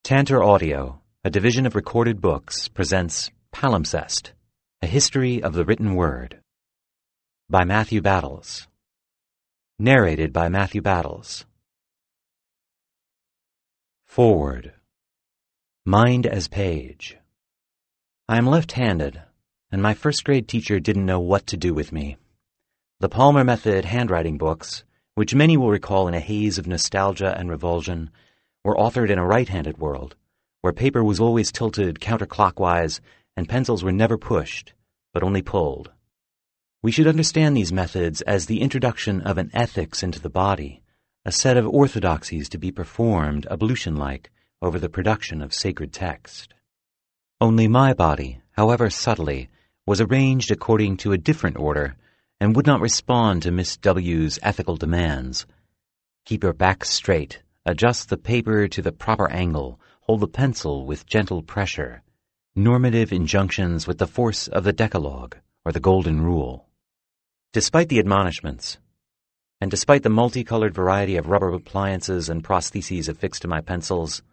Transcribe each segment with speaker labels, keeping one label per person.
Speaker 1: Tantor Audio, a division of Recorded Books, presents Palimpsest, A History of the Written Word, by Matthew Battles. Narrated by Matthew Battles. Forward. Mind as page. I am left-handed, and my first-grade teacher didn't know what to do with me. The Palmer Method handwriting books, which many will recall in a haze of nostalgia and revulsion, were authored in a right-handed world, where paper was always tilted counterclockwise and pencils were never pushed, but only pulled. We should understand these methods as the introduction of an ethics into the body, a set of orthodoxies to be performed ablution-like over the production of sacred text. Only my body, however subtly, was arranged according to a different order and would not respond to Miss W.'s ethical demands. Keep your back straight. Adjust the paper to the proper angle, hold the pencil with gentle pressure. Normative injunctions with the force of the Decalogue or the Golden Rule. Despite the admonishments, and despite the multicolored variety of rubber appliances and prostheses affixed to my pencils,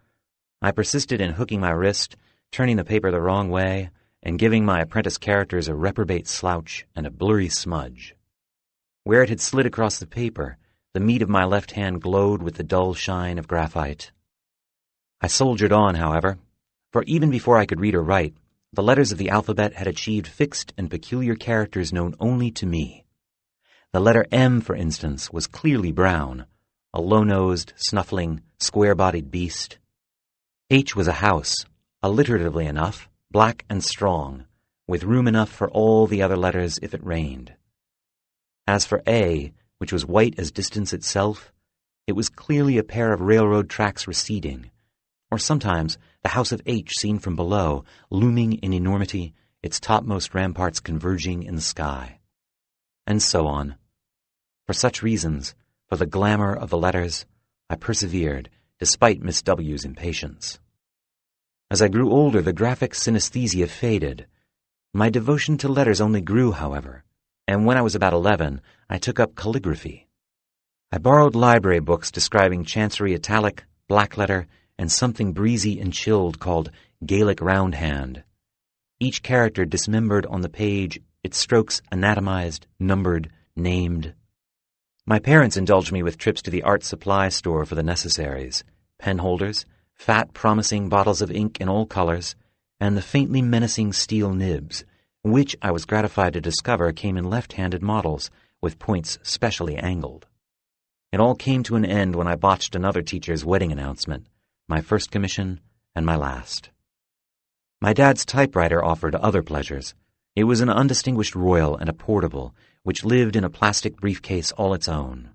Speaker 1: I persisted in hooking my wrist, turning the paper the wrong way, and giving my apprentice characters a reprobate slouch and a blurry smudge. Where it had slid across the paper, the meat of my left hand glowed with the dull shine of graphite. I soldiered on, however, for even before I could read or write, the letters of the alphabet had achieved fixed and peculiar characters known only to me. The letter M, for instance, was clearly brown, a low-nosed, snuffling, square-bodied beast. H was a house, alliteratively enough, black and strong, with room enough for all the other letters if it rained. As for A, which was white as distance itself, it was clearly a pair of railroad tracks receding, or sometimes the house of H seen from below, looming in enormity, its topmost ramparts converging in the sky. And so on. For such reasons, for the glamour of the letters, I persevered, despite Miss W.'s impatience. As I grew older, the graphic synesthesia faded. My devotion to letters only grew, however, and when I was about 11, I took up calligraphy. I borrowed library books describing chancery italic, blackletter, and something breezy and chilled called Gaelic roundhand. Each character dismembered on the page, its strokes anatomized, numbered, named. My parents indulged me with trips to the art supply store for the necessaries, penholders, fat, promising bottles of ink in all colors, and the faintly menacing steel nibs, which I was gratified to discover came in left-handed models with points specially angled. It all came to an end when I botched another teacher's wedding announcement, my first commission and my last. My dad's typewriter offered other pleasures. It was an undistinguished royal and a portable, which lived in a plastic briefcase all its own.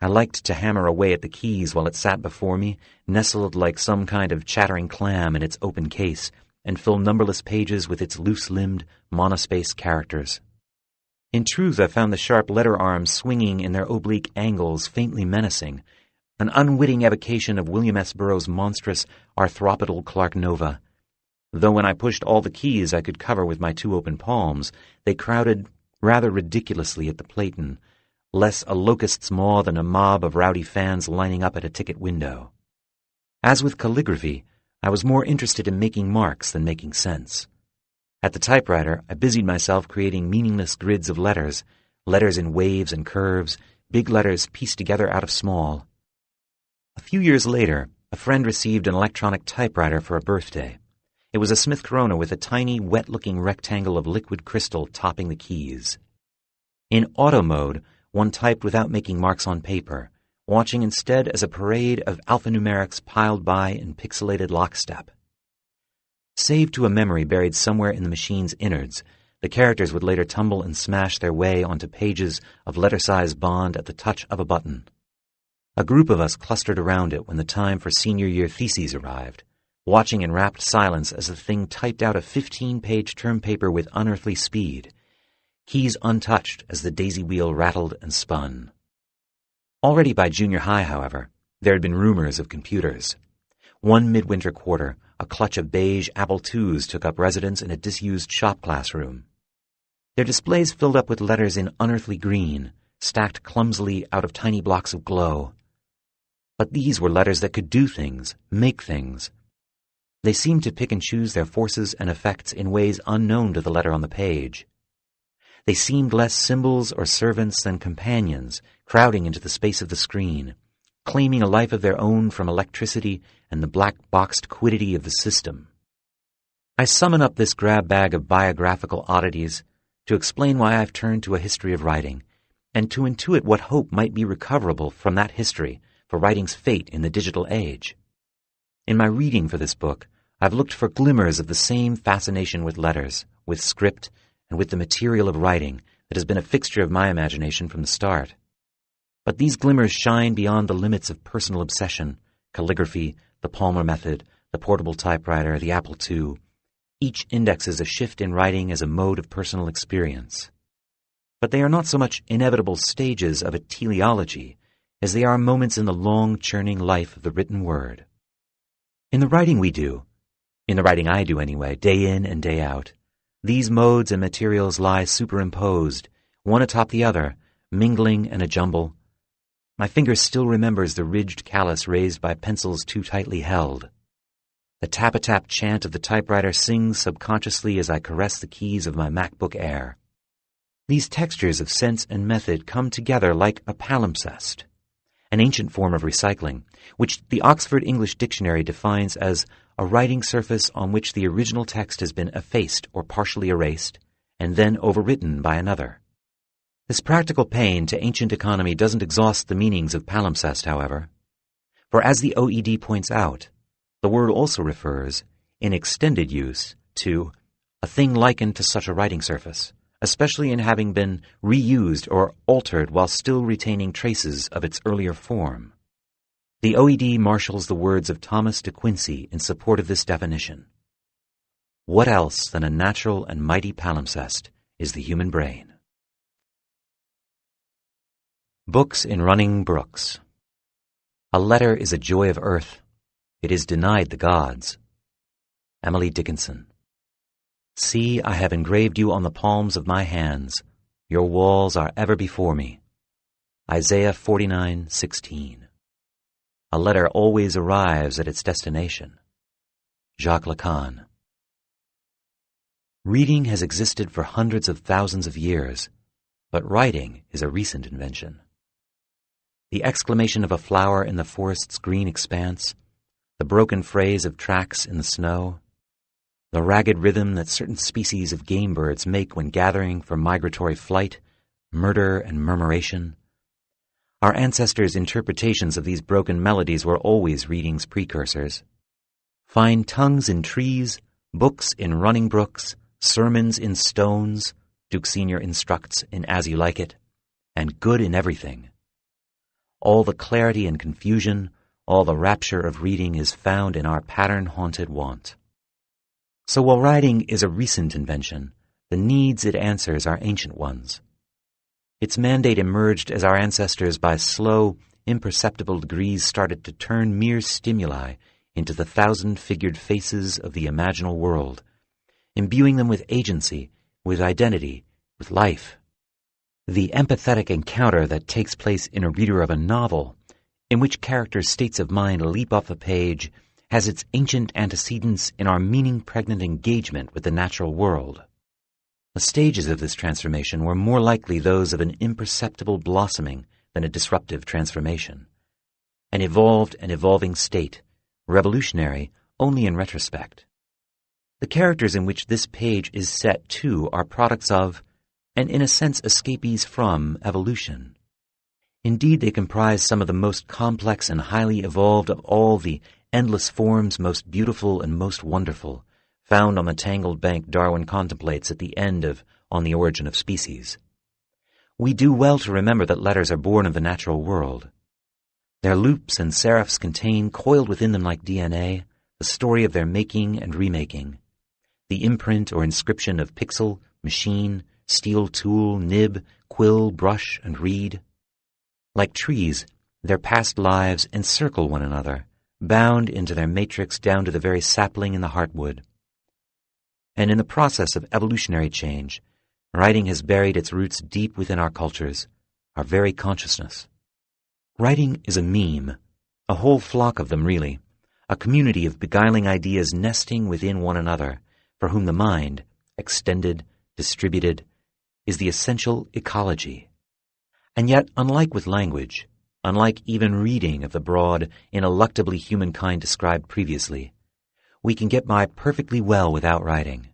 Speaker 1: I liked to hammer away at the keys while it sat before me, nestled like some kind of chattering clam in its open case, and fill numberless pages with its loose-limbed, monospace characters. In truth, I found the sharp letter arms swinging in their oblique angles faintly menacing, an unwitting evocation of William S. Burroughs' monstrous arthropodal Clark Nova. Though when I pushed all the keys I could cover with my two open palms, they crowded rather ridiculously at the platen, less a locust's maw than a mob of rowdy fans lining up at a ticket window. As with calligraphy, I was more interested in making marks than making sense. At the typewriter, I busied myself creating meaningless grids of letters in waves and curves, big letters pieced together out of small. A few years later, a friend received an electronic typewriter for a birthday. It was a Smith Corona with a tiny, wet-looking rectangle of liquid crystal topping the keys. In auto mode, one typed without making marks on paper, watching instead as a parade of alphanumerics piled by in pixelated lockstep. Saved to a memory buried somewhere in the machine's innards, the characters would later tumble and smash their way onto pages of letter-size bond at the touch of a button. A group of us clustered around it when the time for senior year theses arrived, watching in rapt silence as the thing typed out a 15-page term paper with unearthly speed, keys untouched as the daisy wheel rattled and spun. Already by junior high, however, there had been rumors of computers. One midwinter quarter, a clutch of beige Apple IIs took up residence in a disused shop classroom. Their displays filled up with letters in unearthly green, stacked clumsily out of tiny blocks of glow. But these were letters that could do things, make things, They seemed to pick and choose their forces and effects in ways unknown to the letter on the page. They seemed less symbols or servants than companions, crowding into the space of the screen, claiming a life of their own from electricity and the black-boxed quiddity of the system. I summon up this grab bag of biographical oddities to explain why I've turned to a history of writing, and to intuit what hope might be recoverable from that history for writing's fate in the digital age. In my reading for this book, I've looked for glimmers of the same fascination with letters, with script, and with the material of writing that has been a fixture of my imagination from the start. But these glimmers shine beyond the limits of personal obsession, calligraphy, the Palmer method, the portable typewriter, the Apple II. Each indexes a shift in writing as a mode of personal experience. But they are not so much inevitable stages of a teleology as they are moments in the long, churning life of the written word. In the writing we do, in the writing I do anyway, day in and day out, these modes and materials lie superimposed, one atop the other, mingling and a jumble. My finger still remembers the ridged callus raised by pencils too tightly held. The tap-a-tap chant of the typewriter sings subconsciously as I caress the keys of my MacBook Air. These textures of sense and method come together like a palimpsest, an ancient form of recycling, which the Oxford English Dictionary defines as a writing surface on which the original text has been effaced or partially erased, and then overwritten by another. This practical pain to ancient economy doesn't exhaust the meanings of palimpsest, however. For as the OED points out, the word also refers, in extended use, to a thing likened to such a writing surface, especially in having been reused or altered while still retaining traces of its earlier form. The OED marshals the words of Thomas de Quincey in support of this definition. What else than a natural and mighty palimpsest is the human brain? Books in running brooks. A letter is a joy of earth. It is denied the gods. Emily Dickinson. See, I have engraved you on the palms of my hands. Your walls are ever before me. Isaiah 49:16. A letter always arrives at its destination. Jacques Lacan. Reading has existed for hundreds of thousands of years, but writing is a recent invention. The exclamation of a flower in the forest's green expanse, the broken phrase of tracks in the snow, the ragged rhythm that certain species of game birds make when gathering for migratory flight, murder and murmuration. Our ancestors' interpretations of these broken melodies were always reading's precursors. Find tongues in trees, books in running brooks, sermons in stones, Duke Sr. instructs in As You Like It, and good in everything. All the clarity and confusion, all the rapture of reading is found in our pattern-haunted want. So while writing is a recent invention, the needs it answers are ancient ones. Its mandate emerged as our ancestors by slow, imperceptible degrees started to turn mere stimuli into the thousand-figured faces of the imaginal world, imbuing them with agency, with identity, with life. The empathetic encounter that takes place in a reader of a novel, in which characters' states of mind leap off the page, has its ancient antecedents in our meaning-pregnant engagement with the natural world. The stages of this transformation were more likely those of an imperceptible blossoming than a disruptive transformation. An evolved and evolving state, revolutionary only in retrospect. The characters in which this page is set, too, are products of, and in a sense escapees from, evolution. Indeed, they comprise some of the most complex and highly evolved of all the endless forms most beautiful and most wonderful, found on the tangled bank Darwin contemplates at the end of On the Origin of Species. We do well to remember that letters are born of the natural world. Their loops and serifs contain, coiled within them like DNA, the story of their making and remaking, the imprint or inscription of pixel, machine, steel tool, nib, quill, brush, and reed. Like trees, their past lives encircle one another, bound into their matrix down to the very sapling in the heartwood. And in the process of evolutionary change, writing has buried its roots deep within our cultures, our very consciousness. Writing is a meme, a whole flock of them really, a community of beguiling ideas nesting within one another, for whom the mind, extended, distributed, is the essential ecology. And yet, unlike with language, unlike even reading of the broad, ineluctably humankind described previously, we can get by perfectly well without writing.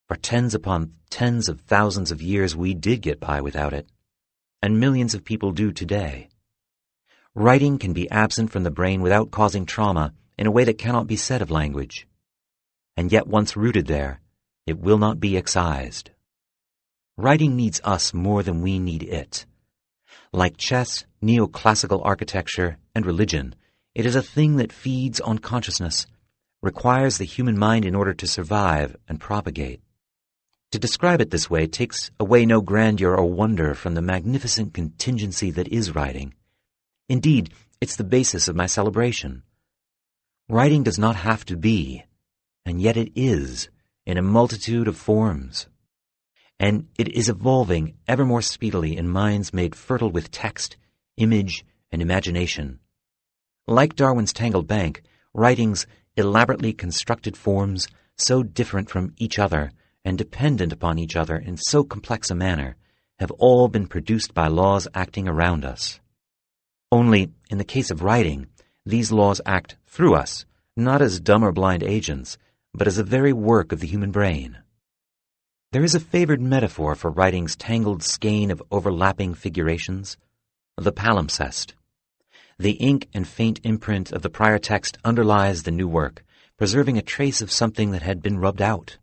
Speaker 1: For tens upon tens of thousands of years we did get by without it, and millions of people do today. Writing can be absent from the brain without causing trauma in a way that cannot be said of language. And yet once rooted there, it will not be excised. Writing needs us more than we need it. Like chess, neoclassical architecture, and religion, it is a thing that feeds on consciousness, requires the human mind in order to survive and propagate. To describe it this way takes away no grandeur or wonder from the magnificent contingency that is writing. Indeed, it's the basis of my celebration. Writing does not have to be, and yet it is, in a multitude of forms. And it is evolving ever more speedily in minds made fertile with text, image, and imagination. Like Darwin's tangled bank, writing's elaborately constructed forms, so different from each other and dependent upon each other in so complex a manner, have all been produced by laws acting around us. Only, in the case of writing, these laws act through us, not as dumb or blind agents, but as a very work of the human brain. There is a favored metaphor for writing's tangled skein of overlapping figurations, the palimpsest. The ink and faint imprint of the prior text underlies the new work, preserving a trace of something that had been rubbed out.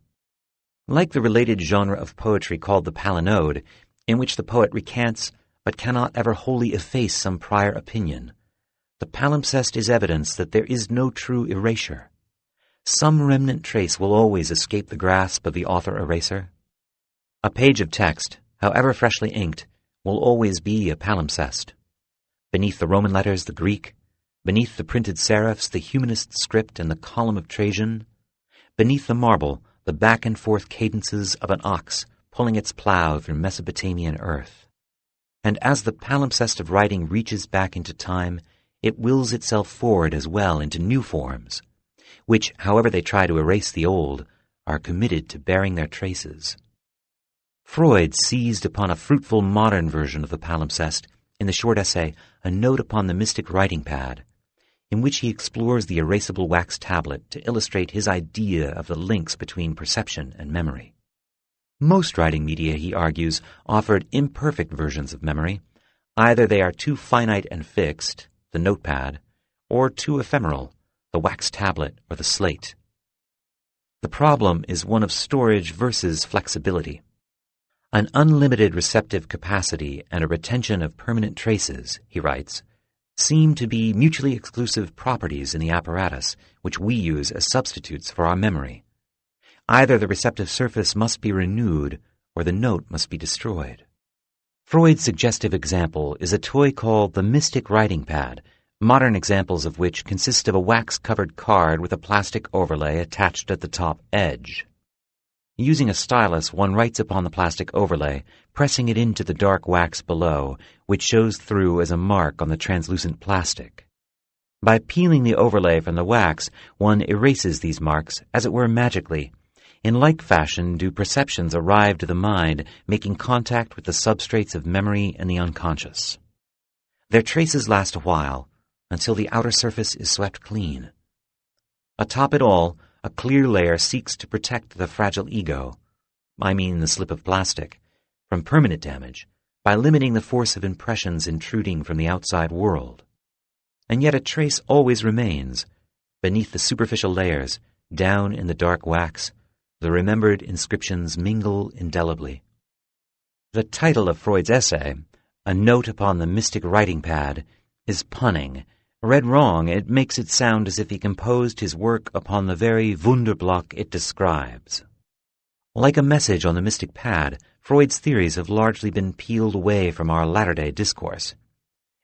Speaker 1: Like the related genre of poetry called the palinode, in which the poet recants but cannot ever wholly efface some prior opinion, the palimpsest is evidence that there is no true erasure. Some remnant trace will always escape the grasp of the author-eraser. A page of text, however freshly inked, will always be a palimpsest. Beneath the Roman letters, the Greek; beneath the printed serifs, the humanist script and the column of Trajan; beneath the marble, the back-and-forth cadences of an ox pulling its plow through Mesopotamian earth. And as the palimpsest of writing reaches back into time, it wills itself forward as well into new forms, which, however they try to erase the old, are committed to bearing their traces. Freud seized upon a fruitful modern version of the palimpsest in the short essay A Note upon the Mystic Writing Pad, in which he explores the erasable wax tablet to illustrate his idea of the links between perception and memory. Most writing media, he argues, offered imperfect versions of memory. Either they are too finite and fixed, the notepad, or too ephemeral, the wax tablet or the slate. The problem is one of storage versus flexibility. An unlimited receptive capacity and a retention of permanent traces, he writes, seem to be mutually exclusive properties in the apparatus which we use as substitutes for our memory. Either the receptive surface must be renewed or the note must be destroyed. Freud's suggestive example is a toy called the Mystic Writing Pad, modern examples of which consist of a wax-covered card with a plastic overlay attached at the top edge. Using a stylus, one writes upon the plastic overlay, pressing it into the dark wax below, which shows through as a mark on the translucent plastic. By peeling the overlay from the wax, one erases these marks, as it were magically. In like fashion do perceptions arrive to the mind, making contact with the substrates of memory and the unconscious. Their traces last a while, until the outer surface is swept clean. Atop it all, a clear layer seeks to protect the fragile ego, I mean the slip of plastic, from permanent damage by limiting the force of impressions intruding from the outside world. And yet a trace always remains. Beneath the superficial layers, down in the dark wax, the remembered inscriptions mingle indelibly. The title of Freud's essay, A Note upon the Mystic Writing Pad, is punning. Read wrong, it makes it sound as if he composed his work upon the very Wunderblock it describes. Like a message on the mystic pad, Freud's theories have largely been peeled away from our latter-day discourse,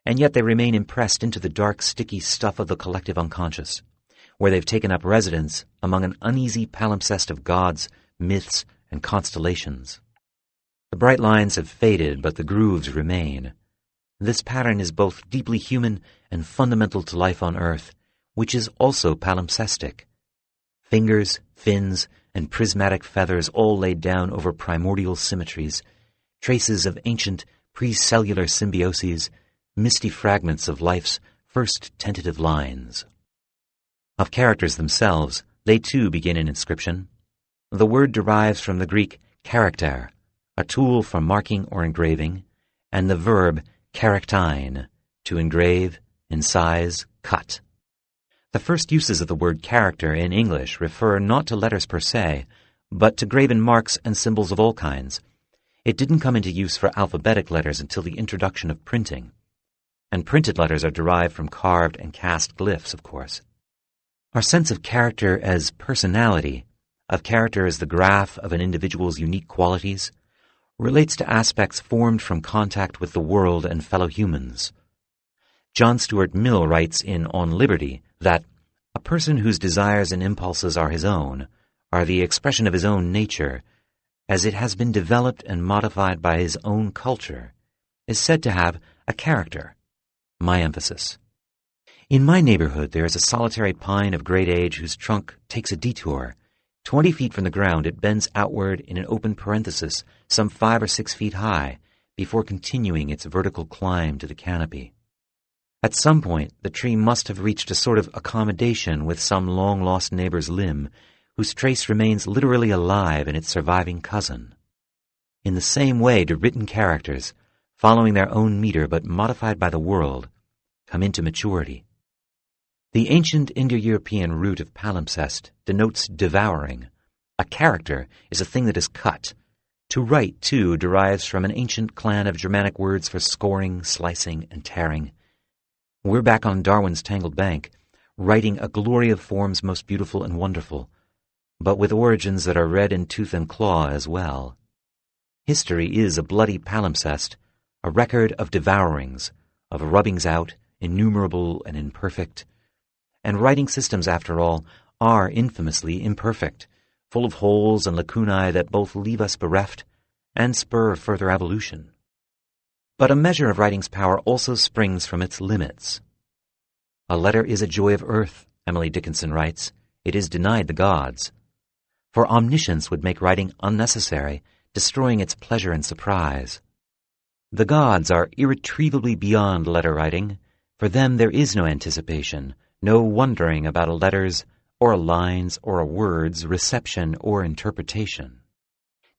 Speaker 1: and yet they remain impressed into the dark, sticky stuff of the collective unconscious, where they've taken up residence among an uneasy palimpsest of gods, myths, and constellations. The bright lines have faded, but the grooves remain. This pattern is both deeply human and fundamental to life on Earth, which is also palimpsestic. Fingers, fins, and prismatic feathers all laid down over primordial symmetries, traces of ancient pre-cellular symbioses, misty fragments of life's first tentative lines. Of characters themselves, they too begin in inscription. The word derives from the Greek character, a tool for marking or engraving, and the verb charaktine, to engrave, incise, cut. The first uses of the word character in English refer not to letters per se, but to graven marks and symbols of all kinds. It didn't come into use for alphabetic letters until the introduction of printing. And printed letters are derived from carved and cast glyphs, of course. Our sense of character as personality, of character as the graph of an individual's unique qualities, relates to aspects formed from contact with the world and fellow humans. John Stuart Mill writes in On Liberty that a person whose desires and impulses are his own are the expression of his own nature, as it has been developed and modified by his own culture, is said to have a character. My emphasis. In my neighborhood there is a solitary pine of great age whose trunk takes a detour. 20 feet from the ground it bends outward in an open parenthesis some 5 or 6 feet high before continuing its vertical climb to the canopy. At some point, the tree must have reached a sort of accommodation with some long-lost neighbor's limb, whose trace remains literally alive in its surviving cousin. In the same way do written characters, following their own meter but modified by the world, come into maturity. The ancient Indo-European root of palimpsest denotes devouring. A character is a thing that is cut. To write, too, derives from an ancient clan of Germanic words for scoring, slicing, and tearing. We're back on Darwin's tangled bank, writing a glory of forms most beautiful and wonderful, but with origins that are red in tooth and claw as well. History is a bloody palimpsest, a record of devourings, of rubbings out, innumerable and imperfect. And writing systems, after all, are infamously imperfect, full of holes and lacunae that both leave us bereft and spur further evolution. But a measure of writing's power also springs from its limits. A letter is a joy of earth, Emily Dickinson writes. It is denied the gods. For omniscience would make writing unnecessary, destroying its pleasure and surprise. The gods are irretrievably beyond letter writing. For them there is no anticipation, no wondering about a letter's, or a line's, or a word's reception or interpretation.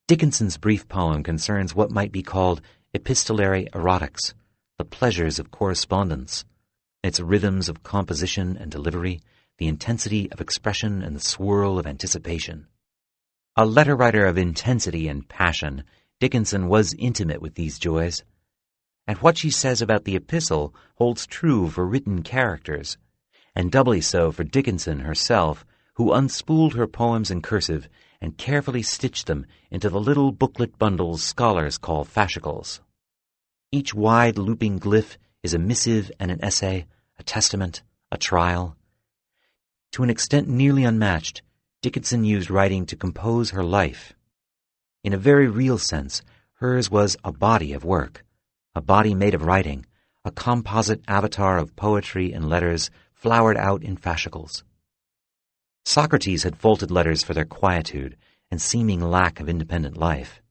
Speaker 1: Dickinson's brief poem concerns what might be called epistolary erotics, the pleasures of correspondence, its rhythms of composition and delivery, the intensity of expression and the swirl of anticipation. A letter writer of intensity and passion, Dickinson was intimate with these joys. And what she says about the epistle holds true for written characters, and doubly so for Dickinson herself, who unspooled her poems in cursive and carefully stitched them into the little booklet bundles scholars call fascicles. Each wide looping glyph is a missive and an essay, a testament, a trial. To an extent nearly unmatched, Dickinson used writing to compose her life. In a very real sense, hers was a body of work, a body made of writing, a composite avatar of poetry and letters flowered out in fascicles. Socrates had faulted letters for their quietude and seeming lack of independent life.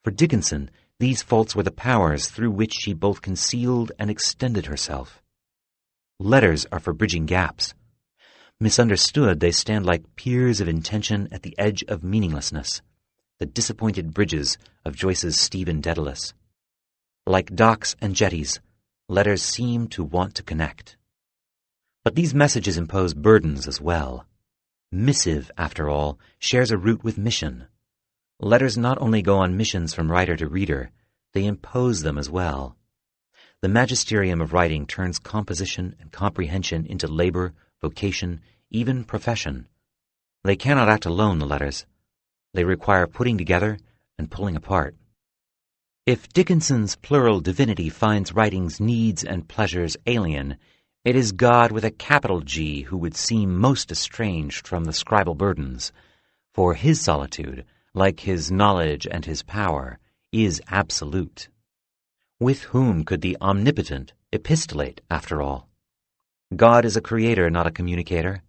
Speaker 1: For Dickinson, these faults were the powers through which she both concealed and extended herself. Letters are for bridging gaps. Misunderstood, they stand like piers of intention at the edge of meaninglessness, the disappointed bridges of Joyce's Stephen Dedalus. Like docks and jetties, letters seem to want to connect. But these messages impose burdens as well. Missive, after all, shares a root with mission. Letters not only go on missions from writer to reader, they impose them as well. The magisterium of writing turns composition and comprehension into labor, vocation, even profession. They cannot act alone, the letters. They require putting together and pulling apart. If Dickinson's plural divinity finds writing's needs and pleasures alien, it is God with a capital G who would seem most estranged from the scribal burdens, for his solitude, like his knowledge and his power, is absolute. With whom could the omnipotent epistolate, after all? God is a creator, not a communicator.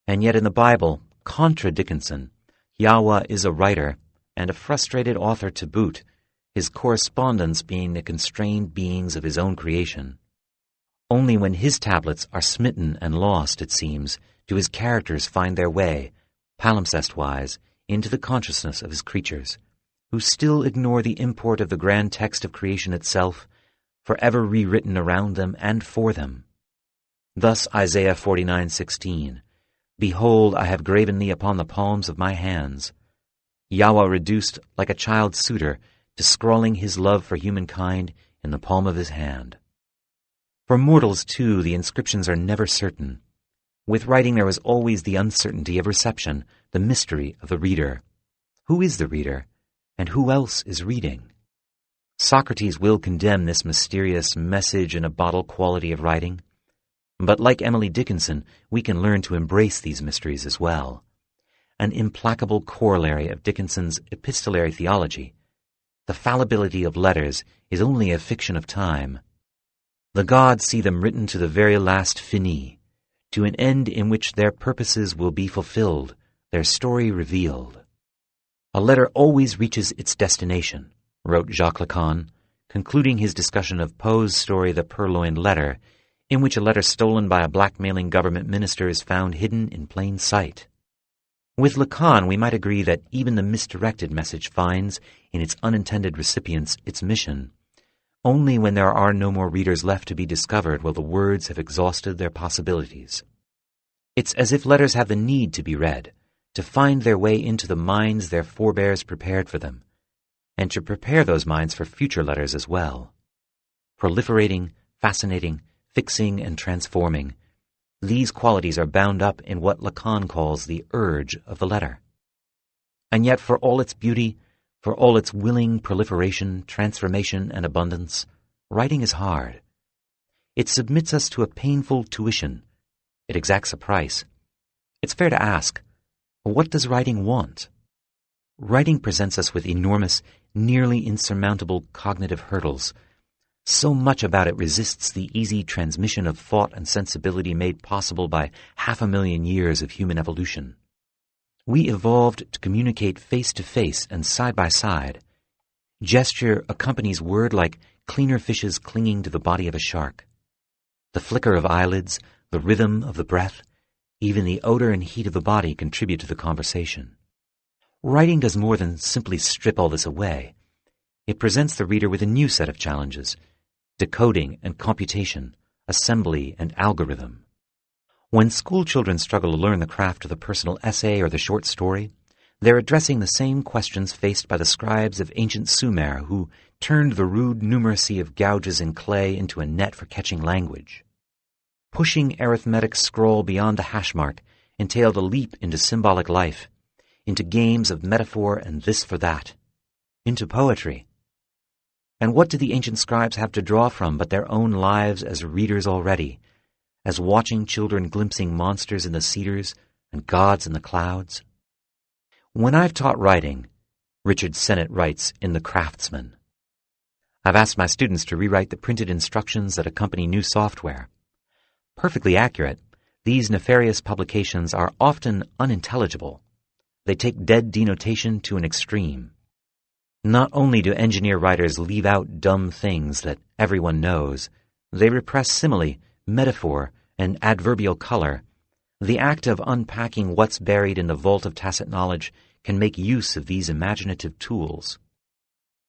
Speaker 1: And yet in the Bible, contra Dickinson, Yahweh is a writer and a frustrated author to boot, his correspondents being the constrained beings of his own creation. Only when his tablets are smitten and lost, it seems, do his characters find their way, palimpsest-wise, into the consciousness of his creatures, who still ignore the import of the grand text of creation itself, forever rewritten around them and for them. Thus Isaiah 49:16, "Behold, I have graven thee upon the palms of my hands." Yahweh reduced, like a child suitor, to scrawling his love for humankind in the palm of his hand. For mortals, too, the inscriptions are never certain. With writing there is always the uncertainty of reception, the mystery of the reader. Who is the reader, and who else is reading? Socrates will condemn this mysterious message-in-a-bottle quality of writing. But like Emily Dickinson, we can learn to embrace these mysteries as well. An implacable corollary of Dickinson's epistolary theology, the fallibility of letters is only a fiction of time. The gods see them written to the very last finis, to an end in which their purposes will be fulfilled, their story revealed. "A letter always reaches its destination," wrote Jacques Lacan, concluding his discussion of Poe's story The Purloined Letter, in which a letter stolen by a blackmailing government minister is found hidden in plain sight. With Lacan, we might agree that even the misdirected message finds, in its unintended recipients, its mission. Only when there are no more readers left to be discovered will the words have exhausted their possibilities. It's as if letters have the need to be read, to find their way into the minds their forebears prepared for them, and to prepare those minds for future letters as well. Proliferating, fascinating, fixing, and transforming, these qualities are bound up in what Lacan calls the urge of the letter. And yet, for all its beauty, for all its willing proliferation, transformation, and abundance, writing is hard. It submits us to a painful tuition. It exacts a price. It's fair to ask, what does writing want? Writing presents us with enormous, nearly insurmountable cognitive hurdles. So much about it resists the easy transmission of thought and sensibility made possible by 500,000 years of human evolution. We evolved to communicate face-to-face and side-by-side. Gesture accompanies word like cleaner fishes clinging to the body of a shark. The flicker of eyelids, the rhythm of the breath, even the odor and heat of the body contribute to the conversation. Writing does more than simply strip all this away. It presents the reader with a new set of challenges: decoding and computation, assembly and algorithm. When school children struggle to learn the craft of the personal essay or the short story, they're addressing the same questions faced by the scribes of ancient Sumer who turned the rude numeracy of gouges in clay into a net for catching language. Pushing arithmetic scroll beyond the hash mark entailed a leap into symbolic life, into games of metaphor and this for that, into poetry. And what did the ancient scribes have to draw from but their own lives as readers already, as watching children glimpsing monsters in the cedars and gods in the clouds? When I've taught writing, Richard Sennett writes in The Craftsman, I've asked my students to rewrite the printed instructions that accompany new software. Perfectly accurate, these nefarious publications are often unintelligible. They take dead denotation to an extreme. Not only do engineer writers leave out dumb things that everyone knows, they repress simile, metaphor, and adverbial color. The act of unpacking what's buried in the vault of tacit knowledge can make use of these imaginative tools.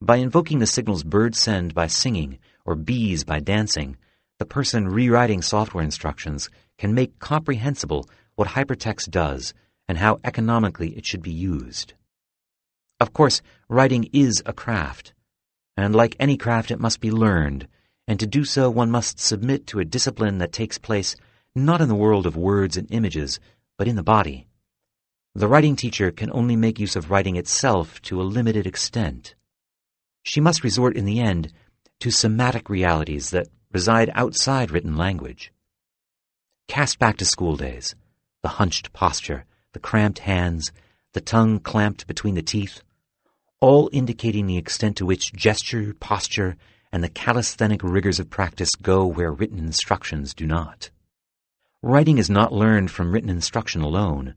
Speaker 1: By invoking the signals birds send by singing or bees by dancing, the person rewriting software instructions can make comprehensible what hypertext does and how economically it should be used. Of course, writing is a craft, and like any craft it must be learned, and to do so one must submit to a discipline that takes place not in the world of words and images, but in the body. The writing teacher can only make use of writing itself to a limited extent. She must resort in the end to somatic realities that reside outside written language. Cast back to school days, the hunched posture, the cramped hands, the tongue clamped between the teeth, all indicating the extent to which gesture, posture, and the calisthenic rigors of practice go where written instructions do not. Writing is not learned from written instruction alone.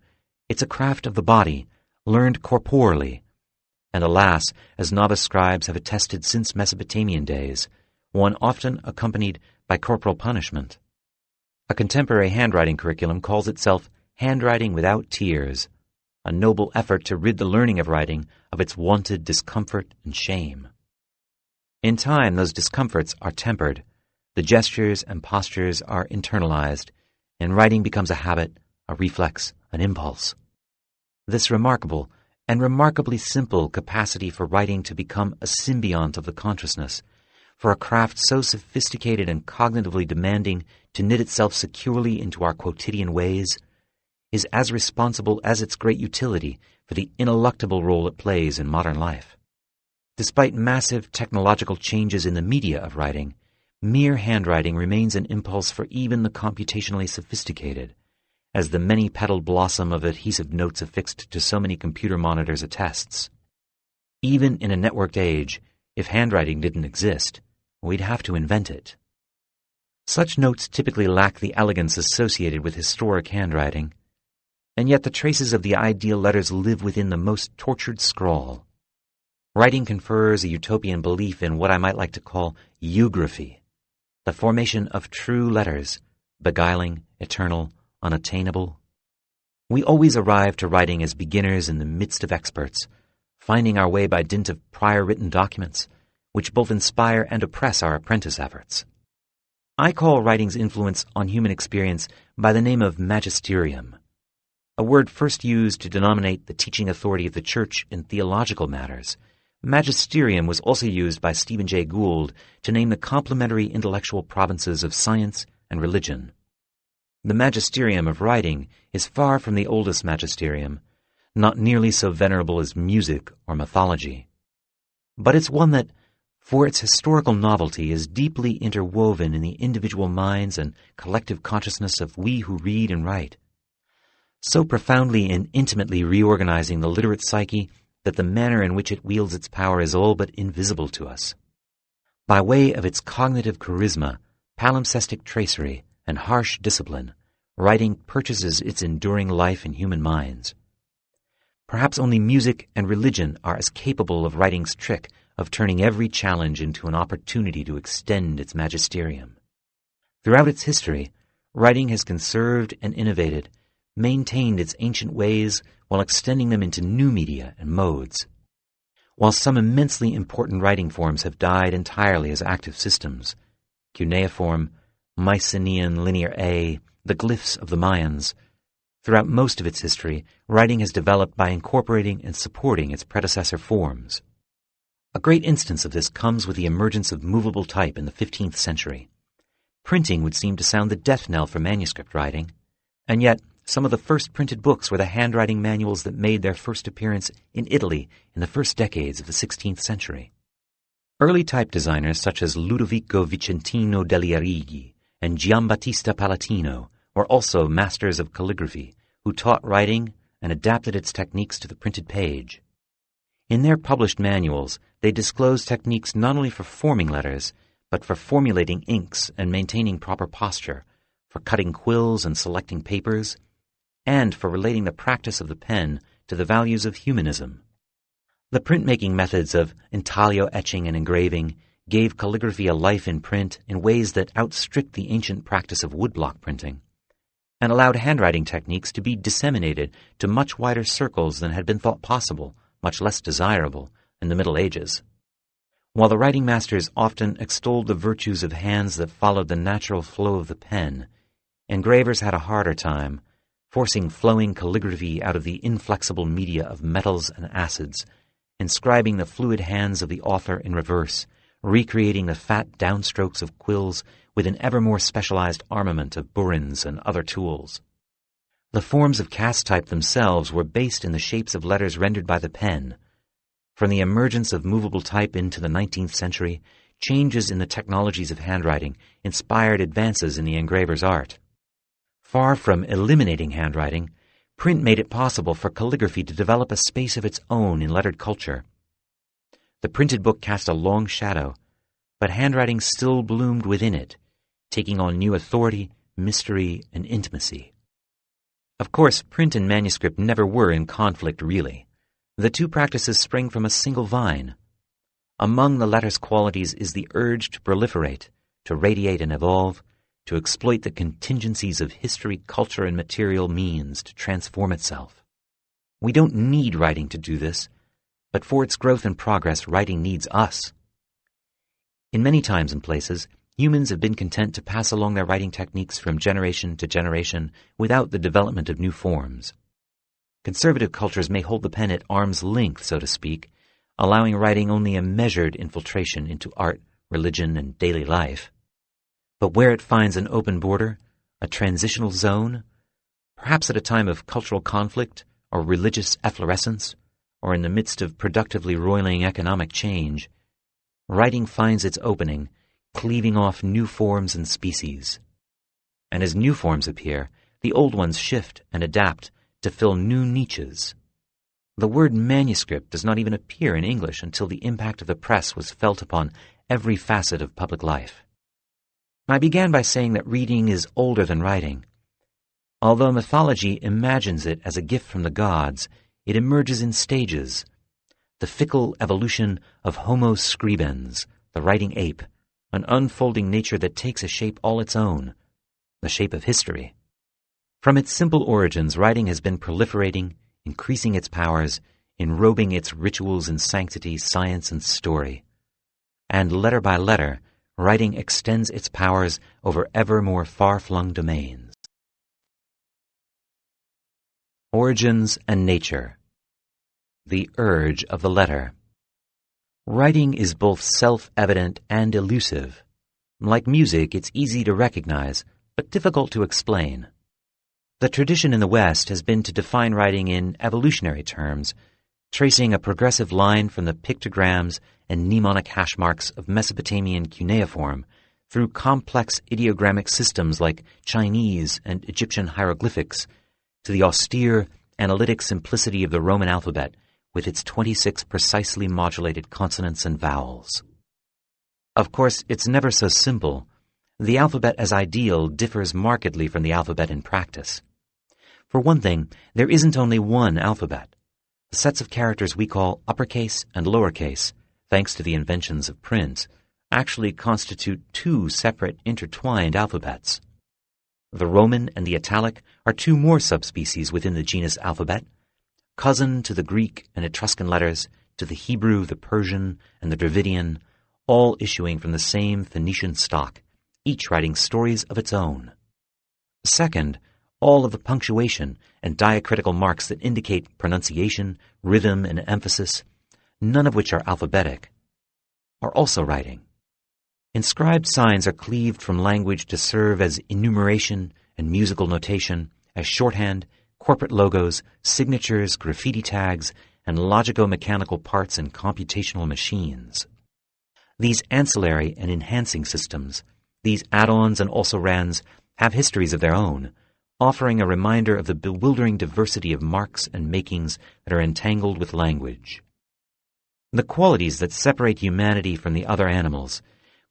Speaker 1: It's a craft of the body, learned corporally. And alas, as novice scribes have attested since Mesopotamian days, one often accompanied by corporal punishment. A contemporary handwriting curriculum calls itself Handwriting Without Tears, a noble effort to rid the learning of writing of its wonted discomfort and shame. In time, those discomforts are tempered, the gestures and postures are internalized, and writing becomes a habit, a reflex, an impulse. This remarkable and remarkably simple capacity for writing to become a symbiont of the consciousness, for a craft so sophisticated and cognitively demanding to knit itself securely into our quotidian ways, is as responsible as its great utility for the ineluctable role it plays in modern life. Despite massive technological changes in the media of writing, mere handwriting remains an impulse for even the computationally sophisticated, as the many-petaled blossom of adhesive notes affixed to so many computer monitors attests. Even in a networked age, if handwriting didn't exist, we'd have to invent it. Such notes typically lack the elegance associated with historic handwriting, and yet the traces of the ideal letters live within the most tortured scrawl. Writing confers a utopian belief in what I might like to call eugraphy, the formation of true letters, beguiling, eternal, unattainable. We always arrive to writing as beginners in the midst of experts, finding our way by dint of prior written documents, which both inspire and oppress our apprentice efforts. I call writing's influence on human experience by the name of magisterium, a word first used to denominate the teaching authority of the Church in theological matters. Magisterium was also used by Stephen Jay Gould to name the complementary intellectual provinces of science and religion. The magisterium of writing is far from the oldest magisterium, not nearly so venerable as music or mythology. But it's one that, for its historical novelty, is deeply interwoven in the individual minds and collective consciousness of we who read and write, so profoundly and intimately reorganizing the literate psyche that the manner in which it wields its power is all but invisible to us. By way of its cognitive charisma, palimpsestic tracery, and harsh discipline, writing purchases its enduring life in human minds. Perhaps only music and religion are as capable of writing's trick of turning every challenge into an opportunity to extend its magisterium. Throughout its history, writing has conserved and innovated, maintained its ancient ways while extending them into new media and modes. While some immensely important writing forms have died entirely as active systems, cuneiform, Mycenaean Linear A, the glyphs of the Mayans, throughout most of its history, writing has developed by incorporating and supporting its predecessor forms. A great instance of this comes with the emergence of movable type in the 15th century. Printing would seem to sound the death knell for manuscript writing, and yet some of the first printed books were the handwriting manuals that made their first appearance in Italy in the first decades of the 16th century. Early type designers such as Ludovico Vicentino degli Arrighi and Giambattista Palatino were also masters of calligraphy who taught writing and adapted its techniques to the printed page. In their published manuals, they disclosed techniques not only for forming letters, but for formulating inks and maintaining proper posture, for cutting quills and selecting papers, and for relating the practice of the pen to the values of humanism. The printmaking methods of intaglio etching and engraving gave calligraphy a life in print in ways that outstripped the ancient practice of woodblock printing, and allowed handwriting techniques to be disseminated to much wider circles than had been thought possible, much less desirable, in the Middle Ages. While the writing masters often extolled the virtues of hands that followed the natural flow of the pen, engravers had a harder time, forcing flowing calligraphy out of the inflexible media of metals and acids, inscribing the fluid hands of the author in reverse, recreating the fat downstrokes of quills with an ever more specialized armament of burins and other tools. The forms of cast type themselves were based in the shapes of letters rendered by the pen. From the emergence of movable type into the 19th century, changes in the technologies of handwriting inspired advances in the engraver's art. Far from eliminating handwriting, print made it possible for calligraphy to develop a space of its own in lettered culture. The printed book cast a long shadow, but handwriting still bloomed within it, taking on new authority, mystery, and intimacy. Of course, print and manuscript never were in conflict, really. The two practices spring from a single vine. Among the latter's qualities is the urge to proliferate, to radiate and evolve, to exploit the contingencies of history, culture, and material means to transform itself. We don't need writing to do this, but for its growth and progress, writing needs us. In many times and places, humans have been content to pass along their writing techniques from generation to generation without the development of new forms. Conservative cultures may hold the pen at arm's length, so to speak, allowing writing only a measured infiltration into art, religion, and daily life. But where it finds an open border, a transitional zone, perhaps at a time of cultural conflict or religious efflorescence, or in the midst of productively roiling economic change, writing finds its opening, cleaving off new forms and species. And as new forms appear, the old ones shift and adapt to fill new niches. The word manuscript does not even appear in English until the impact of the press was felt upon every facet of public life. I began by saying that reading is older than writing. Although mythology imagines it as a gift from the gods, it emerges in stages. The fickle evolution of Homo scribens, the writing ape, an unfolding nature that takes a shape all its own, the shape of history. From its simple origins, writing has been proliferating, increasing its powers, enrobing its rituals in sanctity, science, and story. And letter by letter, writing extends its powers over ever more far-flung domains. Origins and nature. The urge of the letter. Writing is both self-evident and elusive. Like music, it's easy to recognize, but difficult to explain. The tradition in the West has been to define writing in evolutionary terms, tracing a progressive line from the pictograms and mnemonic hash marks of Mesopotamian cuneiform through complex ideogrammic systems like Chinese and Egyptian hieroglyphics to the austere, analytic simplicity of the Roman alphabet with its 26 precisely modulated consonants and vowels. Of course, it's never so simple. The alphabet as ideal differs markedly from the alphabet in practice. For one thing, there isn't only one alphabet. The sets of characters we call uppercase and lowercase, thanks to the inventions of print, actually constitute two separate intertwined alphabets. The Roman and the Italic are two more subspecies within the genus alphabet, cousin to the Greek and Etruscan letters, to the Hebrew, the Persian, and the Dravidian, all issuing from the same Phoenician stock, each writing stories of its own. Second, all of the punctuation and diacritical marks that indicate pronunciation, rhythm, and emphasis, none of which are alphabetic, are also writing. Inscribed signs are cleaved from language to serve as enumeration and musical notation, as shorthand, corporate logos, signatures, graffiti tags, and logico-mechanical parts in computational machines. These ancillary and enhancing systems, these add-ons and also-rans, have histories of their own, offering a reminder of the bewildering diversity of marks and makings that are entangled with language. The qualities that separate humanity from the other animals,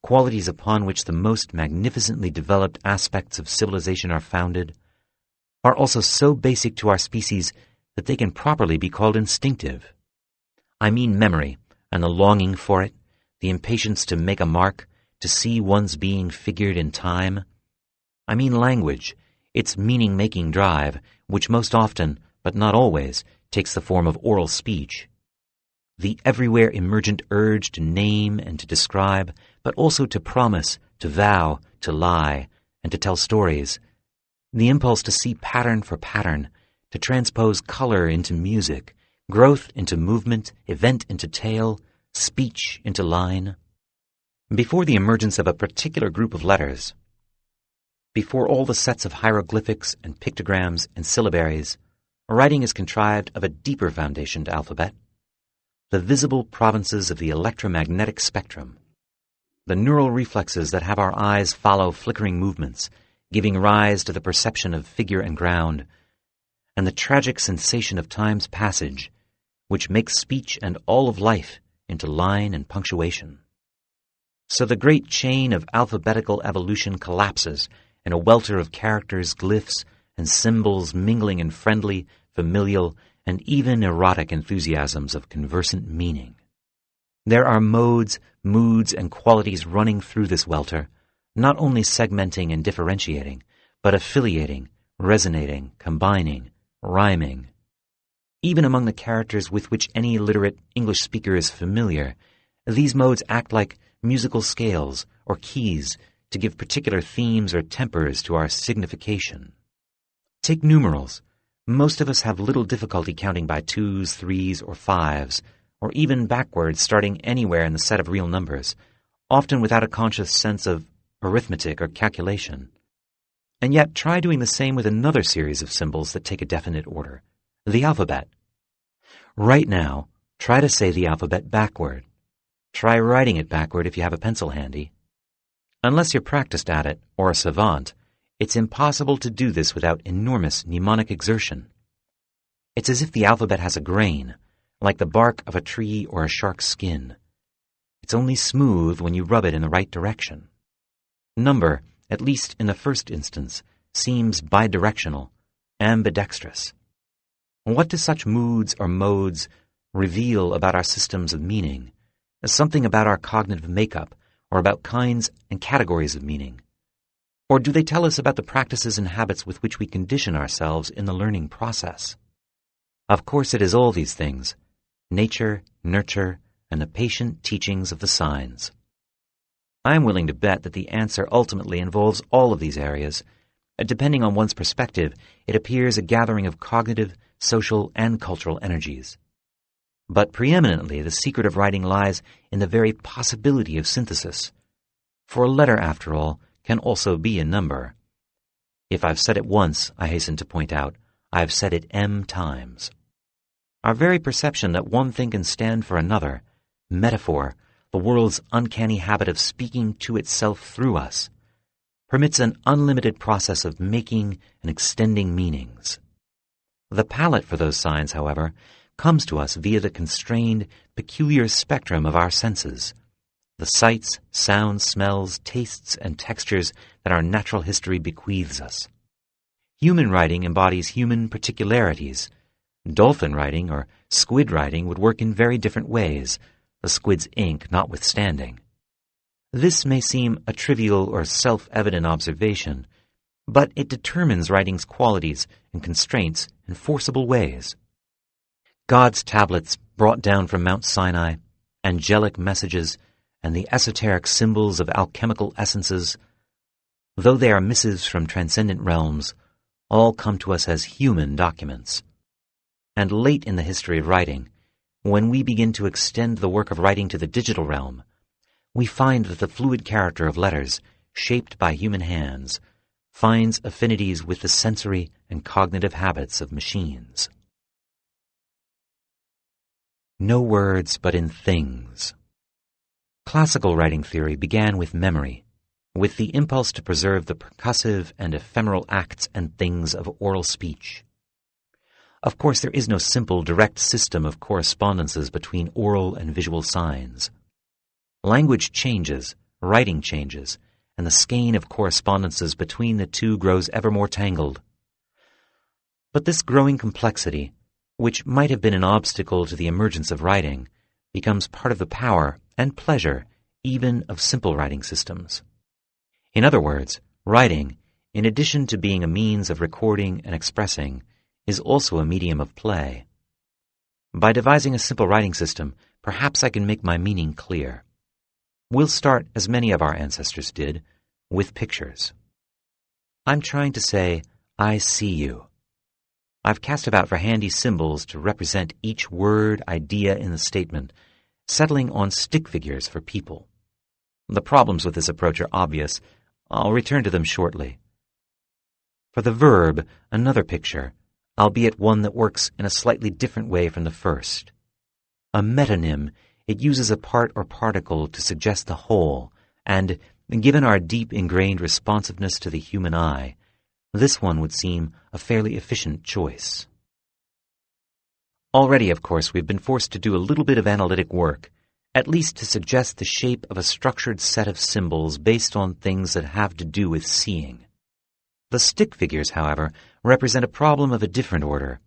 Speaker 1: qualities upon which the most magnificently developed aspects of civilization are founded, are also so basic to our species that they can properly be called instinctive. I mean memory and the longing for it, the impatience to make a mark, to see one's being figured in time. I mean language, its meaning-making drive, which most often, but not always, takes the form of oral speech. The everywhere emergent urge to name and to describe, but also to promise, to vow, to lie, and to tell stories. The impulse to see pattern for pattern, to transpose color into music, growth into movement, event into tale, speech into line. Before the emergence of a particular group of letters, before all the sets of hieroglyphics and pictograms and syllabaries, writing is contrived of a deeper foundation to alphabet, the visible provinces of the electromagnetic spectrum, the neural reflexes that have our eyes follow flickering movements, giving rise to the perception of figure and ground, and the tragic sensation of time's passage, which makes speech and all of life into line and punctuation. So the great chain of alphabetical evolution collapses in a welter of characters, glyphs, and symbols mingling in friendly, familial, and even erotic enthusiasms of conversant meaning. There are modes, moods, and qualities running through this welter, not only segmenting and differentiating, but affiliating, resonating, combining, rhyming. Even among the characters with which any literate English speaker is familiar, these modes act like musical scales or keys to give particular themes or tempers to our signification. Take numerals. Most of us have little difficulty counting by 2s, 3s, or 5s, or even backwards starting anywhere in the set of real numbers, often without a conscious sense of arithmetic or calculation. And yet try doing the same with another series of symbols that take a definite order, the alphabet. Right now, try to say the alphabet backward. Try writing it backward if you have a pencil handy. Unless you're practiced at it, or a savant, it's impossible to do this without enormous mnemonic exertion. It's as if the alphabet has a grain, like the bark of a tree or a shark's skin. It's only smooth when you rub it in the right direction. Number, at least in the first instance, seems bidirectional, ambidextrous. What do such moods or modes reveal about our systems of meaning? Something about our cognitive makeup, or about kinds and categories of meaning? Or do they tell us about the practices and habits with which we condition ourselves in the learning process? Of course it is all these things, nature, nurture, and the patient teachings of the signs. I am willing to bet that the answer ultimately involves all of these areas. Depending on one's perspective, it appears a gathering of cognitive, social, and cultural energies. But preeminently, the secret of writing lies in the very possibility of synthesis. For a letter, after all, can also be a number. If I've said it once, I hasten to point out, I have said it M times. Our very perception that one thing can stand for another, metaphor, the world's uncanny habit of speaking to itself through us, permits an unlimited process of making and extending meanings. The palette for those signs, however, comes to us via the constrained, peculiar spectrum of our senses, the sights, sounds, smells, tastes, and textures that our natural history bequeaths us. Human writing embodies human particularities. Dolphin writing or squid writing would work in very different ways, the squid's ink notwithstanding. This may seem a trivial or self-evident observation, but it determines writing's qualities and constraints in forcible ways. God's tablets brought down from Mount Sinai, angelic messages, and the esoteric symbols of alchemical essences, though they are missives from transcendent realms, all come to us as human documents. And late in the history of writing, when we begin to extend the work of writing to the digital realm, we find that the fluid character of letters, shaped by human hands, finds affinities with the sensory and cognitive habits of machines. No words but in things. Classical writing theory began with memory, with the impulse to preserve the percussive and ephemeral acts and things of oral speech. Of course, there is no simple, direct system of correspondences between oral and visual signs. Language changes, writing changes, and the skein of correspondences between the two grows ever more tangled. But this growing complexity, which might have been an obstacle to the emergence of writing, becomes part of the power and pleasure even of simple writing systems. In other words, writing, in addition to being a means of recording and expressing, is also a medium of play. By devising a simple writing system, perhaps I can make my meaning clear. We'll start, as many of our ancestors did, with pictures. I'm trying to say, I see you. I've cast about for handy symbols to represent each word, idea in the statement, settling on stick figures for people. The problems with this approach are obvious. I'll return to them shortly. For the verb, another picture, albeit one that works in a slightly different way from the first. A metonym, it uses a part or particle to suggest the whole, and, given our deep ingrained responsiveness to the human eye, this one would seem a fairly efficient choice. Already, of course, we've been forced to do a little bit of analytic work, at least to suggest the shape of a structured set of symbols based on things that have to do with seeing. The stick figures, however, represent a problem of a different order.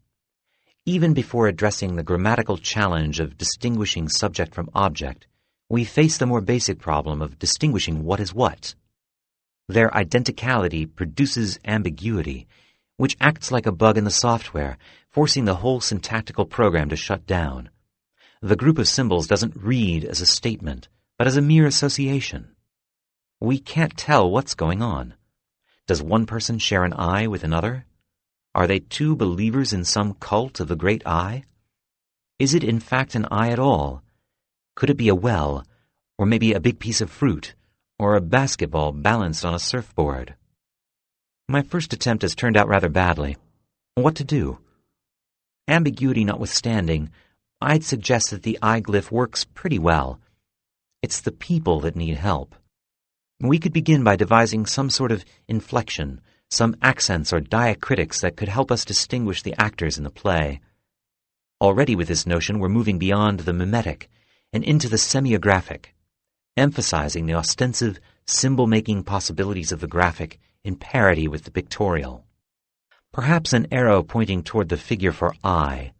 Speaker 1: Even before addressing the grammatical challenge of distinguishing subject from object, we face the more basic problem of distinguishing what is what. Their identicality produces ambiguity, which acts like a bug in the software, forcing the whole syntactical program to shut down. The group of symbols doesn't read as a statement, but as a mere association. We can't tell what's going on. Does one person share an eye with another? Are they two believers in some cult of the great eye? Is it in fact an eye at all? Could it be a well, or maybe a big piece of fruit, or a basketball balanced on a surfboard? My first attempt has turned out rather badly. What to do? Ambiguity notwithstanding, I'd suggest that the eye glyph works pretty well. It's the people that need help. We could begin by devising some sort of inflection, some accents or diacritics that could help us distinguish the actors in the play. Already with this notion, we're moving beyond the mimetic and into the semiographic, emphasizing the ostensive, symbol-making possibilities of the graphic in parity with the pictorial. Perhaps an arrow pointing toward the figure for I,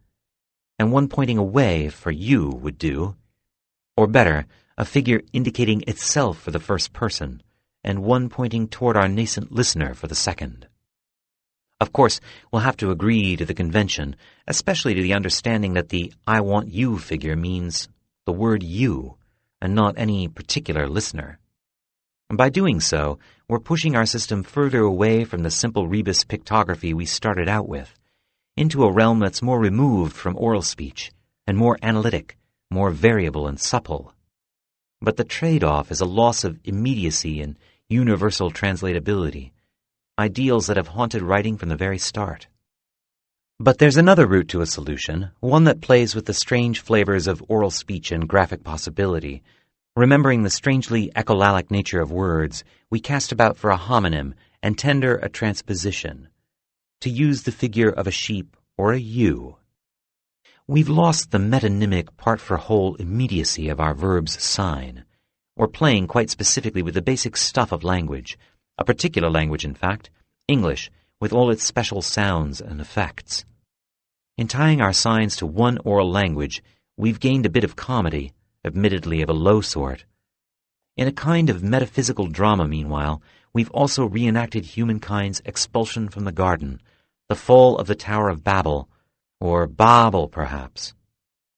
Speaker 1: and one pointing away for you would do. Or better, a figure indicating itself for the first person, and one pointing toward our nascent listener for the second. Of course, we'll have to agree to the convention, especially to the understanding that the I want you figure means the word you, and not any particular listener. By doing so, we're pushing our system further away from the simple rebus pictography we started out with, into a realm that's more removed from oral speech, and more analytic, more variable and supple. But the trade-off is a loss of immediacy and universal translatability, ideals that have haunted writing from the very start. But there's another route to a solution, one that plays with the strange flavors of oral speech and graphic possibility. Remembering the strangely echolalic nature of words, we cast about for a homonym and tender a transposition, to use the figure of a sheep or a ewe. We've lost the metonymic part-for-whole immediacy of our verb's sign. We're playing quite specifically with the basic stuff of language, a particular language, in fact, English, with all its special sounds and effects. In tying our signs to one oral language, we've gained a bit of comedy, admittedly of a low sort. In a kind of metaphysical drama, meanwhile, we've also reenacted humankind's expulsion from the garden, the fall of the Tower of Babel, or Babel, perhaps,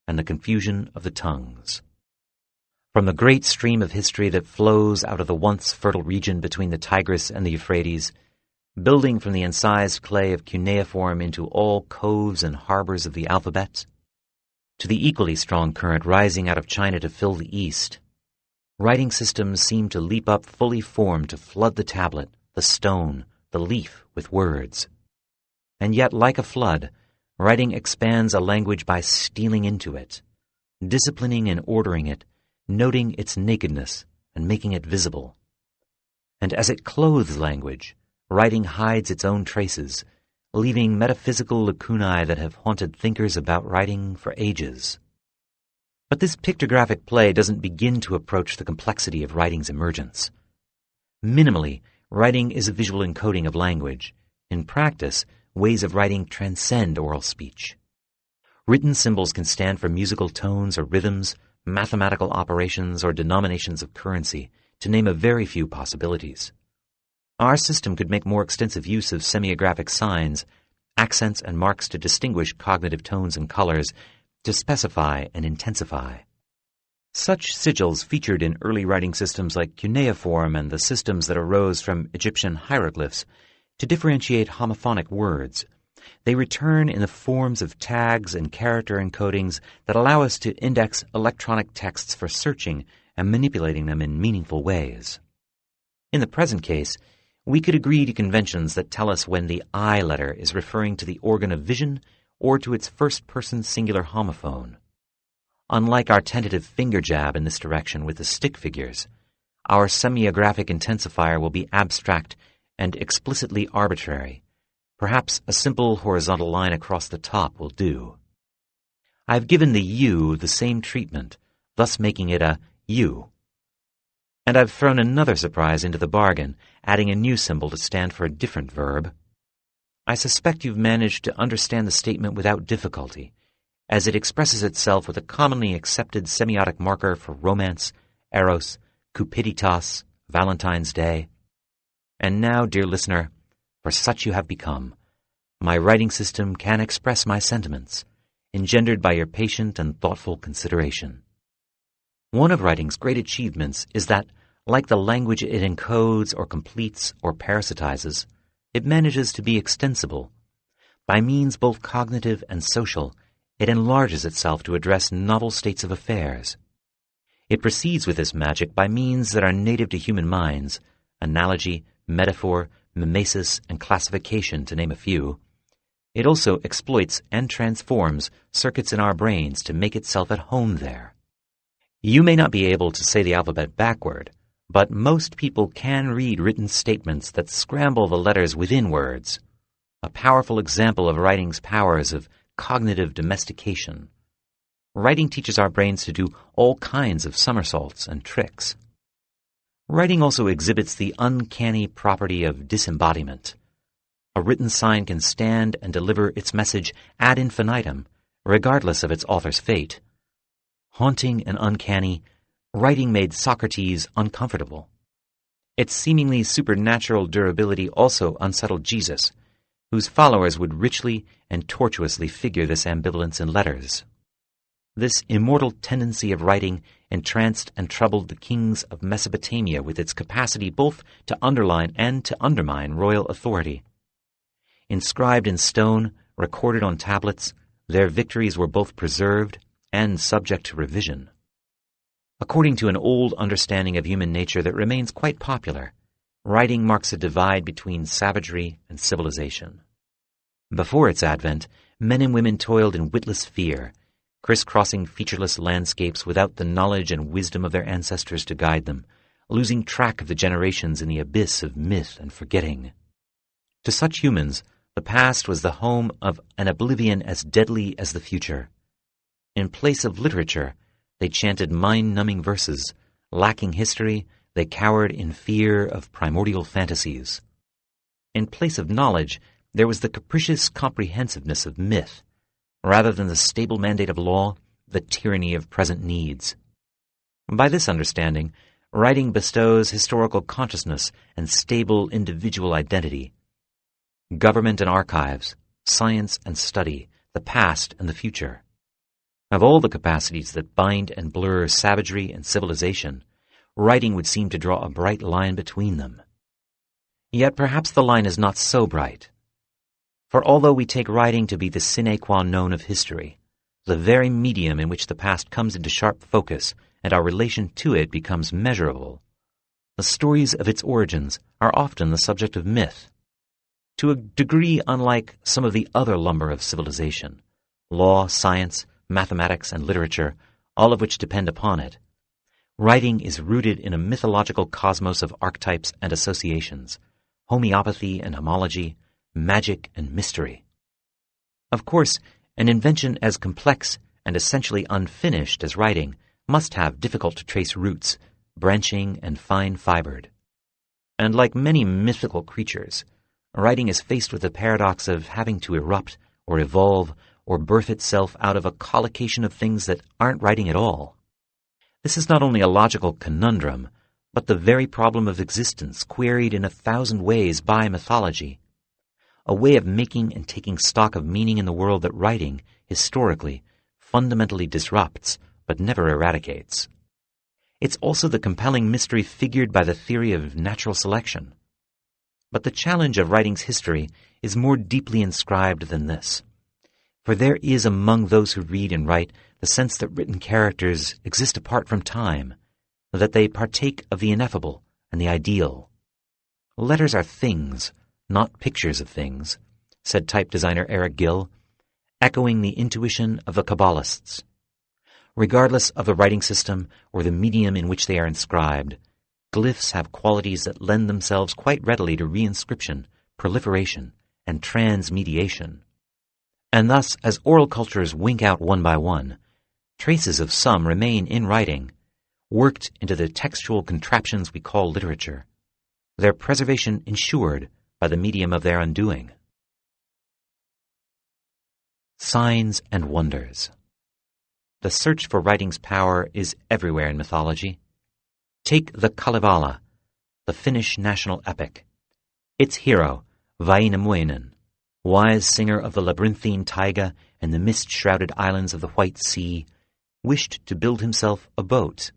Speaker 1: and the confusion of the tongues. From the great stream of history that flows out of the once fertile region between the Tigris and the Euphrates, building from the incised clay of cuneiform into all coves and harbors of the alphabet, to the equally strong current rising out of China to fill the East, writing systems seem to leap up fully formed to flood the tablet, the stone, the leaf with words. And yet, like a flood, writing expands a language by stealing into it, disciplining and ordering it, noting its nakedness and making it visible. And as it clothes language, writing hides its own traces, leaving metaphysical lacunae that have haunted thinkers about writing for ages. But this pictographic play doesn't begin to approach the complexity of writing's emergence. Minimally, writing is a visual encoding of language. In practice, ways of writing transcend oral speech. Written symbols can stand for musical tones or rhythms, mathematical operations or denominations of currency, to name a very few possibilities. Our system could make more extensive use of semiographic signs, accents and marks to distinguish cognitive tones and colors, to specify and intensify. Such sigils featured in early writing systems like cuneiform and the systems that arose from Egyptian hieroglyphs to differentiate homophonic words. They return in the forms of tags and character encodings that allow us to index electronic texts for searching and manipulating them in meaningful ways. In the present case, we could agree to conventions that tell us when the I letter is referring to the organ of vision or to its first-person singular homophone. Unlike our tentative finger jab in this direction with the stick figures, our semiographic intensifier will be abstract and explicitly arbitrary. Perhaps a simple horizontal line across the top will do. I've given the U the same treatment, thus making it a U. And I've thrown another surprise into the bargain, adding a new symbol to stand for a different verb. I suspect you've managed to understand the statement without difficulty, as it expresses itself with a commonly accepted semiotic marker for romance, eros, cupiditas, Valentine's Day. And now, dear listener, for such you have become, my writing system can express my sentiments, engendered by your patient and thoughtful consideration. One of writing's great achievements is that, like the language it encodes or completes or parasitizes, it manages to be extensible. By means both cognitive and social, it enlarges itself to address novel states of affairs. It proceeds with this magic by means that are native to human minds, analogy, metaphor, mimesis, and classification, to name a few. It also exploits and transforms circuits in our brains to make itself at home there. You may not be able to say the alphabet backward, but most people can read written statements that scramble the letters within words, a powerful example of writing's powers of cognitive domestication. Writing teaches our brains to do all kinds of somersaults and tricks. Writing also exhibits the uncanny property of disembodiment. A written sign can stand and deliver its message ad infinitum, regardless of its author's fate. Haunting and uncanny, writing made Socrates uncomfortable. Its seemingly supernatural durability also unsettled Jesus, whose followers would richly and tortuously figure this ambivalence in letters. This immortal tendency of writing entranced and troubled the kings of Mesopotamia with its capacity both to underline and to undermine royal authority. Inscribed in stone, recorded on tablets, their victories were both preserved and subject to revision. According to an old understanding of human nature that remains quite popular, writing marks a divide between savagery and civilization. Before its advent, men and women toiled in witless fear, crisscrossing featureless landscapes without the knowledge and wisdom of their ancestors to guide them, losing track of the generations in the abyss of myth and forgetting. To such humans, the past was the home of an oblivion as deadly as the future. In place of literature, they chanted mind-numbing verses. Lacking history, they cowered in fear of primordial fantasies. In place of knowledge, there was the capricious comprehensiveness of myth. Rather than the stable mandate of law, the tyranny of present needs. By this understanding, writing bestows historical consciousness and stable individual identity. Government and archives, science and study, the past and the future. Of all the capacities that bind and blur savagery and civilization, writing would seem to draw a bright line between them. Yet perhaps the line is not so bright. For although we take writing to be the sine qua non of history, the very medium in which the past comes into sharp focus and our relation to it becomes measurable, the stories of its origins are often the subject of myth. To a degree unlike some of the other lumber of civilization, law, science, mathematics, and literature, all of which depend upon it, writing is rooted in a mythological cosmos of archetypes and associations, homeopathy and homology, magic and mystery. Of course, an invention as complex and essentially unfinished as writing must have difficult-to-trace roots, branching and fine-fibered. And like many mythical creatures, writing is faced with the paradox of having to erupt or evolve or birth itself out of a collocation of things that aren't writing at all. This is not only a logical conundrum, but the very problem of existence queried in 1,000 ways by mythology, a way of making and taking stock of meaning in the world that writing, historically, fundamentally disrupts but never eradicates. It's also the compelling mystery figured by the theory of natural selection. But the challenge of writing's history is more deeply inscribed than this. For there is among those who read and write the sense that written characters exist apart from time, that they partake of the ineffable and the ideal. Letters are things, not pictures of things, said type designer Eric Gill, echoing the intuition of the Kabbalists. Regardless of the writing system or the medium in which they are inscribed, glyphs have qualities that lend themselves quite readily to reinscription, proliferation, and transmediation. And thus, as oral cultures wink out one by one, traces of some remain in writing, worked into the textual contraptions we call literature, their preservation ensured by the medium of their undoing. Signs and wonders. The search for writing's power is everywhere in mythology. Take the Kalevala, the Finnish national epic. Its hero, Wainamoinen, wise singer of the labyrinthine taiga and the mist-shrouded islands of the White Sea, wished to build himself a boat.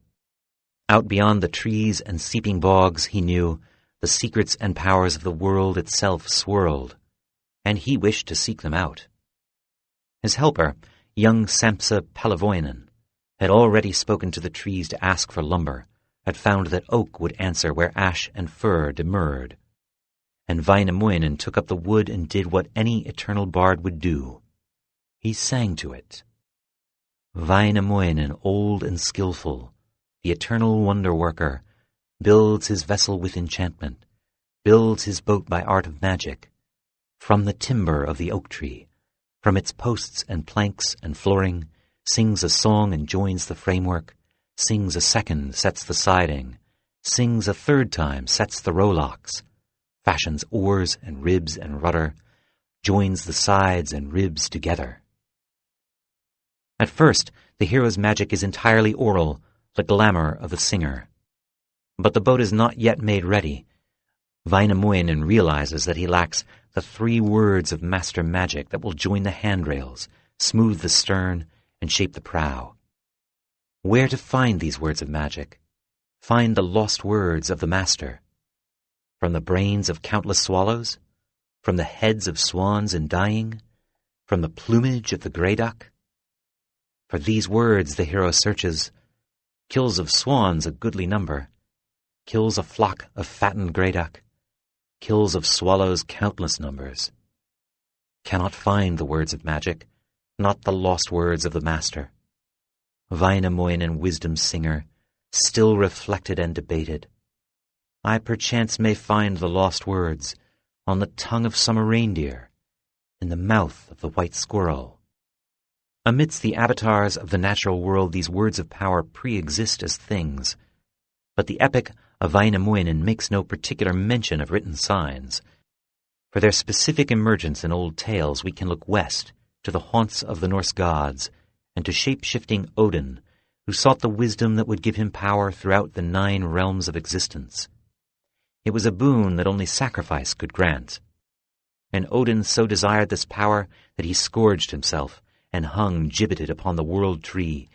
Speaker 1: Out beyond the trees and seeping bogs, he knew, the secrets and powers of the world itself swirled, and he wished to seek them out. His helper, young Sampsa Palavoinen, had already spoken to the trees to ask for lumber, had found that oak would answer where ash and fir demurred. And Wainamoinen took up the wood and did what any eternal bard would do. He sang to it. Wainamoinen, old and skillful, the eternal wonder-worker, builds his vessel with enchantment, builds his boat by art of magic, from the timber of the oak tree, from its posts and planks and flooring, sings a song and joins the framework, sings a second, sets the siding, sings a third time, sets the rowlocks, fashions oars and ribs and rudder, joins the sides and ribs together. At first, the hero's magic is entirely oral, the glamour of the singer. But the boat is not yet made ready. Wainamoinen realizes that he lacks the 3 words of master magic that will join the handrails, smooth the stern, and shape the prow. Where to find these words of magic? Find the lost words of the master. From the brains of countless swallows? From the heads of swans in dying? From the plumage of the grey duck? For these words the hero searches, kills of swans a goodly number, kills a flock of fattened grey duck, kills of swallows countless numbers. Cannot find the words of magic, not the lost words of the master. Wainamoinen, wisdom singer, still reflected and debated. I perchance may find the lost words on the tongue of some reindeer, in the mouth of the white squirrel. Amidst the avatars of the natural world, these words of power pre-exist as things, but the epic of Wainamoinen makes no particular mention of written signs. For their specific emergence in old tales, we can look west to the haunts of the Norse gods and to shape-shifting Odin, who sought the wisdom that would give him power throughout the 9 realms of existence. It was a boon that only sacrifice could grant. And Odin so desired this power that he scourged himself and hung gibbeted upon the world tree,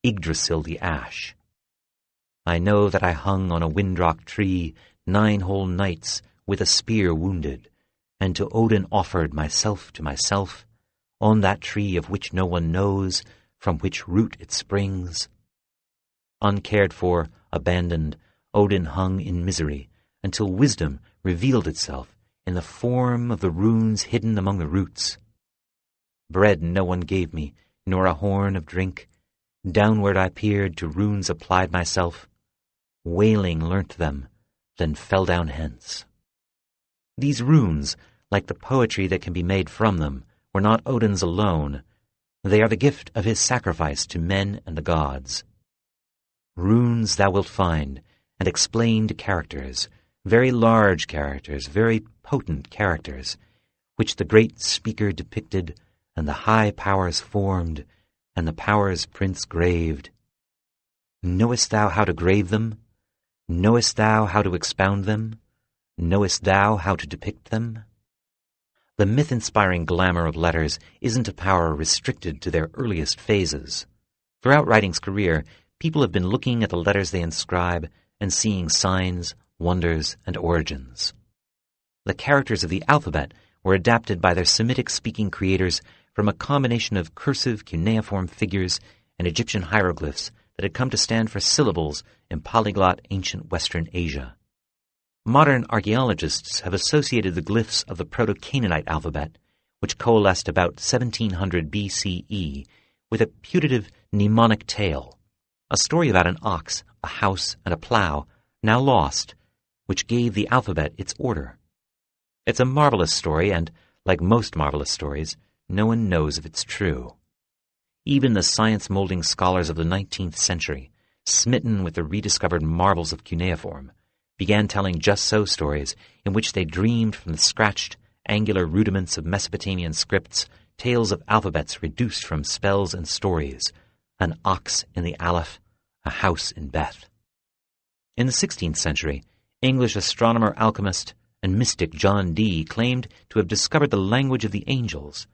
Speaker 1: Yggdrasil the ash. I know that I hung on a windrock tree 9 whole nights with a spear wounded, and to Odin offered myself to myself, on that tree of which no one knows from which root it springs. Uncared for, abandoned, Odin hung in misery, until wisdom revealed itself in the form of the runes hidden among the roots. Bread no one gave me, nor a horn of drink. Downward I peered, to runes applied myself. Wailing learnt them, then fell down hence. These runes, like the poetry that can be made from them, were not Odin's alone. They are the gift of his sacrifice to men and the gods. Runes thou wilt find, and explained characters, very large characters, very potent characters, which the great speaker depicted, and the high powers formed, and the powers prince graved. Knowest thou how to grave them? Knowest thou how to expound them? Knowest thou how to depict them? The myth-inspiring glamour of letters isn't a power restricted to their earliest phases. Throughout writing's career, people have been looking at the letters they inscribe and seeing signs, wonders, and origins. The characters of the alphabet were adapted by their Semitic-speaking creators from a combination of cursive cuneiform figures and Egyptian hieroglyphs that had come to stand for syllables in polyglot ancient Western Asia. Modern archaeologists have associated the glyphs of the Proto-Canaanite alphabet, which coalesced about 1700 BCE, with a putative mnemonic tale, a story about an ox, a house, and a plow, now lost, which gave the alphabet its order. It's a marvelous story, and, like most marvelous stories, no one knows if it's true. Even the science-molding scholars of the 19th century, smitten with the rediscovered marvels of cuneiform, began telling just-so stories in which they dreamed from the scratched, angular rudiments of Mesopotamian scripts tales of alphabets reduced from spells and stories, an ox in the Aleph, a house in Beth. In the 16th century, English astronomer, alchemist, and mystic John Dee claimed to have discovered the language of the angels,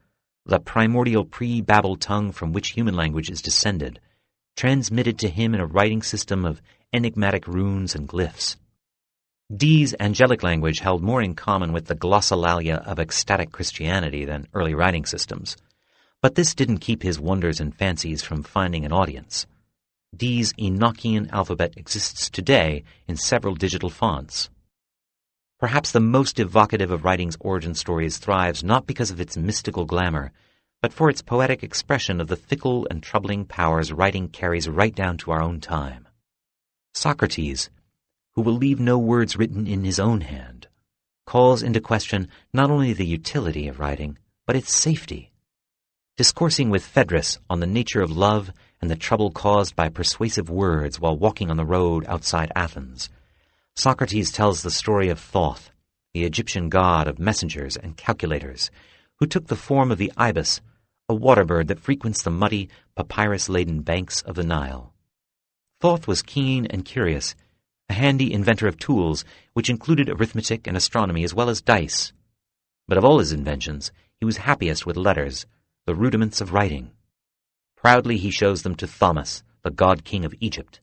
Speaker 1: the primordial pre-Babel tongue from which human language is descended, transmitted to him in a writing system of enigmatic runes and glyphs. Dee's angelic language held more in common with the glossolalia of ecstatic Christianity than early writing systems, but this didn't keep his wonders and fancies from finding an audience. Dee's Enochian alphabet exists today in several digital fonts. Perhaps the most evocative of writing's origin stories thrives not because of its mystical glamour, but for its poetic expression of the fickle and troubling powers writing carries right down to our own time. Socrates, who will leave no words written in his own hand, calls into question not only the utility of writing, but its safety. Discoursing with Phaedrus on the nature of love and the trouble caused by persuasive words while walking on the road outside Athens, Socrates tells the story of Thoth, the Egyptian god of messengers and calculators, who took the form of the ibis, a water bird that frequents the muddy, papyrus-laden banks of the Nile. Thoth was keen and curious, a handy inventor of tools which included arithmetic and astronomy as well as dice. But of all his inventions, he was happiest with letters, the rudiments of writing. Proudly he shows them to Thaumas, the god-king of Egypt.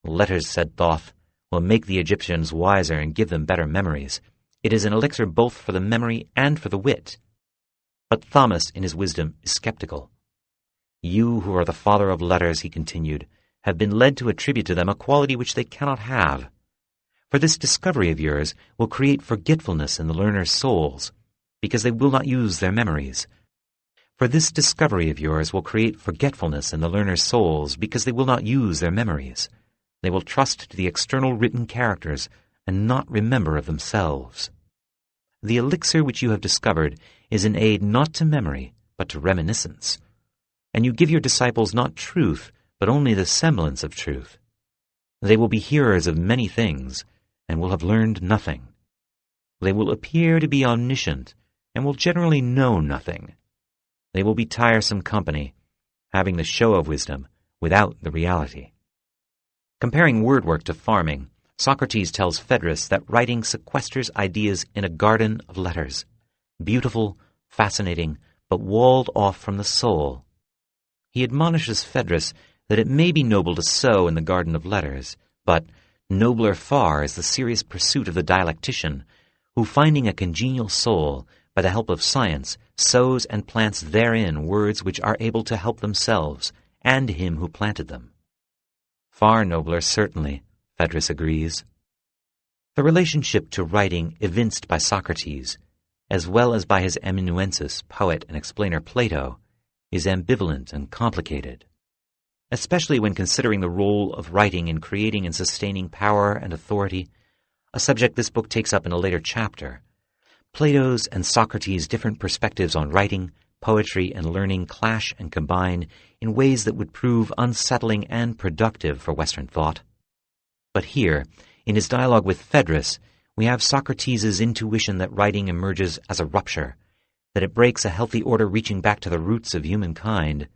Speaker 1: "Letters," said Thoth, "will make the Egyptians wiser and give them better memories. It is an elixir both for the memory and for the wit." But Thaumas, in his wisdom, is skeptical. "You who are the father of letters," he continued, "have been led to attribute to them a quality which they cannot have. For this discovery of yours will create forgetfulness in the learners' souls, because they will not use their memories. For this discovery of yours will create forgetfulness in the learners' souls, because they will not use their memories. They will trust to the external written characters and not remember of themselves. The elixir which you have discovered is an aid not to memory, but to reminiscence. And you give your disciples not truth, but only the semblance of truth. They will be hearers of many things, and will have learned nothing. They will appear to be omniscient, and will generally know nothing. They will be tiresome company, having the show of wisdom without the reality." Comparing word work to farming, Socrates tells Phaedrus that writing sequesters ideas in a garden of letters, beautiful, fascinating, but walled off from the soul. He admonishes Phaedrus that it may be noble to sow in the garden of letters, but nobler far is the serious pursuit of the dialectician, who, finding a congenial soul, by the help of science, sows and plants therein words which are able to help themselves and him who planted them. Far nobler, certainly, Phaedrus agrees. The relationship to writing evinced by Socrates, as well as by his amanuensis, poet and explainer Plato, is ambivalent and complicated, especially when considering the role of writing in creating and sustaining power and authority, a subject this book takes up in a later chapter. Plato's and Socrates' different perspectives on writing, poetry, and learning clash and combine in ways that would prove unsettling and productive for Western thought. But here, in his dialogue with Phaedrus, we have Socrates' intuition that writing emerges as a rupture, that it breaks a healthy order reaching back to the roots of humankind.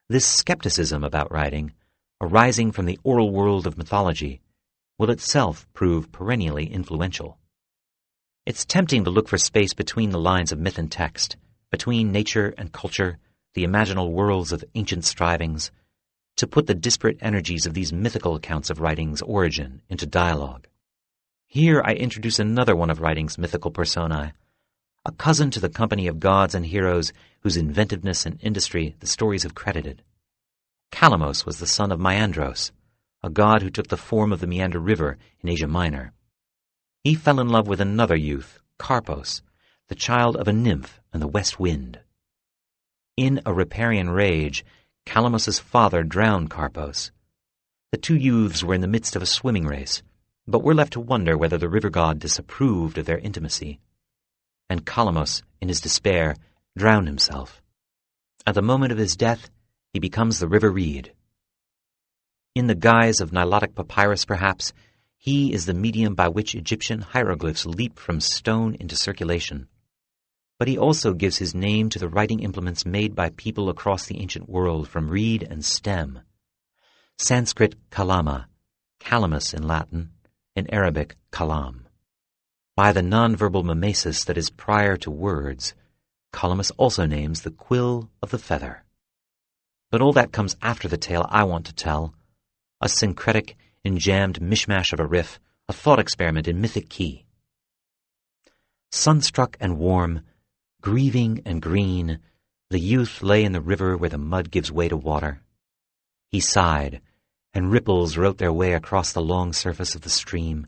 Speaker 1: This skepticism about writing, arising from the oral world of mythology, will itself prove perennially influential. It's tempting to look for space between the lines of myth and text, between nature and culture, the imaginal worlds of ancient strivings, to put the disparate energies of these mythical accounts of writing's origin into dialogue. Here I introduce another one of writing's mythical personae, a cousin to the company of gods and heroes whose inventiveness and industry the stories have credited. Calamos was the son of Meandros, a god who took the form of the Meander River in Asia Minor. He fell in love with another youth, Carpos, the child of a nymph and the west wind. In a riparian rage, Calamos's father drowned Carpos. The two youths were in the midst of a swimming race, but were left to wonder whether the river god disapproved of their intimacy. And Calamos, in his despair, drowned himself. At the moment of his death, he becomes the river reed. In the guise of Nilotic papyrus, perhaps, he is the medium by which Egyptian hieroglyphs leap from stone into circulation. But he also gives his name to the writing implements made by people across the ancient world from reed and stem. Sanskrit kalama, calamus in Latin, in Arabic kalam. By the nonverbal mimesis that is prior to words, Calamus also names the quill of the feather. But all that comes after the tale I want to tell, a syncretic, enjammed mishmash of a riff, a thought experiment in mythic key. Sunstruck and warm, grieving and green, the youth lay in the river where the mud gives way to water. He sighed, and ripples wrote their way across the long surface of the stream,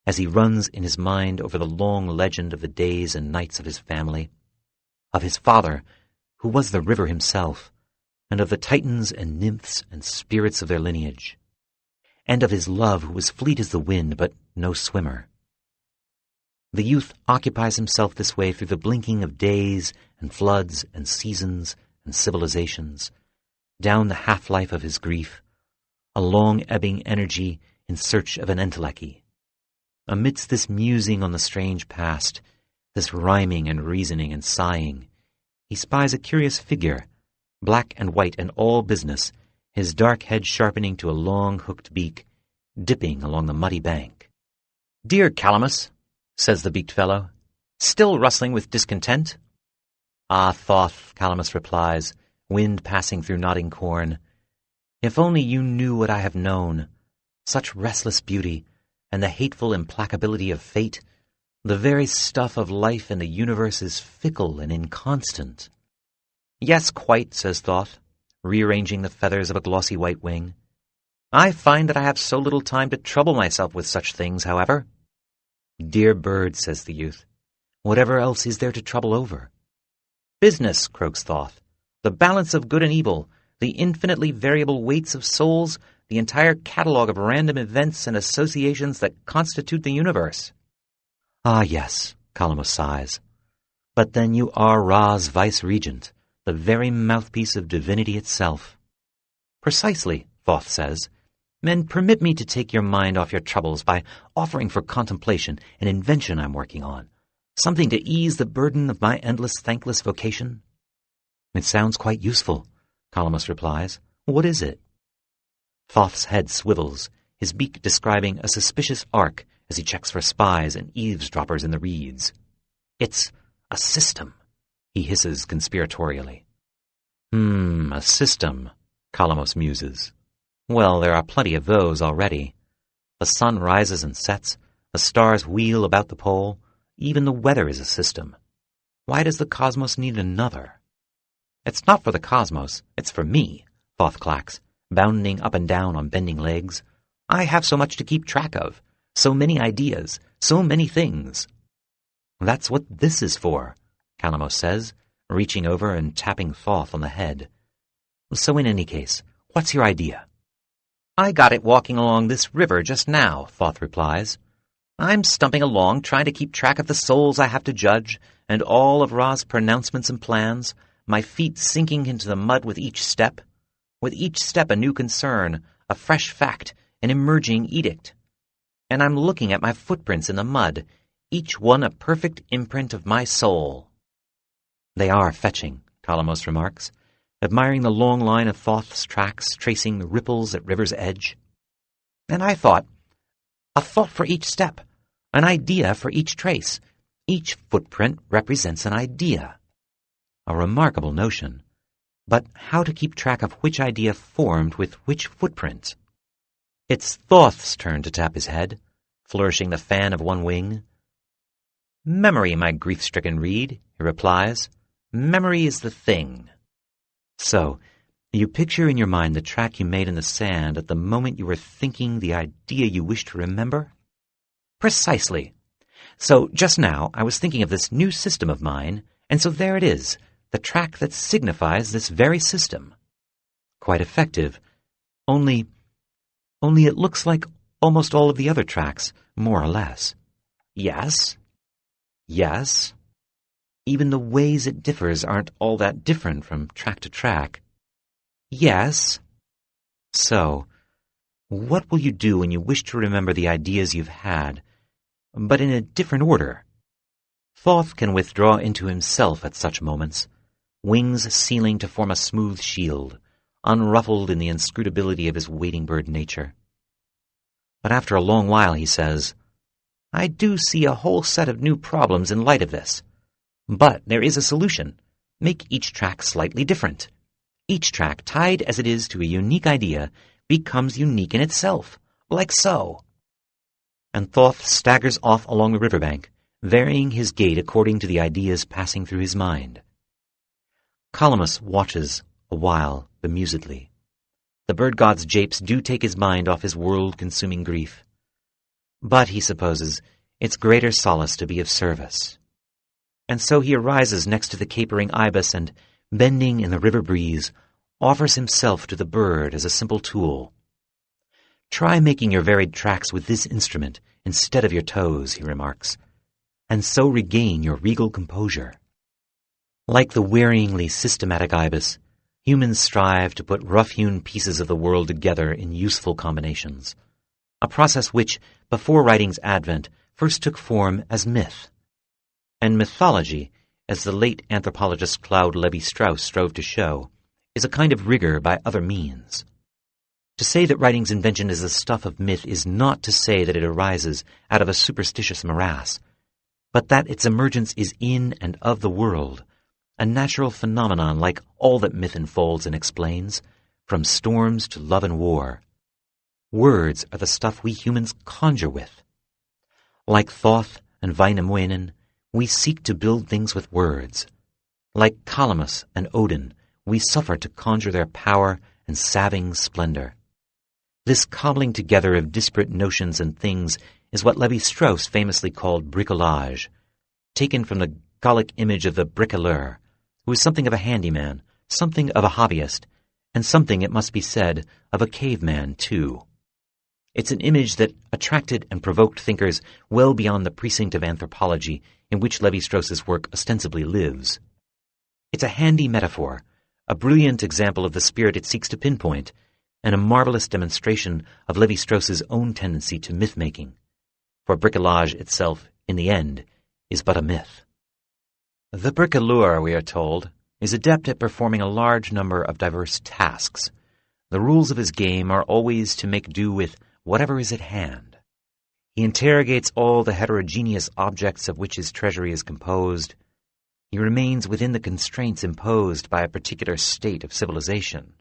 Speaker 1: as he runs in his mind over the long legend of the days and nights of his family, of his father, who was the river himself, and of the titans and nymphs and spirits of their lineage, and of his love who was fleet as the wind but no swimmer. The youth occupies himself this way through the blinking of days and floods and seasons and civilizations, down the half-life of his grief, a long-ebbing energy in search of an entelechy. Amidst this musing on the strange past, this rhyming and reasoning and sighing, he spies a curious figure, black and white and all business, his dark head sharpening to a long hooked beak, dipping along the muddy bank. "Dear Calamus," says the beaked fellow, "still rustling with discontent?" "Ah, Thoth," Calamus replies, wind passing through nodding corn, "if only you knew what I have known, such restless beauty, and the hateful implacability of fate, the very stuff of life in the universe is fickle and inconstant." "Yes, quite," says Thoth, rearranging the feathers of a glossy white wing. "I find that I have so little time to trouble myself with such things, however." "Dear bird," says the youth, "whatever else is there to trouble over?" "Business," croaks Thoth, "the balance of good and evil, the infinitely variable weights of souls, the entire catalogue of random events and associations that constitute the universe." "Ah, yes," Calamus sighs. "But then you are Ra's vice-regent, the very mouthpiece of divinity itself." "Precisely," Thoth says. "And permit me to take your mind off your troubles by offering for contemplation an invention I'm working on, something to ease the burden of my endless thankless vocation." "It sounds quite useful," Calamus replies. "What is it?" Thoth's head swivels, his beak describing a suspicious arc as he checks for spies and eavesdroppers in the reeds. "It's a system," he hisses conspiratorially. A system," Calamus muses. "Well, there are plenty of those already. The sun rises and sets, the stars wheel about the pole, even the weather is a system. Why does the cosmos need another?" "It's not for the cosmos, it's for me," Thoth clacks, bounding up and down on bending legs. "I have so much to keep track of, so many ideas, so many things." "That's what this is for," Calamus says, reaching over and tapping Thoth on the head. "So in any case, what's your idea?" "I got it walking along this river just now," Thoth replies. "I'm stumping along trying to keep track of the souls I have to judge, and all of Ra's pronouncements and plans, my feet sinking into the mud with each step a new concern, a fresh fact, an emerging edict. And I'm looking at my footprints in the mud, each one a perfect imprint of my soul." "They are fetching," Calamus remarks, admiring the long line of Thoth's tracks tracing the ripples at river's edge. "And I thought, a thought for each step, an idea for each trace. Each footprint represents an idea." A remarkable notion. But how to keep track of which idea formed with which footprint? It's Thoth's turn to tap his head, flourishing the fan of one wing. "Memory, my grief-stricken reed," he replies. "Memory is the thing." So, you picture in your mind the track you made in the sand at the moment you were thinking the idea you wish to remember? "Precisely. So just now I was thinking of this new system of mine, and so there it is, the track that signifies this very system." Quite effective. Only it looks like almost all of the other tracks, more or less. Yes. Yes. Even the ways it differs aren't all that different from track to track. Yes. So, What will you do when you wish to remember the ideas you've had, but in a different order? Thoth can withdraw into himself at such moments, wings sealing to form a smooth shield, unruffled in the inscrutability of his wading-bird nature. But after a long while he says, I do see a whole set of new problems in light of this. But there is a solution. Make each track slightly different. Each track, tied as it is to a unique idea, becomes unique in itself, like so. And Thoth staggers off along the riverbank, varying his gait according to the ideas passing through his mind. Calamus watches a while bemusedly. The bird god's japes do take his mind off his world-consuming grief. But, he supposes, it's greater solace to be of service. And so he arises next to the capering ibis and, bending in the river breeze, offers himself to the bird as a simple tool. Try making your varied tracks with this instrument instead of your toes, he remarks, and so regain your regal composure. Like the wearyingly systematic ibis, humans strive to put rough-hewn pieces of the world together in useful combinations, a process which, before writing's advent, first took form as myth. And mythology, as the late anthropologist Claude Lévi-Strauss strove to show, is a kind of rigor by other means. To say that writing's invention is the stuff of myth is not to say that it arises out of a superstitious morass, but that its emergence is in and of the world, a natural phenomenon like all that myth unfolds and explains, from storms to love and war. Words are the stuff we humans conjure with. Like Thoth and Wainamoinen, we seek to build things with words. Like Calamus and Odin, we suffer to conjure their power and saving splendor. This cobbling together of disparate notions and things is what Lévi-Strauss famously called bricolage, taken from the Gallic image of the bricoleur, who is something of a handyman, something of a hobbyist, and something, it must be said, of a caveman, too. It's an image that attracted and provoked thinkers well beyond the precinct of anthropology in which Lévi-Strauss's work ostensibly lives. It's a handy metaphor, a brilliant example of the spirit it seeks to pinpoint, and a marvelous demonstration of Lévi-Strauss's own tendency to myth-making, for bricolage itself, in the end, is but a myth. The bricoleur, we are told, is adept at performing a large number of diverse tasks. The rules of his game are always to make do with whatever is at hand. He interrogates all the heterogeneous objects of which his treasury is composed. He remains within the constraints imposed by a particular state of civilization.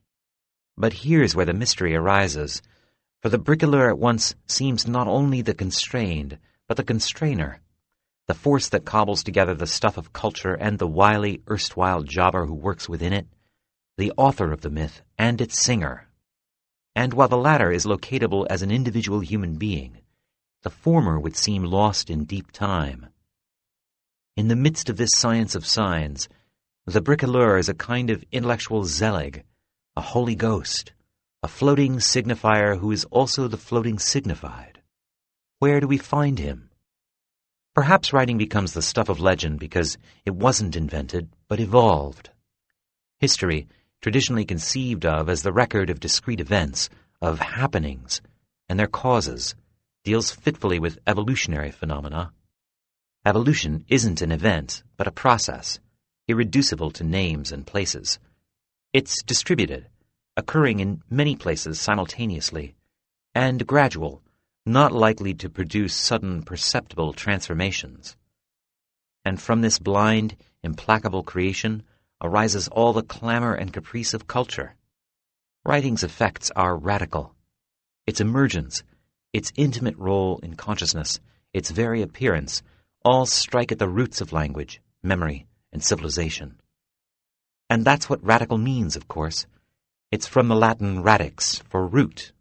Speaker 1: But here's where the mystery arises, for the bricoleur at once seems not only the constrained, but the constrainer, the force that cobbles together the stuff of culture and the wily, erstwhile jobber who works within it, the author of the myth and its singer. And while the latter is locatable as an individual human being, the former would seem lost in deep time. In the midst of this science of signs, the bricoleur is a kind of intellectual Zelig, a holy ghost, a floating signifier who is also the floating signified. Where do we find him? Perhaps writing becomes the stuff of legend because it wasn't invented, but evolved. History, traditionally conceived of as the record of discrete events, of happenings, and their causes, deals fitfully with evolutionary phenomena. Evolution isn't an event, but a process, irreducible to names and places. It's distributed, occurring in many places simultaneously, and gradual, not likely to produce sudden perceptible transformations. And from this blind, implacable creation arises all the clamor and caprice of culture. Writing's effects are radical. Its emergence, its intimate role in consciousness, its very appearance, all strike at the roots of language, memory, and civilization. And that's what radical means, of course. It's from the Latin radix, for root.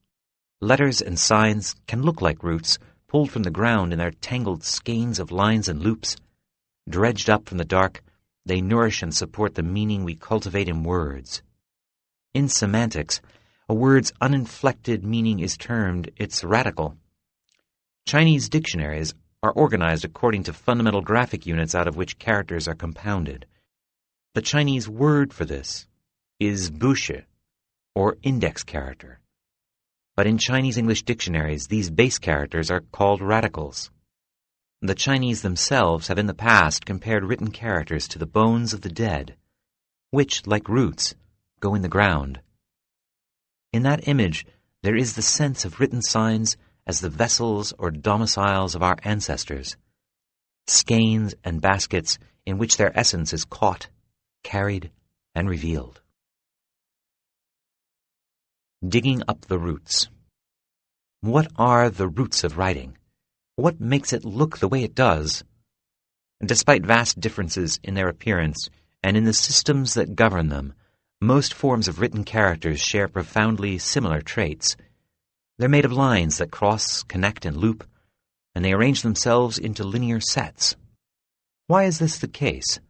Speaker 1: Letters and signs can look like roots, pulled from the ground in their tangled skeins of lines and loops. Dredged up from the dark, they nourish and support the meaning we cultivate in words. In semantics, a word's uninflected meaning is termed its radical. Chinese dictionaries are organized according to fundamental graphic units out of which characters are compounded. The Chinese word for this is bushi, or index character. but in Chinese English dictionaries these base characters are called radicals. The Chinese themselves have in the past compared written characters to the bones of the dead, which, like roots, go in the ground. In that image, there is the sense of written signs as the vessels or domiciles of our ancestors, skeins and baskets in which their essence is caught, carried, and revealed. Digging up the roots. What are the roots of writing? What makes it look the way it does? Despite vast differences in their appearance and in the systems that govern them, most forms of written characters share profoundly similar traits. They're made of lines that cross, connect, and loop, and they arrange themselves into linear sets. Why is this the case?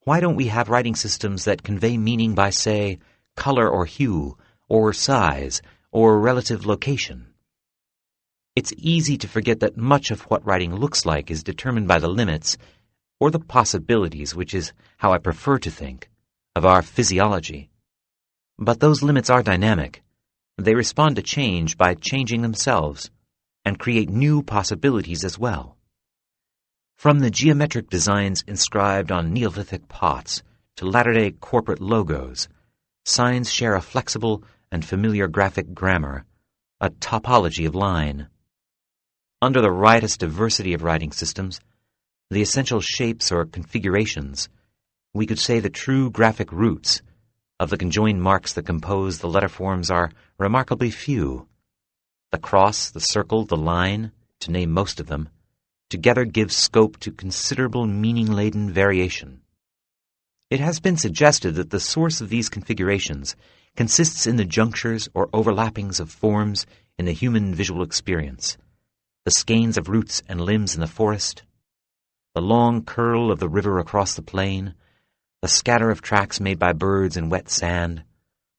Speaker 1: Why don't we have writing systems that convey meaning by, say, color or hue, or size, or relative location? It's easy to forget that much of what writing looks like is determined by the limits, or the possibilities, which is how I prefer to think, of our physiology. But those limits are dynamic. They respond to change by changing themselves, and create new possibilities as well. From the geometric designs inscribed on Neolithic pots to latter-day corporate logos, signs share a flexible and familiar graphic grammar, a topology of line. Under the riotous diversity of writing systems, the essential shapes or configurations, we could say the true graphic roots of the conjoined marks that compose the letter forms are remarkably few. The cross, the circle, the line, to name most of them, together give scope to considerable meaning-laden variation. It has been suggested that the source of these configurations consists in the junctures or overlappings of forms in the human visual experience, the skeins of roots and limbs in the forest, the long curl of the river across the plain, the scatter of tracks made by birds in wet sand.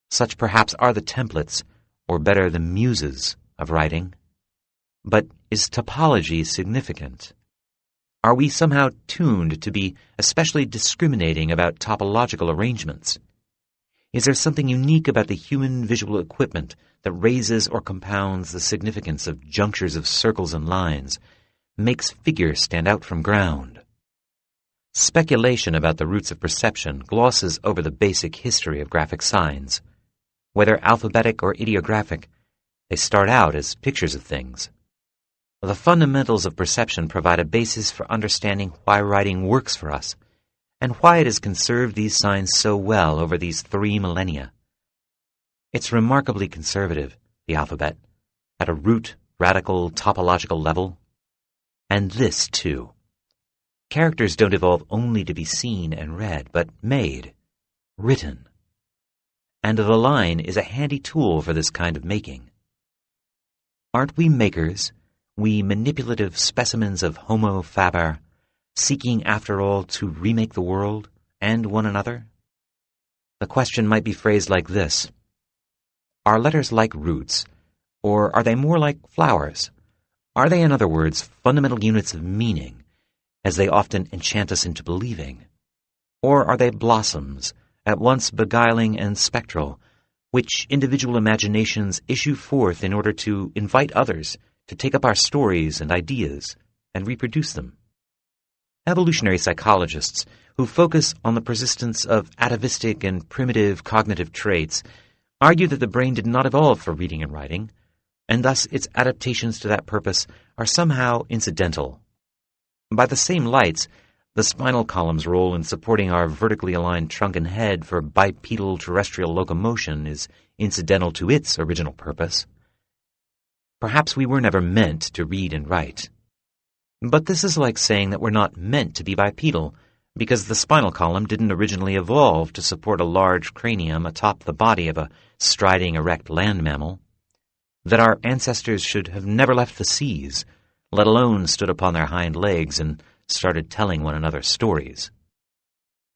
Speaker 1: Such perhaps are the templates, or better, the muses, of writing. But is topology significant? Are we somehow tuned to be especially discriminating about topological arrangements? Is there something unique about the human visual equipment that raises or compounds the significance of junctures of circles and lines, makes figures stand out from ground? Speculation about the roots of perception glosses over the basic history of graphic signs. Whether alphabetic or ideographic, they start out as pictures of things. The fundamentals of perception provide a basis for understanding why writing works for us, and why it has conserved these signs so well over these 3 millennia. It's remarkably conservative, the alphabet, at a root, radical, topological level. And this, too. Characters don't evolve only to be seen and read, but made, written. And the line is a handy tool for this kind of making. Aren't we makers, we manipulative specimens of Homo faber, seeking after all to remake the world and one another? The question might be phrased like this. Are letters like roots, or are they more like flowers? Are they, in other words, fundamental units of meaning, as they often enchant us into believing? Or are they blossoms, at once beguiling and spectral, which individual imaginations issue forth in order to invite others to take up our stories and ideas and reproduce them? Evolutionary psychologists who focus on the persistence of atavistic and primitive cognitive traits argue that the brain did not evolve for reading and writing, and thus its adaptations to that purpose are somehow incidental. By the same lights, the spinal column's role in supporting our vertically aligned trunk and head for bipedal terrestrial locomotion is incidental to its original purpose. Perhaps we were never meant to read and write. But this is like saying that we're not meant to be bipedal, because the spinal column didn't originally evolve to support a large cranium atop the body of a striding erect land mammal, that our ancestors should have never left the seas, let alone stood upon their hind legs and started telling one another stories.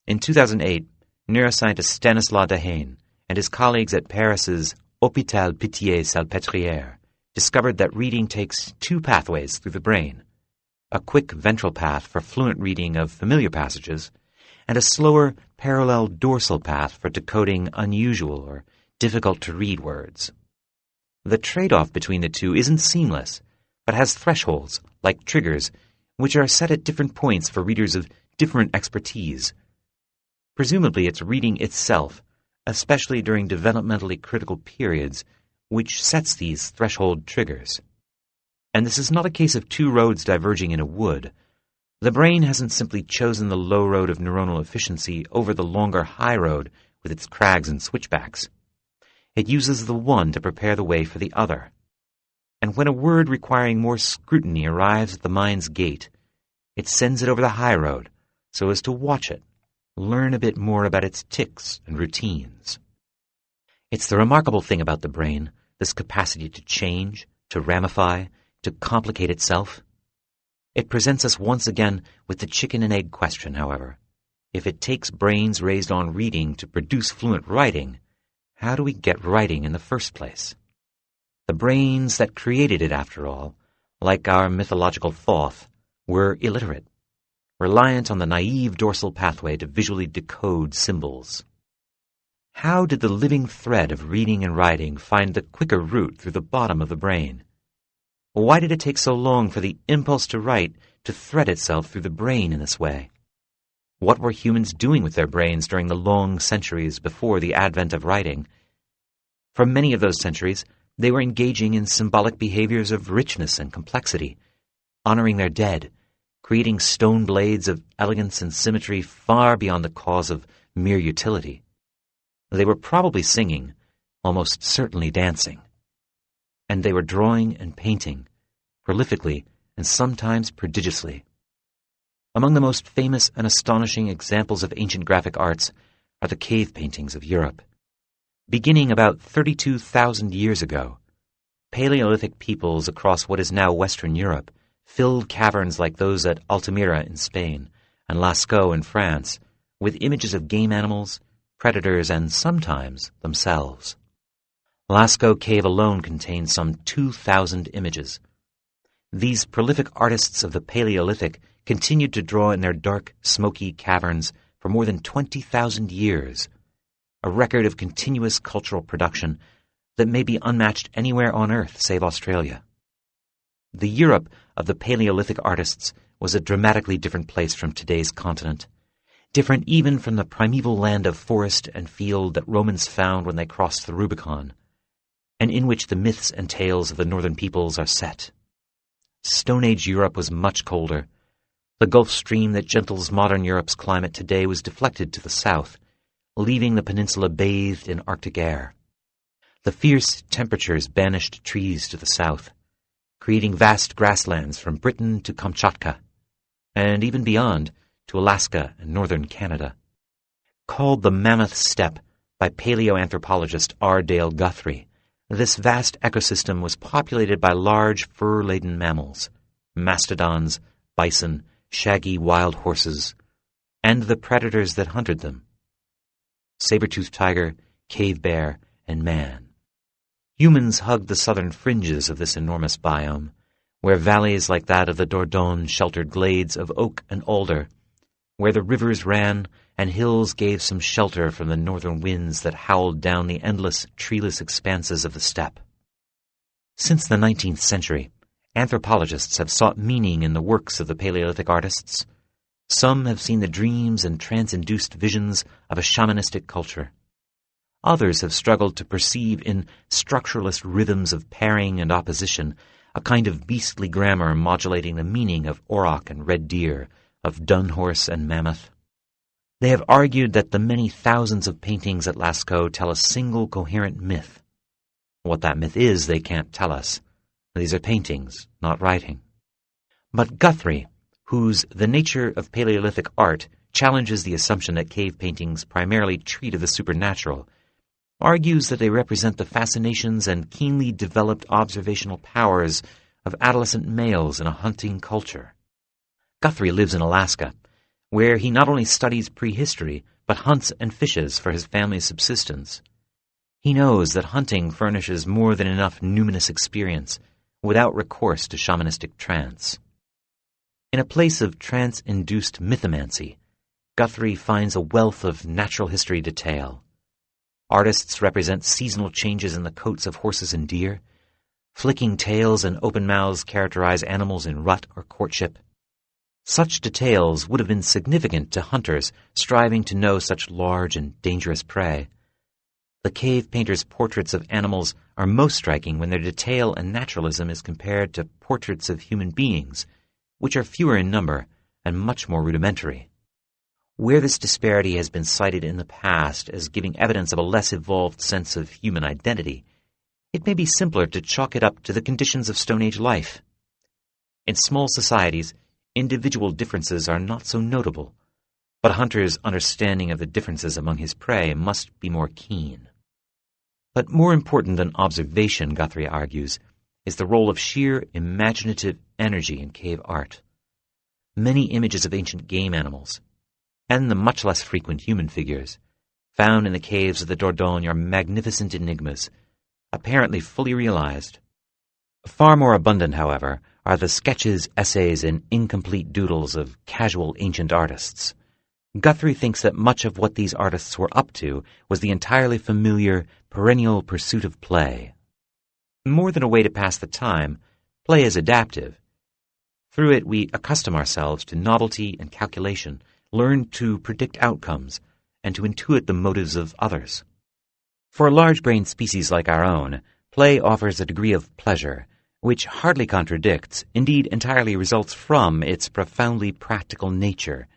Speaker 1: In 2008, neuroscientist Stanislas Dehaene and his colleagues at Paris's Hôpital Pitié-Salpêtrière discovered that reading takes 2 pathways through the brain, a quick ventral path for fluent reading of familiar passages, and a slower parallel dorsal path for decoding unusual or difficult-to-read words. The trade-off between the two isn't seamless, but has thresholds, like triggers, which are set at different points for readers of different expertise. Presumably it's reading itself, especially during developmentally critical periods, which sets these threshold triggers. And this is not a case of two roads diverging in a wood. The brain hasn't simply chosen the low road of neuronal efficiency over the longer high road with its crags and switchbacks. It uses the one to prepare the way for the other. And when a word requiring more scrutiny arrives at the mind's gate, it sends it over the high road so as to watch it, learn a bit more about its tics and routines. It's the remarkable thing about the brain, this capacity to change, to ramify, to complicate itself. It presents us once again with the chicken and egg question, however. If it takes brains raised on reading to produce fluent writing, how do we get writing in the first place? The brains that created it, after all, like our mythological Thoth, were illiterate, reliant on the naive dorsal pathway to visually decode symbols. How did the living thread of reading and writing find the quicker route through the bottom of the brain? Why did it take so long for the impulse to write to thread itself through the brain in this way? What were humans doing with their brains during the long centuries before the advent of writing? For many of those centuries, they were engaging in symbolic behaviors of richness and complexity, honoring their dead, creating stone blades of elegance and symmetry far beyond the cause of mere utility. They were probably singing, almost certainly dancing. And they were drawing and painting, prolifically and sometimes prodigiously. Among the most famous and astonishing examples of ancient graphic arts are the cave paintings of Europe. Beginning about 32,000 years ago, Paleolithic peoples across what is now Western Europe filled caverns like those at Altamira in Spain and Lascaux in France with images of game animals, predators, and sometimes themselves. Lascaux Cave alone contains some 2,000 images. These prolific artists of the Paleolithic continued to draw in their dark, smoky caverns for more than 20,000 years, a record of continuous cultural production that may be unmatched anywhere on Earth save Australia. The Europe of the Paleolithic artists was a dramatically different place from today's continent, different even from the primeval land of forest and field that Romans found when they crossed the Rubicon, and in which the myths and tales of the northern peoples are set. Stone Age Europe was much colder. The Gulf Stream that gentles modern Europe's climate today was deflected to the south, leaving the peninsula bathed in Arctic air. The fierce temperatures banished trees to the south, creating vast grasslands from Britain to Kamchatka, and even beyond to Alaska and northern Canada. Called the Mammoth Steppe by paleoanthropologist R. Dale Guthrie, this vast ecosystem was populated by large fur-laden mammals, mastodons, bison, shaggy wild horses, and the predators that hunted them, saber-toothed tiger, cave bear, and man. Humans hugged the southern fringes of this enormous biome, where valleys like that of the Dordogne sheltered glades of oak and alder, where the rivers ran and hills gave some shelter from the northern winds that howled down the endless, treeless expanses of the steppe. Since the 19th century, anthropologists have sought meaning in the works of the Paleolithic artists. Some have seen the dreams and trance-induced visions of a shamanistic culture. Others have struggled to perceive in structuralist rhythms of pairing and opposition a kind of beastly grammar modulating the meaning of auroch and red deer, of dun horse and mammoth. They have argued that the many thousands of paintings at Lascaux tell a single coherent myth. What that myth is, they can't tell us. These are paintings, not writing. But Guthrie, whose The Nature of Paleolithic Art challenges the assumption that cave paintings primarily treat of the supernatural, argues that they represent the fascinations and keenly developed observational powers of adolescent males in a hunting culture. Guthrie lives in Alaska, where he not only studies prehistory, but hunts and fishes for his family's subsistence. He knows that hunting furnishes more than enough numinous experience without recourse to shamanistic trance. In a place of trance-induced mythomancy, Guthrie finds a wealth of natural history detail. Artists represent seasonal changes in the coats of horses and deer, Flicking tails and open mouths characterize animals in rut or courtship. Such details would have been significant to hunters striving to know such large and dangerous prey. The cave painters' portraits of animals are most striking when their detail and naturalism is compared to portraits of human beings, which are fewer in number and much more rudimentary. Where this disparity has been cited in the past as giving evidence of a less evolved sense of human identity, it may be simpler to chalk it up to the conditions of Stone Age life. In small societies, individual differences are not so notable, but a hunter's understanding of the differences among his prey must be more keen. But more important than observation, Guthrie argues, is the role of sheer imaginative energy in cave art. Many images of ancient game animals, and the much less frequent human figures, found in the caves of the Dordogne are magnificent enigmas, apparently fully realized. Far more abundant, however, are the sketches, essays, and incomplete doodles of casual ancient artists. Guthrie thinks that much of what these artists were up to was the entirely familiar, perennial pursuit of play. More than a way to pass the time, play is adaptive. Through it we accustom ourselves to novelty and calculation, learn to predict outcomes, and to intuit the motives of others. For a large-brained species like our own, play offers a degree of pleasure which hardly contradicts, indeed entirely results from, its profoundly practical nature.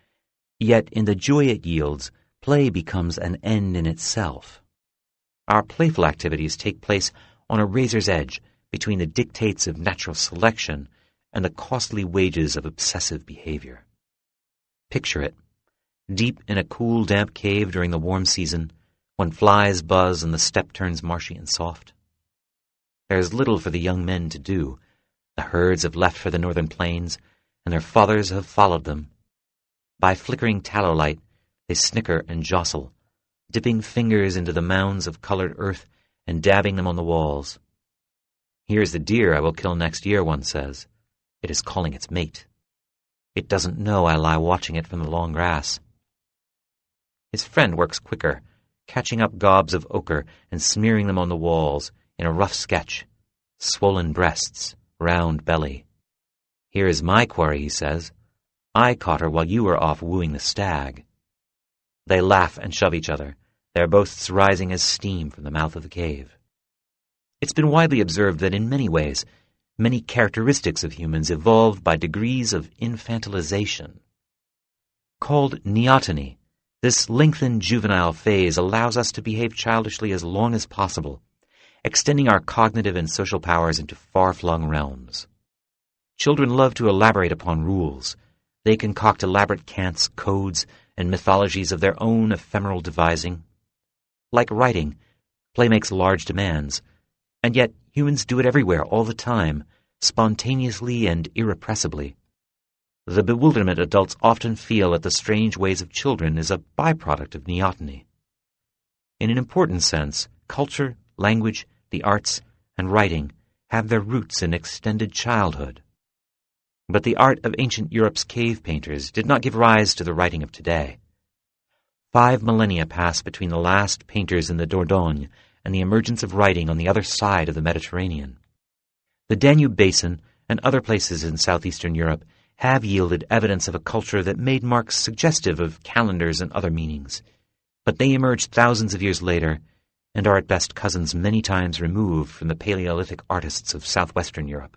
Speaker 1: Yet in the joy it yields, play becomes an end in itself. Our playful activities take place on a razor's edge between the dictates of natural selection and the costly wages of obsessive behavior. Picture it, deep in a cool, damp cave during the warm season, when flies buzz and the steppe turns marshy and soft. There is little for the young men to do. The herds have left for the northern plains, and their fathers have followed them. By flickering tallow light, they snicker and jostle, dipping fingers into the mounds of colored earth and dabbing them on the walls. "Here's the deer I will kill next year," one says. It is calling its mate. It doesn't know I lie watching it from the long grass. His friend works quicker, catching up gobs of ochre and smearing them on the walls in a rough sketch. Swollen breasts, round belly. "Here is my quarry," he says. "I caught her while you were off wooing the stag." They laugh and shove each other, their boasts rising as steam from the mouth of the cave. It's been widely observed that in many ways, many characteristics of humans evolved by degrees of infantilization. Called neoteny, this lengthened juvenile phase allows us to behave childishly as long as possible, extending our cognitive and social powers into far-flung realms. Children love to elaborate upon rules. They concoct elaborate cants, codes, and mythologies of their own ephemeral devising. Like writing, play makes large demands, and yet humans do it everywhere, all the time, spontaneously and irrepressibly. The bewilderment adults often feel at the strange ways of children is a byproduct of neoteny. In an important sense, culture, language, the arts, and writing have their roots in extended childhood. But the art of ancient Europe's cave painters did not give rise to the writing of today. 5 millennia passed between the last painters in the Dordogne and the emergence of writing on the other side of the Mediterranean. The Danube Basin and other places in southeastern Europe have yielded evidence of a culture that made marks suggestive of calendars and other meanings, but they emerged thousands of years later and are at best cousins many times removed from the Paleolithic artists of southwestern Europe.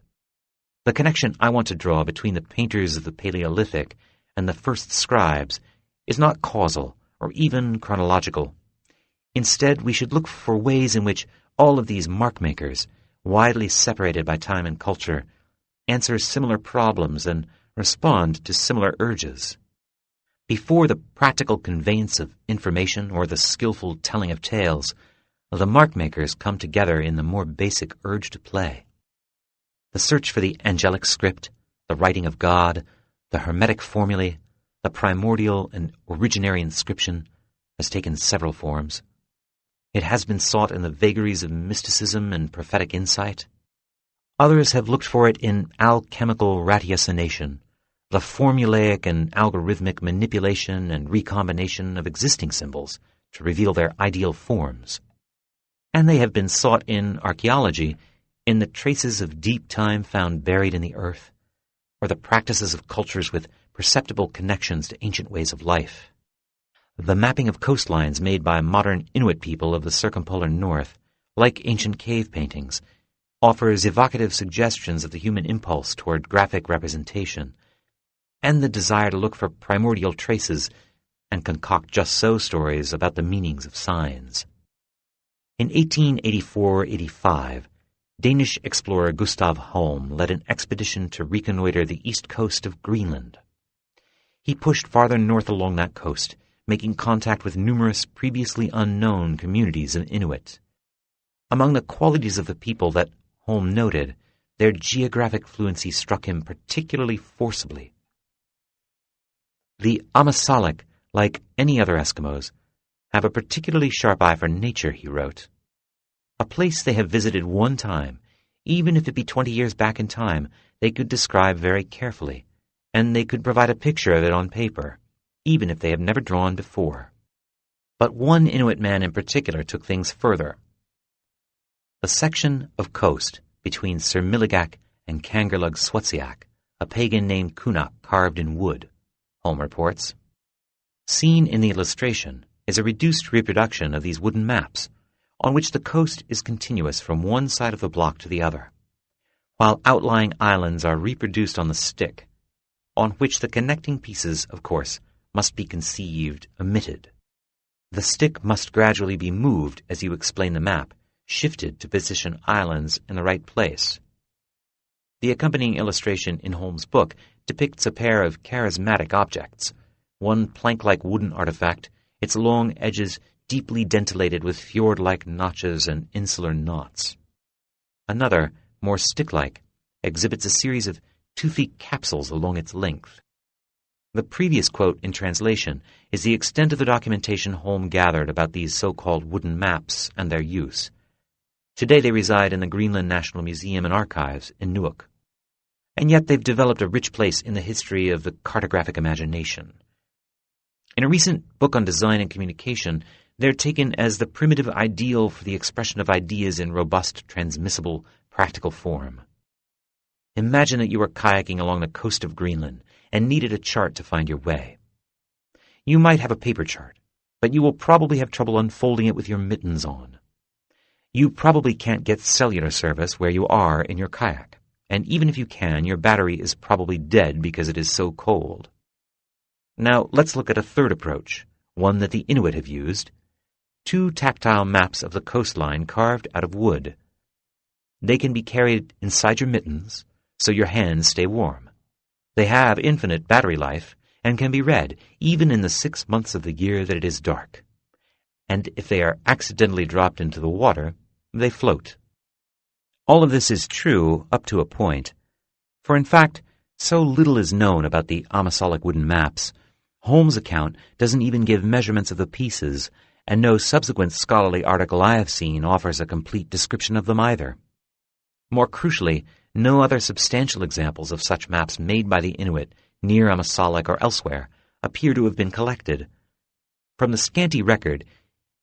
Speaker 1: The connection I want to draw between the painters of the Paleolithic and the first scribes is not causal or even chronological. Instead, we should look for ways in which all of these mark-makers, widely separated by time and culture, answer similar problems and respond to similar urges. Before the practical conveyance of information or the skillful telling of tales, the mark-makers come together in the more basic urge to play. The search for the angelic script, the writing of God, the hermetic formulae, the primordial and originary inscription has taken several forms. It has been sought in the vagaries of mysticism and prophetic insight. Others have looked for it in alchemical ratiocination, the formulaic and algorithmic manipulation and recombination of existing symbols to reveal their ideal forms. And they have been sought in archaeology in the traces of deep time found buried in the earth, or the practices of cultures with perceptible connections to ancient ways of life. The mapping of coastlines made by modern Inuit people of the circumpolar north, like ancient cave paintings, offers evocative suggestions of the human impulse toward graphic representation, and the desire to look for primordial traces and concoct just-so stories about the meanings of signs. In 1884-85, Danish explorer Gustav Holm led an expedition to reconnoiter the east coast of Greenland. He pushed farther north along that coast, making contact with numerous previously unknown communities of Inuit. Among the qualities of the people that Holm noted, their geographic fluency struck him particularly forcibly. The Ammassalik, like any other Eskimos, have a particularly sharp eye for nature, he wrote. A place they have visited one time, even if it be 20 years back in time, they could describe very carefully, and they could provide a picture of it on paper, even if they have never drawn before. But one Inuit man in particular took things further. The section of coast between Sirmiligak and Kangerlug-Swatsiak, a pagan named Kunak carved in wood, Holm reports. Seen in the illustration is a reduced reproduction of these wooden maps, on which the coast is continuous from one side of the block to the other, while outlying islands are reproduced on the stick, on which the connecting pieces, of course, must be conceived omitted. The stick must gradually be moved as you explain the map, shifted to position islands in the right place. The accompanying illustration in Holm's book depicts a pair of charismatic objects, one plank-like wooden artifact, its long edges deeply dentelated with fjord-like notches and insular knots. Another, more stick-like, exhibits a series of toothy capsules along its length. The previous quote in translation is the extent of the documentation Holm gathered about these so-called wooden maps and their use. Today they reside in the Greenland National Museum and Archives in Nuuk. And yet they've developed a rich place in the history of the cartographic imagination. In a recent book on design and communication, they're taken as the primitive ideal for the expression of ideas in robust, transmissible, practical form. Imagine that you were kayaking along the coast of Greenland and needed a chart to find your way. You might have a paper chart, but you will probably have trouble unfolding it with your mittens on. You probably can't get cellular service where you are in your kayak, and even if you can, your battery is probably dead because it is so cold. Now, let's look at a third approach, one that the Inuit have used. 2 tactile maps of the coastline carved out of wood. They can be carried inside your mittens, so your hands stay warm. They have infinite battery life and can be read even in the 6 months of the year that it is dark. And if they are accidentally dropped into the water, they float. All of this is true up to a point, for in fact, so little is known about the Ammassalik wooden maps. Holm's account doesn't even give measurements of the pieces, and no subsequent scholarly article I have seen offers a complete description of them either. More crucially, no other substantial examples of such maps made by the Inuit near Ammassalik or elsewhere appear to have been collected. From the scanty record,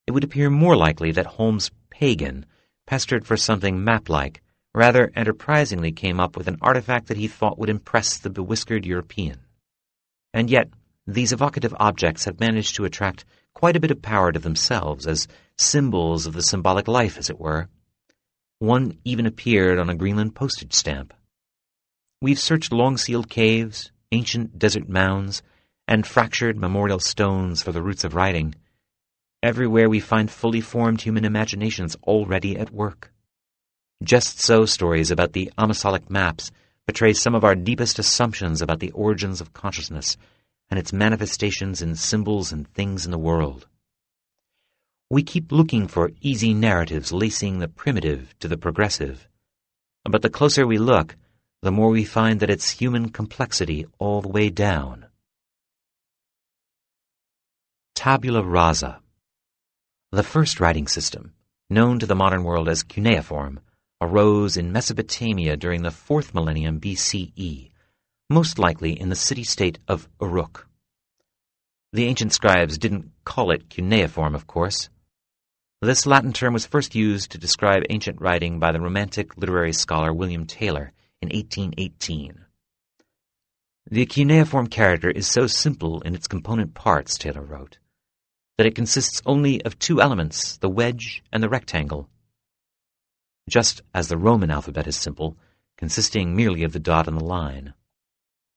Speaker 1: it would appear more likely that Holm's pagan, pestered for something map-like, rather enterprisingly came up with an artifact that he thought would impress the bewhiskered European. And yet, these evocative objects have managed to attract quite a bit of power to themselves as symbols of the symbolic life, as it were. One even appeared on a Greenland postage stamp. We've searched long-sealed caves, ancient desert mounds, and fractured memorial stones for the roots of writing. Everywhere we find fully formed human imaginations already at work. Just so stories about the Ammassalik maps betray some of our deepest assumptions about the origins of consciousness and its manifestations in symbols and things in the world. We keep looking for easy narratives lacing the primitive to the progressive, but the closer we look, the more we find that it's human complexity all the way down. Tabula rasa. The first writing system, known to the modern world as cuneiform, arose in Mesopotamia during the 4th millennium BCE, most likely in the city-state of Uruk. The ancient scribes didn't call it cuneiform, of course. This Latin term was first used to describe ancient writing by the Romantic literary scholar William Taylor in 1818. The cuneiform character is so simple in its component parts, Taylor wrote, that it consists only of two elements, the wedge and the rectangle, just as the Roman alphabet is simple, consisting merely of the dot and the line.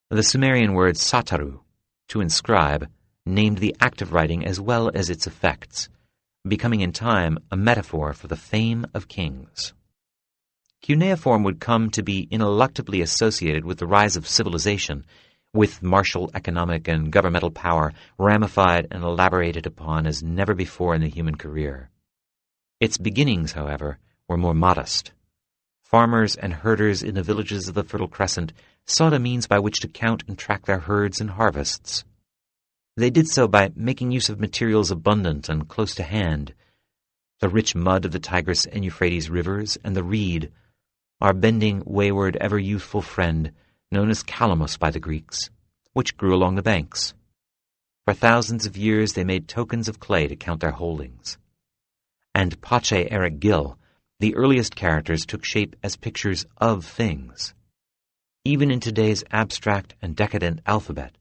Speaker 1: The Sumerian word sataru, to inscribe, named the act of writing as well as its effects, becoming in time a metaphor for the fame of kings. Cuneiform would come to be ineluctably associated with the rise of civilization, with martial economic and governmental power ramified and elaborated upon as never before in the human career. Its beginnings, however, were more modest. Farmers and herders in the villages of the Fertile Crescent sought a means by which to count and track their herds and harvests. They did so by making use of materials abundant and close to hand. The rich mud of the Tigris and Euphrates rivers and the reed, our bending, wayward, ever-youthful friend, known as calamus by the Greeks, which grew along the banks. For thousands of years they made tokens of clay to count their holdings. And Pache Eric Gill, the earliest characters took shape as pictures of things. Even in today's abstract and decadent alphabet,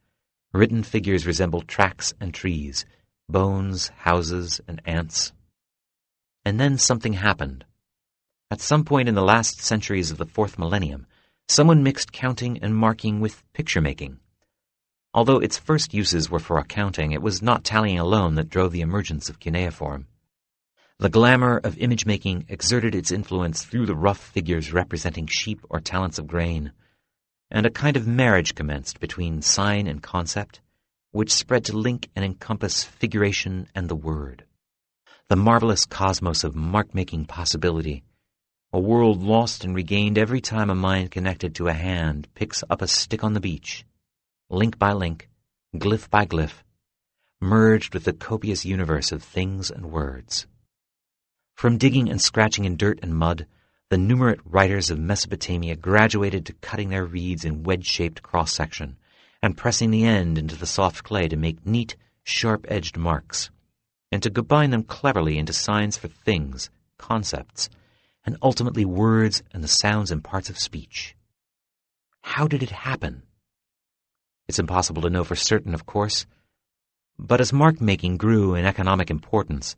Speaker 1: written figures resemble tracks and trees, bones, houses, and ants. And then something happened. At some point in the last centuries of the fourth millennium, someone mixed counting and marking with picture-making. Although its first uses were for accounting, it was not tallying alone that drove the emergence of cuneiform. The glamour of image-making exerted its influence through the rough figures representing sheep or talents of grain, and a kind of marriage commenced between sign and concept, which spread to link and encompass figuration and the word. The marvelous cosmos of mark-making possibility, a world lost and regained every time a mind connected to a hand picks up a stick on the beach, link by link, glyph by glyph, merged with the copious universe of things and words. From digging and scratching in dirt and mud, the numerate writers of Mesopotamia graduated to cutting their reeds in wedge-shaped cross-section and pressing the end into the soft clay to make neat, sharp-edged marks, and to combine them cleverly into signs for things, concepts, and ultimately words and the sounds and parts of speech. How did it happen? It's impossible to know for certain, of course, but as mark-making grew in economic importance,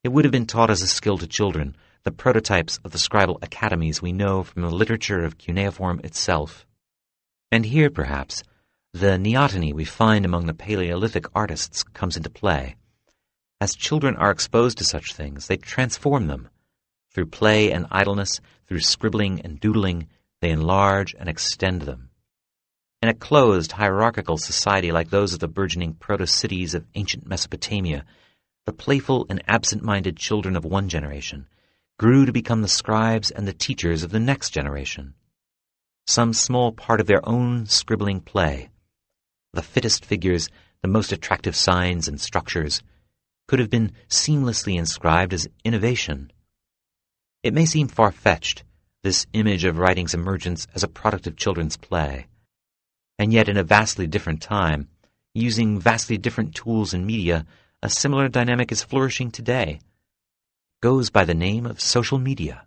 Speaker 1: it would have been taught as a skill to children, the prototypes of the scribal academies we know from the literature of cuneiform itself. And here, perhaps, the neoteny we find among the Paleolithic artists comes into play. As children are exposed to such things, they transform them. Through play and idleness, through scribbling and doodling, they enlarge and extend them. In a closed, hierarchical society like those of the burgeoning proto-cities of ancient Mesopotamia, the playful and absent-minded children of one generation grew to become the scribes and the teachers of the next generation. Some small part of their own scribbling play, the fittest figures, the most attractive signs and structures, could have been seamlessly inscribed as innovation. It may seem far-fetched, this image of writing's emergence as a product of children's play, and yet in a vastly different time, using vastly different tools and media, a similar dynamic is flourishing today. It goes by the name of social media.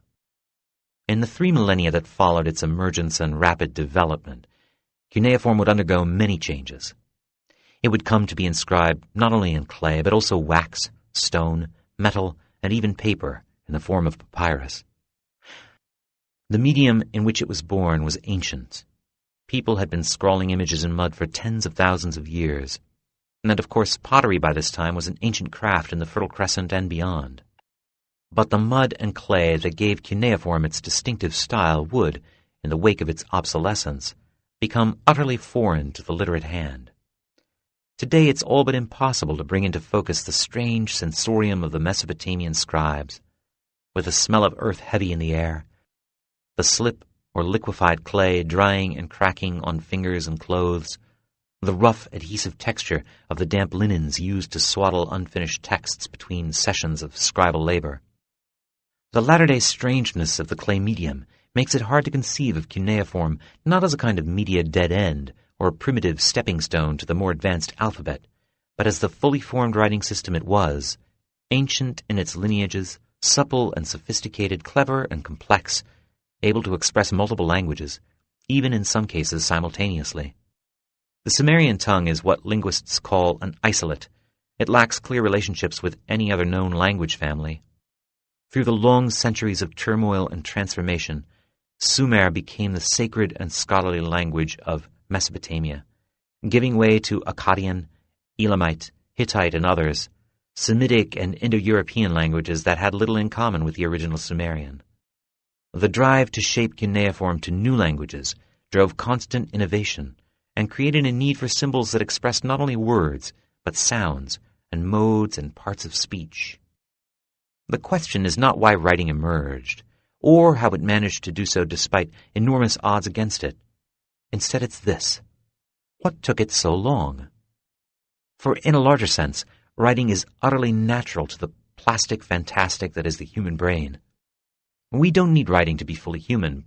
Speaker 1: In the 3 millennia that followed its emergence and rapid development, cuneiform would undergo many changes. It would come to be inscribed not only in clay, but also wax, stone, metal, and even paper in the form of papyrus. The medium in which it was born was ancient. People had been scrawling images in mud for tens of thousands of years, and of course pottery by this time was an ancient craft in the Fertile Crescent and beyond. But the mud and clay that gave cuneiform its distinctive style would, in the wake of its obsolescence, become utterly foreign to the literate hand. Today it's all but impossible to bring into focus the strange sensorium of the Mesopotamian scribes, with the smell of earth heavy in the air, the slip or liquefied clay drying and cracking on fingers and clothes, the rough adhesive texture of the damp linens used to swaddle unfinished texts between sessions of scribal labor. The latter-day strangeness of the clay medium makes it hard to conceive of cuneiform not as a kind of media dead end or a primitive stepping stone to the more advanced alphabet, but as the fully formed writing system it was, ancient in its lineages, supple and sophisticated, clever and complex, able to express multiple languages, even in some cases simultaneously. The Sumerian tongue is what linguists call an isolate. It lacks clear relationships with any other known language family. Through the long centuries of turmoil and transformation, Sumer became the sacred and scholarly language of Mesopotamia, giving way to Akkadian, Elamite, Hittite, and others, Semitic and Indo-European languages that had little in common with the original Sumerian. The drive to shape cuneiform to new languages drove constant innovation and created a need for symbols that expressed not only words, but sounds and modes and parts of speech. The question is not why writing emerged, or how it managed to do so despite enormous odds against it. Instead, it's this: what took it so long? For in a larger sense, writing is utterly natural to the plastic fantastic that is the human brain. We don't need writing to be fully human,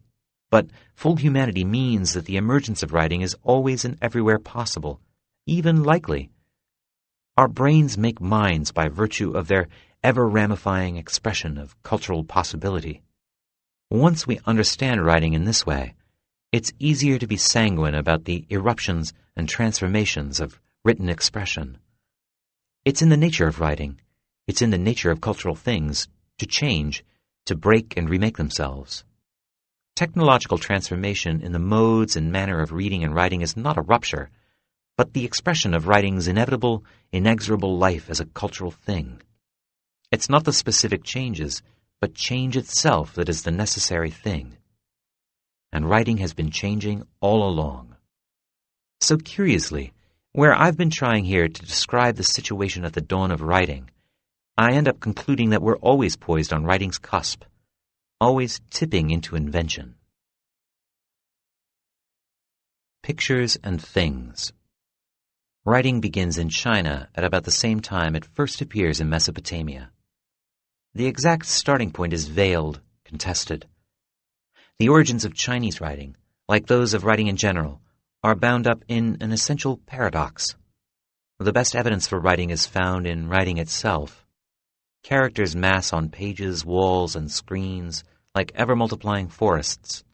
Speaker 1: but full humanity means that the emergence of writing is always and everywhere possible, even likely. Our brains make minds by virtue of their ever-ramifying expression of cultural possibility. Once we understand writing in this way, it's easier to be sanguine about the eruptions and transformations of written expression. It's in the nature of writing, it's in the nature of cultural things, to change, to break and remake themselves. Technological transformation in the modes and manner of reading and writing is not a rupture, but the expression of writing's inevitable, inexorable life as a cultural thing. It's not the specific changes, but change itself that is the necessary thing. And writing has been changing all along. So curiously, where I've been trying here to describe the situation at the dawn of writing, I end up concluding that we're always poised on writing's cusp, always tipping into invention. Pictures and things. Writing begins in China at about the same time it first appears in Mesopotamia. The exact starting point is veiled, contested. The origins of Chinese writing, like those of writing in general, are bound up in an essential paradox. The best evidence for writing is found in writing itself. Characters mass on pages, walls, and screens like ever-multiplying forests,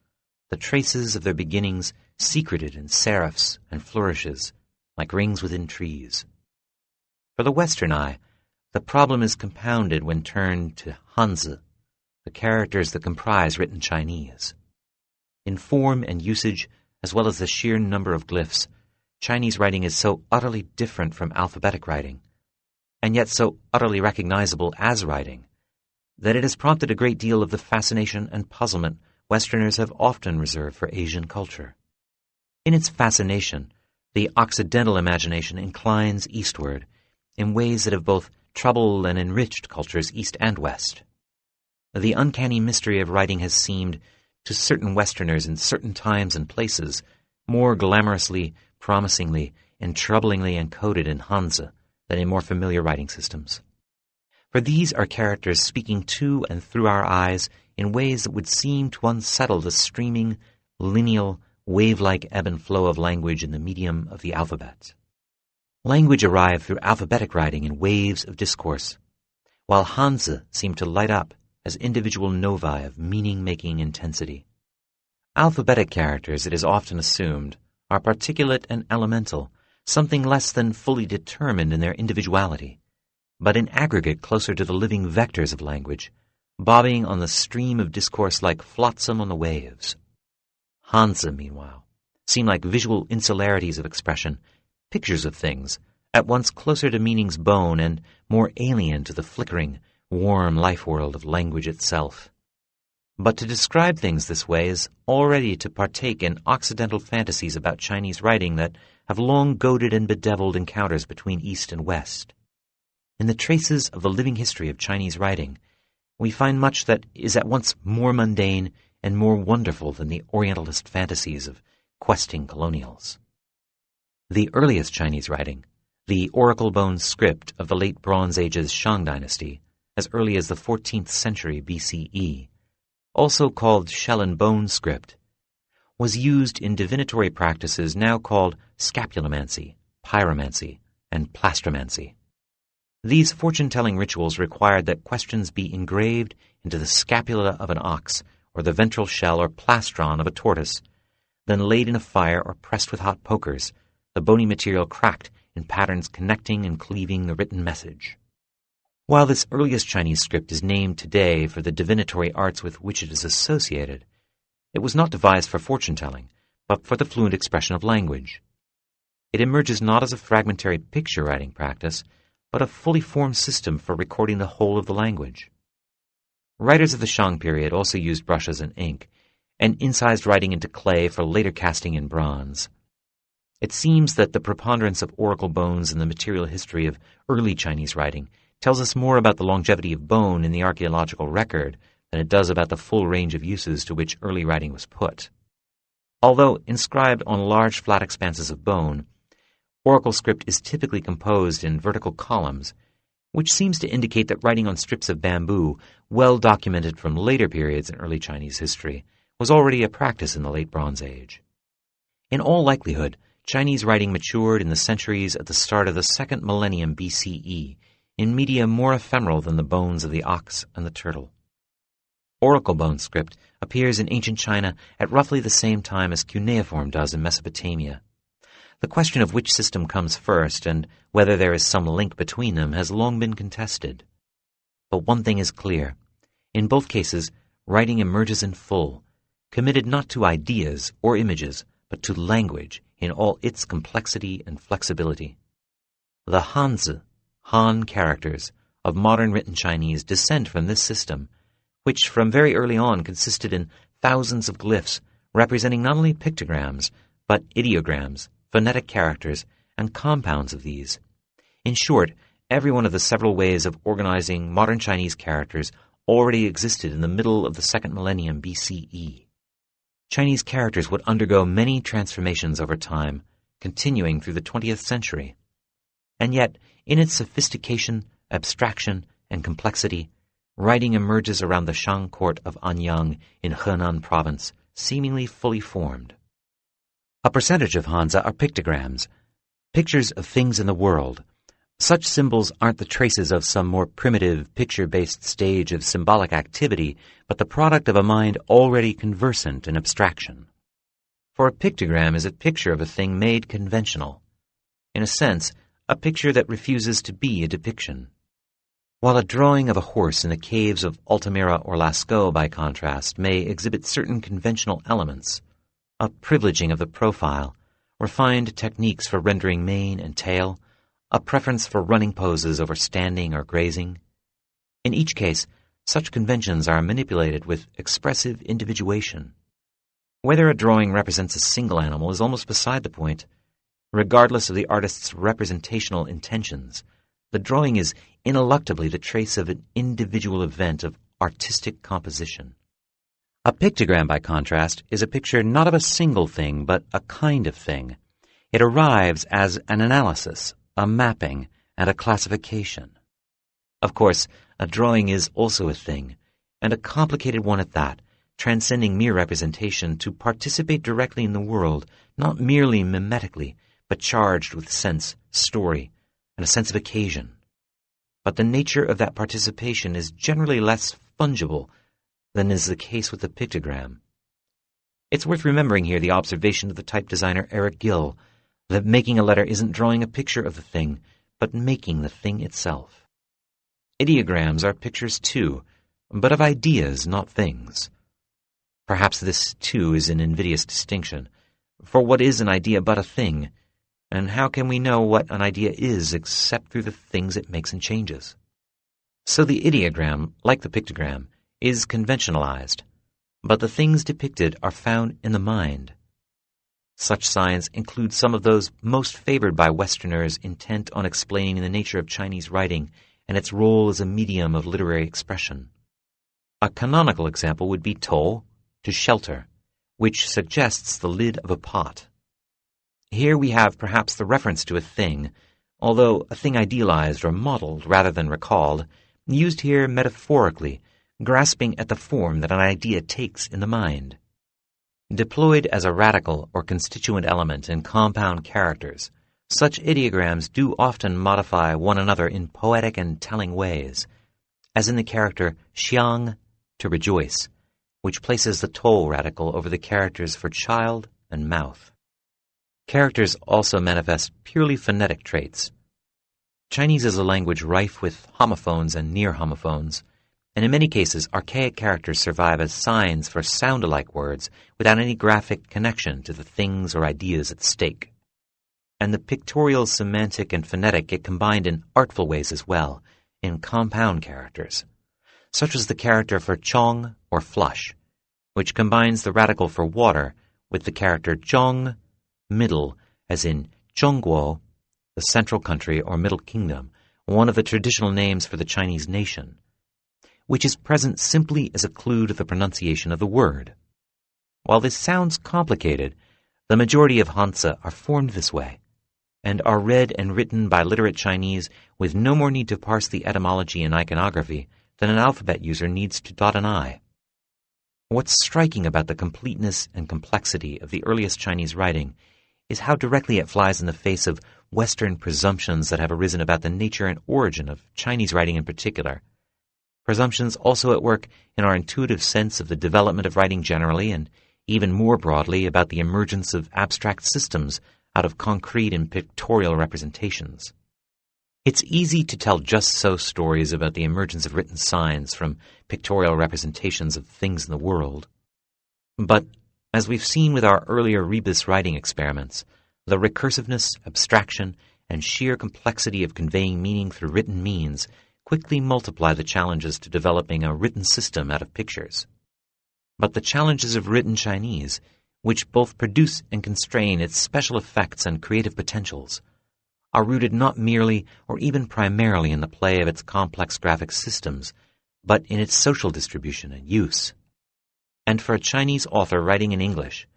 Speaker 1: the traces of their beginnings secreted in serifs and flourishes like rings within trees. For the Western eye, the problem is compounded when turned to Hanzi, the characters that comprise written Chinese. In form and usage, as well as the sheer number of glyphs, Chinese writing is so utterly different from alphabetic writing, and yet so utterly recognizable as writing, that it has prompted a great deal of the fascination and puzzlement Westerners have often reserved for Asian culture. In its fascination, the Occidental imagination inclines eastward in ways that have both troubled and enriched cultures east and west. The uncanny mystery of writing has seemed, to certain Westerners in certain times and places, more glamorously, promisingly, and troublingly encoded in Hanzi than in more familiar writing systems. For these are characters speaking to and through our eyes in ways that would seem to unsettle the streaming, lineal, wave-like ebb and flow of language in the medium of the alphabet. Language arrived through alphabetic writing in waves of discourse, while Hanzi seemed to light up as individual novae of meaning-making intensity. Alphabetic characters, it is often assumed, are particulate and elemental, something less than fully determined in their individuality, but in aggregate closer to the living vectors of language, bobbing on the stream of discourse like flotsam on the waves. Hanzi, meanwhile, seem like visual insularities of expression, pictures of things, at once closer to meaning's bone and more alien to the flickering, warm life world of language itself. But to describe things this way is already to partake in Occidental fantasies about Chinese writing that have long goaded and bedeviled encounters between East and West. In the traces of the living history of Chinese writing, we find much that is at once more mundane and more wonderful than the Orientalist fantasies of questing colonials. The earliest Chinese writing, the oracle-bone script of the late Bronze Age's Shang dynasty, as early as the 14th century BCE, also called shell and bone script, was used in divinatory practices now called scapulomancy, pyromancy, and plastromancy. These fortune-telling rituals required that questions be engraved into the scapula of an ox or the ventral shell or plastron of a tortoise, then laid in a fire or pressed with hot pokers, the bony material cracked in patterns connecting and cleaving the written message. While this earliest Chinese script is named today for the divinatory arts with which it is associated, it was not devised for fortune-telling, but for the fluent expression of language. It emerges not as a fragmentary picture-writing practice, but a fully formed system for recording the whole of the language. Writers of the Shang period also used brushes and ink, and incised writing into clay for later casting in bronze. It seems that the preponderance of oracle bones in the material history of early Chinese writing tells us more about the longevity of bone in the archaeological record than it does about the full range of uses to which early writing was put. Although inscribed on large flat expanses of bone, oracle script is typically composed in vertical columns, which seems to indicate that writing on strips of bamboo, well documented from later periods in early Chinese history, was already a practice in the late Bronze Age. In all likelihood, Chinese writing matured in the centuries at the start of the second millennium BCE, in media more ephemeral than the bones of the ox and the turtle. Oracle bone script appears in ancient China at roughly the same time as cuneiform does in Mesopotamia. The question of which system comes first and whether there is some link between them has long been contested. But one thing is clear. In both cases, writing emerges in full, committed not to ideas or images, but to language in all its complexity and flexibility. The Hanzi, Han characters, of modern written Chinese descend from this system, which from very early on consisted in thousands of glyphs representing not only pictograms, but ideograms, phonetic characters, and compounds of these. In short, every one of the several ways of organizing modern Chinese characters already existed in the middle of the second millennium BCE. Chinese characters would undergo many transformations over time, continuing through the 20th century. And yet, in its sophistication, abstraction, and complexity, writing emerges around the Shang court of Anyang in Henan province, seemingly fully formed. A percentage of Hanzi are pictograms, pictures of things in the world. Such symbols aren't the traces of some more primitive, picture-based stage of symbolic activity, but the product of a mind already conversant in abstraction. For a pictogram is a picture of a thing made conventional. In a sense, a picture that refuses to be a depiction. While a drawing of a horse in the caves of Altamira or Lascaux, by contrast, may exhibit certain conventional elements, a privileging of the profile, refined techniques for rendering mane and tail, a preference for running poses over standing or grazing. In each case, such conventions are manipulated with expressive individuation. Whether a drawing represents a single animal is almost beside the point. Regardless of the artist's representational intentions, the drawing is ineluctably the trace of an individual event of artistic composition. A pictogram, by contrast, is a picture not of a single thing, but a kind of thing. It arrives as an analysis, a mapping, and a classification. Of course, a drawing is also a thing, and a complicated one at that, transcending mere representation to participate directly in the world, not merely mimetically, but charged with sense, story, and a sense of occasion. But the nature of that participation is generally less fungible than is the case with the pictogram. It's worth remembering here the observation of the type designer Eric Gill, that making a letter isn't drawing a picture of the thing, but making the thing itself. Ideograms are pictures too, but of ideas, not things. Perhaps this, too, is an invidious distinction, for what is an idea but a thing, and how can we know what an idea is except through the things it makes and changes? So the ideogram, like the pictogram, is conventionalized, but the things depicted are found in the mind. Such signs include some of those most favored by Westerners intent on explaining the nature of Chinese writing and its role as a medium of literary expression. A canonical example would be to shelter, which suggests the lid of a pot. Here we have perhaps the reference to a thing, although a thing idealized or modeled rather than recalled, used here metaphorically, grasping at the form that an idea takes in the mind. Deployed as a radical or constituent element in compound characters, Such ideograms do often modify one another in poetic and telling ways, as in the character xiang, to rejoice, which places the toll radical over the characters for child and mouth. Characters also manifest purely phonetic traits. Chinese is a language rife with homophones and near homophones, and in many cases archaic characters survive as signs for sound-alike words without any graphic connection to the things or ideas at stake. And the pictorial, semantic, and phonetic get combined in artful ways as well, in compound characters, such as the character for chong or flush, which combines the radical for water with the character zhong, middle, as in Zhongguo, the central country or middle kingdom, one of the traditional names for the Chinese nation, which is present simply as a clue to the pronunciation of the word. While this sounds complicated, the majority of Hanzi are formed this way, and are read and written by literate Chinese with no more need to parse the etymology and iconography than an alphabet user needs to dot an I. What's striking about the completeness and complexity of the earliest Chinese writing is how directly it flies in the face of Western presumptions that have arisen about the nature and origin of Chinese writing in particular. Presumptions also at work in our intuitive sense of the development of writing generally, and even more broadly about the emergence of abstract systems out of concrete and pictorial representations. It's easy to tell just-so stories about the emergence of written signs from pictorial representations of things in the world. But, as we've seen with our earlier rebus writing experiments, the recursiveness, abstraction, and sheer complexity of conveying meaning through written means quickly multiply the challenges to developing a written system out of pictures. But the challenges of written Chinese, which both produce and constrain its special effects and creative potentials, are rooted not merely or even primarily in the play of its complex graphic systems, but in its social distribution and use. And for a Chinese author writing in English,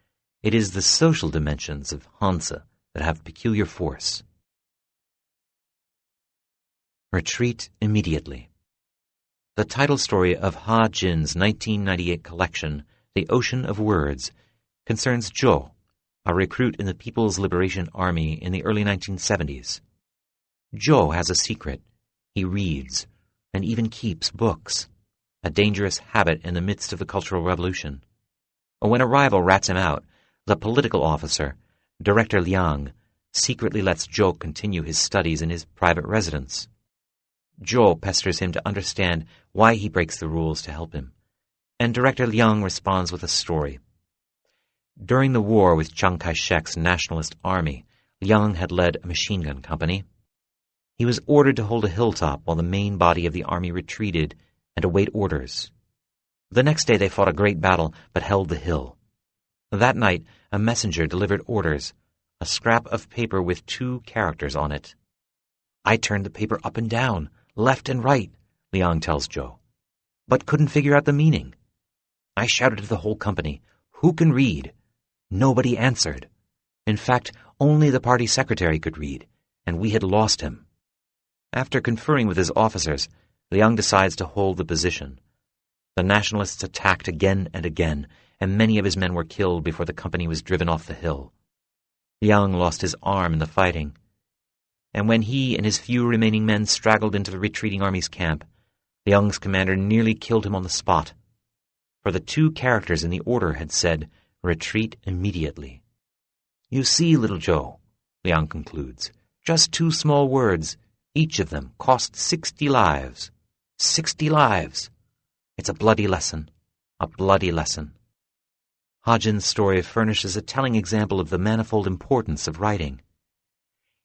Speaker 1: it is the social dimensions of Hanzi that have peculiar force. Retreat immediately. The title story of Ha Jin's 1998 collection, The Ocean of Words, concerns Zhou, a recruit in the People's Liberation Army in the early 1970s. Zhou has a secret. He reads, and even keeps books, a dangerous habit in the midst of the Cultural Revolution. When a rival rats him out, the political officer, Director Liang, secretly lets Zhou continue his studies in his private residence. Zhou pesters him to understand why he breaks the rules to help him, and Director Liang responds with a story. During the war with Chiang Kai-shek's nationalist army, Liang had led a machine gun company. He was ordered to hold a hilltop while the main body of the army retreated and await orders. The next day they fought a great battle but held the hill. That night, a messenger delivered orders, a scrap of paper with 2 characters on it. I turned the paper up and down, left and right, Liang tells Zhou, but couldn't figure out the meaning. I shouted to the whole company, "Who can read?" Nobody answered. In fact, only the party secretary could read, and we had lost him. After conferring with his officers, Liang decides to hold the position. The nationalists attacked again and again, and many of his men were killed before the company was driven off the hill. Liang lost his arm in the fighting, and when he and his few remaining men straggled into the retreating army's camp, Liang's commander nearly killed him on the spot. For the 2 characters in the order had said, "Retreat immediately." "You see, little Zhou," Liang concludes, "just 2 small words, each of them cost 60 lives. 60 lives! It's a bloody lesson, a bloody lesson." Ha Jin's story furnishes a telling example of the manifold importance of writing.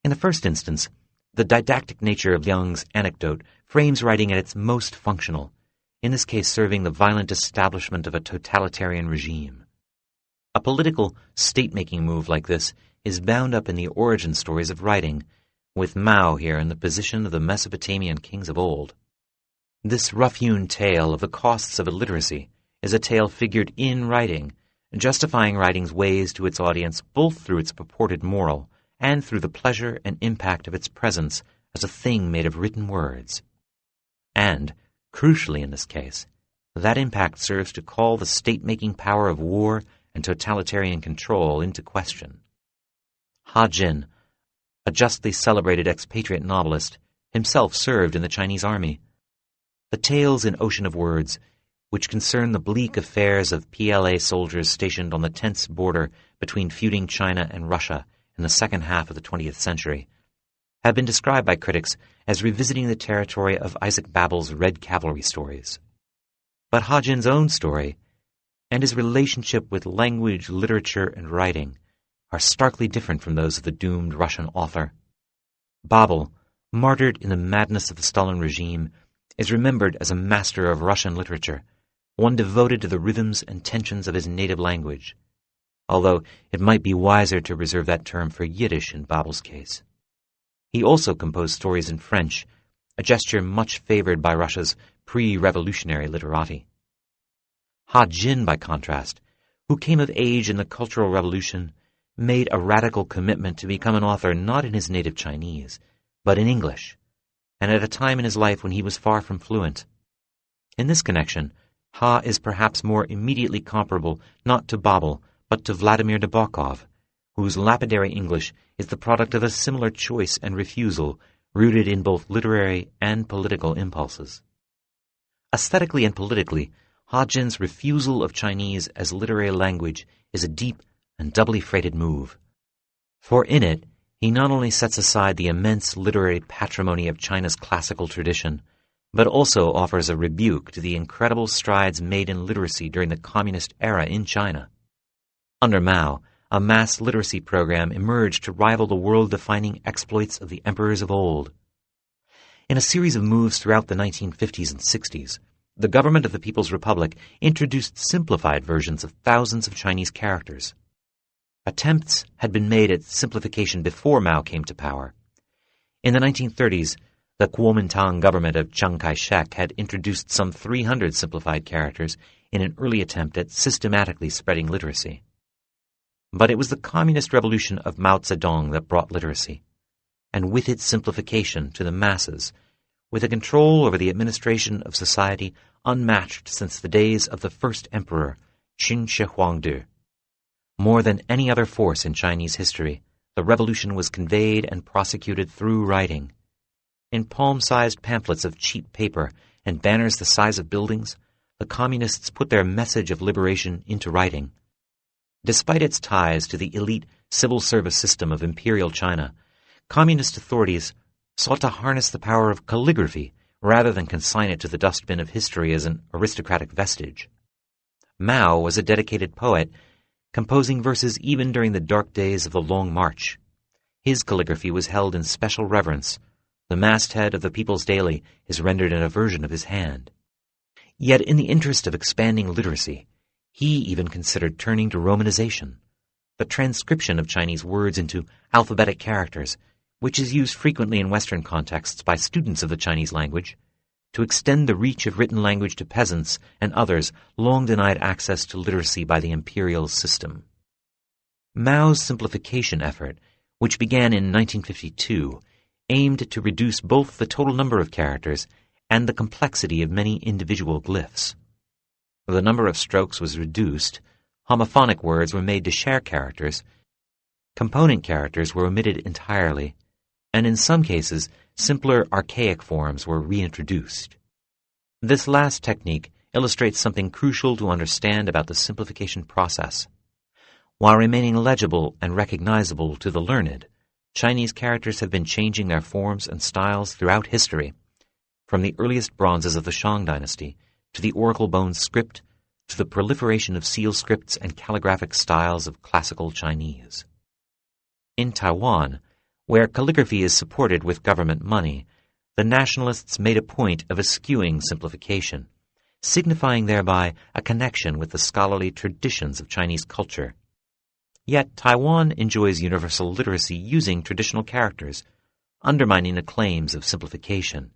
Speaker 1: In the first instance, the didactic nature of Liang's anecdote frames writing at its most functional, in this case serving the violent establishment of a totalitarian regime. A political, state-making move like this is bound up in the origin stories of writing, with Mao here in the position of the Mesopotamian kings of old. This rough-hewn tale of the costs of illiteracy is a tale figured in writing, justifying writing's ways to its audience both through its purported moral and through the pleasure and impact of its presence as a thing made of written words. And, crucially in this case, that impact serves to call the state-making power of war and totalitarian control into question. Ha Jin, a justly celebrated expatriate novelist, himself served in the Chinese army. The tales in Ocean of Words, which concern the bleak affairs of PLA soldiers stationed on the tense border between feuding China and Russia in the second half of the 20th century, have been described by critics as revisiting the territory of Isaac Babel's Red Cavalry stories. But Ha Jin's own story, and his relationship with language, literature, and writing, are starkly different from those of the doomed Russian author. Babel, martyred in the madness of the Stalin regime, is remembered as a master of Russian literature, one devoted to the rhythms and tensions of his native language, although it might be wiser to reserve that term for Yiddish in Babel's case. He also composed stories in French, a gesture much favored by Russia's pre-revolutionary literati. Ha Jin, by contrast, who came of age in the Cultural Revolution, made a radical commitment to become an author not in his native Chinese, but in English, and at a time in his life when he was far from fluent. In this connection, Ha is perhaps more immediately comparable not to Babel, but to Vladimir Nabokov, whose lapidary English is the product of a similar choice and refusal rooted in both literary and political impulses. Aesthetically and politically, Ha Jin's refusal of Chinese as literary language is a deep and doubly freighted move. For in it, he not only sets aside the immense literary patrimony of China's classical tradition, but also offers a rebuke to the incredible strides made in literacy during the communist era in China. Under Mao, a mass literacy program emerged to rival the world-defining exploits of the emperors of old. In a series of moves throughout the 1950s and 60s, the government of the People's Republic introduced simplified versions of thousands of Chinese characters. Attempts had been made at simplification before Mao came to power. In the 1930s, the Kuomintang government of Chiang Kai-shek had introduced some 300 simplified characters in an early attempt at systematically spreading literacy. But it was the communist revolution of Mao Zedong that brought literacy, and with it simplification to the masses, with a control over the administration of society unmatched since the days of the first emperor, Qin Shi Huangdi. More than any other force in Chinese history, the revolution was conveyed and prosecuted through writing. In palm-sized pamphlets of cheap paper and banners the size of buildings, the communists put their message of liberation into writing. Despite its ties to the elite civil service system of imperial China, communist authorities sought to harness the power of calligraphy rather than consign it to the dustbin of history as an aristocratic vestige. Mao was a dedicated poet, composing verses even during the dark days of the Long March. His calligraphy was held in special reverence. The masthead of the People's Daily is rendered in a version of his hand. Yet in the interest of expanding literacy, he even considered turning to Romanization, the transcription of Chinese words into alphabetic characters, which is used frequently in Western contexts by students of the Chinese language, to extend the reach of written language to peasants and others long denied access to literacy by the imperial system. Mao's simplification effort, which began in 1952, aimed to reduce both the total number of characters and the complexity of many individual glyphs. The number of strokes was reduced, homophonic words were made to share characters, component characters were omitted entirely, and in some cases, simpler archaic forms were reintroduced. This last technique illustrates something crucial to understand about the simplification process. While remaining legible and recognizable to the learned, Chinese characters have been changing their forms and styles throughout history, from the earliest bronzes of the Shang dynasty to the oracle-bone script to the proliferation of seal scripts and calligraphic styles of classical Chinese. In Taiwan, where calligraphy is supported with government money, the nationalists made a point of eschewing simplification, signifying thereby a connection with the scholarly traditions of Chinese culture. Yet Taiwan enjoys universal literacy using traditional characters, undermining the claims of simplification.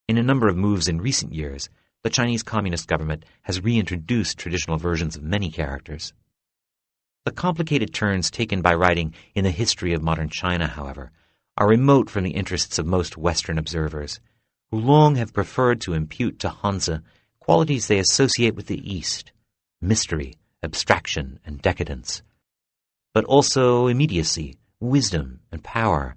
Speaker 1: In a number of moves in recent years, the Chinese Communist government has reintroduced traditional versions of many characters. The complicated turns taken by writing in the history of modern China, however, are remote from the interests of most Western observers, who long have preferred to impute to Hanzi qualities they associate with the East: mystery, abstraction, and decadence, but also immediacy, wisdom, and power.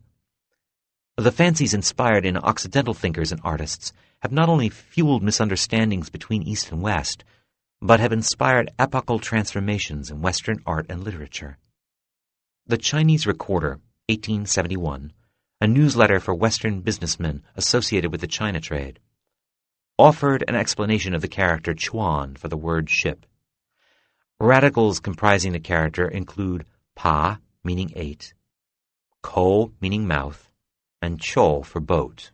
Speaker 1: The fancies inspired in Occidental thinkers and artists have not only fueled misunderstandings between East and West, but have inspired epochal transformations in Western art and literature. The Chinese Recorder, 1871, a newsletter for Western businessmen associated with the China trade, offered an explanation of the character Chuan for the word ship. Radicals comprising the character include pa, meaning 8, ko, meaning mouth, and cho for boat.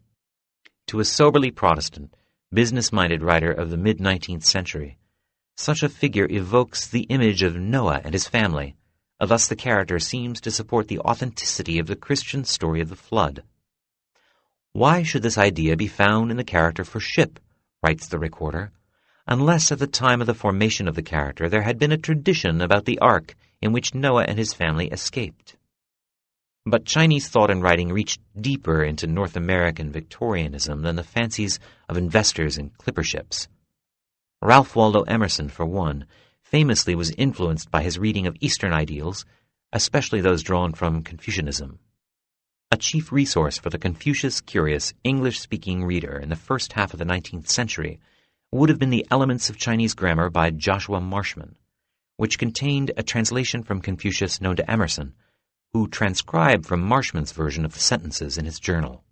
Speaker 1: To a soberly Protestant, business-minded writer of the mid-19th century, such a figure evokes the image of Noah and his family. Thus the character seems to support the authenticity of the Christian story of the flood. Why should this idea be found in the character for ship, writes the Recorder, unless at the time of the formation of the character there had been a tradition about the ark in which Noah and his family escaped? But Chinese thought and writing reached deeper into North American Victorianism than the fancies of investors in clipper ships. Ralph Waldo Emerson, for one, famously was influenced by his reading of Eastern ideals, especially those drawn from Confucianism. A chief resource for the Confucius-curious English-speaking reader in the first half of the 19th century would have been the Elements of Chinese Grammar by Joshua Marshman, which contained a translation from Confucius known to Emerson, who transcribed from Marshman's version of the sentences in his journal.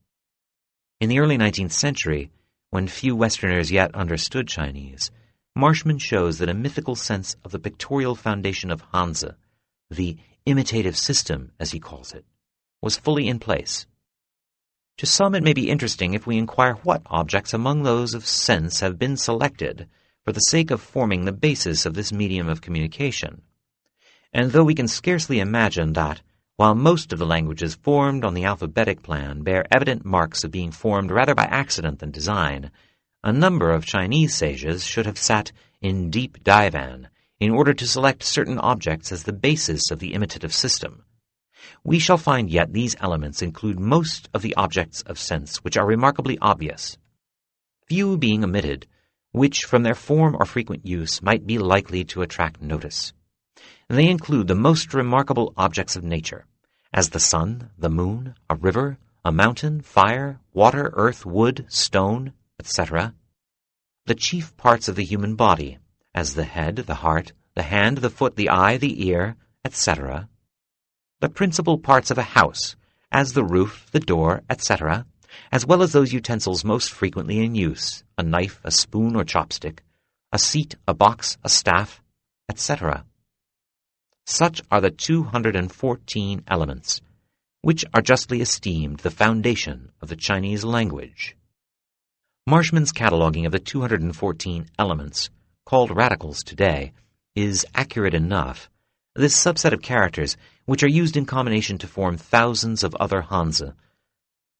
Speaker 1: In the early 19th century, when few Westerners yet understood Chinese, Marshman shows that a mythical sense of the pictorial foundation of Hanzi, the imitative system, as he calls it, was fully in place. To some it may be interesting if we inquire what objects among those of sense have been selected for the sake of forming the basis of this medium of communication. And though we can scarcely imagine that, while most of the languages formed on the alphabetic plan bear evident marks of being formed rather by accident than design, a number of Chinese sages should have sat in deep divan in order to select certain objects as the basis of the imitative system. We shall find yet these elements include most of the objects of sense which are remarkably obvious, few being omitted, which from their form or frequent use might be likely to attract notice. They include the most remarkable objects of nature, as the sun, the moon, a river, a mountain, fire, water, earth, wood, stone, etc. The chief parts of the human body, as the head, the heart, the hand, the foot, the eye, the ear, etc. The principal parts of a house, as the roof, the door, etc., as well as those utensils most frequently in use, a knife, a spoon or chopstick, a seat, a box, a staff, etc. Such are the 214 elements, which are justly esteemed the foundation of the Chinese language. Marshman's cataloging of the 214 elements, called radicals today, is accurate enough. This subset of characters, which are used in combination to form thousands of other Hanzi,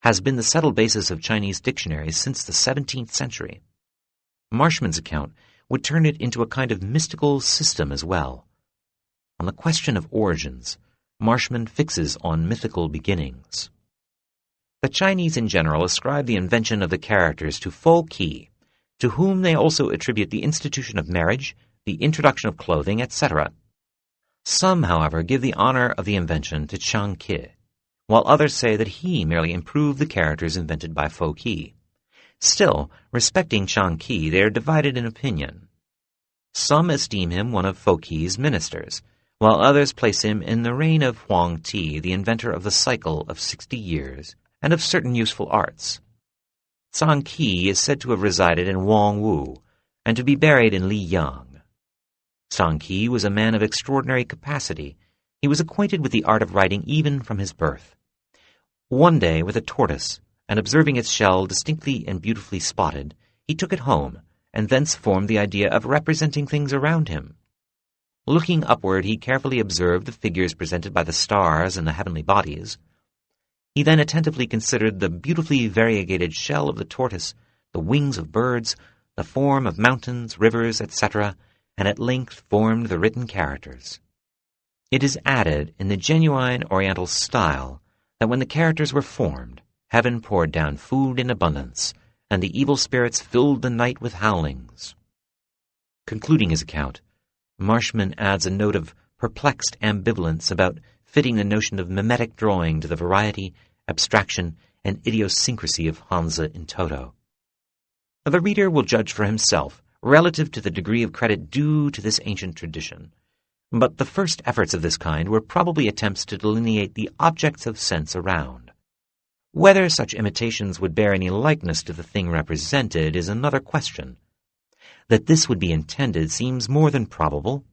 Speaker 1: has been the settled basis of Chinese dictionaries since the 17th century. Marshman's account would turn it into a kind of mystical system as well. On the question of origins, Marshman fixes on mythical beginnings. The Chinese in general ascribe the invention of the characters to Fo Qi, to whom they also attribute the institution of marriage, the introduction of clothing, etc. Some, however, give the honor of the invention to Chang Qi, while others say that he merely improved the characters invented by Fo Qi. Still, respecting Chang Qi, they are divided in opinion. Some esteem him one of Fo Qi's ministers, while others place him in the reign of Huang Ti, the inventor of the cycle of 60 years and of certain useful arts. Chang Qi is said to have resided in Wangwu and to be buried in Liyang. Chang Qi was a man of extraordinary capacity. He was acquainted with the art of writing even from his birth. One day, with a tortoise, and observing its shell distinctly and beautifully spotted, he took it home, and thence formed the idea of representing things around him. Looking upward, he carefully observed the figures presented by the stars and the heavenly bodies. He then attentively considered the beautifully variegated shell of the tortoise, the wings of birds, the form of mountains, rivers, etc., and at length formed the written characters. It is added, in the genuine Oriental style, that when the characters were formed, heaven poured down food in abundance, and the evil spirits filled the night with howlings. Concluding his account, Marshman adds a note of perplexed ambivalence about fitting the notion of mimetic drawing to the variety, abstraction, and idiosyncrasy of Hanzi in toto. The reader will judge for himself relative to the degree of credit due to this ancient tradition, but the first efforts of this kind were probably attempts to delineate the objects of sense around. Whether such imitations would bear any likeness to the thing represented is another question. That this would be intended seems more than probable,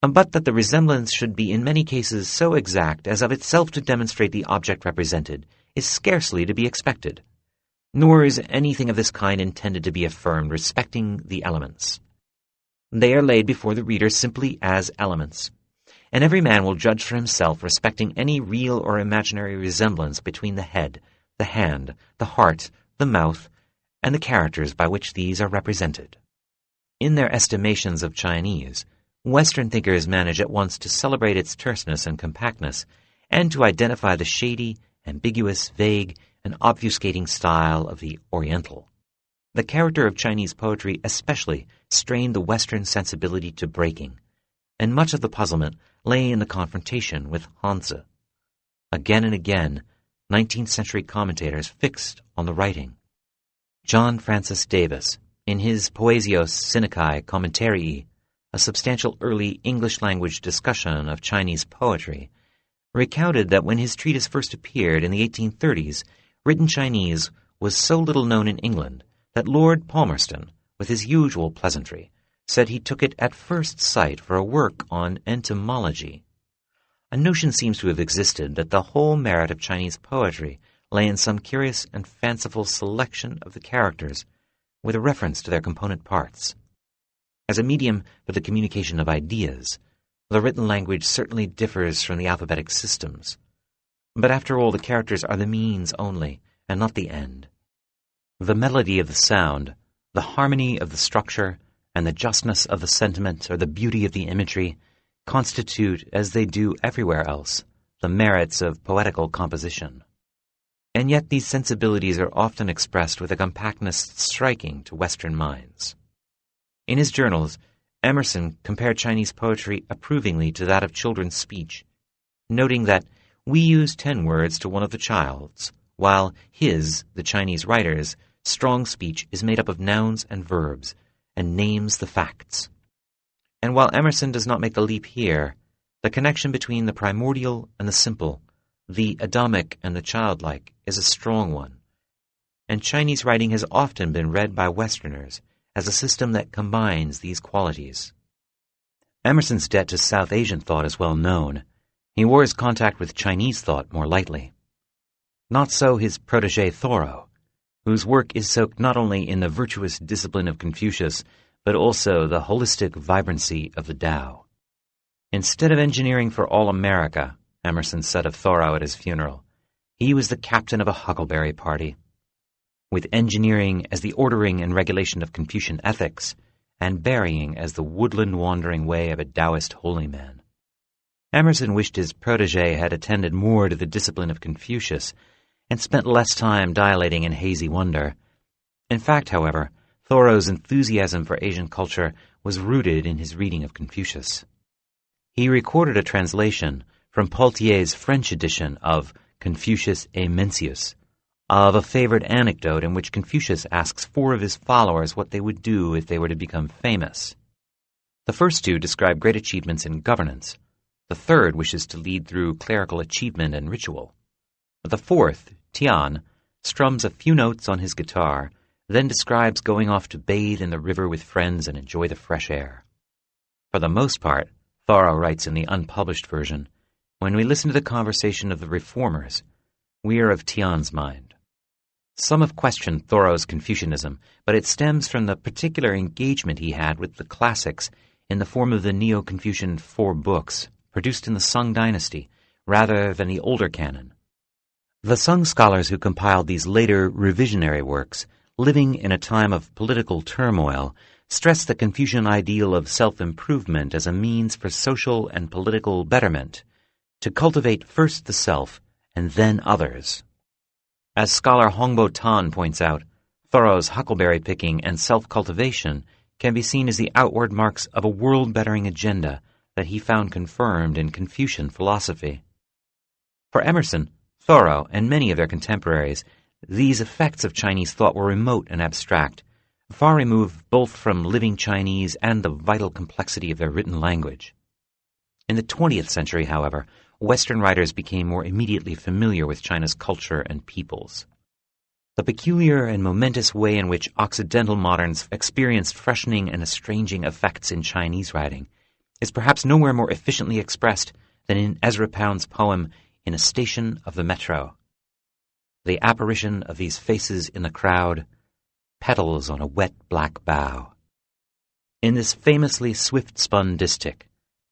Speaker 1: but that the resemblance should be in many cases so exact as of itself to demonstrate the object represented is scarcely to be expected, nor is anything of this kind intended to be affirmed respecting the elements. They are laid before the reader simply as elements, and every man will judge for himself respecting any real or imaginary resemblance between the head, the hand, the heart, the mouth, and the characters by which these are represented. In their estimations of Chinese, Western thinkers manage at once to celebrate its terseness and compactness, and to identify the shady, ambiguous, vague, and obfuscating style of the Oriental. The character of Chinese poetry especially strained the Western sensibility to breaking, and much of the puzzlement lay in the confrontation with Hanzi. Again and again, 19th century commentators fixed on the writing. John Francis Davis, in his Poesios Sinacae Commentarii, a substantial early English-language discussion of Chinese poetry, recounted that when his treatise first appeared in the 1830s, written Chinese was so little known in England that Lord Palmerston, with his usual pleasantry, said he took it at first sight for a work on entomology. A notion seems to have existed that the whole merit of Chinese poetry lay in some curious and fanciful selection of the characters with a reference to their component parts. As a medium for the communication of ideas, the written language certainly differs from the alphabetic systems. But after all, the characters are the means only, and not the end. The melody of the sound, the harmony of the structure, and the justness of the sentiment or the beauty of the imagery constitute, as they do everywhere else, the merits of poetical composition. And yet these sensibilities are often expressed with a compactness striking to Western minds. In his journals, Emerson compared Chinese poetry approvingly to that of children's speech, noting that we use 10 words to one of the child's, while his, the Chinese writer's, strong speech is made up of nouns and verbs, and names the facts. And while Emerson does not make the leap here, the connection between the primordial and the simple, the Adamic and the childlike, is a strong one, and Chinese writing has often been read by Westerners as a system that combines these qualities. Emerson's debt to South Asian thought is well known. He wore his contact with Chinese thought more lightly. Not so his protégé Thoreau, whose work is soaked not only in the virtuous discipline of Confucius, but also the holistic vibrancy of the Tao. Instead of engineering for all America, Emerson said of Thoreau at his funeral, he was the captain of a huckleberry party, with engineering as the ordering and regulation of Confucian ethics, and burying as the woodland wandering way of a Taoist holy man. Emerson wished his protégé had attended more to the discipline of Confucius and spent less time dilating in hazy wonder. In fact, however, Thoreau's enthusiasm for Asian culture was rooted in his reading of Confucius. He recorded a translation from Paultier's French edition of Confucius et Mencius, of a favorite anecdote in which Confucius asks 4 of his followers what they would do if they were to become famous. The first 2 describe great achievements in governance. The third wishes to lead through clerical achievement and ritual. The fourth, Tian, strums a few notes on his guitar, then describes going off to bathe in the river with friends and enjoy the fresh air. For the most part, Thoreau writes in the unpublished version, when we listen to the conversation of the reformers, we are of Tian's mind. Some have questioned Thoreau's Confucianism, but it stems from the particular engagement he had with the classics in the form of the Neo-Confucian 4 books, produced in the Sung dynasty, rather than the older canon. The Sung scholars who compiled these later revisionary works, living in a time of political turmoil, stressed the Confucian ideal of self-improvement as a means for social and political betterment, to cultivate first the self and then others. As scholar Hongbo Tan points out, Thoreau's huckleberry picking and self-cultivation can be seen as the outward marks of a world-bettering agenda that he found confirmed in Confucian philosophy. For Emerson, Thoreau, and many of their contemporaries, these effects of Chinese thought were remote and abstract, far removed both from living Chinese and the vital complexity of their written language. In the 20th century, however, Western writers became more immediately familiar with China's culture and peoples. The peculiar and momentous way in which Occidental moderns experienced freshening and estranging effects in Chinese writing is perhaps nowhere more efficiently expressed than in Ezra Pound's poem In a Station of the Metro. The apparition of these faces in the crowd, petals on a wet black bough. In this famously swift-spun distich,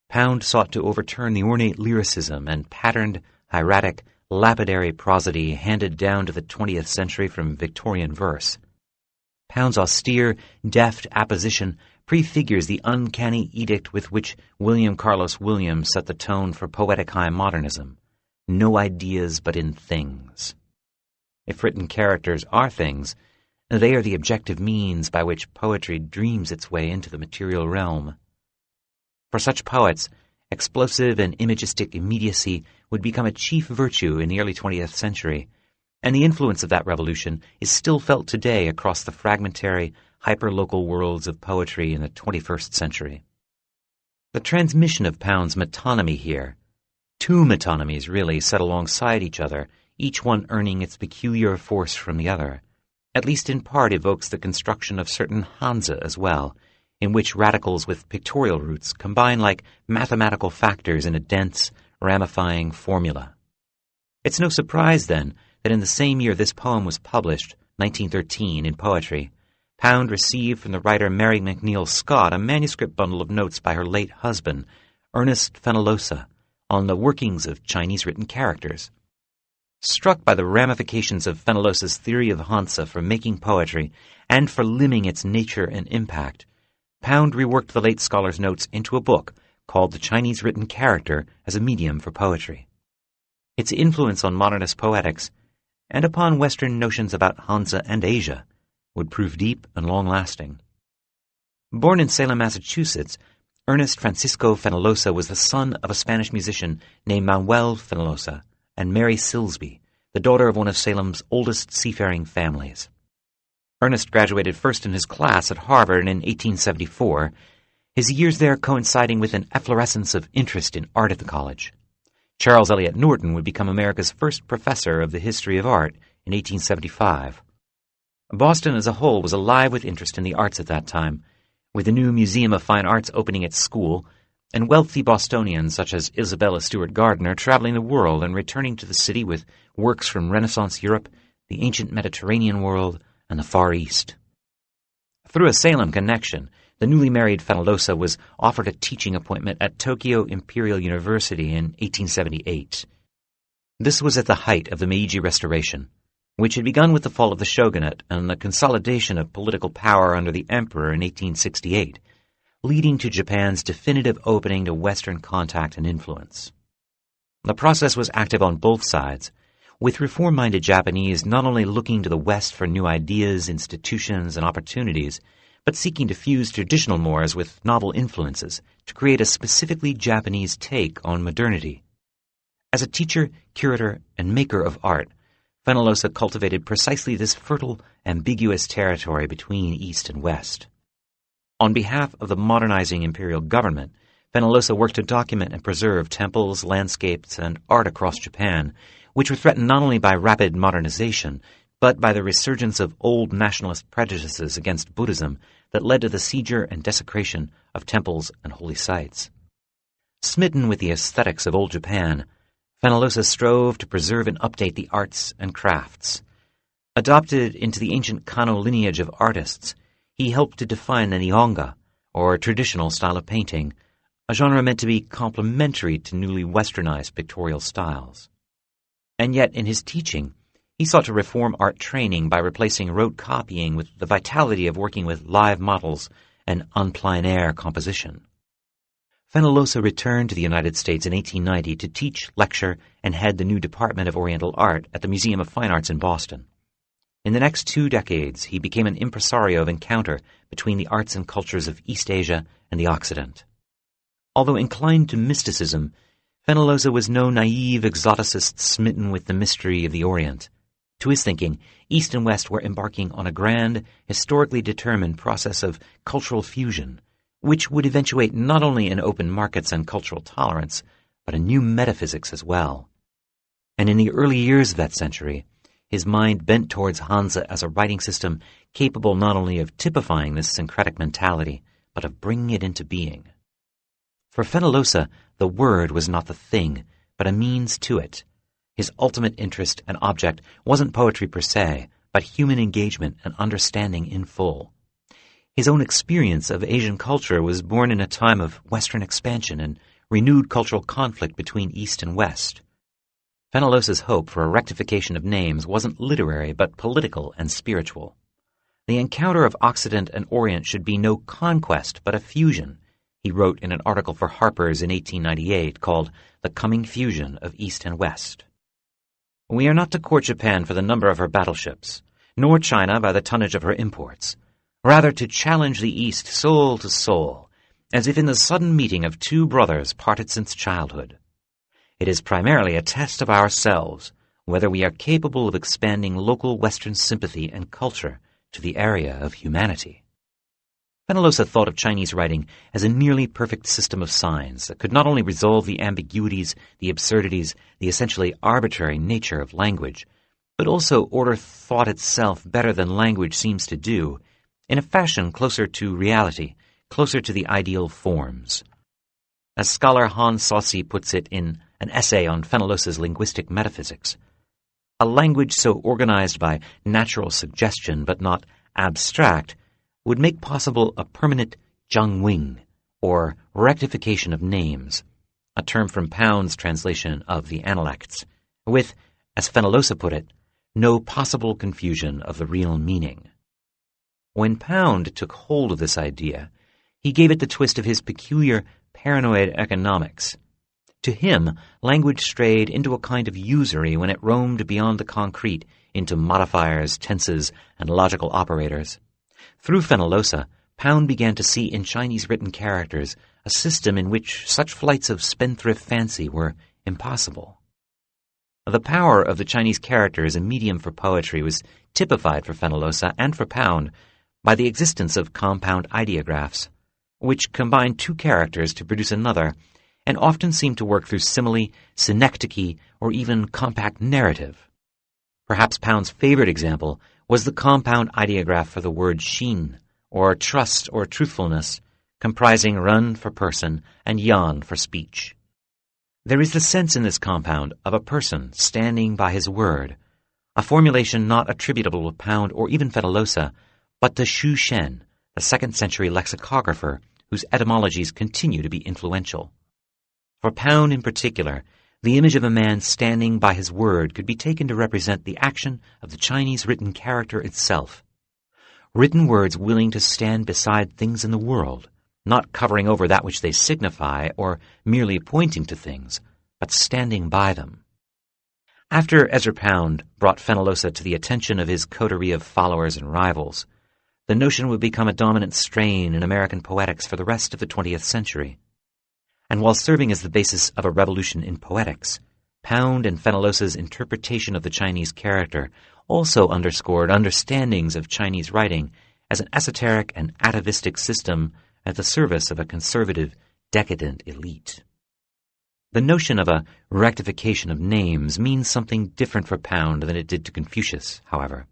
Speaker 1: Pound sought to overturn the ornate lyricism and patterned, hieratic, lapidary prosody handed down to the 20th century from Victorian verse. Pound's austere, deft apposition prefigures the uncanny edict with which William Carlos Williams set the tone for poetic high modernism. No ideas but in things. If written characters are things, they are the objective means by which poetry dreams its way into the material realm. For such poets, explosive and imagistic immediacy would become a chief virtue in the early 20th century, and the influence of that revolution is still felt today across the fragmentary, hyperlocal worlds of poetry in the 21st century. The transmission of Pound's metonymy here, two metonymies really set alongside each other, each one earning its peculiar force from the other, at least in part evokes the construction of certain Hanzi as well, in which radicals with pictorial roots combine like mathematical factors in a dense, ramifying formula. It's no surprise, then, that in the same year this poem was published, 1913, in Poetry, Pound received from the writer Mary McNeill Scott a manuscript bundle of notes by her late husband, Ernest Fenollosa, on the workings of Chinese written characters. Struck by the ramifications of Fenollosa's theory of Hanzi for making poetry and for limning its nature and impact, Pound reworked the late scholar's notes into a book called The Chinese Written Character as a Medium for Poetry. Its influence on modernist poetics, and upon Western notions about Hanzi and Asia, would prove deep and long-lasting. Born in Salem, Massachusetts, Ernest Francisco Fenollosa was the son of a Spanish musician named Manuel Fenollosa and Mary Silsby, the daughter of one of Salem's oldest seafaring families. Ernest graduated first in his class at Harvard in 1874, his years there coinciding with an efflorescence of interest in art at the college. Charles Eliot Norton would become America's first professor of the history of art in 1875. Boston as a whole was alive with interest in the arts at that time, with the new Museum of Fine Arts opening its school, and wealthy Bostonians such as Isabella Stewart Gardner traveling the world and returning to the city with works from Renaissance Europe, the ancient Mediterranean world, and the Far East. Through a Salem connection, the newly married Fenollosa was offered a teaching appointment at Tokyo Imperial University in 1878. This was at the height of the Meiji Restoration, which had begun with the fall of the shogunate and the consolidation of political power under the emperor in 1868, leading to Japan's definitive opening to Western contact and influence. The process was active on both sides, with reform-minded Japanese not only looking to the West for new ideas, institutions, and opportunities, but seeking to fuse traditional mores with novel influences to create a specifically Japanese take on modernity. As a teacher, curator, and maker of art, Fenollosa cultivated precisely this fertile, ambiguous territory between East and West. On behalf of the modernizing imperial government, Fenollosa worked to document and preserve temples, landscapes, and art across Japan, which were threatened not only by rapid modernization, but by the resurgence of old nationalist prejudices against Buddhism that led to the seizure and desecration of temples and holy sites. Smitten with the aesthetics of old Japan, Fenollosa strove to preserve and update the arts and crafts. Adopted into the ancient Kano lineage of artists, he helped to define the Nihonga, or traditional style of painting, a genre meant to be complementary to newly westernized pictorial styles. And yet, in his teaching, he sought to reform art training by replacing rote copying with the vitality of working with live models and en plein air composition. Fenollosa returned to the United States in 1890 to teach, lecture, and head the new Department of Oriental Art at the Museum of Fine Arts in Boston. In the next 2 decades, he became an impresario of encounter between the arts and cultures of East Asia and the Occident. Although inclined to mysticism, Fenollosa was no naive exoticist smitten with the mystery of the Orient. To his thinking, East and West were embarking on a grand, historically determined process of cultural fusion, which would eventuate not only in open markets and cultural tolerance, but a new metaphysics as well. And in the early years of that century, his mind bent towards Hansa as a writing system capable not only of typifying this syncretic mentality, but of bringing it into being. For Fenollosa, the word was not the thing, but a means to it. His ultimate interest and object wasn't poetry per se, but human engagement and understanding in full. His own experience of Asian culture was born in a time of Western expansion and renewed cultural conflict between East and West. Fenollosa's hope for a rectification of names wasn't literary but political and spiritual. The encounter of Occident and Orient should be no conquest but a fusion, he wrote in an article for Harper's in 1898 called The Coming Fusion of East and West. We are not to court Japan for the number of her battleships, nor China by the tonnage of her imports, rather to challenge the East soul to soul, as if in the sudden meeting of two brothers parted since childhood. It is primarily a test of ourselves, whether we are capable of expanding local Western sympathy and culture to the area of humanity. Fenollosa thought of Chinese writing as a nearly perfect system of signs that could not only resolve the ambiguities, the absurdities, the essentially arbitrary nature of language, but also order thought itself better than language seems to do, in a fashion closer to reality, closer to the ideal forms. As scholar Hans Saucy puts it in an essay on Fenollosa's linguistic metaphysics, a language so organized by natural suggestion but not abstract would make possible a permanent zhangwing, or rectification of names, a term from Pound's translation of the Analects, with, as Fenollosa put it, no possible confusion of the real meaning. When Pound took hold of this idea, he gave it the twist of his peculiar paranoid economics. To him, language strayed into a kind of usury when it roamed beyond the concrete into modifiers, tenses, and logical operators. Through Fenollosa, Pound began to see in Chinese written characters a system in which such flights of spendthrift fancy were impossible. The power of the Chinese character as a medium for poetry was typified for Fenollosa and for Pound by the existence of compound ideographs, which combine two characters to produce another, and often seem to work through simile, synecdoche, or even compact narrative. Perhaps Pound's favorite example was the compound ideograph for the word shin, or trust or truthfulness, comprising run for person and yan for speech. There is the sense in this compound of a person standing by his word, a formulation not attributable to Pound or even Fenollosa, but to Xu Shen, the 2nd century lexicographer whose etymologies continue to be influential. For Pound in particular, the image of a man standing by his word could be taken to represent the action of the Chinese written character itself. Written words willing to stand beside things in the world, not covering over that which they signify or merely pointing to things, but standing by them. After Ezra Pound brought Fenollosa to the attention of his coterie of followers and rivals, the notion would become a dominant strain in American poetics for the rest of the 20th century. And while serving as the basis of a revolution in poetics, Pound and Fenollosa's interpretation of the Chinese character also underscored understandings of Chinese writing as an esoteric and atavistic system at the service of a conservative, decadent elite. The notion of a rectification of names means something different for Pound than it did to Confucius, however.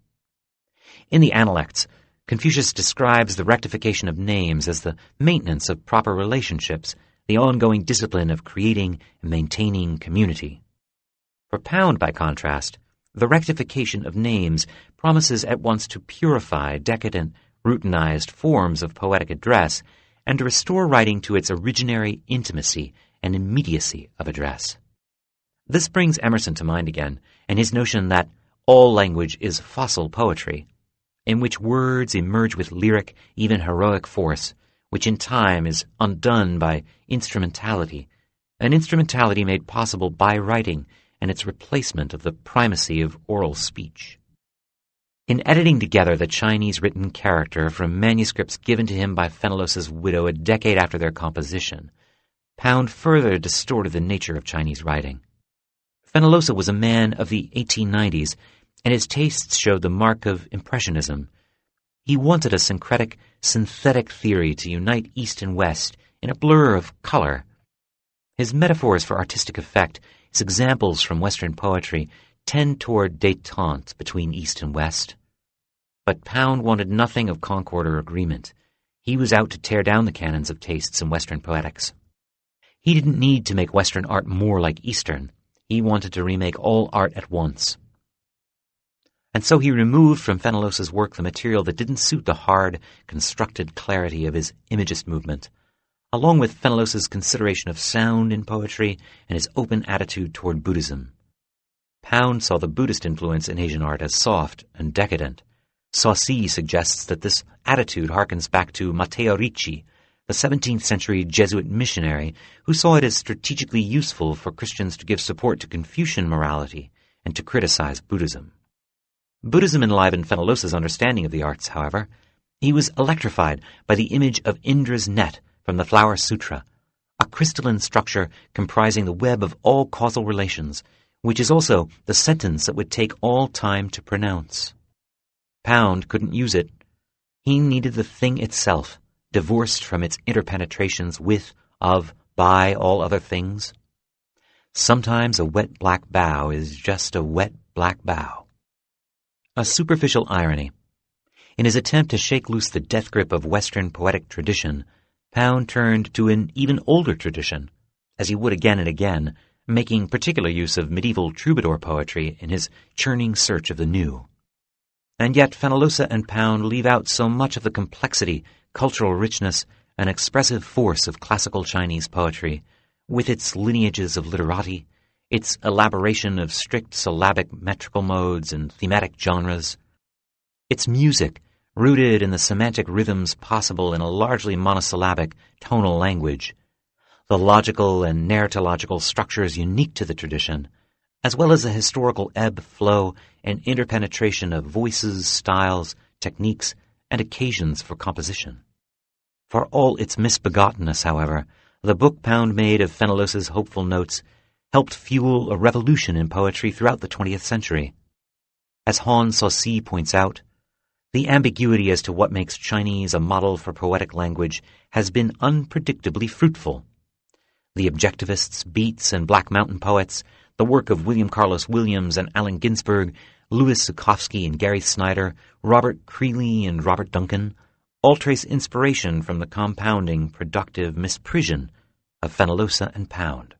Speaker 1: In the Analects, Confucius describes the rectification of names as the maintenance of proper relationships, the ongoing discipline of creating and maintaining community. For Pound, by contrast, the rectification of names promises at once to purify decadent, routinized forms of poetic address and to restore writing to its originary intimacy and immediacy of address. This brings Emerson to mind again, and his notion that all language is fossil poetry, in which words emerge with lyric, even heroic force, which in time is undone by instrumentality, an instrumentality made possible by writing and its replacement of the primacy of oral speech. In editing together the Chinese written character from manuscripts given to him by Fenollosa's widow a decade after their composition, Pound further distorted the nature of Chinese writing. Fenollosa was a man of the 1890s, and his tastes showed the mark of Impressionism. He wanted a syncretic, synthetic theory to unite East and West in a blur of color. His metaphors for artistic effect, his examples from Western poetry, tend toward détente between East and West. But Pound wanted nothing of concord or agreement. He was out to tear down the canons of tastes in Western poetics. He didn't need to make Western art more like Eastern. He wanted to remake all art at once. And so he removed from Fenollosa's work the material that didn't suit the hard, constructed clarity of his Imagist movement, along with Fenollosa's consideration of sound in poetry and his open attitude toward Buddhism. Pound saw the Buddhist influence in Asian art as soft and decadent. Saucy suggests that this attitude harkens back to Matteo Ricci, the 17th century Jesuit missionary who saw it as strategically useful for Christians to give support to Confucian morality and to criticize Buddhism. Buddhism enlivened Fenollosa's understanding of the arts, however. He was electrified by the image of Indra's net from the Flower Sutra, a crystalline structure comprising the web of all causal relations, which is also the sentence that would take all time to pronounce. Pound couldn't use it. He needed the thing itself, divorced from its interpenetrations with, of, by all other things. Sometimes a wet black bough is just a wet black bough. A superficial irony. In his attempt to shake loose the death grip of Western poetic tradition, Pound turned to an even older tradition, as he would again and again, making particular use of medieval troubadour poetry in his churning search of the new. And yet Fenollosa and Pound leave out so much of the complexity, cultural richness, and expressive force of classical Chinese poetry, with its lineages of literati, its elaboration of strict syllabic metrical modes and thematic genres, its music, rooted in the semantic rhythms possible in a largely monosyllabic tonal language, the logical and narratological structures unique to the tradition, as well as the historical ebb, flow, and interpenetration of voices, styles, techniques, and occasions for composition. For all its misbegottenness, however, the book Pound made of Fenollosa's hopeful notes helped fuel a revolution in poetry throughout the 20th century. As Han Saucy points out, the ambiguity as to what makes Chinese a model for poetic language has been unpredictably fruitful. The objectivists, beats, and Black Mountain poets, the work of William Carlos Williams and Allen Ginsberg, Louis Zukofsky and Gary Snyder, Robert Creeley and Robert Duncan, all trace inspiration from the compounding, productive misprision of Fenollosa and Pound.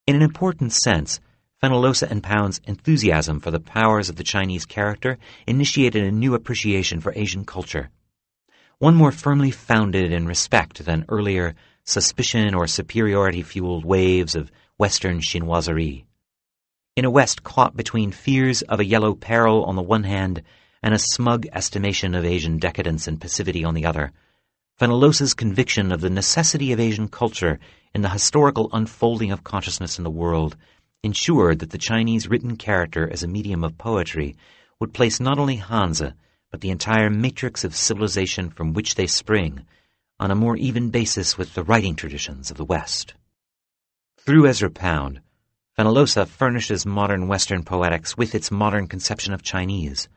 Speaker 1: In an important sense, Fenollosa and Pound's enthusiasm for the powers of the Chinese character initiated a new appreciation for Asian culture, one more firmly founded in respect than earlier suspicion or superiority-fueled waves of Western chinoiserie. In a West caught between fears of a yellow peril on the one hand and a smug estimation of Asian decadence and passivity on the other, Fenollosa's conviction of the necessity of Asian culture in the historical unfolding of consciousness in the world ensured that the Chinese written character as a medium of poetry would place not only Hanzi, but the entire matrix of civilization from which they spring on a more even basis with the writing traditions of the West. Through Ezra Pound, Fenollosa furnishes modern Western poetics with its modern conception of Chinese.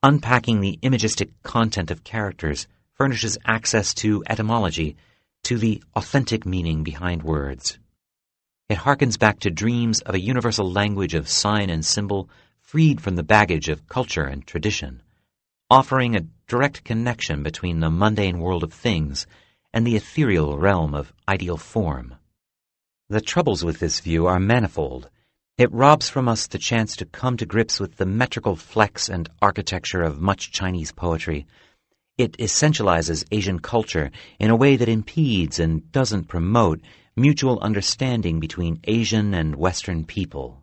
Speaker 1: Unpacking the imagistic content of characters furnishes access to etymology, to the authentic meaning behind words. It harkens back to dreams of a universal language of sign and symbol freed from the baggage of culture and tradition, offering a direct connection between the mundane world of things and the ethereal realm of ideal form. The troubles with this view are manifold. It robs from us the chance to come to grips with the metrical flex and architecture of much Chinese poetry. It essentializes Asian culture in a way that impedes and doesn't promote mutual understanding between Asian and Western people.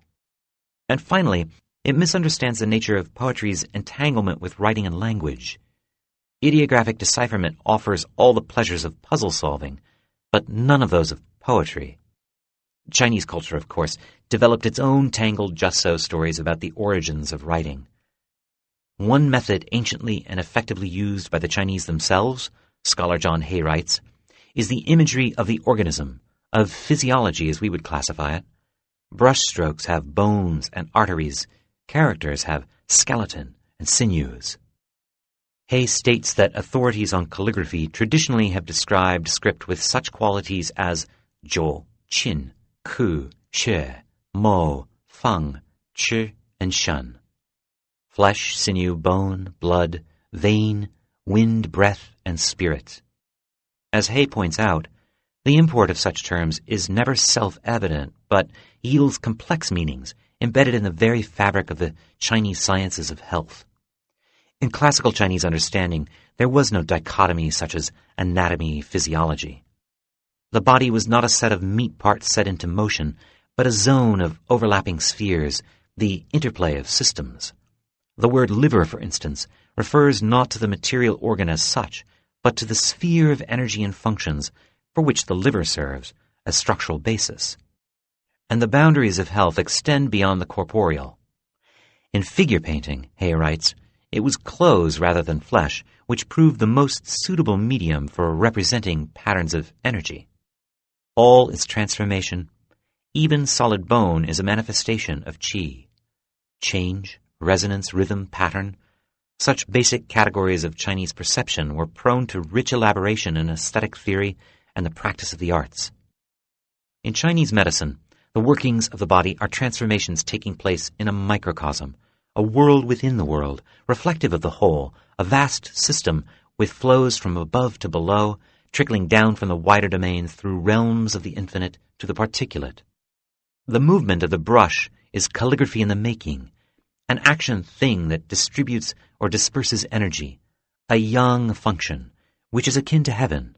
Speaker 1: And finally, it misunderstands the nature of poetry's entanglement with writing and language. Ideographic decipherment offers all the pleasures of puzzle solving, but none of those of poetry. Chinese culture, of course, developed its own tangled just-so stories about the origins of writing. One method anciently and effectively used by the Chinese themselves, scholar John Hay writes, is the imagery of the organism, of physiology as we would classify it. Brush strokes have bones and arteries. Characters have skeleton and sinews. Hay states that authorities on calligraphy traditionally have described script with such qualities as zhou, qin, ku, she, mo, feng, chi, and shen. Flesh, sinew, bone, blood, vein, wind, breath, and spirit. As Hay points out, the import of such terms is never self-evident, but yields complex meanings embedded in the very fabric of the Chinese sciences of health. In classical Chinese understanding, there was no dichotomy such as anatomy, physiology. The body was not a set of meat parts set into motion, but a zone of overlapping spheres, the interplay of systems. The word liver, for instance, refers not to the material organ as such, but to the sphere of energy and functions for which the liver serves as structural basis. And the boundaries of health extend beyond the corporeal. In figure painting, Hay writes, it was clothes rather than flesh which proved the most suitable medium for representing patterns of energy. All is transformation. Even solid bone is a manifestation of qi. Change, resonance, rhythm, pattern, such basic categories of Chinese perception were prone to rich elaboration in aesthetic theory and the practice of the arts. In Chinese medicine, the workings of the body are transformations taking place in a microcosm, a world within the world, reflective of the whole, a vast system with flows from above to below, trickling down from the wider domains through realms of the infinite to the particulate. The movement of the brush is calligraphy in the making, an action thing that distributes or disperses energy, a yang function, which is akin to heaven.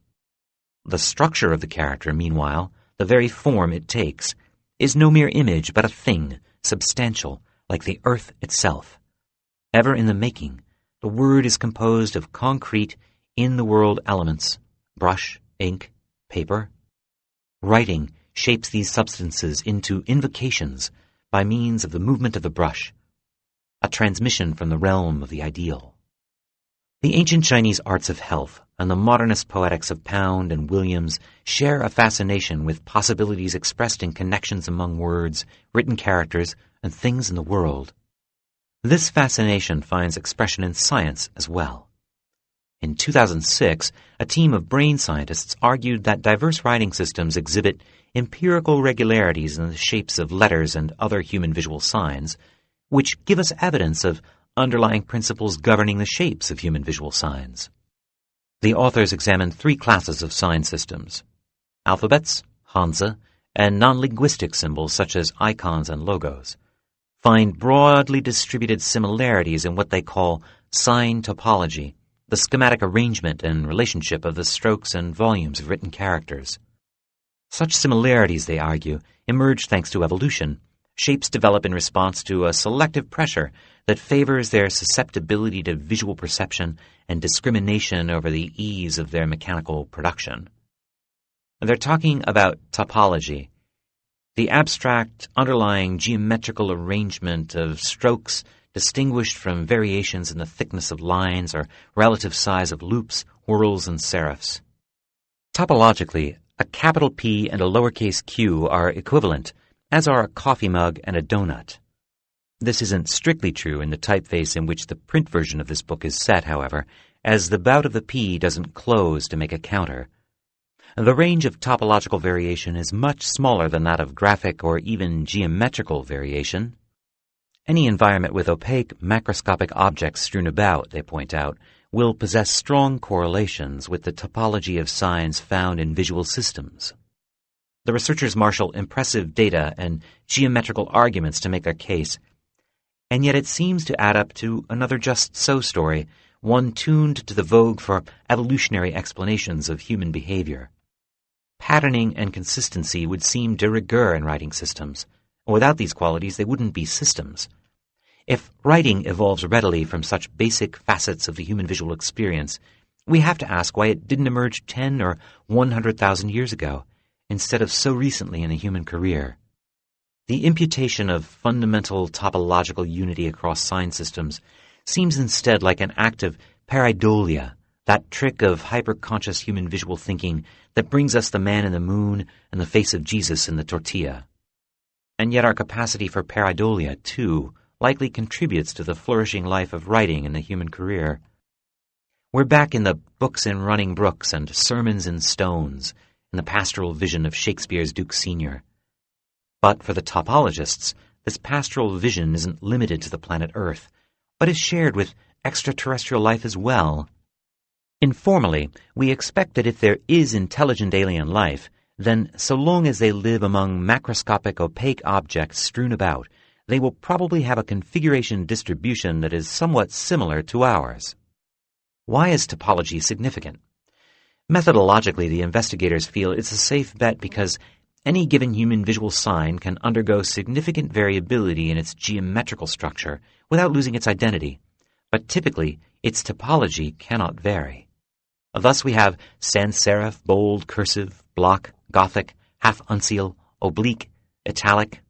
Speaker 1: The structure of the character, meanwhile, the very form it takes, is no mere image but a thing, substantial, like the earth itself. Ever in the making, the word is composed of concrete, in-the-world elements, brush, ink, paper. Writing shapes these substances into invocations by means of the movement of the brush, a transmission from the realm of the ideal. The ancient Chinese arts of health and the modernist poetics of Pound and Williams share a fascination with possibilities expressed in connections among words, written characters, and things in the world. This fascination finds expression in science as well. In 2006, a team of brain scientists argued that diverse writing systems exhibit empirical regularities in the shapes of letters and other human visual signs, which give us evidence of underlying principles governing the shapes of human visual signs. The authors examined 3 classes of sign systems: alphabets, Hanzi, and non-linguistic symbols such as icons and logos. Find broadly distributed similarities in what they call sign topology, the schematic arrangement and relationship of the strokes and volumes of written characters. Such similarities, they argue, emerge thanks to evolution. Shapes develop in response to a selective pressure that favors their susceptibility to visual perception and discrimination over the ease of their mechanical production. They're talking about topology, the abstract underlying geometrical arrangement of strokes distinguished from variations in the thickness of lines or relative size of loops, whorls, and serifs. Topologically, a capital P and a lowercase q are equivalent, as are a coffee mug and a donut. This isn't strictly true in the typeface in which the print version of this book is set, however, as the bout of the P doesn't close to make a counter. The range of topological variation is much smaller than that of graphic or even geometrical variation. Any environment with opaque, macroscopic objects strewn about, they point out, will possess strong correlations with the topology of signs found in visual systems. The researchers marshal impressive data and geometrical arguments to make their case, and yet it seems to add up to another just-so story, one tuned to the vogue for evolutionary explanations of human behavior. Patterning and consistency would seem de rigueur in writing systems. Without these qualities, they wouldn't be systems. If writing evolves readily from such basic facets of the human visual experience, we have to ask why it didn't emerge 10 or 100,000 years ago, instead of so recently in the human career. The imputation of fundamental topological unity across sign systems seems instead like an act of pareidolia, that trick of hyper-conscious human visual thinking that brings us the man in the moon and the face of Jesus in the tortilla. And yet our capacity for pareidolia, too, likely contributes to the flourishing life of writing in the human career. We're back in the books in running brooks and sermons in stones, in the pastoral vision of Shakespeare's Duke Senior. But for the topologists, this pastoral vision isn't limited to the planet Earth, but is shared with extraterrestrial life as well. Informally, we expect that if there is intelligent alien life, then so long as they live among macroscopic opaque objects strewn about, they will probably have a configuration distribution that is somewhat similar to ours. Why is topology significant? Methodologically, the investigators feel it's a safe bet because any given human visual sign can undergo significant variability in its geometrical structure without losing its identity, but typically its topology cannot vary. Thus we have sans serif, bold, cursive, block, Gothic, half-uncial, oblique, italic.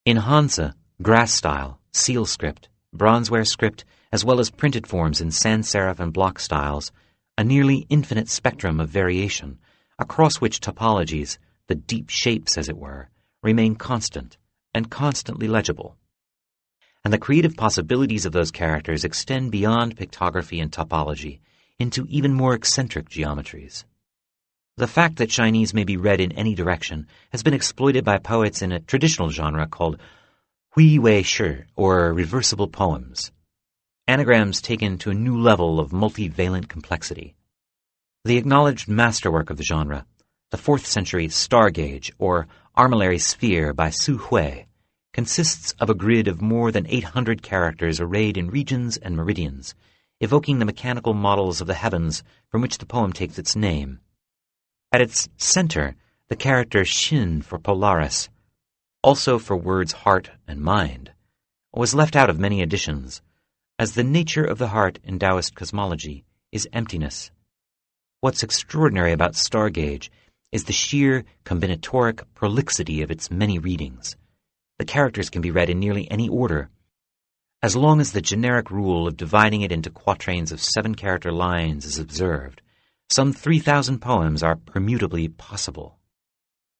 Speaker 1: In Hansa, grass style, seal script, bronzeware script, as well as printed forms in sans serif and block styles, a nearly infinite spectrum of variation, across which topologies, the deep shapes as it were, remain constant and constantly legible. And the creative possibilities of those characters extend beyond pictography and topology into even more eccentric geometries. The fact that Chinese may be read in any direction has been exploited by poets in a traditional genre called hui wei shi, or reversible poems, anagrams taken to a new level of multivalent complexity. The acknowledged masterwork of the genre, the 4th century Star Gauge, or Armillary Sphere by Su Hui, consists of a grid of more than 800 characters arrayed in regions and meridians, evoking the mechanical models of the heavens from which the poem takes its name. At its center, the character Xin for Polaris, also for words heart and mind, was left out of many editions, as the nature of the heart in Taoist cosmology is emptiness. What's extraordinary about Star Gauge is the sheer combinatoric prolixity of its many readings. The characters can be read in nearly any order, as long as the generic rule of dividing it into quatrains of 7-character lines is observed. Some 3,000 poems are permutably possible.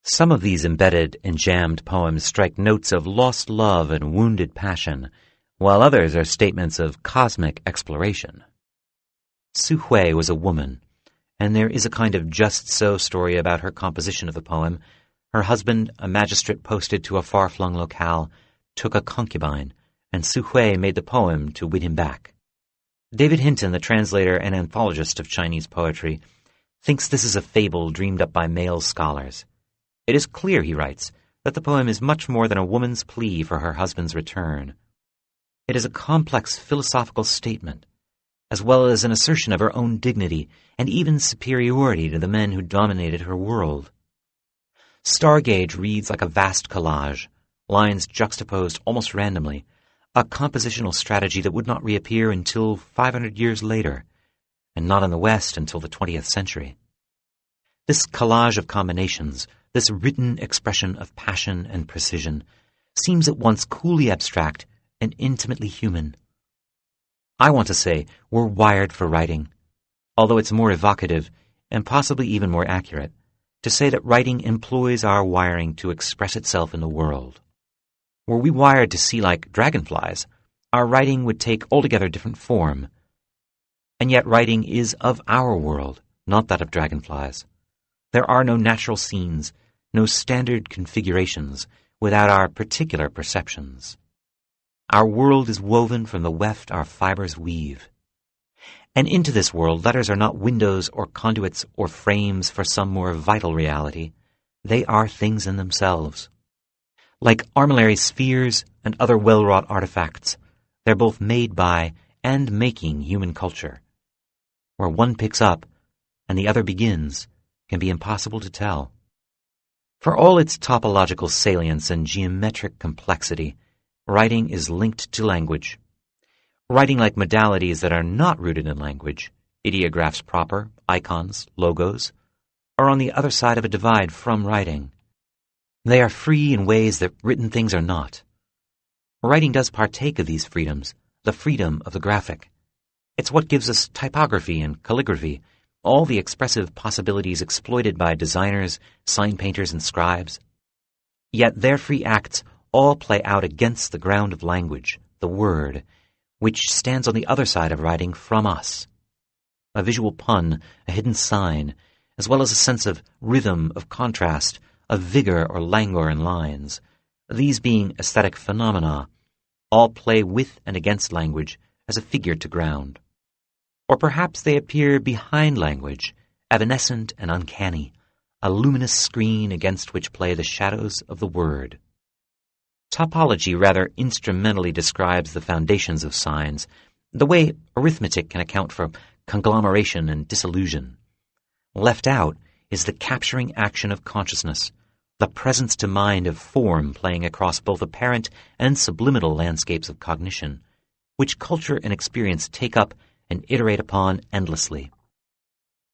Speaker 1: Some of these embedded and jammed poems strike notes of lost love and wounded passion, while others are statements of cosmic exploration. Su Hui was a woman, and there is a kind of just-so story about her composition of the poem. Her husband, a magistrate posted to a far-flung locale, took a concubine, and Su Hui made the poem to win him back. David Hinton, the translator and anthologist of Chinese poetry, thinks this is a fable dreamed up by male scholars. It is clear, he writes, that the poem is much more than a woman's plea for her husband's return. It is a complex philosophical statement, as well as an assertion of her own dignity and even superiority to the men who dominated her world. Star Gauge reads like a vast collage, lines juxtaposed almost randomly, a compositional strategy that would not reappear until 500 years later, and not in the West until the 20th century. This collage of combinations, this written expression of passion and precision, seems at once coolly abstract and intimately human. I want to say we're wired for writing, although it's more evocative and possibly even more accurate to say that writing employs our wiring to express itself in the world. Were we wired to see like dragonflies, our writing would take altogether different form. And yet writing is of our world, not that of dragonflies. There are no natural scenes, no standard configurations without our particular perceptions. Our world is woven from the weft our fibers weave. And into this world, letters are not windows or conduits or frames for some more vital reality. They are things in themselves. Like armillary spheres and other well-wrought artifacts, they're both made by and making human culture. Where one picks up and the other begins can be impossible to tell. For all its topological salience and geometric complexity, writing is linked to language. Writing like modalities that are not rooted in language, ideographs proper, icons, logos, are on the other side of a divide from writing. They are free in ways that written things are not. Writing does partake of these freedoms, the freedom of the graphic. It's what gives us typography and calligraphy, all the expressive possibilities exploited by designers, sign painters, and scribes. Yet their free acts all play out against the ground of language, the word, which stands on the other side of writing from us. A visual pun, a hidden sign, as well as a sense of rhythm, of contrast, of vigor or languor in lines, these being aesthetic phenomena, all play with and against language as a figure to ground. Or perhaps they appear behind language, evanescent and uncanny, a luminous screen against which play the shadows of the word. Topology rather instrumentally describes the foundations of signs, the way arithmetic can account for conglomeration and dissolution. Left out is the capturing action of consciousness, the presence to mind of form playing across both apparent and subliminal landscapes of cognition, which culture and experience take up and iterate upon endlessly.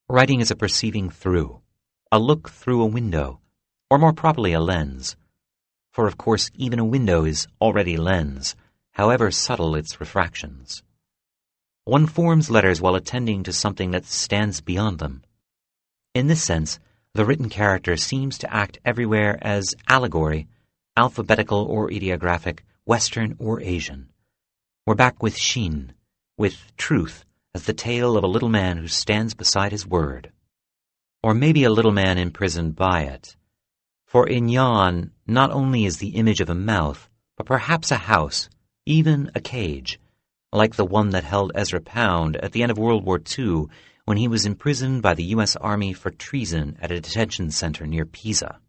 Speaker 1: Writing is a perceiving through, a look through a window, or more properly a lens. For of course even a window is already lens, however subtle its refractions. One forms letters while attending to something that stands beyond them. In this sense, the written character seems to act everywhere as allegory, alphabetical or ideographic, Western or Asian. We're back with Shin, with truth, as the tale of a little man who stands beside his word. Or maybe a little man imprisoned by it. For in Jan, not only is the image of a mouth, but perhaps a house, even a cage, like the one that held Ezra Pound at the end of World War II when he was imprisoned by the U.S. Army for treason at a detention center near Pisa.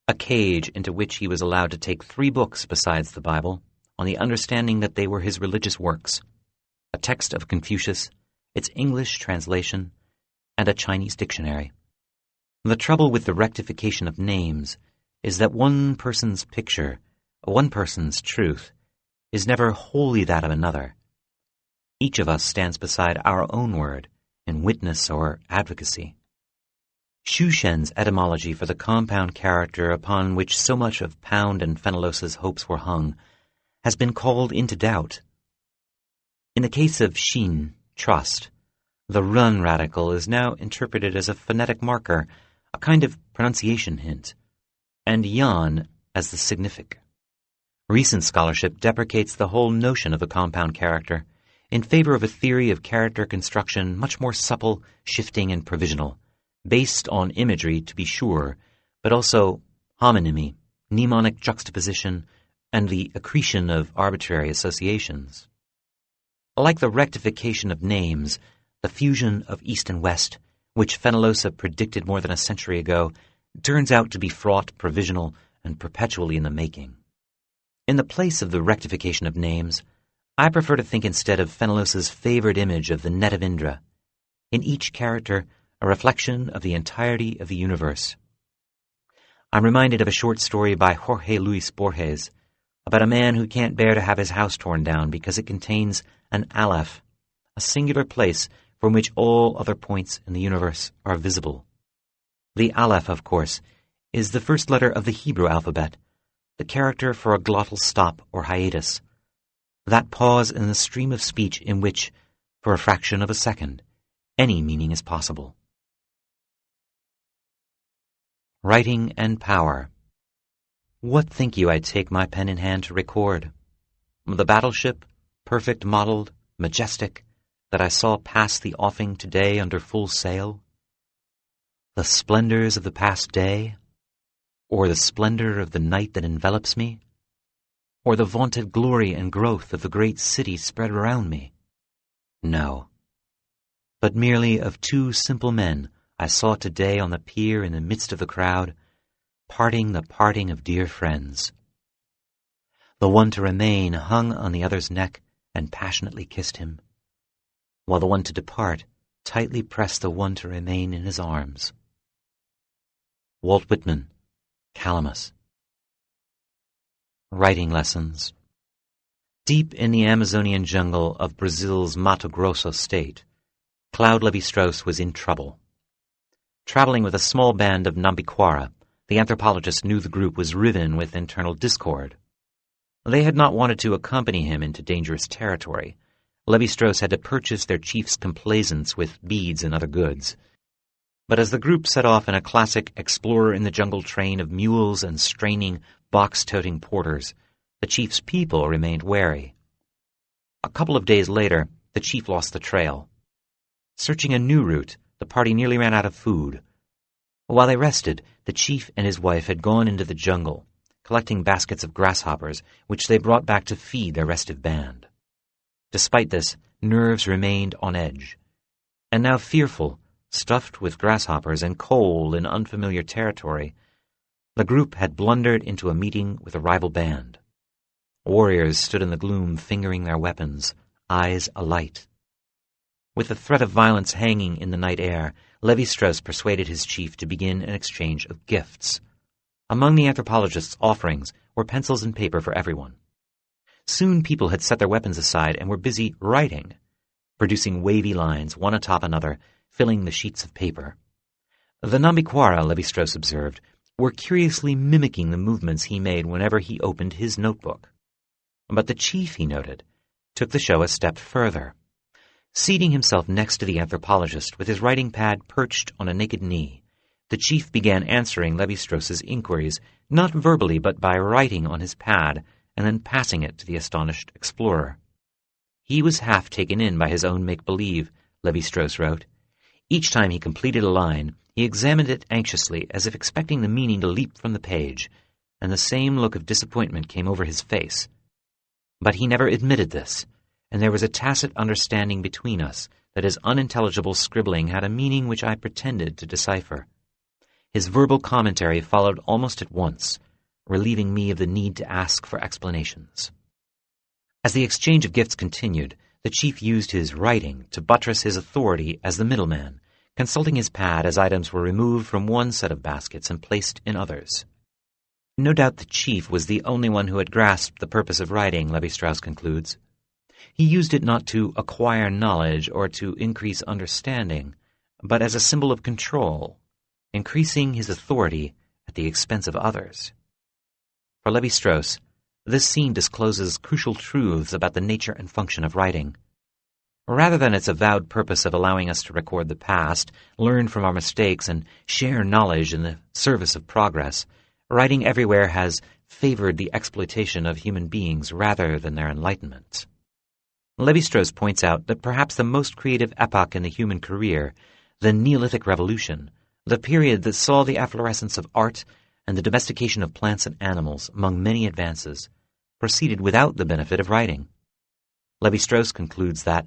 Speaker 1: A cage into which he was allowed to take 3 books besides the Bible, on the understanding that they were his religious works, a text of Confucius, its English translation, and a Chinese dictionary. The trouble with the rectification of names is that one person's picture, one person's truth, is never wholly that of another. Each of us stands beside our own word in witness or advocacy. Xu Shen's etymology for the compound character upon which so much of Pound and Fenellosa's hopes were hung has been called into doubt. In the case of Xin, trust, the run radical is now interpreted as a phonetic marker, a kind of pronunciation hint, and yan as the signific. Recent scholarship deprecates the whole notion of a compound character in favor of a theory of character construction much more supple, shifting, and provisional, based on imagery to be sure, but also homonymy, mnemonic juxtaposition, and the accretion of arbitrary associations. Like the rectification of names, the fusion of East and West, which Fenellosa predicted more than a century ago, turns out to be fraught, provisional, and perpetually in the making. In the place of the rectification of names, I prefer to think instead of Fenellosa's favored image of the net of Indra, in each character a reflection of the entirety of the universe. I'm reminded of a short story by Jorge Luis Borges about a man who can't bear to have his house torn down because it contains an aleph, a singular place from which all other points in the universe are visible. The aleph, of course, is the first letter of the Hebrew alphabet, the character for a glottal stop or hiatus, that pause in the stream of speech in which, for a fraction of a second, any meaning is possible. Writing and power. What think you I'd take my pen in hand to record? The battleship, perfect modeled, majestic, that I saw pass the offing today under full sail? The splendors of the past day? Or the splendor of the night that envelops me? Or the vaunted glory and growth of the great city spread around me? No. But merely of 2 simple men I saw today on the pier in the midst of the crowd, parting the parting of dear friends. The one to remain hung on the other's neck and passionately kissed him, while the one to depart tightly pressed the one to remain in his arms. Walt Whitman, Calamus. Writing lessons. Deep in the Amazonian jungle of Brazil's Mato Grosso state, Claude Lévi-Strauss was in trouble. Traveling with a small band of Nambiquara, the anthropologist knew the group was riven with internal discord. They had not wanted to accompany him into dangerous territory, Lévi-Strauss had to purchase their chief's complaisance with beads and other goods. But as the group set off in a classic explorer-in-the-jungle train of mules and straining, box-toting porters, the chief's people remained wary. A couple of days later, the chief lost the trail. Searching a new route, the party nearly ran out of food. While they rested, the chief and his wife had gone into the jungle, collecting baskets of grasshoppers, which they brought back to feed their restive band. Despite this, nerves remained on edge. And now fearful, stuffed with grasshoppers and cold in unfamiliar territory, the group had blundered into a meeting with a rival band. Warriors stood in the gloom fingering their weapons, eyes alight. With the threat of violence hanging in the night air, Lévi-Strauss persuaded his chief to begin an exchange of gifts. Among the anthropologist's offerings were pencils and paper for everyone. Soon people had set their weapons aside and were busy writing, producing wavy lines one atop another, filling the sheets of paper. The Nambiquara, Lévi-Strauss observed, were curiously mimicking the movements he made whenever he opened his notebook. But the chief, he noted, took the show a step further. Seating himself next to the anthropologist with his writing pad perched on a naked knee, the chief began answering Lévi-Strauss's inquiries, not verbally but by writing on his pad and then passing it to the astonished explorer. He was half taken in by his own make-believe, Lévi-Strauss wrote. Each time he completed a line, he examined it anxiously as if expecting the meaning to leap from the page, and the same look of disappointment came over his face. But he never admitted this, and there was a tacit understanding between us that his unintelligible scribbling had a meaning which I pretended to decipher. His verbal commentary followed almost at once, relieving me of the need to ask for explanations. As the exchange of gifts continued, the chief used his writing to buttress his authority as the middleman, consulting his pad as items were removed from one set of baskets and placed in others. No doubt the chief was the only one who had grasped the purpose of writing, Lévi-Strauss concludes. He used it not to acquire knowledge or to increase understanding, but as a symbol of control, increasing his authority at the expense of others. For Lévi-Strauss, this scene discloses crucial truths about the nature and function of writing. Rather than its avowed purpose of allowing us to record the past, learn from our mistakes, and share knowledge in the service of progress, writing everywhere has favored the exploitation of human beings rather than their enlightenment. Lévi-Strauss points out that perhaps the most creative epoch in the human career, the Neolithic Revolution, the period that saw the efflorescence of art and the domestication of plants and animals, among many advances, proceeded without the benefit of writing. Lévi-Strauss concludes that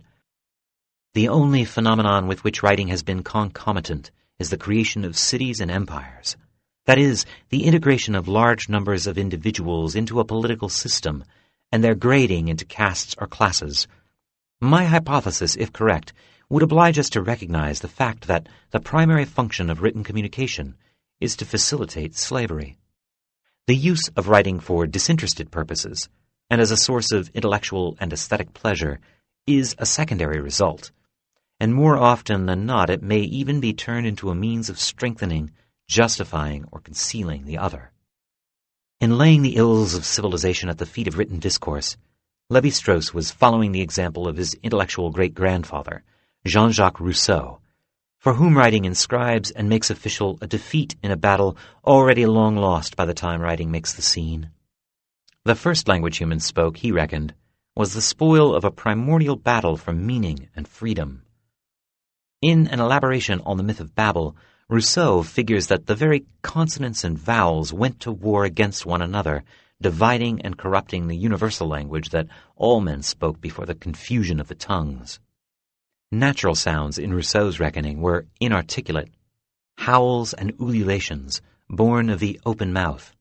Speaker 1: the only phenomenon with which writing has been concomitant is the creation of cities and empires. That is, the integration of large numbers of individuals into a political system and their grading into castes or classes. My hypothesis, if correct, would oblige us to recognize the fact that the primary function of written communication is to facilitate slavery. The use of writing for disinterested purposes, and as a source of intellectual and aesthetic pleasure, is a secondary result, and more often than not it may even be turned into a means of strengthening, justifying, or concealing the other. In laying the ills of civilization at the feet of written discourse, Lévi-Strauss was following the example of his intellectual great-grandfather, Jean-Jacques Rousseau, for whom writing inscribes and makes official a defeat in a battle already long lost by the time writing makes the scene. The first language humans spoke, he reckoned, was the spoil of a primordial battle for meaning and freedom. In an elaboration on the myth of Babel, Rousseau figures that the very consonants and vowels went to war against one another, dividing and corrupting the universal language that all men spoke before the confusion of the tongues. Natural sounds, in Rousseau's reckoning, were inarticulate, howls and ululations, born of the open mouth.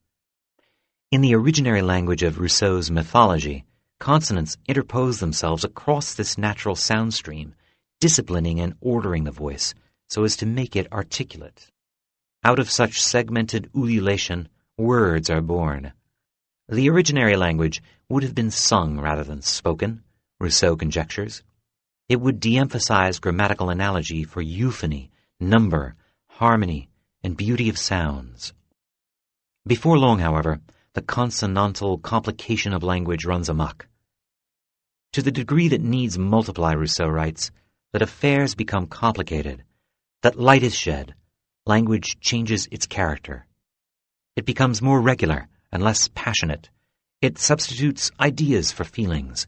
Speaker 1: In the originary language of Rousseau's mythology, consonants interpose themselves across this natural sound stream, disciplining and ordering the voice so as to make it articulate. Out of such segmented ululation, words are born. The originary language would have been sung rather than spoken, Rousseau conjectures. It would de-emphasize grammatical analogy for euphony, number, harmony, and beauty of sounds. Before long, however, the consonantal complication of language runs amok. To the degree that needs multiply, Rousseau writes, that affairs become complicated, that light is shed, language changes its character. It becomes more regular and less passionate. It substitutes ideas for feelings.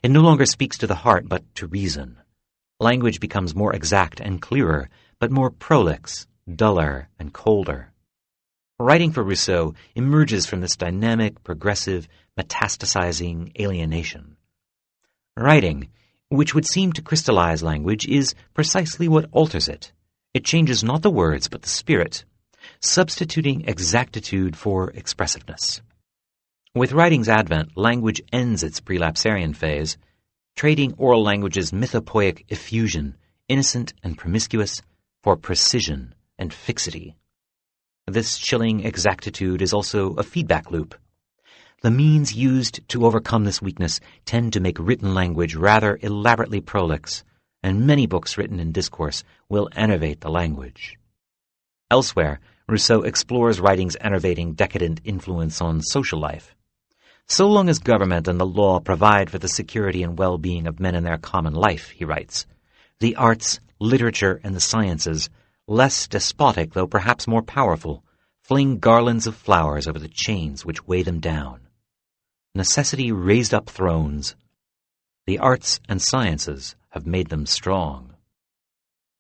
Speaker 1: It no longer speaks to the heart, but to reason. Language becomes more exact and clearer, but more prolix, duller, and colder. Writing for Rousseau emerges from this dynamic, progressive, metastasizing alienation. Writing, which would seem to crystallize language, is precisely what alters it. It changes not the words, but the spirit, substituting exactitude for expressiveness. With writing's advent, language ends its prelapsarian phase, trading oral language's mythopoeic effusion, innocent and promiscuous, for precision and fixity. This chilling exactitude is also a feedback loop. The means used to overcome this weakness tend to make written language rather elaborately prolix, and many books written in discourse will enervate the language. Elsewhere, Rousseau explores writing's enervating, decadent influence on social life. So long as government and the law provide for the security and well-being of men in their common life, he writes, the arts, literature, and the sciences, less despotic though perhaps more powerful, fling garlands of flowers over the chains which weigh them down. Necessity raised up thrones. The arts and sciences have made them strong.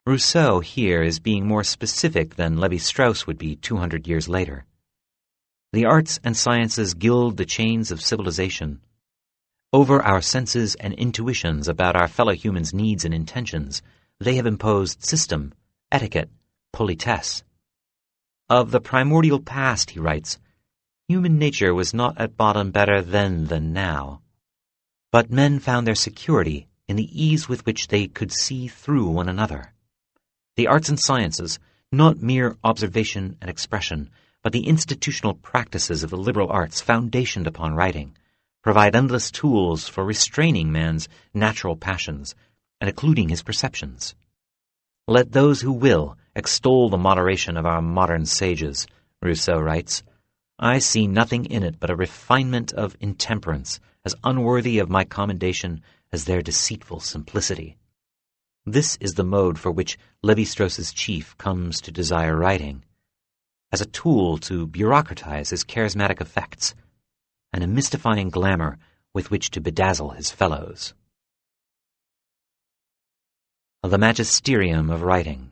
Speaker 1: Rousseau here is being more specific than Lévi-Strauss would be 200 years later. The arts and sciences gild the chains of civilization. Over our senses and intuitions about our fellow humans' needs and intentions, they have imposed system, etiquette, politesse. Of the primordial past, he writes, human nature was not at bottom better then than now. But men found their security in the ease with which they could see through one another. The arts and sciences, not mere observation and expression, but the institutional practices of the liberal arts foundationed upon writing, provide endless tools for restraining man's natural passions and occluding his perceptions. Let those who will extol the moderation of our modern sages, Rousseau writes. I see nothing in it but a refinement of intemperance, as unworthy of my commendation as their deceitful simplicity. This is the mode for which Lévi-Strauss's chief comes to desire writing, as a tool to bureaucratize his charismatic effects, and a mystifying glamour with which to bedazzle his fellows. The magisterium of writing.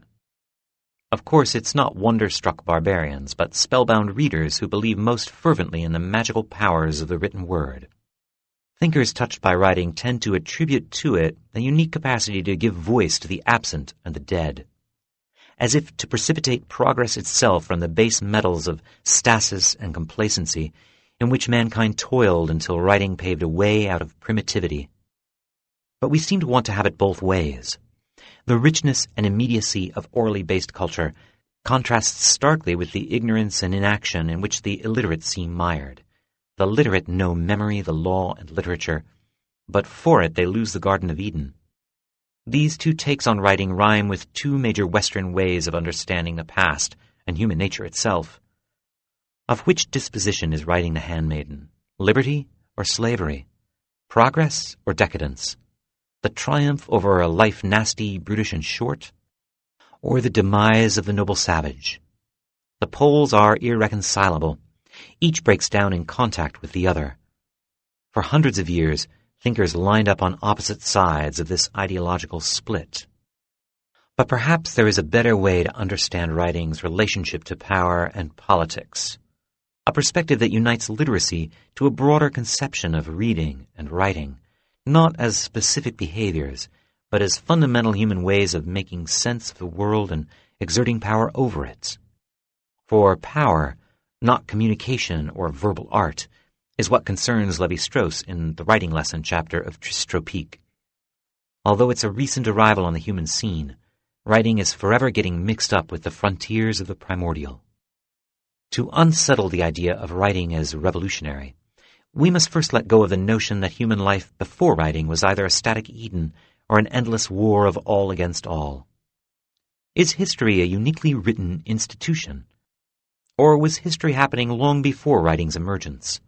Speaker 1: Of course, it's not wonder-struck barbarians, but spellbound readers who believe most fervently in the magical powers of the written word. Thinkers touched by writing tend to attribute to it a unique capacity to give voice to the absent and the dead, as if to precipitate progress itself from the base metals of stasis and complacency in which mankind toiled until writing paved a way out of primitivity. But we seem to want to have it both ways. The richness and immediacy of orally based culture contrasts starkly with the ignorance and inaction in which the illiterate seem mired. The literate know memory, the law, and literature, but for it they lose the Garden of Eden. These two takes on writing rhyme with two major Western ways of understanding the past and human nature itself. Of which disposition is writing the handmaiden? Liberty or slavery? Progress or decadence? The triumph over a life nasty, brutish, and short? Or the demise of the noble savage? The poles are irreconcilable. Each breaks down in contact with the other. For hundreds of years, thinkers lined up on opposite sides of this ideological split. But perhaps there is a better way to understand writing's relationship to power and politics, a perspective that unites literacy to a broader conception of reading and writing, not as specific behaviors, but as fundamental human ways of making sense of the world and exerting power over it. For power, not communication or verbal art, is what concerns Lévi-Strauss in the writing lesson chapter of Tristropique. Although it's a recent arrival on the human scene, writing is forever getting mixed up with the frontiers of the primordial. To unsettle the idea of writing as revolutionary, we must first let go of the notion that human life before writing was either a static Eden or an endless war of all against all. Is history a uniquely written institution? Or was history happening long before writing's emergence?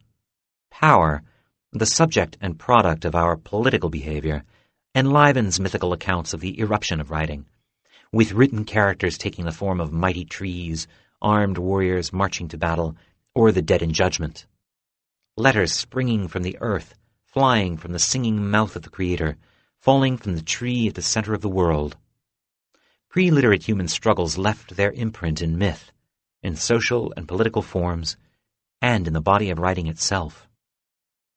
Speaker 1: Power, the subject and product of our political behavior, enlivens mythical accounts of the eruption of writing, with written characters taking the form of mighty trees, armed warriors marching to battle, or the dead in judgment. Letters springing from the earth, flying from the singing mouth of the Creator, falling from the tree at the center of the world. Pre-literate human struggles left their imprint in myth, in social and political forms, and in the body of writing itself.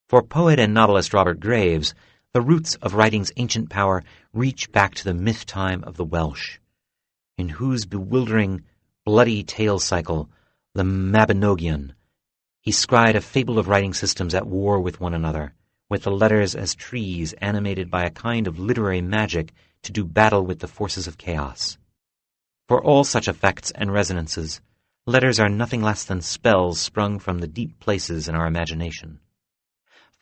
Speaker 1: For poet and novelist Robert Graves, the roots of writing's ancient power reach back to the myth time of the Welsh, in whose bewildering, bloody tale cycle, the Mabinogion, he scried a fable of writing systems at war with one another, with the letters as trees animated by a kind of literary magic to do battle with the forces of chaos. For all such effects and resonances, letters are nothing less than spells sprung from the deep places in our imagination.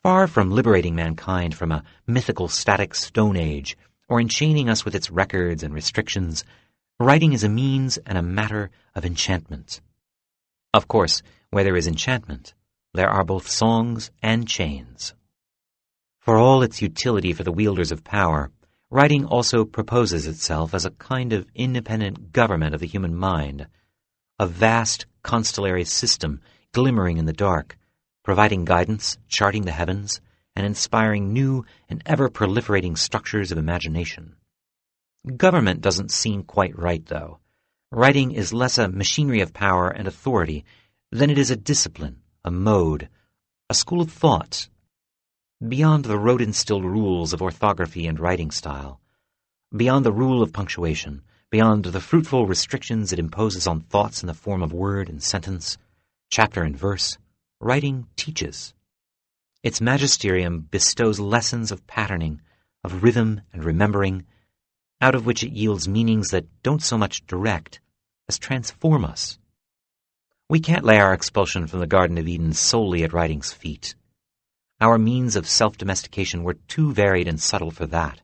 Speaker 1: Far from liberating mankind from a mythical static Stone Age, or enchaining us with its records and restrictions, writing is a means and a matter of enchantment. Of course, where there is enchantment, there are both songs and chains. For all its utility for the wielders of power, writing also proposes itself as a kind of independent government of the human mind, a vast constellary system glimmering in the dark, providing guidance, charting the heavens, and inspiring new and ever-proliferating structures of imagination. Government doesn't seem quite right, though. Writing is less a machinery of power and authority than it is a discipline, a mode, a school of thought, beyond the rote-instilled rules of orthography and writing style, beyond the rule of punctuation, beyond the fruitful restrictions it imposes on thoughts in the form of word and sentence, chapter and verse. Writing teaches. Its magisterium bestows lessons of patterning, of rhythm and remembering, out of which it yields meanings that don't so much direct as transform us. We can't lay our expulsion from the Garden of Eden solely at writing's feet. Our means of self-domestication were too varied and subtle for that.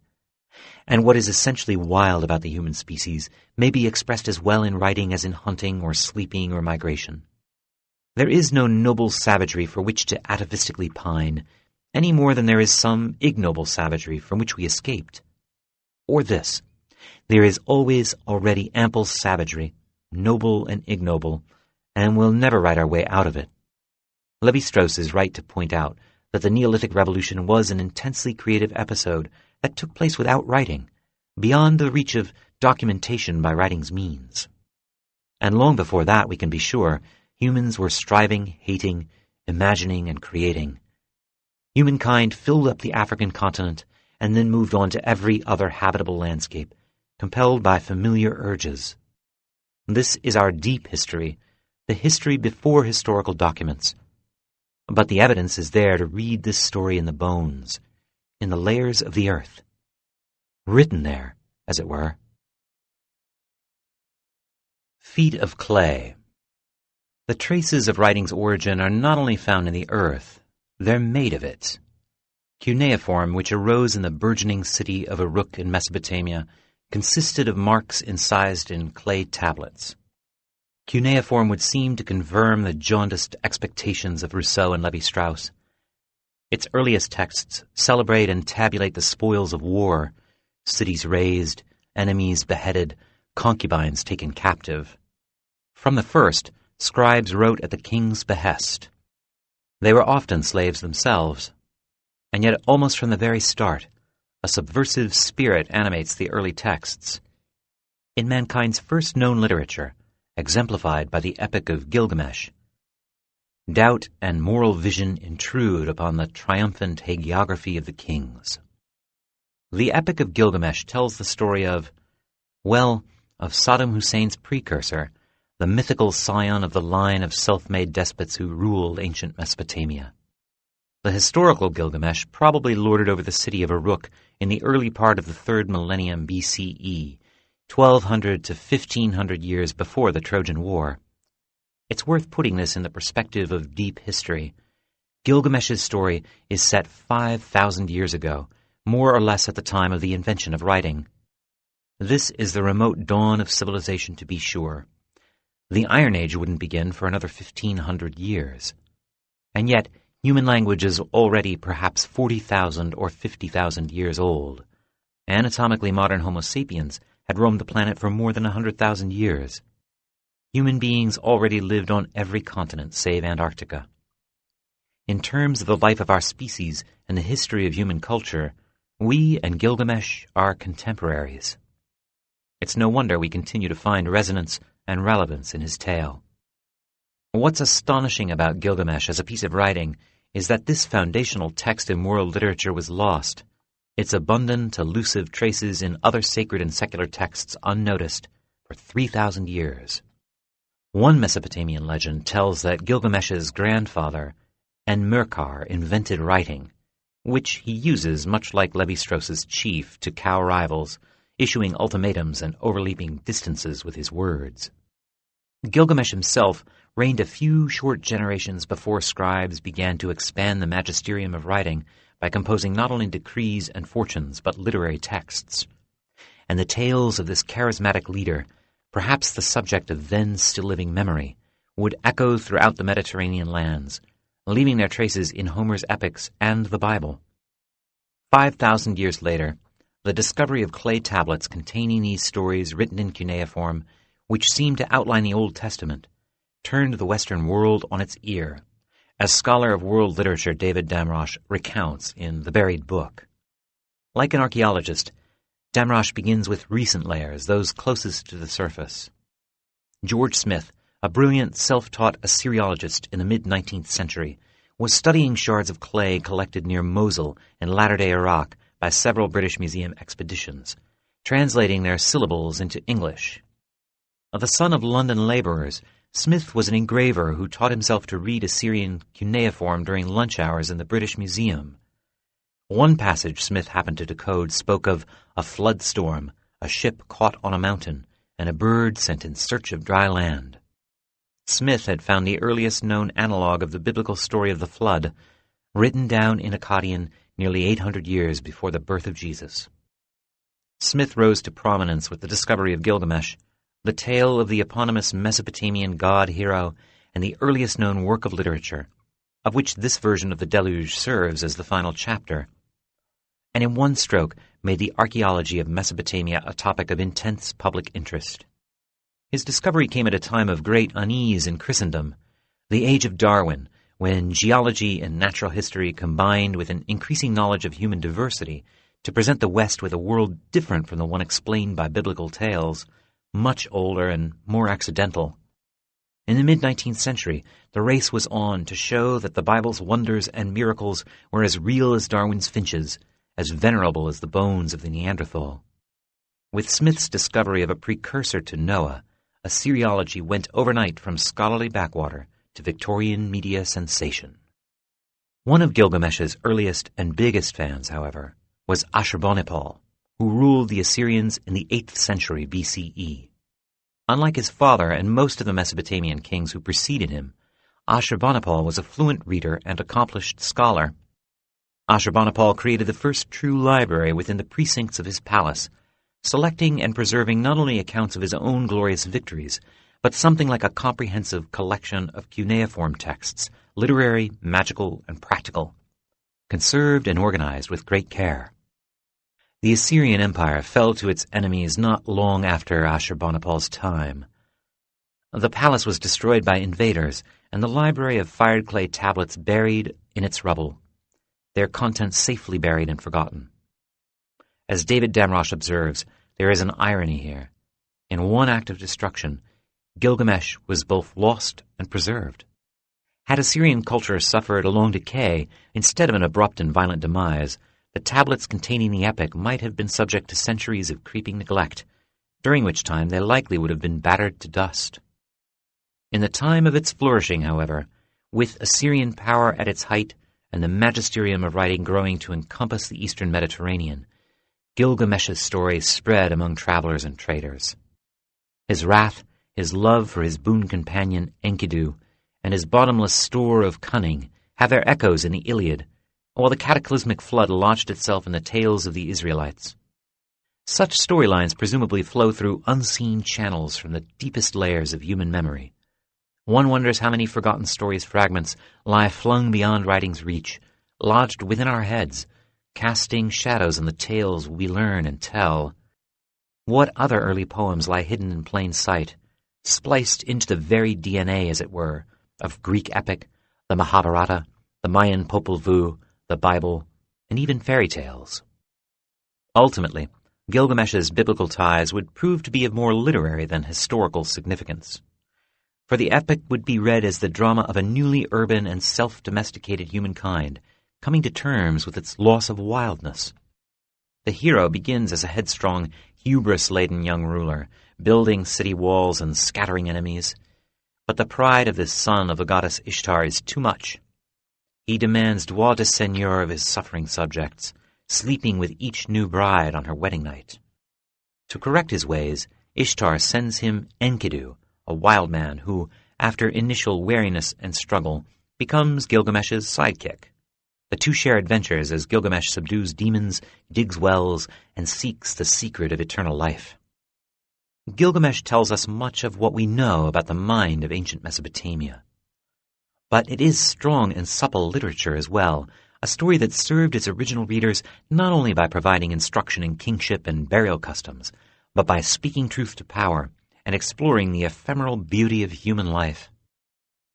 Speaker 1: And what is essentially wild about the human species may be expressed as well in writing as in hunting or sleeping or migration. There is no noble savagery for which to atavistically pine, any more than there is some ignoble savagery from which we escaped. Or this, there is always already ample savagery, noble and ignoble, and we'll never write our way out of it. Levi-Strauss is right to point out that the Neolithic Revolution was an intensely creative episode that took place without writing, beyond the reach of documentation by writing's means. And long before that, we can be sure, humans were striving, hating, imagining, and creating. Humankind filled up the African continent and then moved on to every other habitable landscape, compelled by familiar urges. This is our deep history, the history before historical documents. But the evidence is there to read this story in the bones, in the layers of the earth. Written there, as it were. Feet of clay. The traces of writing's origin are not only found in the earth, they're made of it. Cuneiform, which arose in the burgeoning city of Uruk in Mesopotamia, consisted of marks incised in clay tablets. Cuneiform would seem to confirm the jaundiced expectations of Rousseau and Levi-Strauss. Its earliest texts celebrate and tabulate the spoils of war, cities razed, enemies beheaded, concubines taken captive. From the first, scribes wrote at the king's behest. They were often slaves themselves, and yet almost from the very start, a subversive spirit animates the early texts. In mankind's first known literature, exemplified by the Epic of Gilgamesh, doubt and moral vision intrude upon the triumphant hagiography of the kings. The Epic of Gilgamesh tells the story of Saddam Hussein's precursor, the mythical scion of the line of self-made despots who ruled ancient Mesopotamia. The historical Gilgamesh probably lorded over the city of Uruk in the early part of the 3rd millennium BCE, 1200 to 1500 years before the Trojan War. It's worth putting this in the perspective of deep history. Gilgamesh's story is set 5,000 years ago, more or less at the time of the invention of writing. This is the remote dawn of civilization, to be sure. The Iron Age wouldn't begin for another 1,500 years. And yet, Human language is already perhaps 40,000 or 50,000 years old. Anatomically modern Homo sapiens had roamed the planet for more than 100,000 years. Human beings already lived on every continent save Antarctica. In terms of the life of our species and the history of human culture, we and Gilgamesh are contemporaries. It's no wonder we continue to find resonance and relevance in his tale. What's astonishing about Gilgamesh as a piece of writing is that this foundational text in world literature was lost, its abundant, elusive traces in other sacred and secular texts unnoticed for 3,000 years. One Mesopotamian legend tells that Gilgamesh's grandfather, Enmerkar, invented writing, which he uses much like Levi-Strauss's chief to cow rivals, issuing ultimatums and overleaping distances with his words. Gilgamesh himself reigned a few short generations before scribes began to expand the magisterium of writing by composing not only decrees and fortunes but literary texts. And the tales of this charismatic leader, perhaps the subject of then still-living memory, would echo throughout the Mediterranean lands, leaving their traces in Homer's epics and the Bible. 5,000 years later, the discovery of clay tablets containing these stories written in cuneiform, which seemed to outline the Old Testament, turned the Western world on its ear, as scholar of world literature David Damrosch recounts in The Buried Book. Like an archaeologist, Damrosch begins with recent layers, those closest to the surface. George Smith, a brilliant self-taught Assyriologist in the mid-19th century, was studying shards of clay collected near Mosul in latter-day Iraq by several British Museum expeditions, translating their syllables into English. The son of London laborers, Smith was an engraver who taught himself to read Assyrian cuneiform during lunch hours in the British Museum. One passage Smith happened to decode spoke of a flood storm, a ship caught on a mountain, and a bird sent in search of dry land. Smith had found the earliest known analog of the biblical story of the flood, written down in Akkadian nearly 800 years before the birth of Jesus. Smith rose to prominence with the discovery of Gilgamesh, the tale of the eponymous Mesopotamian god-hero and the earliest known work of literature, of which this version of the Deluge serves as the final chapter, and in one stroke made the archaeology of Mesopotamia a topic of intense public interest. His discovery came at a time of great unease in Christendom, the age of Darwin, when geology and natural history combined with an increasing knowledge of human diversity to present the West with a world different from the one explained by biblical tales, much older and more accidental. In the mid-19th century, the race was on to show that the Bible's wonders and miracles were as real as Darwin's finches, as venerable as the bones of the Neanderthal. With Smith's discovery of a precursor to Noah, Assyriology went overnight from scholarly backwater to Victorian media sensation. One of Gilgamesh's earliest and biggest fans, however, was Ashurbanipal, who ruled the Assyrians in the 8th century BCE. Unlike his father and most of the Mesopotamian kings who preceded him, Ashurbanipal was a fluent reader and accomplished scholar. Ashurbanipal created the first true library within the precincts of his palace, selecting and preserving not only accounts of his own glorious victories, but something like a comprehensive collection of cuneiform texts, literary, magical, and practical, conserved and organized with great care. The Assyrian Empire fell to its enemies not long after Ashurbanipal's time. The palace was destroyed by invaders, and the library of fired clay tablets buried in its rubble, their contents safely buried and forgotten. As David Damrosch observes, there is an irony here. In one act of destruction, Gilgamesh was both lost and preserved. Had Assyrian culture suffered a long decay instead of an abrupt and violent demise, the tablets containing the epic might have been subject to centuries of creeping neglect, during which time they likely would have been battered to dust. In the time of its flourishing, however, with Assyrian power at its height and the magisterium of writing growing to encompass the eastern Mediterranean, Gilgamesh's story spread among travelers and traders. His wrath, his love for his boon companion Enkidu, and his bottomless store of cunning have their echoes in the Iliad, while the cataclysmic flood lodged itself in the tales of the Israelites. Such storylines presumably flow through unseen channels from the deepest layers of human memory, One wonders how many forgotten stories' fragments lie flung beyond writing's reach, lodged within our heads, casting shadows on the tales we learn and tell. What other early poems lie hidden in plain sight, spliced into the very DNA, as it were, of Greek epic, the Mahabharata, the Mayan Popol Vuh, the Bible, and even fairy tales? Ultimately, Gilgamesh's biblical ties would prove to be of more literary than historical significance. For the epic would be read as the drama of a newly urban and self-domesticated humankind, coming to terms with its loss of wildness. The hero begins as a headstrong, hubris-laden young ruler, building city walls and scattering enemies. But the pride of this son of the goddess Ishtar is too much. He demands droit de seigneur of his suffering subjects, sleeping with each new bride on her wedding night. To correct his ways, Ishtar sends him Enkidu, a wild man who, after initial wariness and struggle, becomes Gilgamesh's sidekick. The two share adventures as Gilgamesh subdues demons, digs wells, and seeks the secret of eternal life. Gilgamesh tells us much of what we know about the mind of ancient Mesopotamia. But it is strong and supple literature as well, a story that served its original readers not only by providing instruction in kingship and burial customs, but by speaking truth to power and exploring the ephemeral beauty of human life.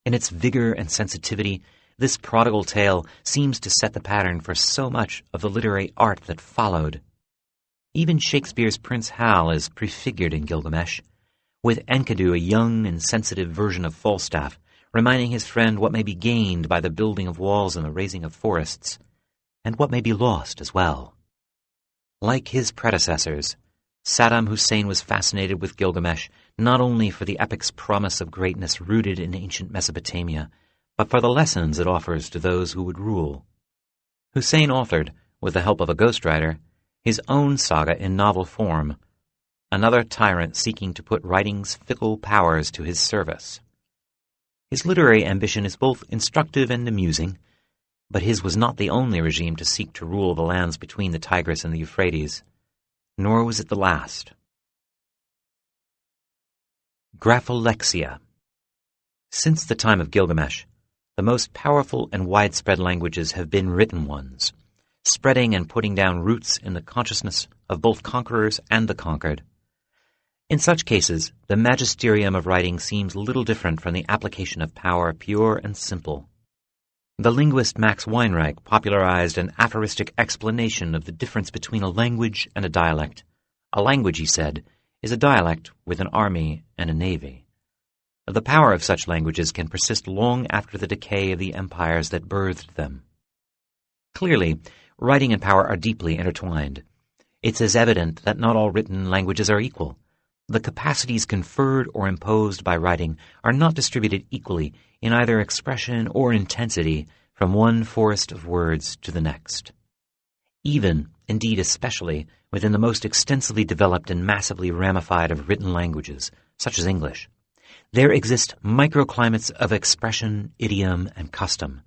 Speaker 1: In its vigor and sensitivity, this prodigal tale seems to set the pattern for so much of the literary art that followed. Even Shakespeare's Prince Hal is prefigured in Gilgamesh, with Enkidu a young and sensitive version of Falstaff, reminding his friend what may be gained by the building of walls and the raising of forests, and what may be lost as well. Like his predecessors, Saddam Hussein was fascinated with Gilgamesh not only for the epic's promise of greatness rooted in ancient Mesopotamia, but for the lessons it offers to those who would rule. Hussein authored, with the help of a ghostwriter, his own saga in novel form, another tyrant seeking to put writing's fickle powers to his service. His literary ambition is both instructive and amusing, but his was not the only regime to seek to rule the lands between the Tigris and the Euphrates, nor was it the last. Graphylexia. Since the time of Gilgamesh, the most powerful and widespread languages have been written ones, spreading and putting down roots in the consciousness of both conquerors and the conquered. In such cases, the magisterium of writing seems little different from the application of power pure and simple. The linguist Max Weinreich popularized an aphoristic explanation of the difference between a language and a dialect. A language, he said, is a dialect with an army and a navy. The power of such languages can persist long after the decay of the empires that birthed them. Clearly, writing and power are deeply intertwined. It's as evident that not all written languages are equal. The capacities conferred or imposed by writing are not distributed equally in either expression or intensity from one forest of words to the next. Even, indeed especially, within the most extensively developed and massively ramified of written languages, such as English, there exist microclimates of expression, idiom, and custom,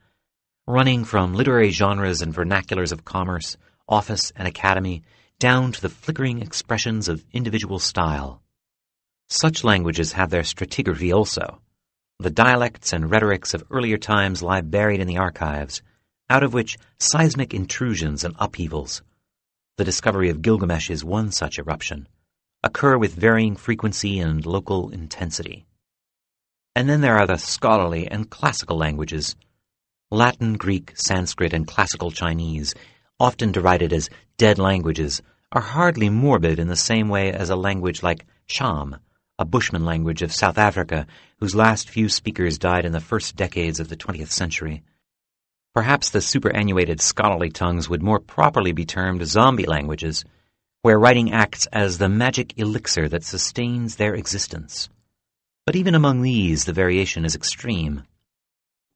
Speaker 1: running from literary genres and vernaculars of commerce, office, and academy, down to the flickering expressions of individual style. Such languages have their stratigraphy also. The dialects and rhetorics of earlier times lie buried in the archives, out of which seismic intrusions and upheavals, the discovery of Gilgamesh is one such eruption, occur with varying frequency and local intensity. And then there are the scholarly and classical languages. Latin, Greek, Sanskrit, and classical Chinese, often derided as dead languages, are hardly morbid in the same way as a language like Sham, a Bushman language of South Africa whose last few speakers died in the first decades of the 20th century. Perhaps the superannuated scholarly tongues would more properly be termed zombie languages, where writing acts as the magic elixir that sustains their existence. But even among these, the variation is extreme.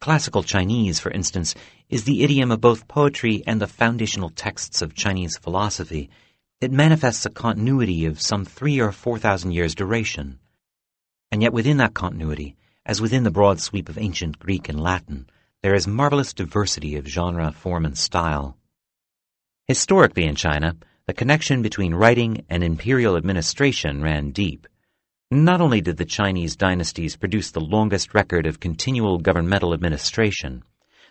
Speaker 1: Classical Chinese, for instance, is the idiom of both poetry and the foundational texts of Chinese philosophy. It manifests a continuity of some 3,000 or 4,000 years' duration. And yet within that continuity, as within the broad sweep of ancient Greek and Latin, there is marvelous diversity of genre, form, and style. Historically in China, the connection between writing and imperial administration ran deep. Not only did the Chinese dynasties produce the longest record of continual governmental administration,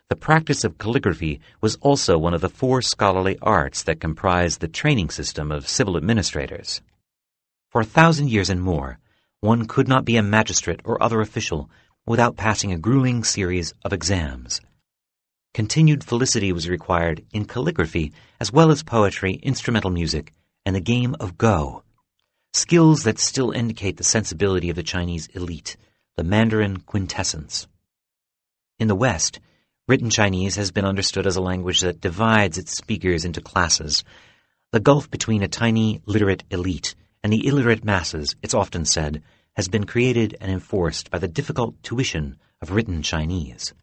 Speaker 1: the practice of calligraphy was also one of the 4 scholarly arts that comprise the training system of civil administrators. For 1,000 years and more, one could not be a magistrate or other official without passing a grueling series of exams. Continued felicity was required in calligraphy as well as poetry, instrumental music, and the game of Go, skills that still indicate the sensibility of the Chinese elite, the Mandarin quintessence. In the West, written Chinese has been understood as a language that divides its speakers into classes. The gulf between a tiny literate elite and the illiterate masses, it's often said, has been created and enforced by the difficult tuition of written Chinese.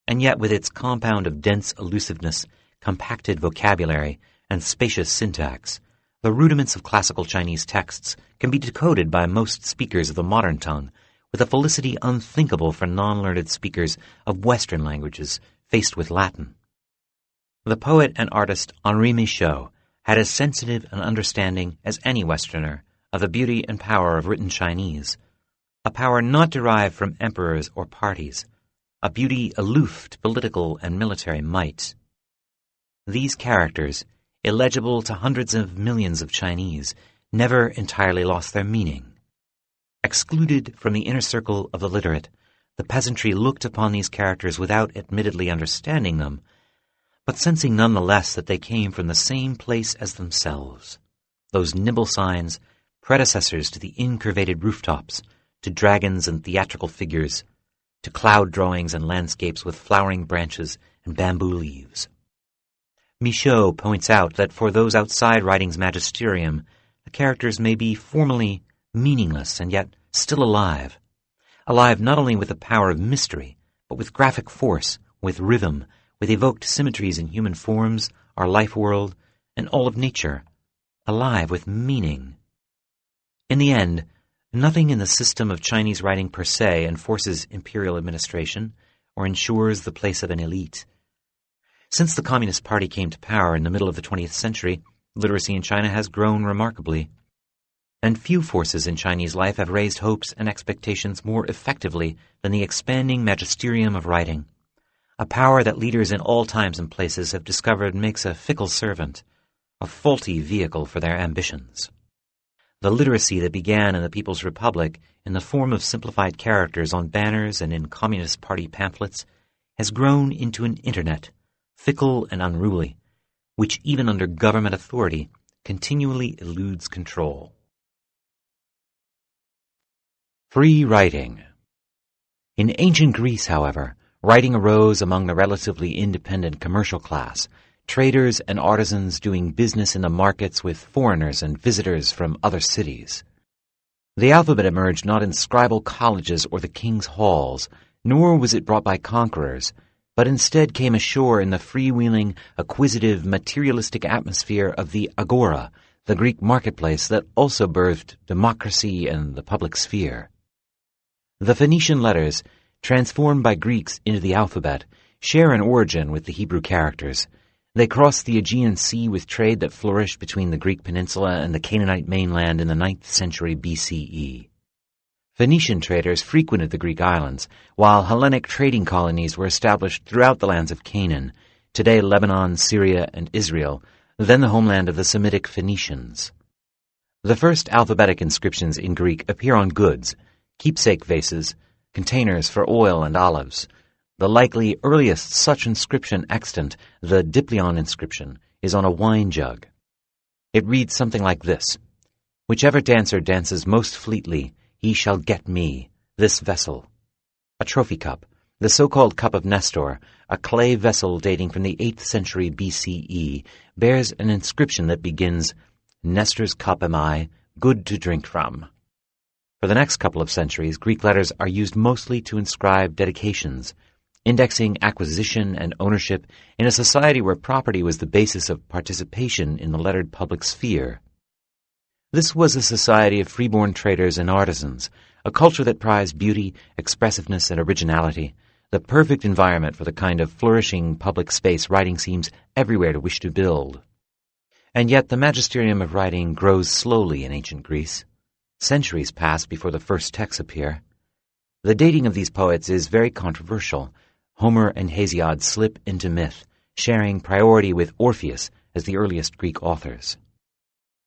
Speaker 1: And yet with its compound of dense elusiveness, compacted vocabulary, and spacious syntax, the rudiments of classical Chinese texts can be decoded by most speakers of the modern tongue with a felicity unthinkable for non-learned speakers of Western languages faced with Latin. The poet and artist Henri Michaud had as sensitive an understanding as any Westerner of the beauty and power of written Chinese, a power not derived from emperors or parties, a beauty aloof to political and military might. These characters, illegible to hundreds of millions of Chinese, never entirely lost their meaning. Excluded from the inner circle of the literate, the peasantry looked upon these characters without admittedly understanding them, but sensing nonetheless that they came from the same place as themselves. Those nimble signs, predecessors to the incurvated rooftops, to dragons and theatrical figures, to cloud drawings and landscapes with flowering branches and bamboo leaves. Michaud points out that for those outside writing's magisterium, the characters may be formally meaningless and yet still alive not only with the power of mystery, but with graphic force, with rhythm, with evoked symmetries in human forms, our life world, and all of nature, alive with meaning. In the end, nothing in the system of Chinese writing per se enforces imperial administration or ensures the place of an elite. Since the Communist Party came to power in the middle of the 20th century, literacy in China has grown remarkably, and few forces in Chinese life have raised hopes and expectations more effectively than the expanding magisterium of writing, a power that leaders in all times and places have discovered makes a fickle servant, a faulty vehicle for their ambitions. The literacy that began in the People's Republic in the form of simplified characters on banners and in Communist Party pamphlets has grown into an internet, fickle and unruly, which even under government authority continually eludes control. Free writing. In ancient Greece, however, writing arose among the relatively independent commercial class, traders and artisans doing business in the markets with foreigners and visitors from other cities. The alphabet emerged not in scribal colleges or the king's halls, nor was it brought by conquerors, but instead came ashore in the freewheeling, acquisitive, materialistic atmosphere of the agora, the Greek marketplace that also birthed democracy and the public sphere. The Phoenician letters, transformed by Greeks into the alphabet, share an origin with the Hebrew characters. They crossed the Aegean Sea with trade that flourished between the Greek peninsula and the Canaanite mainland in the 9th century BCE. Phoenician traders frequented the Greek islands, while Hellenic trading colonies were established throughout the lands of Canaan, today Lebanon, Syria, and Israel, then the homeland of the Semitic Phoenicians. The first alphabetic inscriptions in Greek appear on goods, keepsake vases, containers for oil and olives. The likely earliest such inscription extant, the Diplyon inscription, is on a wine jug. It reads something like this: "Whichever dancer dances most fleetly, he shall get me, this vessel." A trophy cup, the so-called Cup of Nestor, a clay vessel dating from the 8th century BCE, bears an inscription that begins, "Nestor's cup am I, good to drink from." For the next couple of centuries, Greek letters are used mostly to inscribe dedications, indexing acquisition and ownership in a society where property was the basis of participation in the lettered public sphere. This was a society of freeborn traders and artisans, a culture that prized beauty, expressiveness, and originality, the perfect environment for the kind of flourishing public space writing seems everywhere to wish to build. And yet the magisterium of writing grows slowly in ancient Greece. Centuries pass before the first texts appear. The dating of these poets is very controversial. Homer and Hesiod slip into myth, sharing priority with Orpheus as the earliest Greek authors.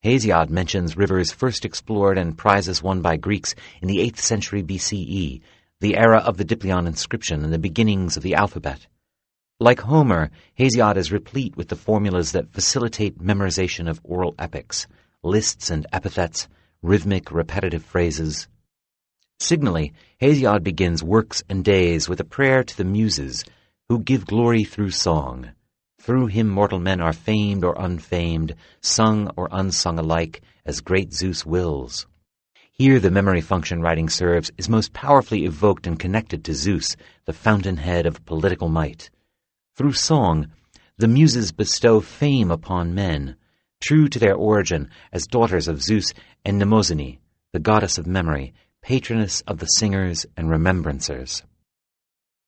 Speaker 1: Hesiod mentions rivers first explored and prizes won by Greeks in the 8th century BCE, the era of the Diplyon inscription and the beginnings of the alphabet. Like Homer, Hesiod is replete with the formulas that facilitate memorization of oral epics, lists and epithets, rhythmic, repetitive phrases. Signally, Hesiod begins Works and Days with a prayer to the Muses, who give glory through song. Through him mortal men are famed or unfamed, sung or unsung alike, as great Zeus wills. Here the memory function writing serves is most powerfully evoked and connected to Zeus, the fountainhead of political might. Through song, the Muses bestow fame upon men, true to their origin as daughters of Zeus and Mnemosyne, the goddess of memory, patroness of the singers and remembrancers.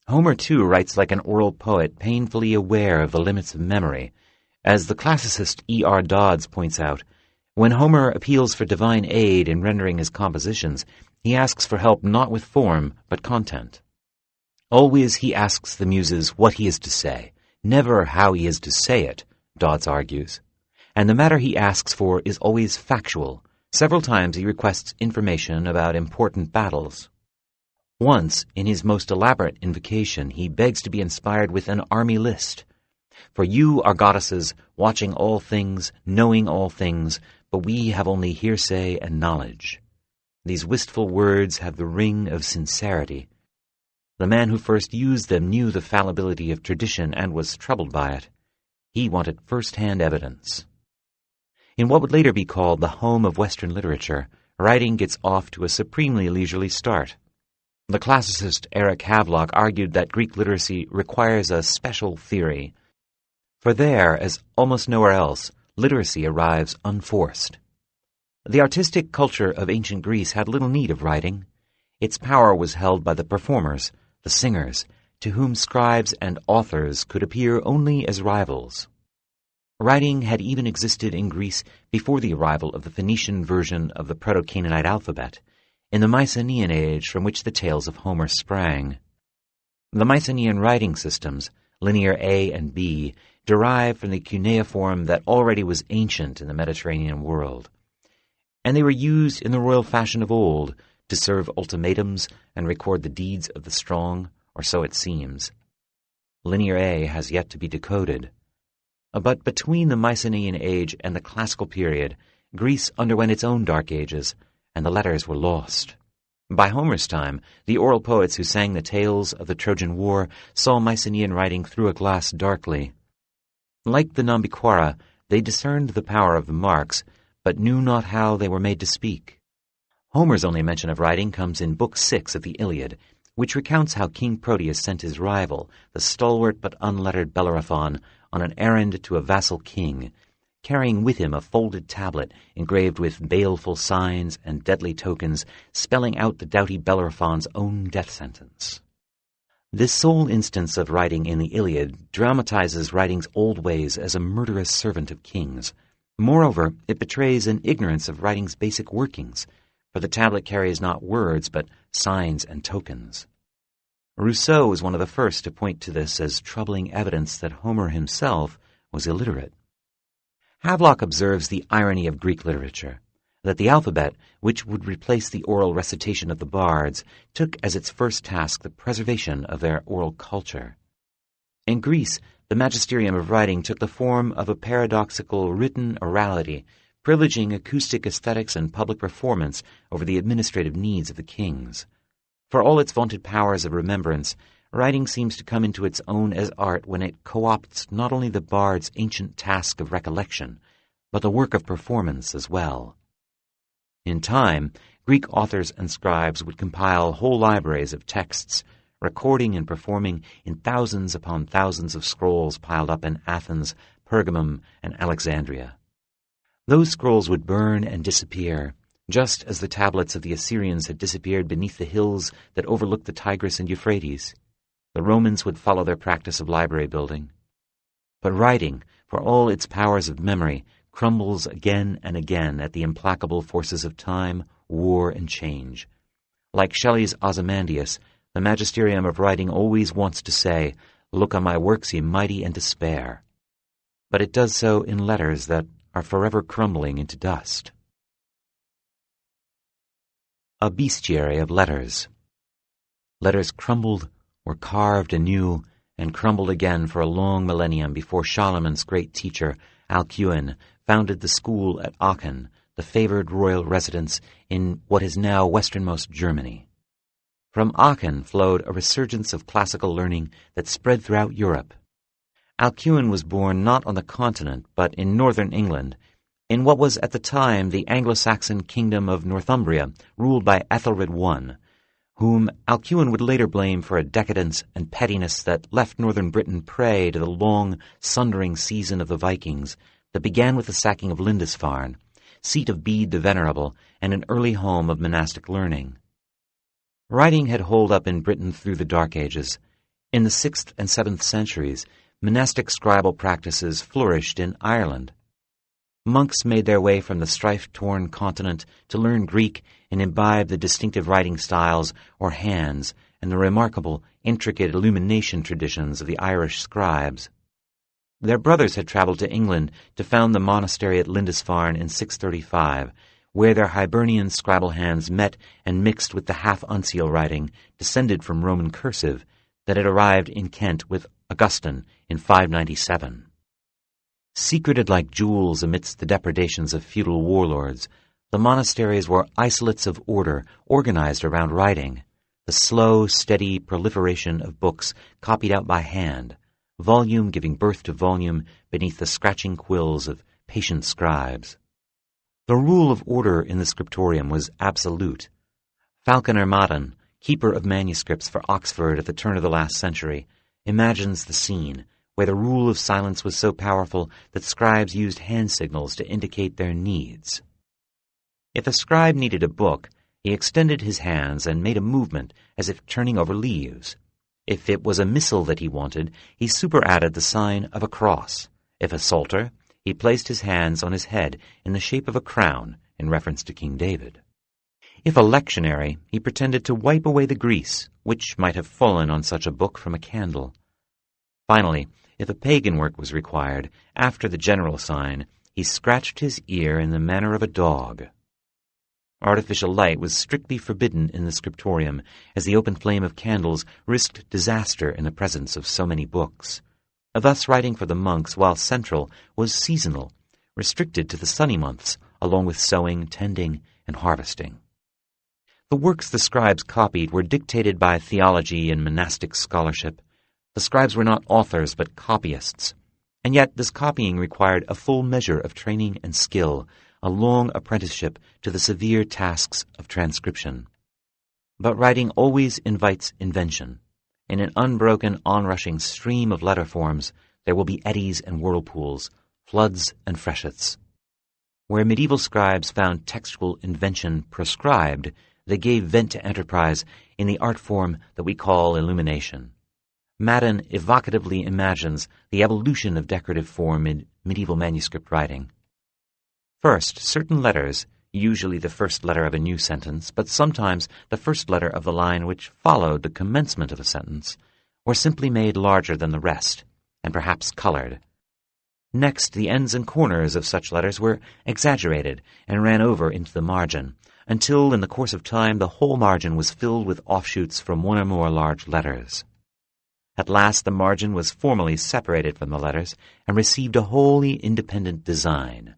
Speaker 1: Homer, too, writes like an oral poet, painfully aware of the limits of memory. As the classicist E.R. Dodds points out, when Homer appeals for divine aid in rendering his compositions, he asks for help not with form, but content. Always he asks the Muses what he is to say, never how he is to say it, Dodds argues. And the matter he asks for is always factual. Several times he requests information about important battles. Once, in his most elaborate invocation, he begs to be inspired with an army list. For you are goddesses, watching all things, knowing all things, but we have only hearsay and knowledge. These wistful words have the ring of sincerity. The man who first used them knew the fallibility of tradition and was troubled by it. He wanted first-hand evidence. In what would later be called the home of Western literature, writing gets off to a supremely leisurely start. The classicist Eric Havelock argued that Greek literacy requires a special theory. For there, as almost nowhere else, literacy arrives unforced. The artistic culture of ancient Greece had little need of writing. Its power was held by the performers, the singers, to whom scribes and authors could appear only as rivals. Writing had even existed in Greece before the arrival of the Phoenician version of the Proto-Canaanite alphabet, in the Mycenaean age from which the tales of Homer sprang. The Mycenaean writing systems, linear A and B, derived from the cuneiform that already was ancient in the Mediterranean world. And they were used in the royal fashion of old to serve ultimatums and record the deeds of the strong, or so it seems. Linear A has yet to be decoded. But between the Mycenaean age and the classical period, Greece underwent its own dark ages, and the letters were lost. By Homer's time, the oral poets who sang the tales of the Trojan War saw Mycenaean writing through a glass darkly. Like the Nambiquara, they discerned the power of the marks, but knew not how they were made to speak. Homer's only mention of writing comes in Book 6 of the Iliad, which recounts how King Proteus sent his rival, the stalwart but unlettered Bellerophon, on an errand to a vassal king, carrying with him a folded tablet engraved with baleful signs and deadly tokens, spelling out the doughty Bellerophon's own death sentence. This sole instance of writing in the Iliad dramatizes writing's old ways as a murderous servant of kings. Moreover, it betrays an ignorance of writing's basic workings, for the tablet carries not words but signs and tokens. Rousseau was one of the first to point to this as troubling evidence that Homer himself was illiterate. Havelock observes the irony of Greek literature, that the alphabet, which would replace the oral recitation of the bards, took as its first task the preservation of their oral culture. In Greece, the magisterium of writing took the form of a paradoxical written orality, privileging acoustic aesthetics and public performance over the administrative needs of the kings. For all its vaunted powers of remembrance, writing seems to come into its own as art when it co-opts not only the bard's ancient task of recollection, but the work of performance as well. In time, Greek authors and scribes would compile whole libraries of texts, recording and performing in thousands upon thousands of scrolls piled up in Athens, Pergamum, and Alexandria. Those scrolls would burn and disappear, just as the tablets of the Assyrians had disappeared beneath the hills that overlooked the Tigris and Euphrates. The Romans would follow their practice of library building. But writing, for all its powers of memory, crumbles again and again at the implacable forces of time, war, and change. Like Shelley's Ozymandias, the magisterium of writing always wants to say, "Look on my works, ye mighty, and despair." But it does so in letters that are forever crumbling into dust. A bestiary of letters. Letters crumbled, were carved anew, and crumbled again for a long millennium before Charlemagne's great teacher, Alcuin, founded the school at Aachen, the favored royal residence in what is now westernmost Germany. From Aachen flowed a resurgence of classical learning that spread throughout Europe. Alcuin was born not on the continent, but in northern England, in what was at the time the Anglo-Saxon kingdom of Northumbria, ruled by Ethelred I, whom Alcuin would later blame for a decadence and pettiness that left northern Britain prey to the long, sundering season of the Vikings that began with the sacking of Lindisfarne, seat of Bede the Venerable, and an early home of monastic learning. Writing had holed up in Britain through the Dark Ages. In the 6th and 7th centuries, monastic scribal practices flourished in Ireland. Monks made their way from the strife-torn continent to learn Greek and imbibe the distinctive writing styles or hands and the remarkable, intricate illumination traditions of the Irish scribes. Their brothers had traveled to England to found the monastery at Lindisfarne in 635, where their Hibernian scribal hands met and mixed with the half-uncial writing, descended from Roman cursive, that had arrived in Kent with Augustine in 597. Secreted like jewels amidst the depredations of feudal warlords, the monasteries were isolates of order organized around writing, the slow, steady proliferation of books copied out by hand, volume giving birth to volume beneath the scratching quills of patient scribes. The rule of order in the scriptorium was absolute. Falconer Madden, keeper of manuscripts for Oxford at the turn of the last century, imagines the scene where the rule of silence was so powerful that scribes used hand signals to indicate their needs. If a scribe needed a book, he extended his hands and made a movement as if turning over leaves. If it was a missal that he wanted, he superadded the sign of a cross. If a psalter, he placed his hands on his head in the shape of a crown, in reference to King David. If a lectionary, he pretended to wipe away the grease, which might have fallen on such a book from a candle. Finally, if a pagan work was required, after the general sign, he scratched his ear in the manner of a dog. Artificial light was strictly forbidden in the scriptorium, as the open flame of candles risked disaster in the presence of so many books. Thus writing for the monks, while central, was seasonal, restricted to the sunny months, along with sowing, tending, and harvesting. The works the scribes copied were dictated by theology and monastic scholarship. The scribes were not authors but copyists, and yet this copying required a full measure of training and skill, a long apprenticeship to the severe tasks of transcription. But writing always invites invention. In an unbroken, onrushing stream of letter forms, there will be eddies and whirlpools, floods and freshets. Where medieval scribes found textual invention prescribed, they gave vent to enterprise in the art form that we call illumination. Madden evocatively imagines the evolution of decorative form in medieval manuscript writing. First, certain letters, usually the first letter of a new sentence, but sometimes the first letter of the line which followed the commencement of a sentence, were simply made larger than the rest, and perhaps colored. Next, the ends and corners of such letters were exaggerated and ran over into the margin, until in the course of time the whole margin was filled with offshoots from one or more large letters. At last the margin was formally separated from the letters and received a wholly independent design.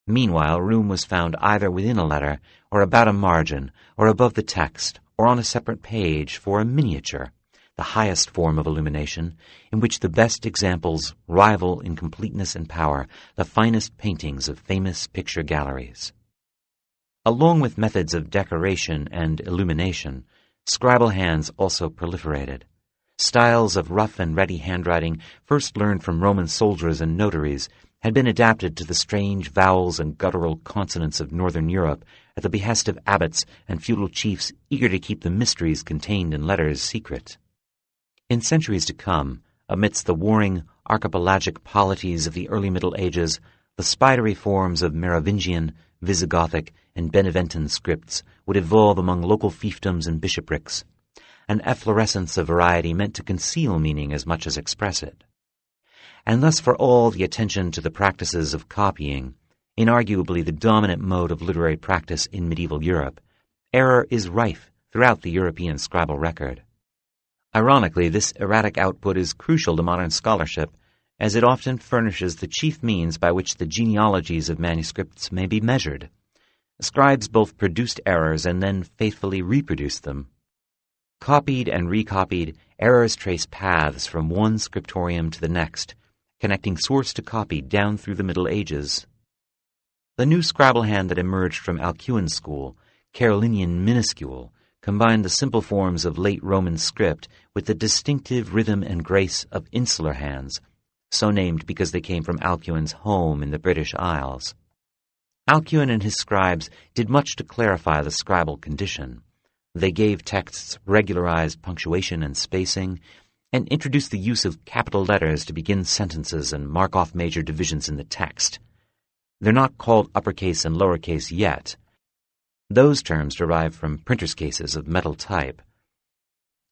Speaker 1: Meanwhile, room was found either within a letter, or about a margin, or above the text, or on a separate page for a miniature, the highest form of illumination, in which the best examples rival in completeness and power the finest paintings of famous picture galleries. Along with methods of decoration and illumination, scribal hands also proliferated. Styles of rough and ready handwriting, first learned from Roman soldiers and notaries, had been adapted to the strange vowels and guttural consonants of northern Europe at the behest of abbots and feudal chiefs eager to keep the mysteries contained in letters secret. In centuries to come, amidst the warring archipelagic polities of the early Middle Ages, the spidery forms of Merovingian, Visigothic, and Beneventan scripts would evolve among local fiefdoms and bishoprics, an efflorescence of variety meant to conceal meaning as much as express it. And thus for all the attention to the practices of copying, inarguably the dominant mode of literary practice in medieval Europe, error is rife throughout the European scribal record. Ironically, this erratic output is crucial to modern scholarship, as it often furnishes the chief means by which the genealogies of manuscripts may be measured. Scribes both produced errors and then faithfully reproduced them. Copied and recopied, errors trace paths from one scriptorium to the next, connecting source to copy down through the Middle Ages. The new scribal hand that emerged from Alcuin's school, Carolinian minuscule, combined the simple forms of late Roman script with the distinctive rhythm and grace of insular hands, so named because they came from Alcuin's home in the British Isles. Alcuin and his scribes did much to clarify the scribal condition. They gave texts regularized punctuation and spacing, and introduced the use of capital letters to begin sentences and mark off major divisions in the text. They're not called uppercase and lowercase yet. Those terms derive from printers' cases of metal type.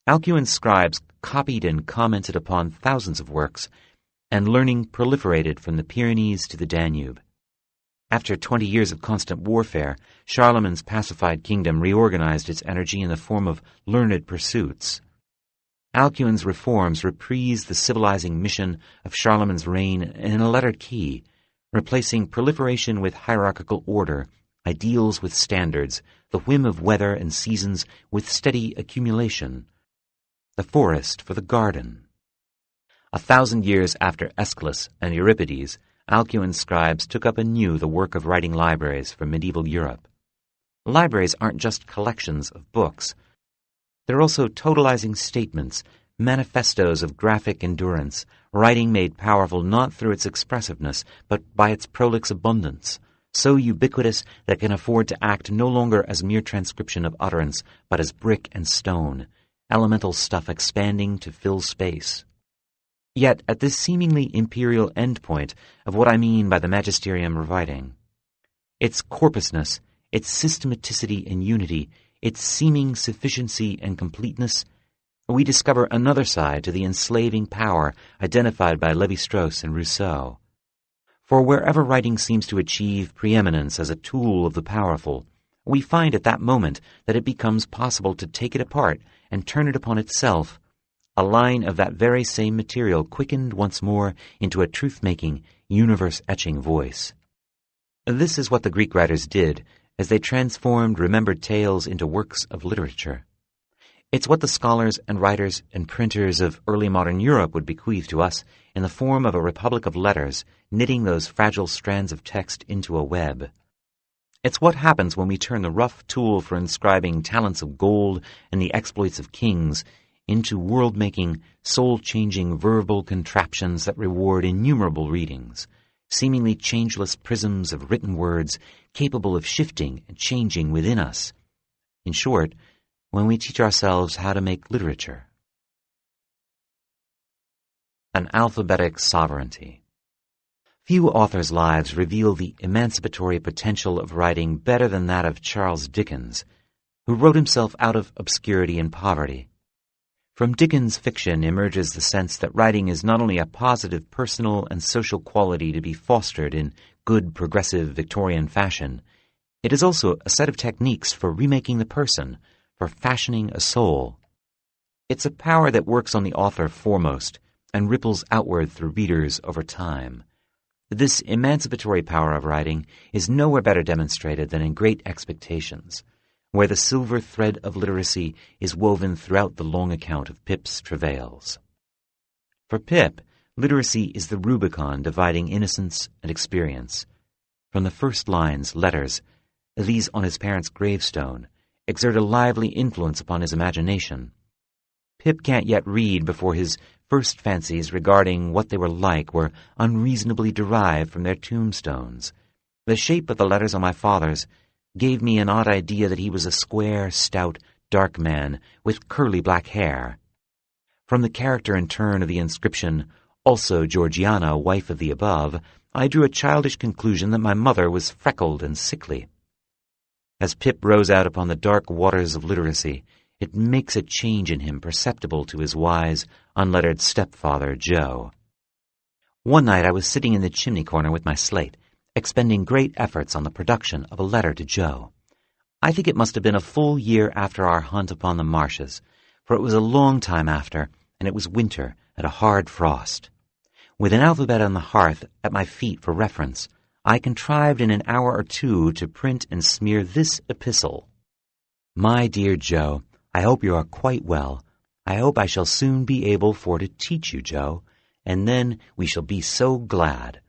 Speaker 1: Alcuin's scribes copied and commented upon thousands of works, and learning proliferated from the Pyrenees to the Danube. After 20 years of constant warfare, Charlemagne's pacified kingdom reorganized its energy in the form of learned pursuits. Alcuin's reforms reprised the civilizing mission of Charlemagne's reign in a lettered key, replacing proliferation with hierarchical order, ideals with standards, the whim of weather and seasons with steady accumulation, the forest for the garden. 1,000 years after Aeschylus and Euripides, Alcuin's scribes took up anew the work of writing libraries for medieval Europe. Libraries aren't just collections of books. They're also totalizing statements, manifestos of graphic endurance, writing made powerful not through its expressiveness, but by its prolix abundance, so ubiquitous that it can afford to act no longer as mere transcription of utterance, but as brick and stone, elemental stuff expanding to fill space. Yet, at this seemingly imperial endpoint of what I mean by the magisterium of writing, its corpusness, its systematicity and unity, its seeming sufficiency and completeness, we discover another side to the enslaving power identified by Lévi-Strauss and Rousseau. For wherever writing seems to achieve preeminence as a tool of the powerful, we find at that moment that it becomes possible to take it apart and turn it upon itself, a line of that very same material quickened once more into a truth-making, universe-etching voice. This is what the Greek writers did as they transformed remembered tales into works of literature. It's what the scholars and writers and printers of early modern Europe would bequeath to us in the form of a republic of letters, knitting those fragile strands of text into a web. It's what happens when we turn the rough tool for inscribing talents of gold and the exploits of kings into world-making, soul-changing verbal contraptions that reward innumerable readings, seemingly changeless prisms of written words capable of shifting and changing within us. In short, when we teach ourselves how to make literature. An alphabetic sovereignty. Few authors' lives reveal the emancipatory potential of writing better than that of Charles Dickens, who wrote himself out of obscurity and poverty. From Dickens' fiction emerges the sense that writing is not only a positive personal and social quality to be fostered in good, progressive Victorian fashion, it is also a set of techniques for remaking the person, for fashioning a soul. It's a power that works on the author foremost and ripples outward through readers over time. This emancipatory power of writing is nowhere better demonstrated than in Great Expectations, where the silver thread of literacy is woven throughout the long account of Pip's travails. For Pip, literacy is the Rubicon dividing innocence and experience. From the first lines, letters, these on his parents' gravestone, exert a lively influence upon his imagination. Pip can't yet read before his first fancies regarding what they were like were unreasonably derived from their tombstones. The shape of the letters on my father's gave me an odd idea that he was a square, stout, dark man with curly black hair. From the character and turn of the inscription, also Georgiana, wife of the above, I drew a childish conclusion that my mother was freckled and sickly. As Pip rows out upon the dark waters of literacy, it makes a change in him perceptible to his wise, unlettered stepfather, Joe. One night I was sitting in the chimney corner with my slate, expending great efforts on the production of a letter to Joe. I think it must have been a full year after our hunt upon the marshes, for it was a long time after, and it was winter and a hard frost. With an alphabet on the hearth at my feet for reference, I contrived in an hour or two to print and smear this epistle. My dear Joe, I hope you are quite well. I hope I shall soon be able for to teach you, Joe, and then we shall be so glad.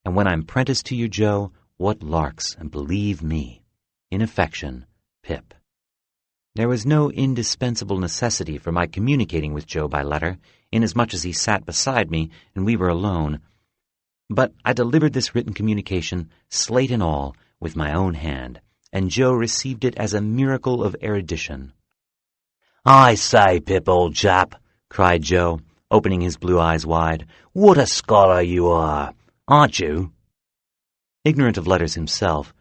Speaker 1: And when I'm 'prentice to you, Joe, what larks, and believe me. In affection, Pip. There was no indispensable necessity for my communicating with Joe by letter, inasmuch as he sat beside me and we were alone. But I delivered this written communication, slate and all, with my own hand, and Joe received it as a miracle of erudition. "I say, Pip, old chap," cried Joe, opening his blue eyes wide, "what a scholar you are, aren't you?" Ignorant of letters himself,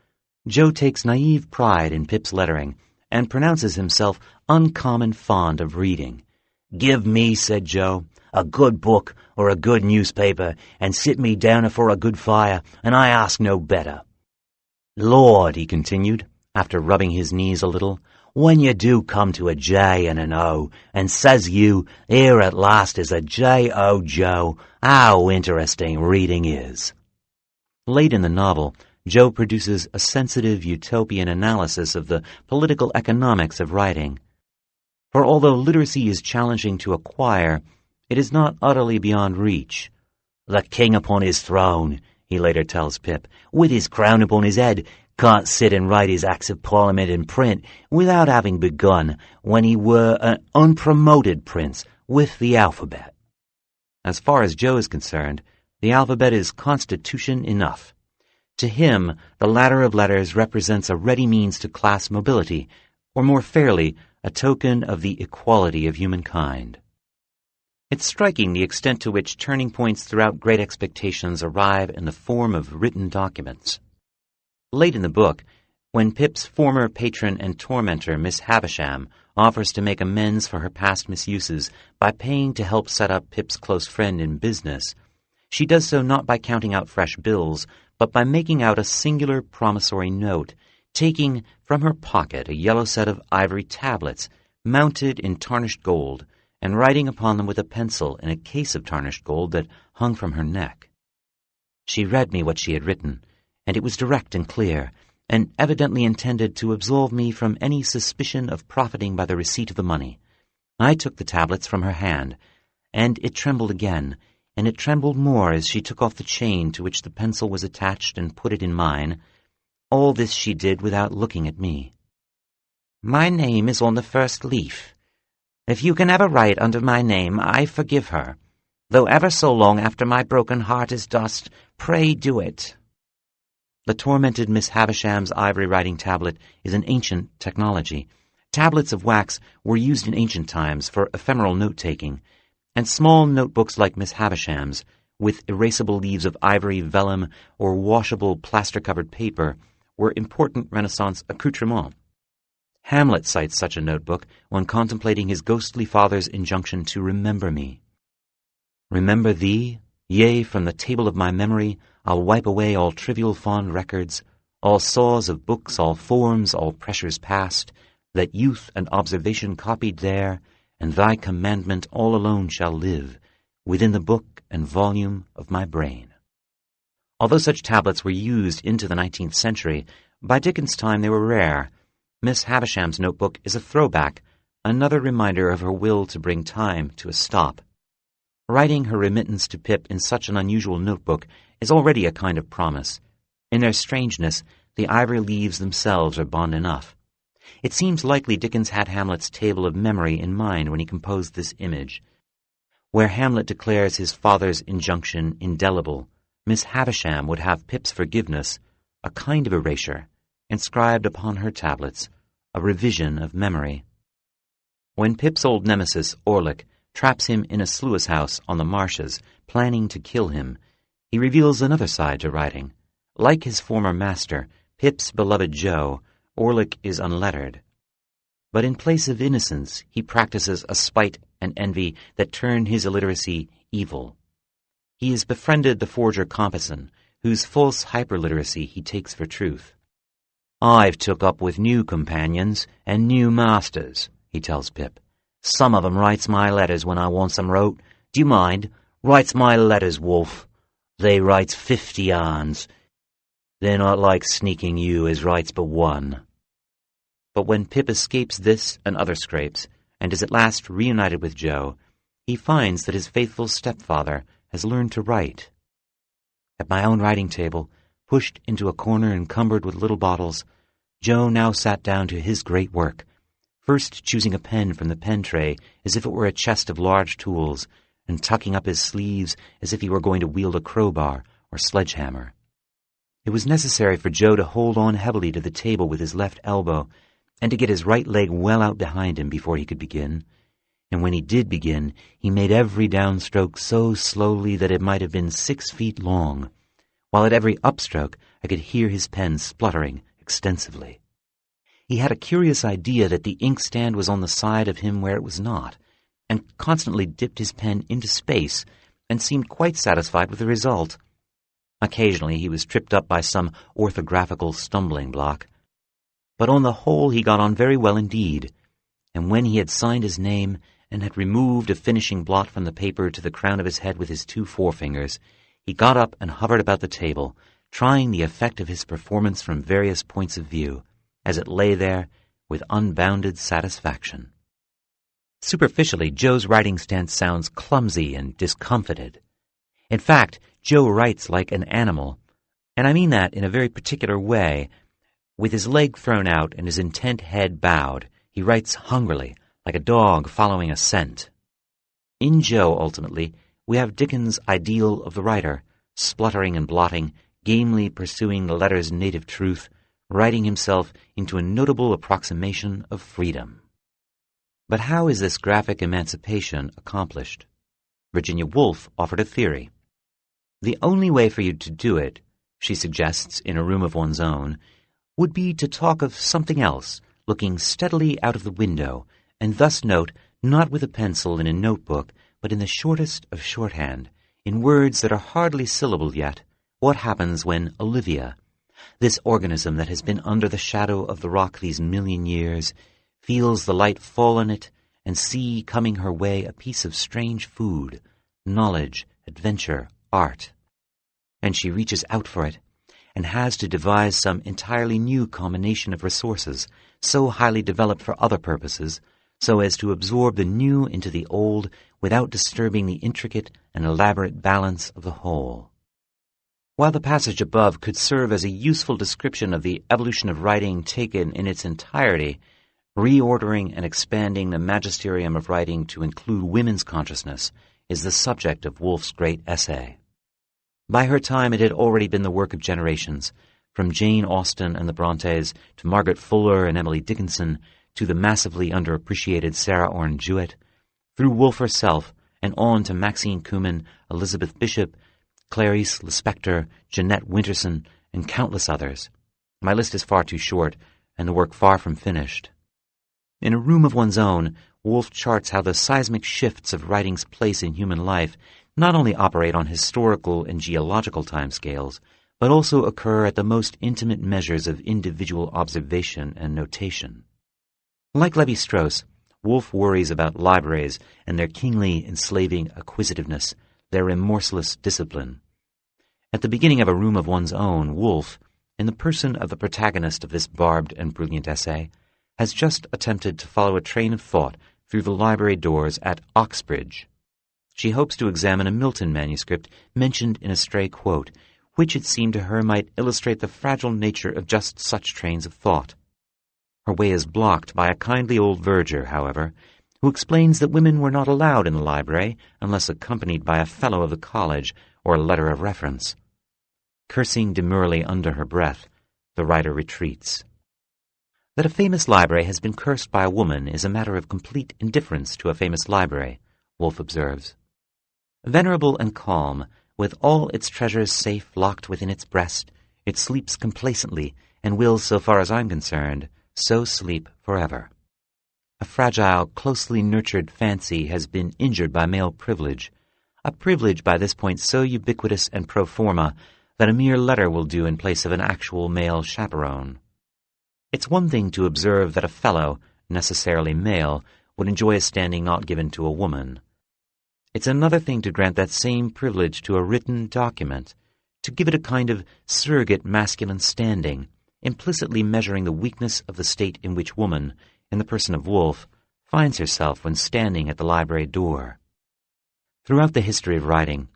Speaker 1: Joe takes naive pride in Pip's lettering, and pronounces himself uncommon fond of reading. "Give me," said Joe, "a good book or a good newspaper, and sit me down afore a good fire, and I ask no better. Lord," he continued, after rubbing his knees a little, "when you do come to a J and an O, and says you, here at last is a J.O. Joe, how interesting reading is." Late in the novel, Joe produces a sensitive utopian analysis of the political economics of writing. For although literacy is challenging to acquire, it is not utterly beyond reach. "The king upon his throne," he later tells Pip, "with his crown upon his head, can't sit and write his Acts of Parliament in print without having begun when he were an unpromoted prince with the alphabet." As far as Joe is concerned, the alphabet is constitution enough. To him, the ladder of letters represents a ready means to class mobility, or more fairly, a token of the equality of humankind. It's striking the extent to which turning points throughout Great Expectations arrive in the form of written documents. Late in the book, when Pip's former patron and tormentor, Miss Havisham, offers to make amends for her past misuses by paying to help set up Pip's close friend in business, she does so not by counting out fresh bills, but by making out a singular promissory note, taking from her pocket a yellow set of ivory tablets, mounted in tarnished gold, and writing upon them with a pencil in a case of tarnished gold that hung from her neck. She read me what she had written, and it was direct and clear, and evidently intended to absolve me from any suspicion of profiting by the receipt of the money. I took the tablets from her hand, and it trembled again, and it trembled more as she took off the chain to which the pencil was attached and put it in mine. All this she did without looking at me. "My name is on the first leaf. If you can ever write under my name, I forgive her. Though ever so long after my broken heart is dust, pray do it." The tormented Miss Havisham's ivory writing tablet is an ancient technology. Tablets of wax were used in ancient times for ephemeral note-taking, and small notebooks like Miss Havisham's, with erasable leaves of ivory, vellum, or washable plaster-covered paper, were important Renaissance accoutrements. Hamlet cites such a notebook when contemplating his ghostly father's injunction to remember me. "Remember thee? Yea, from the table of my memory I'll wipe away all trivial fond records, all saws of books, all forms, all pressures past, that youth and observation copied there, and thy commandment all alone shall live, within the book and volume of my brain." Although such tablets were used into the 19th century, by Dickens' time they were rare. Miss Havisham's notebook is a throwback, another reminder of her will to bring time to a stop. Writing her remittance to Pip in such an unusual notebook is already a kind of promise. In their strangeness, the ivory leaves themselves are bond enough. It seems likely Dickens had Hamlet's table of memory in mind when he composed this image. Where Hamlet declares his father's injunction indelible, Miss Havisham would have Pip's forgiveness, a kind of erasure, inscribed upon her tablets, a revision of memory. When Pip's old nemesis, Orlick, traps him in a sluice house on the marshes, planning to kill him, he reveals another side to writing. Like his former master, Pip's beloved Joe, Orlick is unlettered. But in place of innocence, he practices a spite and envy that turn his illiteracy evil. He has befriended the forger Compeyson, whose false hyperliteracy he takes for truth. "I've took up with new companions and new masters," he tells Pip. "Some of 'em writes my letters when I wants 'em wrote. Do you mind? Writes my letters, Wolf. They writes 50 yarns. They're not like sneaking you as writes but one." But when Pip escapes this and other scrapes, and is at last reunited with Joe, he finds that his faithful stepfather has learned to write. At my own writing table, pushed into a corner encumbered with little bottles, Joe now sat down to his great work, first choosing a pen from the pen tray as if it were a chest of large tools, and tucking up his sleeves as if he were going to wield a crowbar or sledgehammer. It was necessary for Joe to hold on heavily to the table with his left elbow, and to get his right leg well out behind him before he could begin. And when he did begin, he made every downstroke so slowly that it might have been 6 feet long, while at every upstroke I could hear his pen spluttering extensively. He had a curious idea that the inkstand was on the side of him where it was not, and constantly dipped his pen into space, and seemed quite satisfied with the result. Occasionally he was tripped up by some orthographical stumbling block, but on the whole he got on very well indeed, and when he had signed his name and had removed a finishing blot from the paper to the crown of his head with his 2 forefingers, he got up and hovered about the table, trying the effect of his performance from various points of view, as it lay there with unbounded satisfaction. Superficially, Joe's writing stance sounds clumsy and discomfited. In fact, Joe writes like an animal, and I mean that in a very particular way. With his leg thrown out and his intent head bowed, he writes hungrily, like a dog following a scent. In Joe, ultimately, we have Dickens' ideal of the writer, spluttering and blotting, gamely pursuing the letter's native truth, writing himself into a notable approximation of freedom. But how is this graphic emancipation accomplished? Virginia Woolf offered a theory. The only way for you to do it, she suggests in A Room of One's Own, would be to talk of something else, looking steadily out of the window, and thus note, not with a pencil in a notebook, but in the shortest of shorthand, in words that are hardly syllabled yet, what happens when Olivia, this organism that has been under the shadow of the rock these 1,000,000 years, feels the light fall on it and see coming her way a piece of strange food, knowledge, adventure, art. And she reaches out for it, and has to devise some entirely new combination of resources, so highly developed for other purposes, so as to absorb the new into the old without disturbing the intricate and elaborate balance of the whole. While the passage above could serve as a useful description of the evolution of writing taken in its entirety, reordering and expanding the magisterium of writing to include women's consciousness is the subject of Woolf's great essay. By her time it had already been the work of generations, from Jane Austen and the Brontes to Margaret Fuller and Emily Dickinson to the massively underappreciated Sarah Orne Jewett, through Woolf herself and on to Maxine Kumin, Elizabeth Bishop, Clarice Lispector, Jeanette Winterson, and countless others. My list is far too short, and the work far from finished. In A Room of One's Own, Woolf charts how the seismic shifts of writing's place in human life not only operate on historical and geological timescales, but also occur at the most intimate measures of individual observation and notation. Like Lévi-Strauss, Woolf worries about libraries and their kingly enslaving acquisitiveness, their remorseless discipline. At the beginning of A Room of One's Own, Woolf, in the person of the protagonist of this barbed and brilliant essay, has just attempted to follow a train of thought through the library doors at Oxbridge. She hopes to examine a Milton manuscript mentioned in a stray quote, which it seemed to her might illustrate the fragile nature of just such trains of thought. Her way is blocked by a kindly old verger, however, who explains that women were not allowed in the library unless accompanied by a fellow of the college or a letter of reference. Cursing demurely under her breath, the writer retreats. That a famous library has been cursed by a woman is a matter of complete indifference to a famous library, Woolf observes. Venerable and calm, with all its treasures safe locked within its breast, it sleeps complacently and will, so far as I'm concerned, so sleep forever. A fragile, closely nurtured fancy has been injured by male privilege, a privilege by this point so ubiquitous and pro forma that a mere letter will do in place of an actual male chaperone. It's one thing to observe that a fellow, necessarily male, would enjoy a standing not given to a woman. It's another thing to grant that same privilege to a written document, to give it a kind of surrogate masculine standing, implicitly measuring the weakness of the state in which woman, in the person of Woolf, finds herself when standing at the library door. Throughout the history of writing,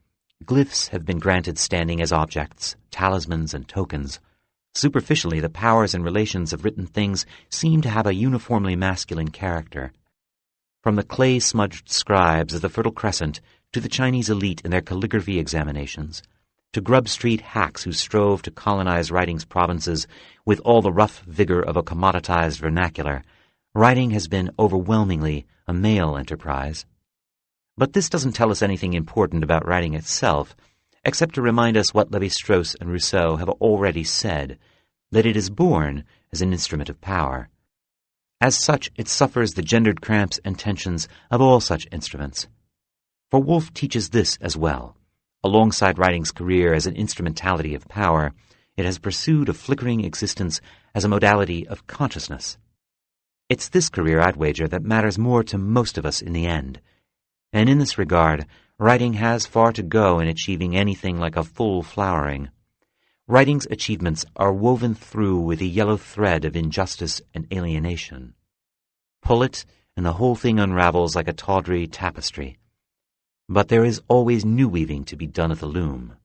Speaker 1: glyphs have been granted standing as objects, talismans, and tokens. Superficially, the powers and relations of written things seem to have a uniformly masculine character. From the clay-smudged scribes of the Fertile Crescent to the Chinese elite in their calligraphy examinations, to Grub Street hacks who strove to colonize writing's provinces with all the rough vigor of a commoditized vernacular, writing has been overwhelmingly a male enterprise. But this doesn't tell us anything important about writing itself, except to remind us what Lévi-Strauss and Rousseau have already said, that it is born as an instrument of power. As such, it suffers the gendered cramps and tensions of all such instruments. For Woolf teaches this as well. Alongside writing's career as an instrumentality of power, it has pursued a flickering existence as a modality of consciousness. It's this career, I'd wager, that matters more to most of us in the end. And in this regard, writing has far to go in achieving anything like a full flowering. Writing's achievements are woven through with a yellow thread of injustice and alienation. Pull it, and the whole thing unravels like a tawdry tapestry. But there is always new weaving to be done at the loom.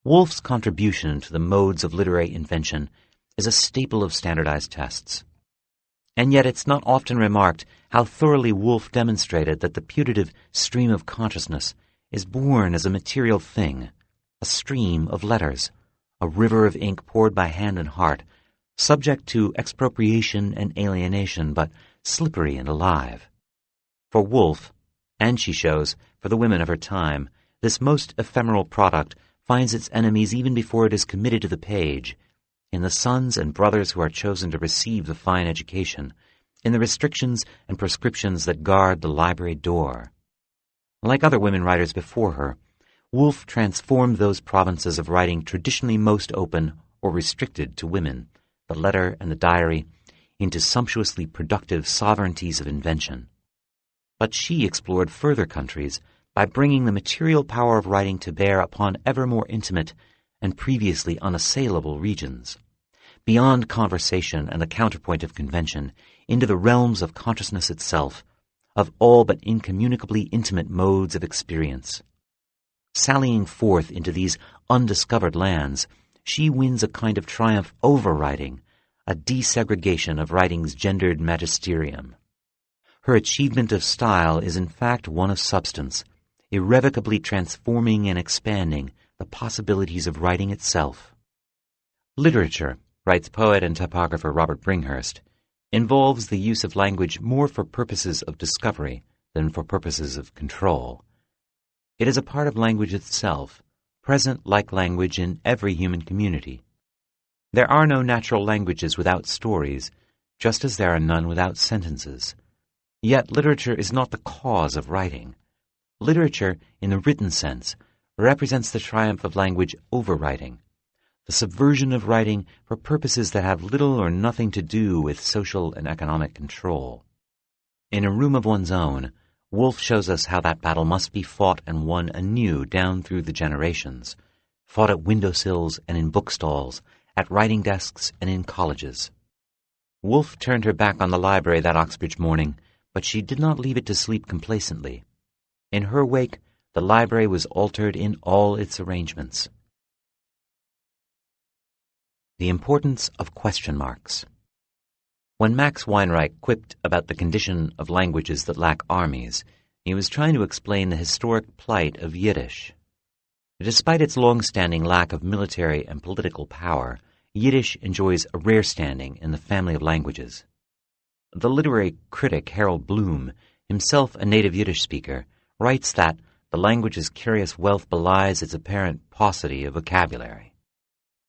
Speaker 1: Woolf's contribution to the modes of literary invention is a staple of standardized tests. And yet it's not often remarked how thoroughly Woolf demonstrated that the putative stream of consciousness is born as a material thing, a stream of letters, a river of ink poured by hand and heart, subject to expropriation and alienation, but slippery and alive. For Woolf, and she shows, for the women of her time, this most ephemeral product finds its enemies even before it is committed to the page, in the sons and brothers who are chosen to receive the fine education, in the restrictions and prescriptions that guard the library door. Like other women writers before her, Woolf transformed those provinces of writing traditionally most open or restricted to women, the letter and the diary, into sumptuously productive sovereignties of invention. But she explored further countries by bringing the material power of writing to bear upon ever more intimate and previously unassailable regions, beyond conversation and the counterpoint of convention, into the realms of consciousness itself, of all but incommunicably intimate modes of experience. Sallying forth into these undiscovered lands, she wins a kind of triumph over writing, a desegregation of writing's gendered magisterium. Her achievement of style is in fact one of substance, irrevocably transforming and expanding the possibilities of writing itself. Literature, writes poet and typographer Robert Bringhurst, involves the use of language more for purposes of discovery than for purposes of control. It is a part of language itself, present like language in every human community. There are no natural languages without stories, just as there are none without sentences. Yet literature is not the cause of writing. Literature, in the written sense, represents the triumph of language over writing, the subversion of writing for purposes that have little or nothing to do with social and economic control. In A Room of One's Own, Woolf shows us how that battle must be fought and won anew down through the generations, fought at windowsills and in bookstalls, at writing desks and in colleges. Woolf turned her back on the library that Oxbridge morning, but she did not leave it to sleep complacently. In her wake, the library was altered in all its arrangements. The importance of question marks. When Max Weinreich quipped about the condition of languages that lack armies, he was trying to explain the historic plight of Yiddish. Despite its long-standing lack of military and political power, Yiddish enjoys a rare standing in the family of languages. The literary critic Harold Bloom himself a native Yiddish speaker, writes that the language's curious wealth belies its apparent paucity of vocabulary.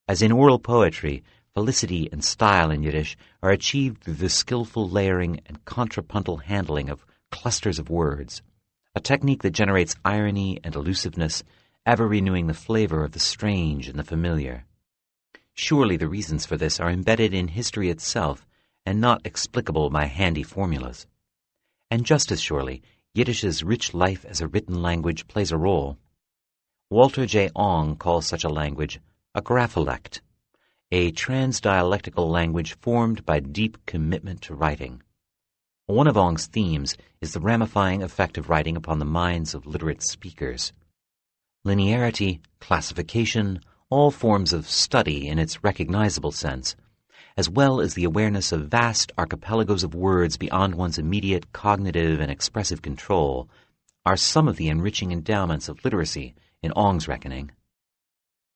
Speaker 1: As in oral poetry, felicity and style in Yiddish are achieved through the skillful layering and contrapuntal handling of clusters of words, a technique that generates irony and elusiveness, ever renewing the flavor of the strange and the familiar. Surely the reasons for this are embedded in history itself and not explicable by handy formulas. And just as surely, Yiddish's rich life as a written language plays a role. Walter J. Ong calls such a language a graphylect, a transdialectical language formed by deep commitment to writing. One of Ong's themes is the ramifying effect of writing upon the minds of literate speakers. Linearity, classification, all forms of study in its recognizable sense, as well as the awareness of vast archipelagos of words beyond one's immediate cognitive and expressive control, are some of the enriching endowments of literacy in Ong's reckoning.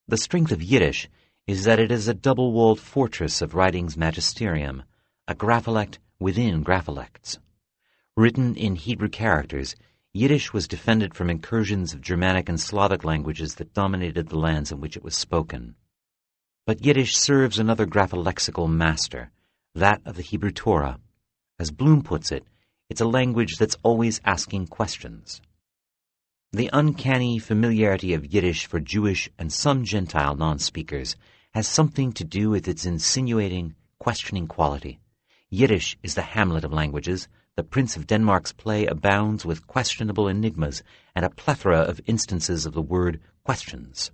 Speaker 1: The strength of Yiddish is that it is a double-walled fortress of writing's magisterium, a graphylect within graphylects. Written in Hebrew characters, Yiddish was defended from incursions of Germanic and Slavic languages that dominated the lands in which it was spoken. But Yiddish serves another graphylexical master, that of the Hebrew Torah. As Bloom puts it, it's a language that's always asking questions. The uncanny familiarity of Yiddish for Jewish and some Gentile non-speakers has something to do with its insinuating, questioning quality. Yiddish is the Hamlet of languages. The Prince of Denmark's play abounds with questionable enigmas and a plethora of instances of the word questions.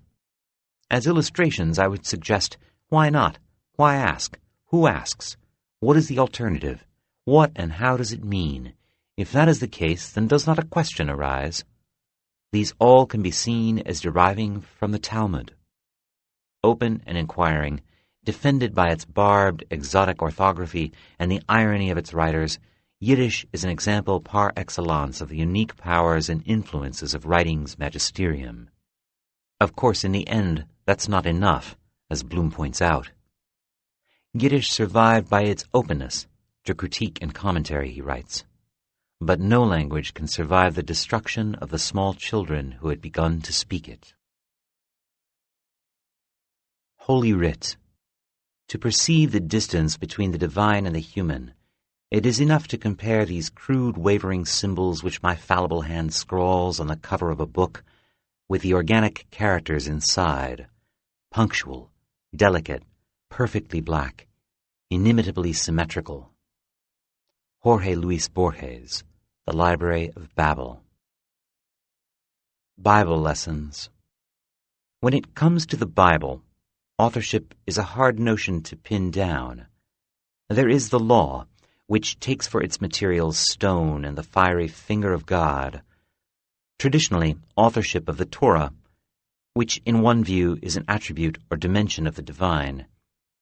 Speaker 1: As illustrations, I would suggest, why not? Why ask? Who asks? What is the alternative? What and how does it mean? If that is the case, then does not a question arise? These all can be seen as deriving from the Talmud. Open and inquiring, defended by its barbed, exotic orthography and the irony of its writers, Yiddish is an example par excellence of the unique powers and influences of writing's magisterium. Of course, in the end, that's not enough, as Bloom points out. Yiddish survived by its openness to critique and commentary, he writes. But no language can survive the destruction of the small children who had begun to speak it. Holy Writ. To perceive the distance between the divine and the human, it is enough to compare these crude, wavering symbols which my fallible hand scrawls on the cover of a book with the organic characters inside, punctual, delicate, perfectly black, inimitably symmetrical. Jorge Luis Borges, The Library of Babel. Bible Lessons. When it comes to the Bible, authorship is a hard notion to pin down. There is the law, which takes for its materials stone and the fiery finger of God. Traditionally, authorship of the Torah, which in one view is an attribute or dimension of the divine,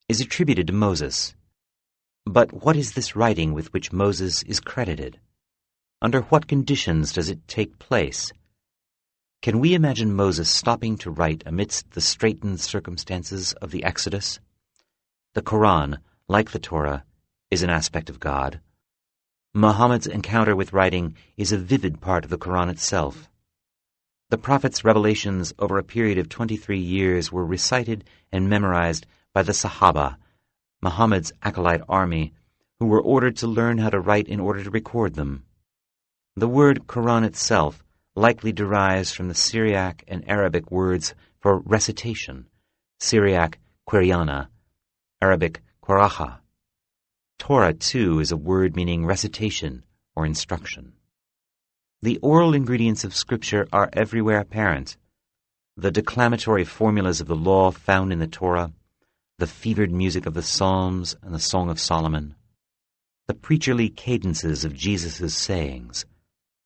Speaker 1: is attributed to Moses. But what is this writing with which Moses is credited? Under what conditions does it take place? Can we imagine Moses stopping to write amidst the straitened circumstances of the Exodus? The Quran, like the Torah, is an aspect of God. Muhammad's encounter with writing is a vivid part of the Quran itself. The Prophet's revelations over a period of 23 years were recited and memorized by the Sahaba, Muhammad's acolyte army, who were ordered to learn how to write in order to record them. The word Quran itself likely derives from the Syriac and Arabic words for recitation, Syriac Qiriana, Arabic Qira'a. Torah, too, is a word meaning recitation or instruction. The oral ingredients of Scripture are everywhere apparent. The declamatory formulas of the law found in the Torah, the fevered music of the Psalms and the Song of Solomon, the preacherly cadences of Jesus' sayings.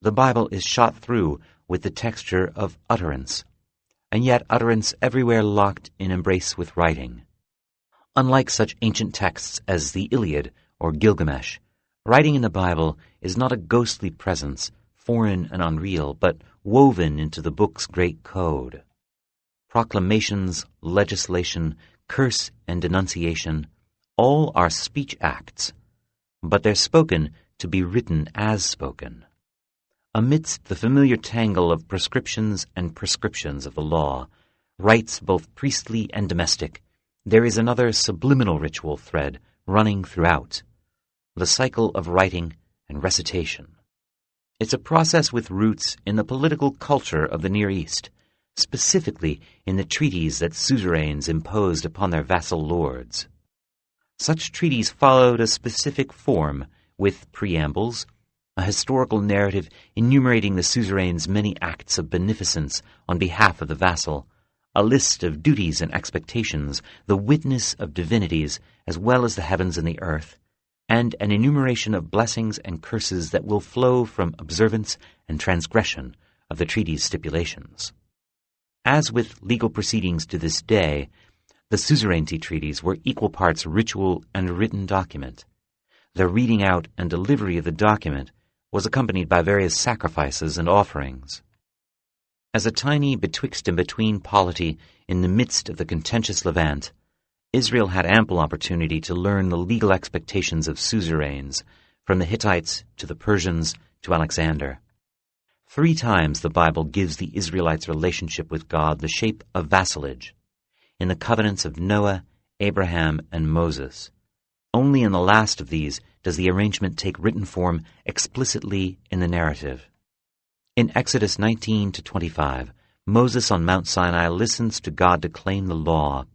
Speaker 1: The Bible is shot through with the texture of utterance, and yet utterance everywhere locked in embrace with writing. Unlike such ancient texts as the Iliad or Gilgamesh, writing in the Bible is not a ghostly presence, foreign and unreal, but woven into the book's great code. Proclamations, legislation, curse and denunciation, all are speech acts, but they're spoken to be written as spoken. Amidst the familiar tangle of prescriptions and prescriptions of the law, rites both priestly and domestic, there is another subliminal ritual thread running throughout, the cycle of writing and recitation. It's a process with roots in the political culture of the Near East, specifically in the treaties that suzerains imposed upon their vassal lords. Such treaties followed a specific form, with preambles, a historical narrative enumerating the suzerain's many acts of beneficence on behalf of the vassal, a list of duties and expectations, the witness of divinities as well as the heavens and the earth, and an enumeration of blessings and curses that will flow from observance and transgression of the treaty's stipulations. As with legal proceedings to this day, the suzerainty treaties were equal parts ritual and written document. The reading out and delivery of the document was accompanied by various sacrifices and offerings. As a tiny betwixt and between polity in the midst of the contentious Levant, Israel had ample opportunity to learn the legal expectations of suzerains, from the Hittites to the Persians to Alexander. 3 times the Bible gives the Israelites' relationship with God the shape of vassalage, in the covenants of Noah, Abraham, and Moses. Only in the last of these does the arrangement take written form explicitly in the narrative. In Exodus 19-25, Moses on Mount Sinai listens to God declaim the law.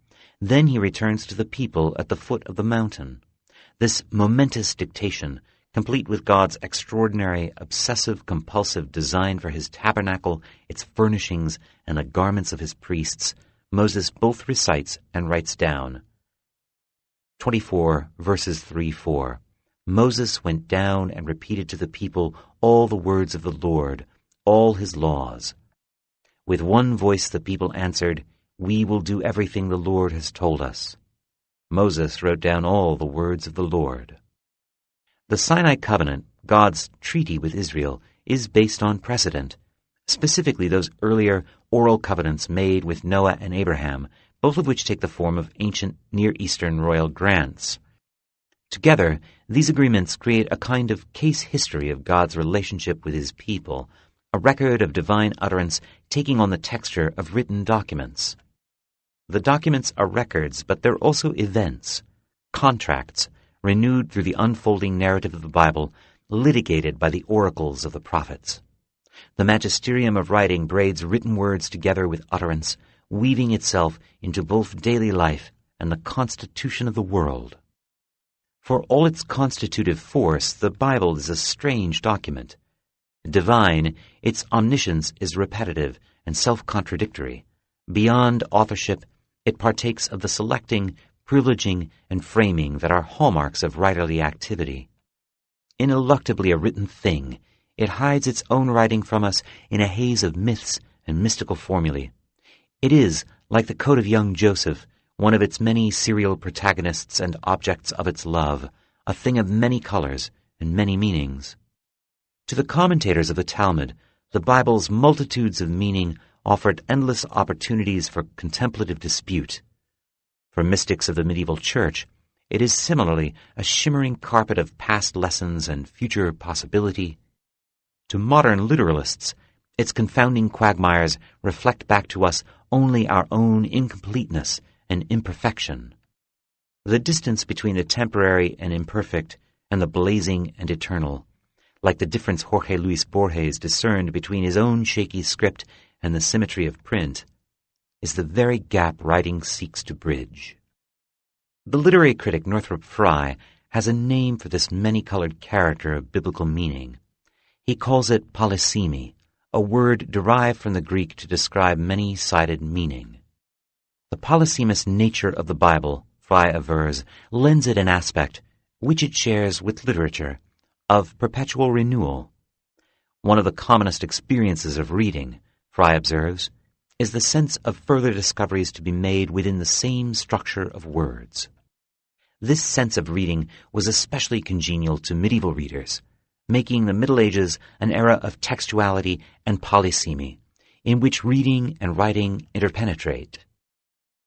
Speaker 1: Then he returns to the people at the foot of the mountain. This momentous dictation, complete with God's extraordinary, obsessive-compulsive design for his tabernacle, its furnishings, and the garments of his priests, Moses both recites and writes down. 24 verses 3-4. Moses went down and repeated to the people all the words of the Lord, all his laws. With one voice the people answered, "We will do everything the Lord has told us." Moses wrote down all the words of the Lord. The Sinai Covenant, God's treaty with Israel, is based on precedent, specifically those earlier oral covenants made with Noah and Abraham, both of which take the form of ancient Near Eastern royal grants. Together, these agreements create a kind of case history of God's relationship with his people, a record of divine utterance taking on the texture of written documents. The documents are records, but they're also events, contracts, renewed through the unfolding narrative of the Bible, litigated by the oracles of the prophets. The magisterium of writing braids written words together with utterance, weaving itself into both daily life and the constitution of the world. For all its constitutive force, the Bible is a strange document. Divine, its omniscience is repetitive and self-contradictory. Beyond authorship, it partakes of the selecting, privileging, and framing that are hallmarks of writerly activity. Ineluctably a written thing, it hides its own writing from us in a haze of myths and mystical formulae. It is, like the Code of Young Joseph, one of its many serial protagonists and objects of its love, a thing of many colors and many meanings. To the commentators of the Talmud, the Bible's multitudes of meaning offered endless opportunities for contemplative dispute. For mystics of the medieval church, it is similarly a shimmering carpet of past lessons and future possibility. To modern literalists, its confounding quagmires reflect back to us only our own incompleteness and imperfection. The distance between the temporary and imperfect and the blazing and eternal, like the difference Jorge Luis Borges discerned between his own shaky script and the symmetry of print, is the very gap writing seeks to bridge. The literary critic Northrop Frye has a name for this many-colored character of biblical meaning. He calls it polysemy, a word derived from the Greek to describe many-sided meaning. The polysemous nature of the Bible, Frye avers, lends it an aspect, which it shares with literature, of perpetual renewal. One of the commonest experiences of reading, Frye observes, is the sense of further discoveries to be made within the same structure of words. This sense of reading was especially congenial to medieval readers, making the Middle Ages an era of textuality and polysemy, in which reading and writing interpenetrate.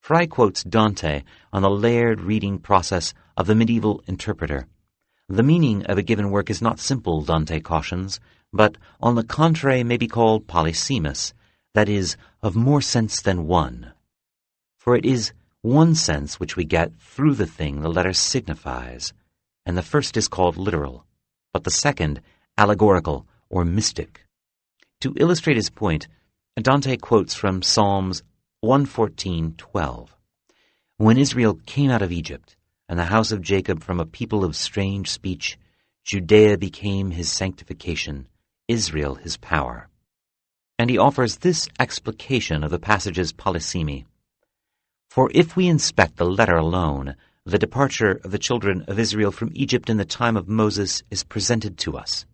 Speaker 1: Frye quotes Dante on the layered reading process of the medieval interpreter, The meaning of a given work is not simple, Dante cautions, but on the contrary may be called polysemous, that is, of more sense than one. For it is one sense which we get through the thing the letter signifies, and the first is called literal, but the second allegorical or mystic. To illustrate his point, Dante quotes from Psalms 114:12. When Israel came out of Egypt, and the house of Jacob from a people of strange speech, Judea became his sanctification, Israel his power. And he offers this explication of the passage's polysemy. For if we inspect the letter alone, the departure of the children of Israel from Egypt in the time of Moses is presented to us.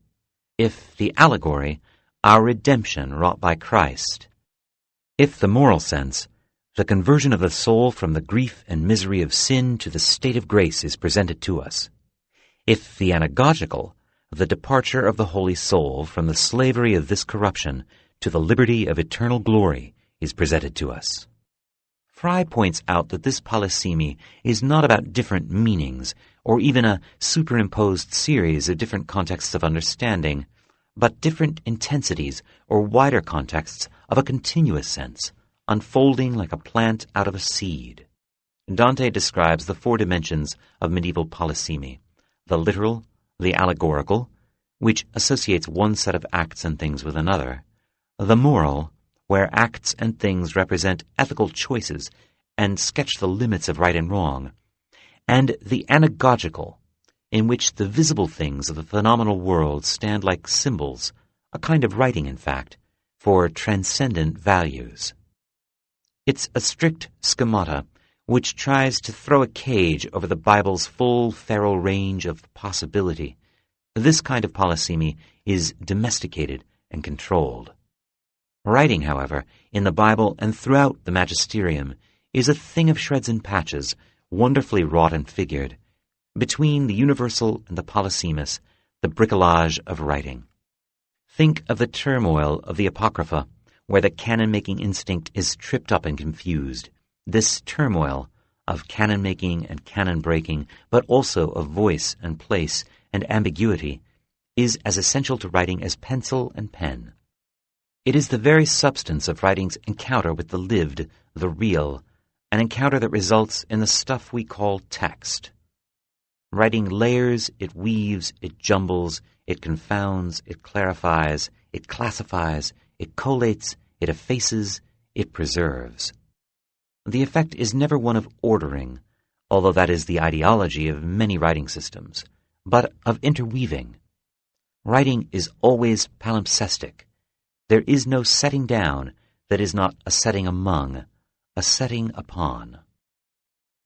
Speaker 1: If the allegory, our redemption wrought by Christ. If the moral sense, the conversion of the soul from the grief and misery of sin to the state of grace is presented to us. If the anagogical, the departure of the holy soul from the slavery of this corruption to the liberty of eternal glory is presented to us. Fry points out that this polysemy is not about different meanings, or even a superimposed series of different contexts of understanding, but different intensities or wider contexts of a continuous sense, unfolding like a plant out of a seed. Dante describes the four dimensions of medieval polysemy: the literal, the allegorical, which associates one set of acts and things with another; the moral, where acts and things represent ethical choices and sketch the limits of right and wrong; and the anagogical, in which the visible things of the phenomenal world stand like symbols, a kind of writing, in fact, for transcendent values. It's a strict schemata which tries to throw a cage over the Bible's full feral range of possibility. This kind of polysemy is domesticated and controlled. Writing, however, in the Bible and throughout the magisterium is a thing of shreds and patches, wonderfully wrought and figured. Between the universal and the polysemous, the bricolage of writing. Think of the turmoil of the Apocrypha, where the canon-making instinct is tripped up and confused. This turmoil of canon-making and canon-breaking, but also of voice and place and ambiguity, is as essential to writing as pencil and pen. It is the very substance of writing's encounter with the lived, the real, an encounter that results in the stuff we call text. Writing layers, it weaves, it jumbles, it confounds, it clarifies, it classifies, it collates, it effaces, it preserves. The effect is never one of ordering, although that is the ideology of many writing systems, but of interweaving. Writing is always palimpsestic. There is no setting down that is not a setting among, a setting upon.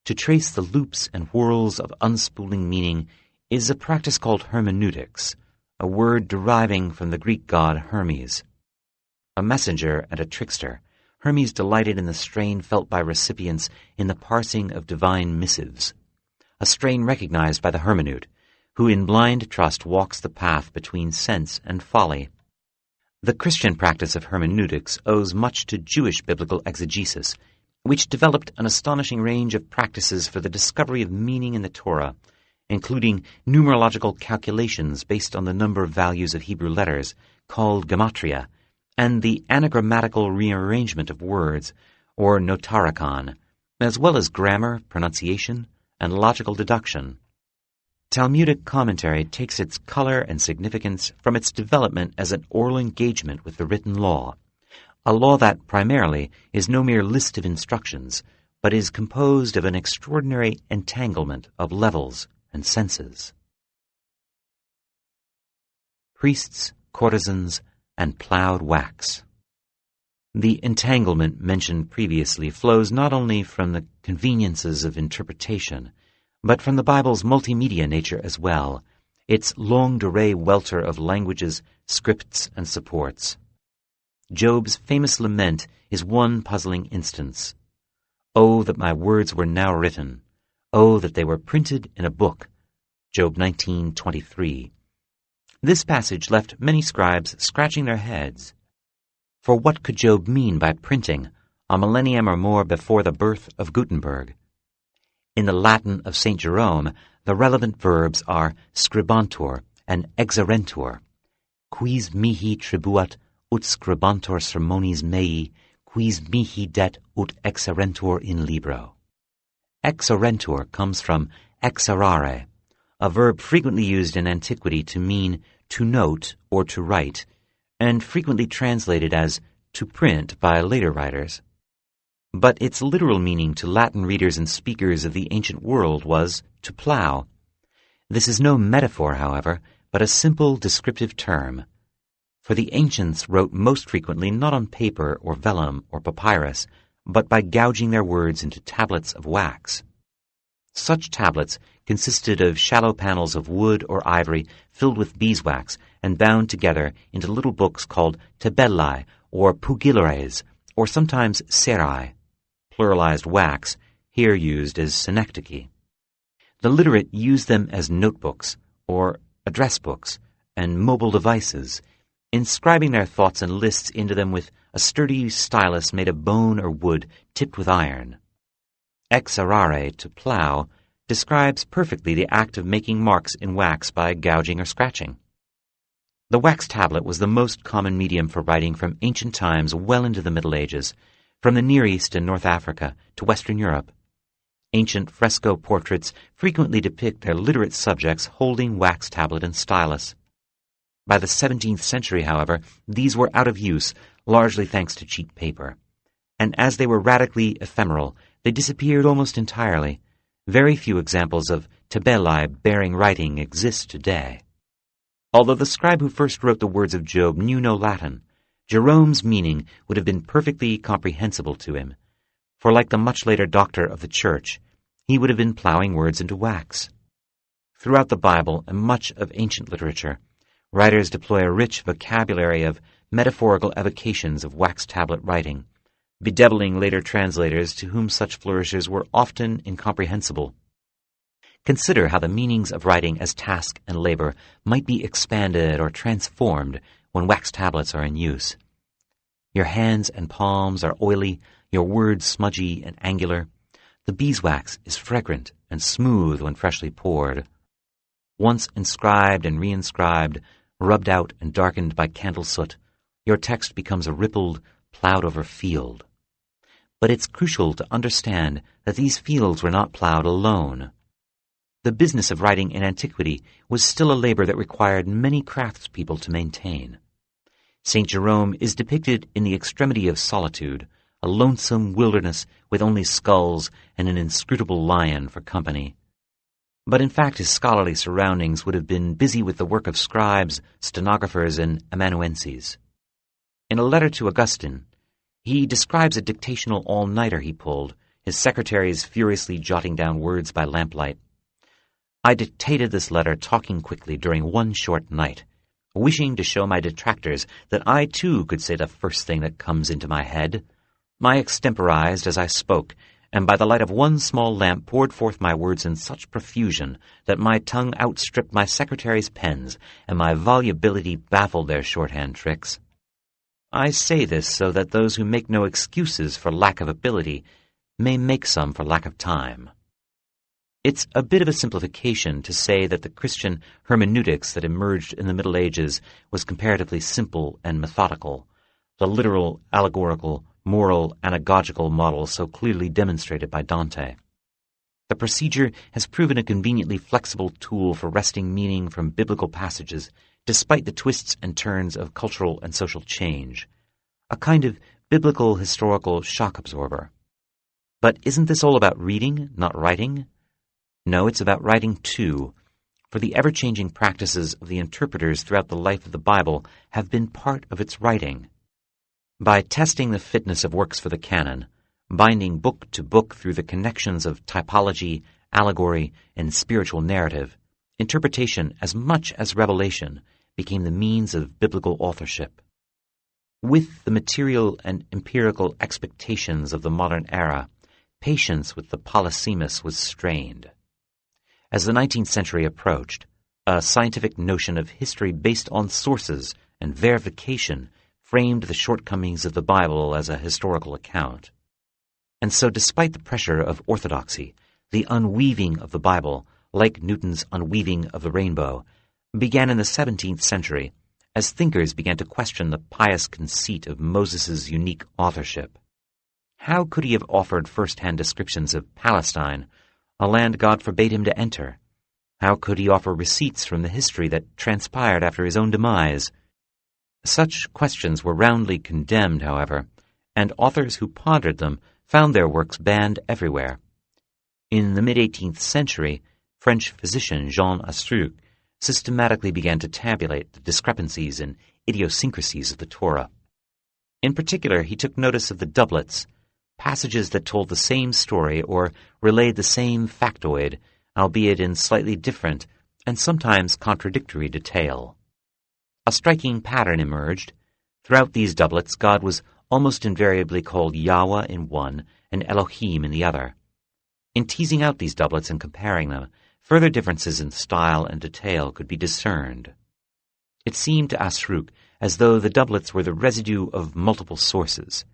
Speaker 1: To trace the loops and whirls of unspooling meaning is a practice called hermeneutics, a word deriving from the Greek god Hermes. A messenger and a trickster, Hermes delighted in the strain felt by recipients in the parsing of divine missives, a strain recognized by the hermeneut, who in blind trust walks the path between sense and folly. The Christian practice of hermeneutics owes much to Jewish biblical exegesis, which developed an astonishing range of practices for the discovery of meaning in the Torah, including numerological calculations based on the number of values of Hebrew letters, called gematria, and the anagrammatical rearrangement of words, or notarikon, as well as grammar, pronunciation, and logical deduction. Talmudic commentary takes its color and significance from its development as an oral engagement with the written law, a law that primarily is no mere list of instructions, but is composed of an extraordinary entanglement of levels and senses. Priests, courtesans, and plowed wax. The entanglement mentioned previously flows not only from the conveniences of interpretation, but from the Bible's multimedia nature as well, its longue durée welter of languages, scripts, and supports. Job's famous lament is one puzzling instance. "Oh, that my words were now written! Oh, that they were printed in a book!" Job 19:23. This passage left many scribes scratching their heads. For what could Job mean by printing, a millennium or more before the birth of Gutenberg? In the Latin of St. Jerome, The relevant verbs are scribantur and exerentur. Quis mihi tribuat ut scribantur sermonis mei, quis mihi det ut exerentur in libro. Exerentur comes from exerare, a verb frequently used in antiquity to mean to note or to write, and frequently translated as to print by later writers. But its literal meaning to Latin readers and speakers of the ancient world was to plow. This is no metaphor, however, but a simple descriptive term. For the ancients wrote most frequently not on paper or vellum or papyrus, but by gouging their words into tablets of wax. Such tablets consisted of shallow panels of wood or ivory filled with beeswax and bound together into little books called tabellae or pugillares, or sometimes serae, pluralized wax, here used as synecdoche. The literate used them as notebooks, or address books, and mobile devices, inscribing their thoughts and lists into them with a sturdy stylus made of bone or wood tipped with iron. Exerare, to plow, describes perfectly the act of making marks in wax by gouging or scratching. The wax tablet was the most common medium for writing from ancient times well into the Middle Ages, from the Near East and North Africa to Western Europe. Ancient fresco portraits frequently depict their literate subjects holding wax tablet and stylus. By the 17th century, however, these were out of use, largely thanks to cheap paper. And as they were radically ephemeral, they disappeared almost entirely. Very few examples of tabellae bearing writing exist today. Although the scribe who first wrote the words of Job knew no Latin, Jerome's meaning would have been perfectly comprehensible to him, for like the much later doctor of the Church, he would have been plowing words into wax. Throughout the Bible and much of ancient literature, writers deploy a rich vocabulary of metaphorical evocations of wax tablet writing, bedeviling later translators to whom such flourishes were often incomprehensible. Consider how the meanings of writing as task and labor might be expanded or transformed when wax tablets are in use. Your hands and palms are oily, your words smudgy and angular. The beeswax is fragrant and smooth when freshly poured. Once inscribed and reinscribed, rubbed out and darkened by candle soot, your text becomes a rippled, plowed-over field. But it's crucial to understand that these fields were not plowed alone. The business of writing in antiquity was still a labor that required many craftspeople to maintain. St. Jerome is depicted in the extremity of solitude, a lonesome wilderness with only skulls and an inscrutable lion for company. But in fact his scholarly surroundings would have been busy with the work of scribes, stenographers, and amanuenses. In a letter to Augustine, he describes a dictational all-nighter he pulled, his secretaries furiously jotting down words by lamplight. I dictated this letter talking quickly during one short night, wishing to show my detractors that I too could say the first thing that comes into my head. I extemporized as I spoke, and by the light of one small lamp poured forth my words in such profusion that my tongue outstripped my secretary's pens, and my volubility baffled their shorthand tricks. I say this so that those who make no excuses for lack of ability may make some for lack of time. It's a bit of a simplification to say that the Christian hermeneutics that emerged in the Middle Ages was comparatively simple and methodical, the literal, allegorical, moral, anagogical model so clearly demonstrated by Dante. The procedure has proven a conveniently flexible tool for wresting meaning from biblical passages, despite the twists and turns of cultural and social change, a kind of biblical historical shock absorber. But isn't this all about reading, not writing? No, it's about writing too, for the ever-changing practices of the interpreters throughout the life of the Bible have been part of its writing. By testing the fitness of works for the canon, binding book to book through the connections of typology, allegory, and spiritual narrative, interpretation as much as revelation became the means of biblical authorship. With the material and empirical expectations of the modern era, patience with the Polysemous was strained. As the 19th century approached, a scientific notion of history based on sources and verification framed the shortcomings of the Bible as a historical account. And so despite the pressure of orthodoxy, the unweaving of the Bible like Newton's unweaving of the rainbow, began in the 17th century as thinkers began to question the pious conceit of Moses' unique authorship. How could he have offered first-hand descriptions of Palestine, a land God forbade him to enter? How could he offer receipts from the history that transpired after his own demise? Such questions were roundly condemned, however, and authors who pondered them found their works banned everywhere. In the mid-18th century, French physician Jean Astruc systematically began to tabulate the discrepancies and idiosyncrasies of the Torah. In particular, he took notice of the doublets, passages that told the same story or relayed the same factoid, albeit in slightly different and sometimes contradictory detail. A striking pattern emerged. Throughout these doublets, God was almost invariably called Yahweh in one and Elohim in the other. In teasing out these doublets and comparing them, further differences in style and detail could be discerned. It seemed to Astruc as though the doublets were the residue of multiple sources,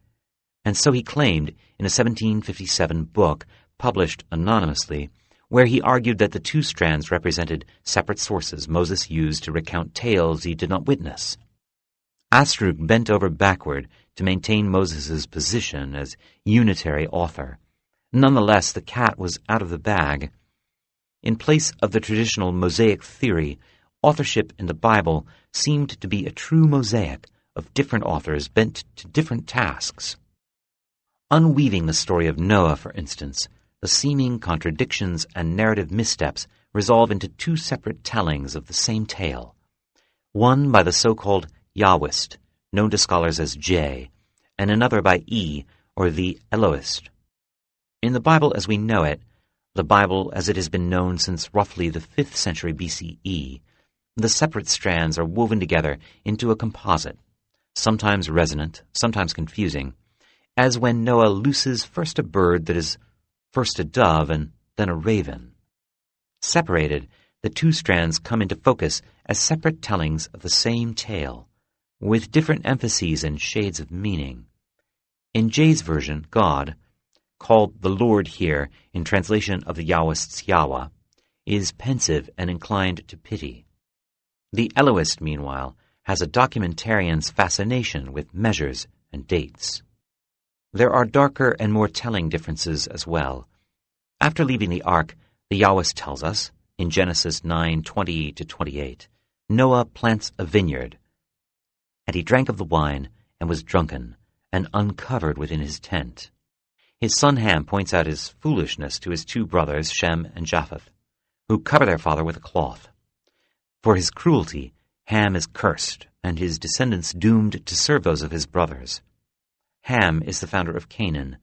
Speaker 1: and so he claimed in a 1757 book, published anonymously, where he argued that the two strands represented separate sources Moses used to recount tales he did not witness. Astruc bent over backward to maintain Moses' position as unitary author. Nonetheless, the cat was out of the bag. In place of the traditional Mosaic theory, authorship in the Bible seemed to be a true mosaic of different authors bent to different tasks. Unweaving the story of Noah, for instance, the seeming contradictions and narrative missteps resolve into two separate tellings of the same tale. One by the so-called Yahwist, known to scholars as J, and another by E, or the Elohist. In the Bible as we know it, the Bible as it has been known since roughly the 5th century BCE, the separate strands are woven together into a composite, sometimes resonant, sometimes confusing, as when Noah looses first a bird that is first a dove and then a raven. Separated, the two strands come into focus as separate tellings of the same tale, with different emphases and shades of meaning. In J's version, God, called the Lord here in translation of the Yahwist's Yahweh, is pensive and inclined to pity. The Elohist, meanwhile, has a documentarian's fascination with measures and dates. There are darker and more telling differences as well. After leaving the ark, the Yahwist tells us, in Genesis 9:20-28, Noah plants a vineyard, and he drank of the wine and was drunken and uncovered within his tent. His son Ham points out his foolishness to his two brothers, Shem and Japheth, who cover their father with a cloth. For his cruelty, Ham is cursed, and his descendants doomed to serve those of his brothers. Ham is the founder of Canaan,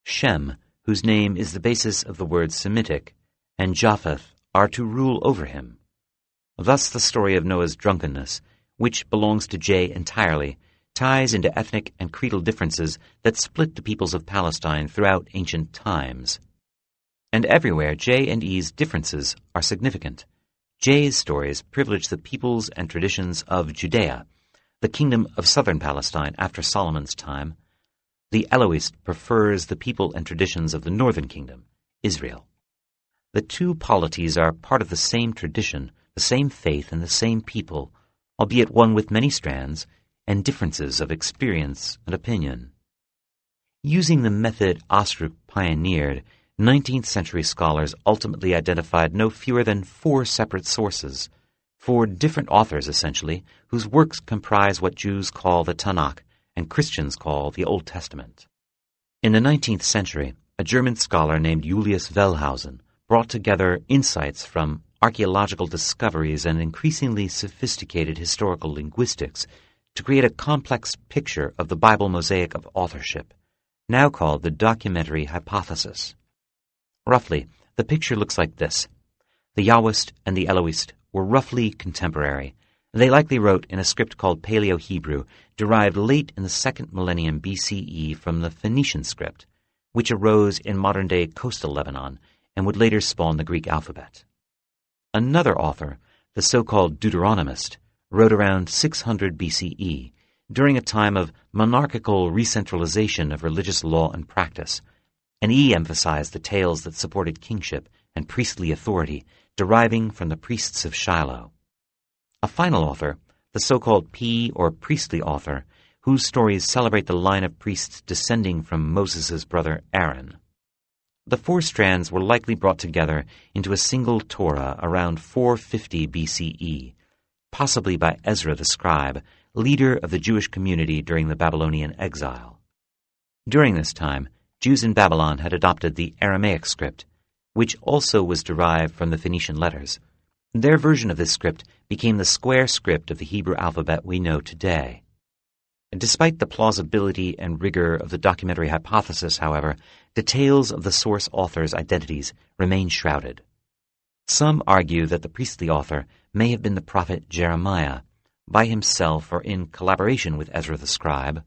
Speaker 1: Shem, whose name is the basis of the word Semitic, and Japheth are to rule over him. Thus the story of Noah's drunkenness, which belongs to J entirely, ties into ethnic and creedal differences that split the peoples of Palestine throughout ancient times. And everywhere, J and E's differences are significant. J's stories privilege the peoples and traditions of Judea, the kingdom of southern Palestine after Solomon's time. The Elohist prefers the people and traditions of the northern kingdom, Israel. The two polities are part of the same tradition, the same faith, and the same people, albeit one with many strands and differences of experience and opinion. Using the method Astruc pioneered, 19th century scholars ultimately identified no fewer than 4 separate sources, 4 different authors essentially, whose works comprise what Jews call the Tanakh and Christians call the Old Testament. In the 19th century, a German scholar named Julius Wellhausen brought together insights from archaeological discoveries and increasingly sophisticated historical linguistics to create a complex picture of the Bible mosaic of authorship, now called the documentary hypothesis. Roughly, the picture looks like this. The Yahwist and the Elohist were roughly contemporary. They likely wrote in a script called Paleo-Hebrew, derived late in the 2nd millennium BCE from the Phoenician script, which arose in modern-day coastal Lebanon and would later spawn the Greek alphabet. Another author, the so-called Deuteronomist, wrote around 600 BCE, during a time of monarchical recentralization of religious law and practice, and he emphasized the tales that supported kingship and priestly authority deriving from the priests of Shiloh. A final author, the so-called or priestly author, whose stories celebrate the line of priests descending from Moses' brother Aaron. The four strands were likely brought together into a single Torah around 450 BCE, possibly by Ezra the scribe, leader of the Jewish community during the Babylonian exile. During this time, Jews in Babylon had adopted the Aramaic script, which also was derived from the Phoenician letters. Their version of this script became the square script of the Hebrew alphabet we know today. Despite the plausibility and rigor of the documentary hypothesis, however, details of the source authors' identities remain shrouded. Some argue that the priestly author may have been the prophet Jeremiah, by himself or in collaboration with Ezra the scribe.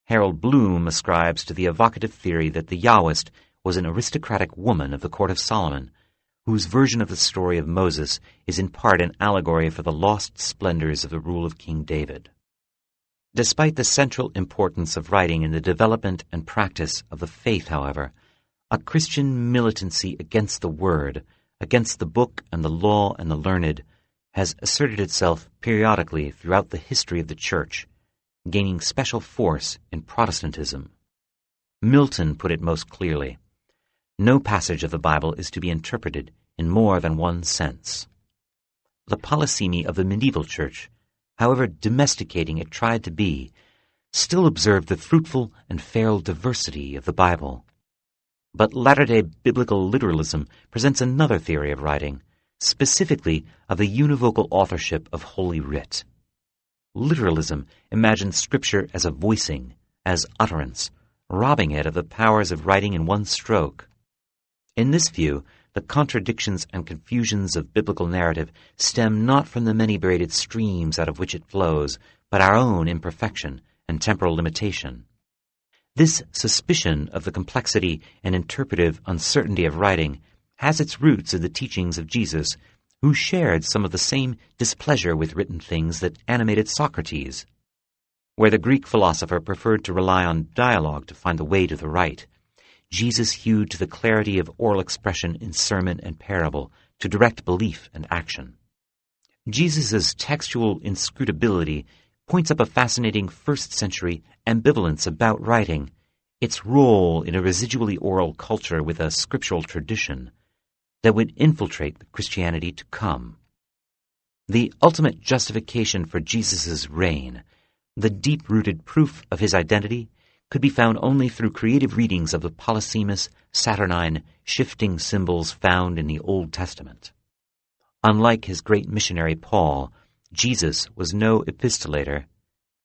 Speaker 1: Harold Bloom ascribes to the evocative theory that the Yahwist was an aristocratic woman of the court of Solomon, whose version of the story of Moses is in part an allegory for the lost splendors of the rule of King David. Despite the central importance of writing in the development and practice of the faith, however, a Christian militancy against the Word, against the book and the law and the learned, has asserted itself periodically throughout the history of the Church, gaining special force in Protestantism. Milton put it most clearly: no passage of the Bible is to be interpreted in more than one sense. The polysemy of the medieval Church, however domesticating it tried to be, still observed the fruitful and feral diversity of the Bible. But latter-day biblical literalism presents another theory of writing, specifically of the univocal authorship of Holy Writ. Literalism imagines Scripture as a voicing, as utterance, robbing it of the powers of writing in one stroke. In this view, the contradictions and confusions of biblical narrative stem not from the many braided streams out of which it flows, but our own imperfection and temporal limitation. This suspicion of the complexity and interpretive uncertainty of writing has its roots in the teachings of Jesus, who shared some of the same displeasure with written things that animated Socrates. Where the Greek philosopher preferred to rely on dialogue to find the way to the right, Jesus hewed to the clarity of oral expression in sermon and parable to direct belief and action. Jesus' textual inscrutability points up a fascinating first-century ambivalence about writing, its role in a residually oral culture with a scriptural tradition that would infiltrate the Christianity to come. The ultimate justification for Jesus' reign, the deep-rooted proof of his identity, could be found only through creative readings of the polysemous, saturnine, shifting symbols found in the Old Testament. Unlike his great missionary Paul, Jesus was no epistolator,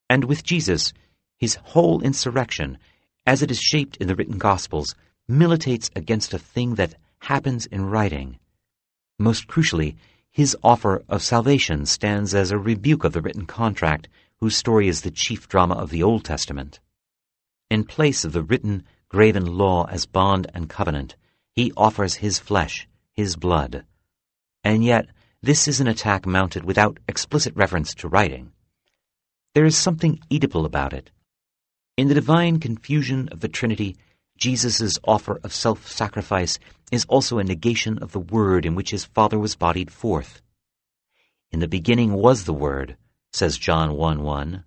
Speaker 1: and with Jesus, his whole insurrection, as it is shaped in the written Gospels, militates against a thing that happens in writing. Most crucially, his offer of salvation stands as a rebuke of the written contract, whose story is the chief drama of the Old Testament. In place of the written, graven law as bond and covenant, he offers his flesh, his blood. And yet, this is an attack mounted without explicit reference to writing. There is something Oedipal about it. In the divine confusion of the Trinity, Jesus' offer of self-sacrifice is also a negation of the Word in which his Father was bodied forth. In the beginning was the Word, says John 1:1,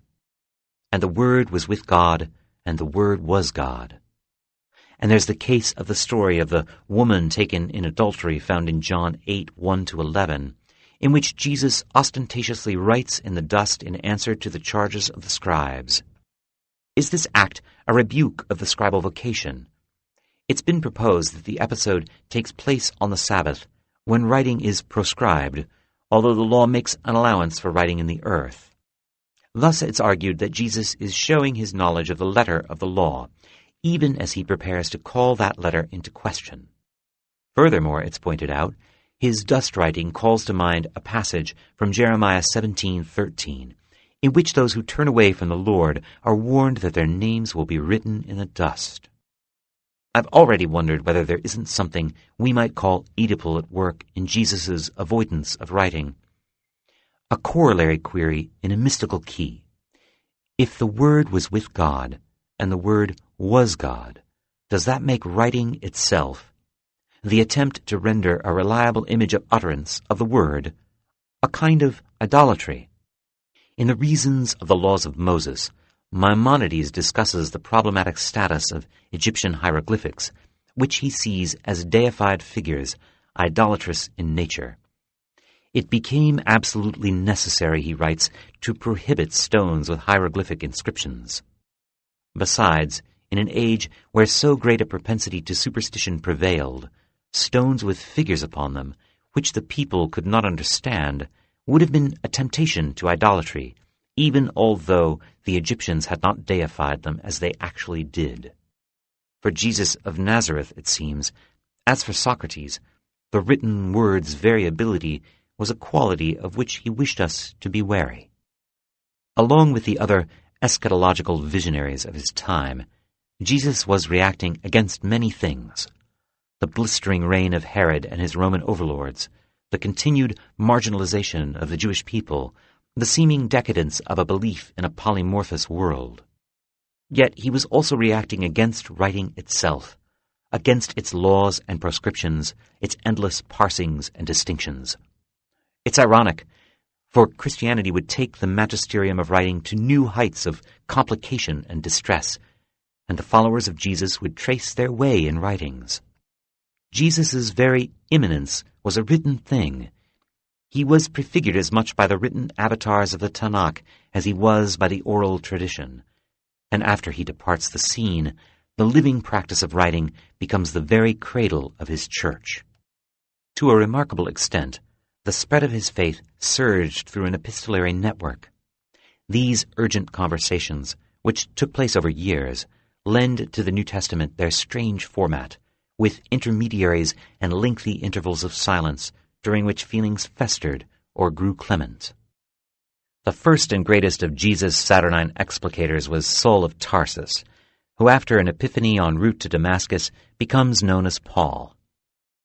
Speaker 1: and the Word was with God, and the Word was God. And there's the case of the story of the woman taken in adultery found in John 8:1-11, in which Jesus ostentatiously writes in the dust in answer to the charges of the scribes. Is this act a rebuke of the scribal vocation? It's been proposed that the episode takes place on the Sabbath, when writing is proscribed, although the law makes an allowance for writing in the earth. Thus it's argued that Jesus is showing his knowledge of the letter of the law, even as he prepares to call that letter into question. Furthermore, it's pointed out, his dust writing calls to mind a passage from Jeremiah 17:13, in which those who turn away from the Lord are warned that their names will be written in the dust. I've already wondered whether there isn't something we might call Oedipal at work in Jesus' avoidance of writing. A corollary query in a mystical key. If the Word was with God, and the Word was God, does that make writing itself, the attempt to render a reliable image of utterance of the word a kind of idolatry. In the Reasons of the Laws of Moses, Maimonides discusses the problematic status of Egyptian hieroglyphics, which he sees as deified figures, idolatrous in nature. It became absolutely necessary, he writes, to prohibit stones with hieroglyphic inscriptions. Besides, in an age where so great a propensity to superstition prevailed, stones with figures upon them, which the people could not understand, would have been a temptation to idolatry, even although the Egyptians had not deified them as they actually did. For Jesus of Nazareth, it seems, as for Socrates, the written word's variability was a quality of which he wished us to be wary. Along with the other eschatological visionaries of his time, Jesus was reacting against many things: the blistering reign of Herod and his Roman overlords, the continued marginalization of the Jewish people, the seeming decadence of a belief in a polymorphous world. Yet he was also reacting against writing itself, against its laws and proscriptions, its endless parsings and distinctions. It's ironic, for Christianity would take the magisterium of writing to new heights of complication and distress, and the followers of Jesus would trace their way in writings. Jesus' very immanence was a written thing. He was prefigured as much by the written avatars of the Tanakh as he was by the oral tradition, and after he departs the scene, the living practice of writing becomes the very cradle of his church. To a remarkable extent, the spread of his faith surged through an epistolary network. These urgent conversations, which took place over years, lend to the New Testament their strange format, with intermediaries and lengthy intervals of silence during which feelings festered or grew clement. The first and greatest of Jesus' saturnine explicators was Saul of Tarsus, who after an epiphany en route to Damascus becomes known as Paul.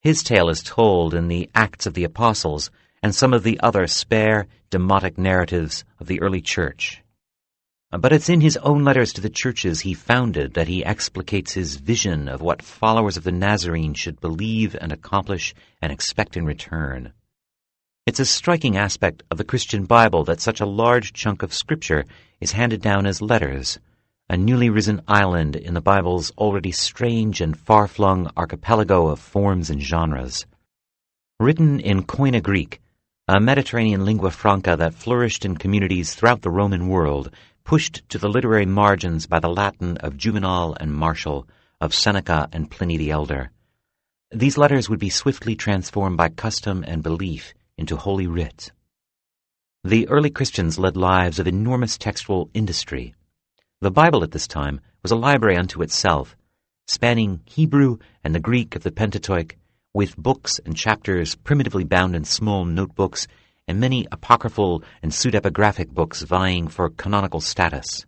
Speaker 1: His tale is told in the Acts of the Apostles and some of the other spare, demotic narratives of the early church. But it's in his own letters to the churches he founded that he explicates his vision of what followers of the Nazarene should believe and accomplish and expect in return. It's a striking aspect of the Christian Bible that such a large chunk of Scripture is handed down as letters, a newly risen island in the Bible's already strange and far-flung archipelago of forms and genres. Written in Koine Greek, a Mediterranean lingua franca that flourished in communities throughout the Roman world, pushed to the literary margins by the Latin of Juvenal and Martial, of Seneca and Pliny the Elder. These letters would be swiftly transformed by custom and belief into Holy Writ. The early Christians led lives of enormous textual industry. The Bible at this time was a library unto itself, spanning Hebrew and the Greek of the Pentateuch, with books and chapters primitively bound in small notebooks, and many apocryphal and pseudepigraphic books vying for canonical status.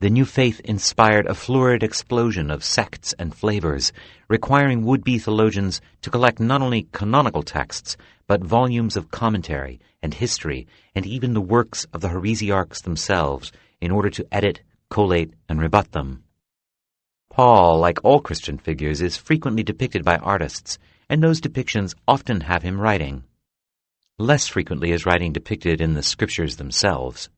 Speaker 1: The new faith inspired a florid explosion of sects and flavors, requiring would-be theologians to collect not only canonical texts, but volumes of commentary and history, and even the works of the heresiarchs themselves, in order to edit, collate, and rebut them. Paul, like all Christian figures, is frequently depicted by artists, and those depictions often have him writing. Less frequently is writing depicted in the Scriptures themselves.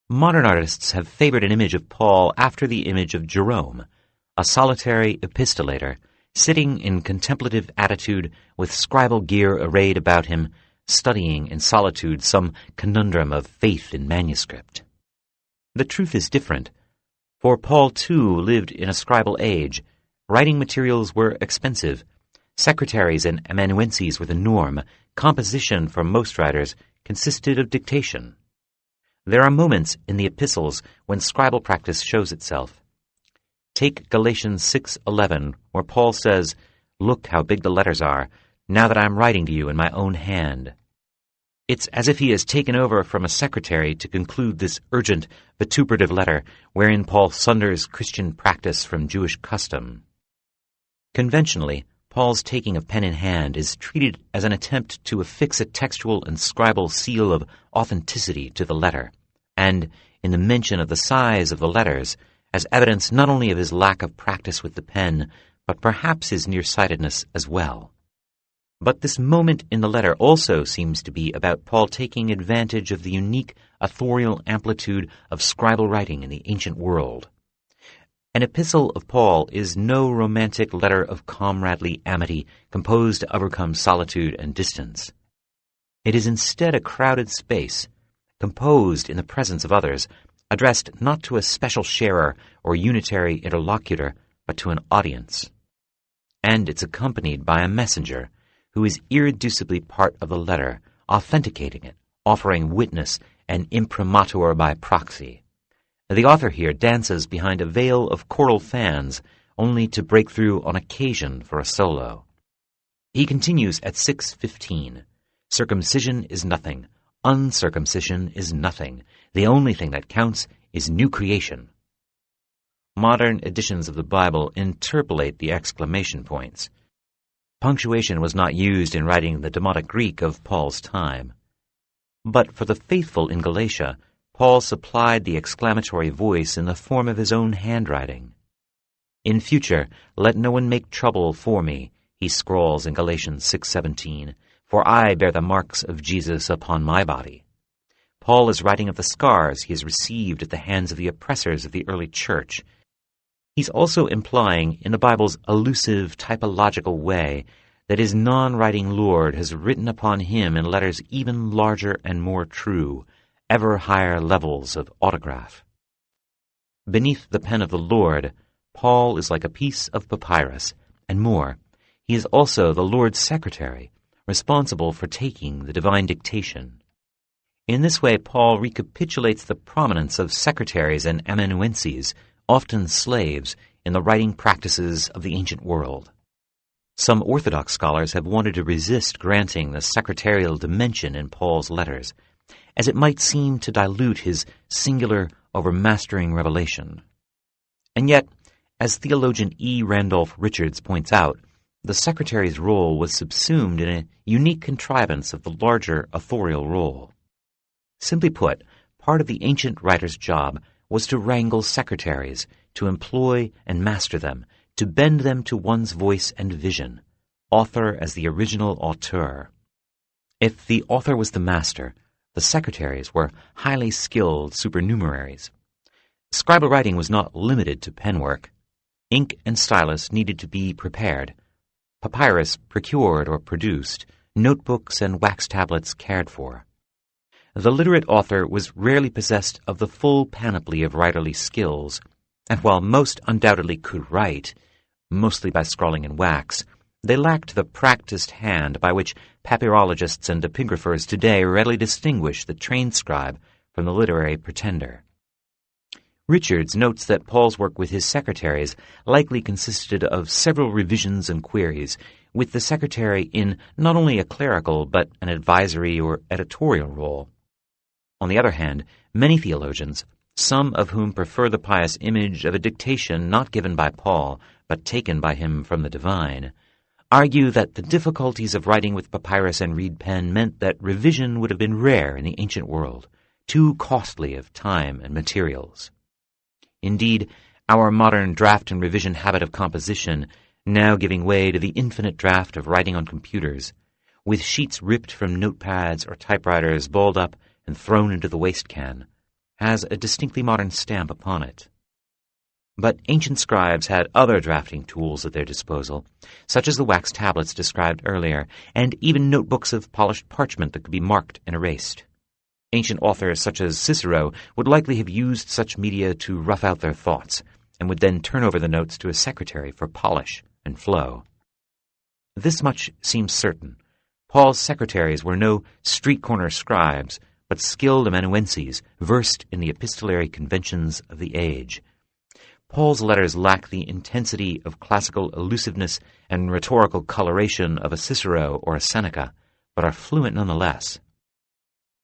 Speaker 1: Modern artists have favored an image of Paul after the image of Jerome, a solitary epistolator, sitting in contemplative attitude with scribal gear arrayed about him, studying in solitude some conundrum of faith in manuscript. The truth is different, for Paul too lived in a scribal age. Writing materials were expensive. Secretaries and amanuenses were the norm. Composition for most writers consisted of dictation. There are moments in the epistles when scribal practice shows itself. Take Galatians 6:11, where Paul says, "Look how big the letters are, now that I am writing to you in my own hand." It's as if he has taken over from a secretary to conclude this urgent, vituperative letter, wherein Paul sunders Christian practice from Jewish custom. Conventionally, Paul's taking of pen in hand is treated as an attempt to affix a textual and scribal seal of authenticity to the letter, and, in the mention of the size of the letters, as evidence not only of his lack of practice with the pen, but perhaps his nearsightedness as well. But this moment in the letter also seems to be about Paul taking advantage of the unique authorial amplitude of scribal writing in the ancient world. An epistle of Paul is no romantic letter of comradely amity composed to overcome solitude and distance. It is instead a crowded space, composed in the presence of others, addressed not to a special sharer or unitary interlocutor, but to an audience. And it's accompanied by a messenger, who is irreducibly part of the letter, authenticating it, offering witness and imprimatur by proxy. The author here dances behind a veil of choral fans, only to break through on occasion for a solo. He continues at 6:15. Circumcision is nothing. Uncircumcision is nothing. The only thing that counts is new creation. Modern editions of the Bible interpolate the exclamation points. Punctuation was not used in writing the Demotic Greek of Paul's time. But for the faithful in Galatia, Paul supplied the exclamatory voice in the form of his own handwriting. In future, let no one make trouble for me, he scrawls in Galatians 6:17, for I bear the marks of Jesus upon my body. Paul is writing of the scars he has received at the hands of the oppressors of the early church. He's also implying, in the Bible's elusive typological way, that his non-writing Lord has written upon him in letters even larger and more true, ever higher levels of autograph. Beneath the pen of the Lord, Paul is like a piece of papyrus, and more, he is also the Lord's secretary, responsible for taking the divine dictation. In this way, Paul recapitulates the prominence of secretaries and amanuenses, often slaves, in the writing practices of the ancient world. Some Orthodox scholars have wanted to resist granting the secretarial dimension in Paul's letters, as it might seem to dilute his singular, overmastering revelation. And yet, as theologian E. Randolph Richards points out, the secretary's role was subsumed in a unique contrivance of the larger authorial role. Simply put, part of the ancient writer's job was to wrangle secretaries, to employ and master them, to bend them to one's voice and vision, author as the original auteur. If the author was the master, the secretaries were highly skilled supernumeraries. Scribal writing was not limited to penwork. Ink and stylus needed to be prepared, papyrus procured or produced, notebooks and wax tablets cared for. The literate author was rarely possessed of the full panoply of writerly skills, and while most undoubtedly could write, mostly by scrawling in wax, they lacked the practiced hand by which papyrologists and epigraphers today readily distinguish the trained scribe from the literary pretender. Richards notes that Paul's work with his secretaries likely consisted of several revisions and queries, with the secretary in not only a clerical but an advisory or editorial role. On the other hand, many theologians, some of whom prefer the pious image of a dictation not given by Paul but taken by him from the divine, argue that the difficulties of writing with papyrus and reed pen meant that revision would have been rare in the ancient world, too costly of time and materials. Indeed, our modern draft and revision habit of composition, now giving way to the infinite draft of writing on computers, with sheets ripped from notepads or typewriters balled up and thrown into the waste can, has a distinctly modern stamp upon it. But ancient scribes had other drafting tools at their disposal, such as the wax tablets described earlier, and even notebooks of polished parchment that could be marked and erased. Ancient authors such as Cicero would likely have used such media to rough out their thoughts, and would then turn over the notes to a secretary for polish and flow. This much seems certain. Paul's secretaries were no street-corner scribes, but skilled amanuenses versed in the epistolary conventions of the age. Paul's letters lack the intensity of classical elusiveness and rhetorical coloration of a Cicero or a Seneca, but are fluent nonetheless.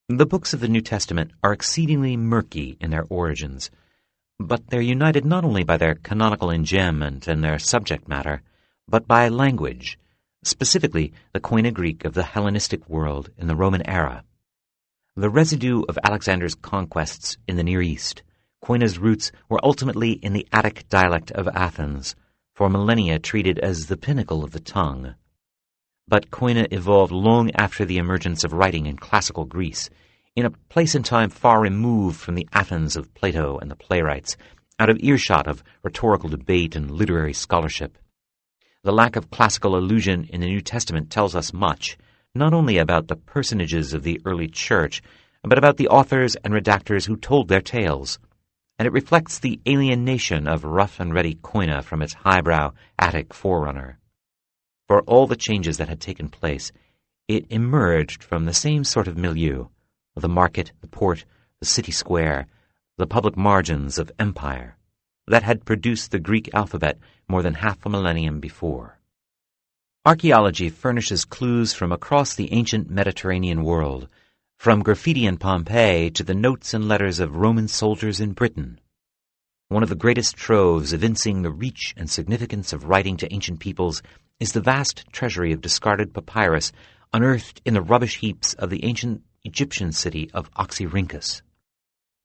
Speaker 1: The books of the New Testament are exceedingly murky in their origins, but they're united not only by their canonical enjambment and their subject matter, but by language, specifically the Koine Greek of the Hellenistic world in the Roman era. The residue of Alexander's conquests in the Near East, Koine's roots were ultimately in the Attic dialect of Athens, for millennia treated as the pinnacle of the tongue. But koine evolved long after the emergence of writing in classical Greece, in a place and time far removed from the Athens of Plato and the playwrights, out of earshot of rhetorical debate and literary scholarship. The lack of classical allusion in the New Testament tells us much, not only about the personages of the early church, but about the authors and redactors who told their tales, and it reflects the alienation of rough-and-ready koine from its highbrow Attic forerunner. For all the changes that had taken place, it emerged from the same sort of milieu, the market, the port, the city square, the public margins of empire, that had produced the Greek alphabet more than half a millennium before. Archaeology furnishes clues from across the ancient Mediterranean world, from graffiti in Pompeii to the notes and letters of Roman soldiers in Britain. One of the greatest troves evincing the reach and significance of writing to ancient peoples is the vast treasury of discarded papyrus unearthed in the rubbish heaps of the ancient Egyptian city of Oxyrhynchus.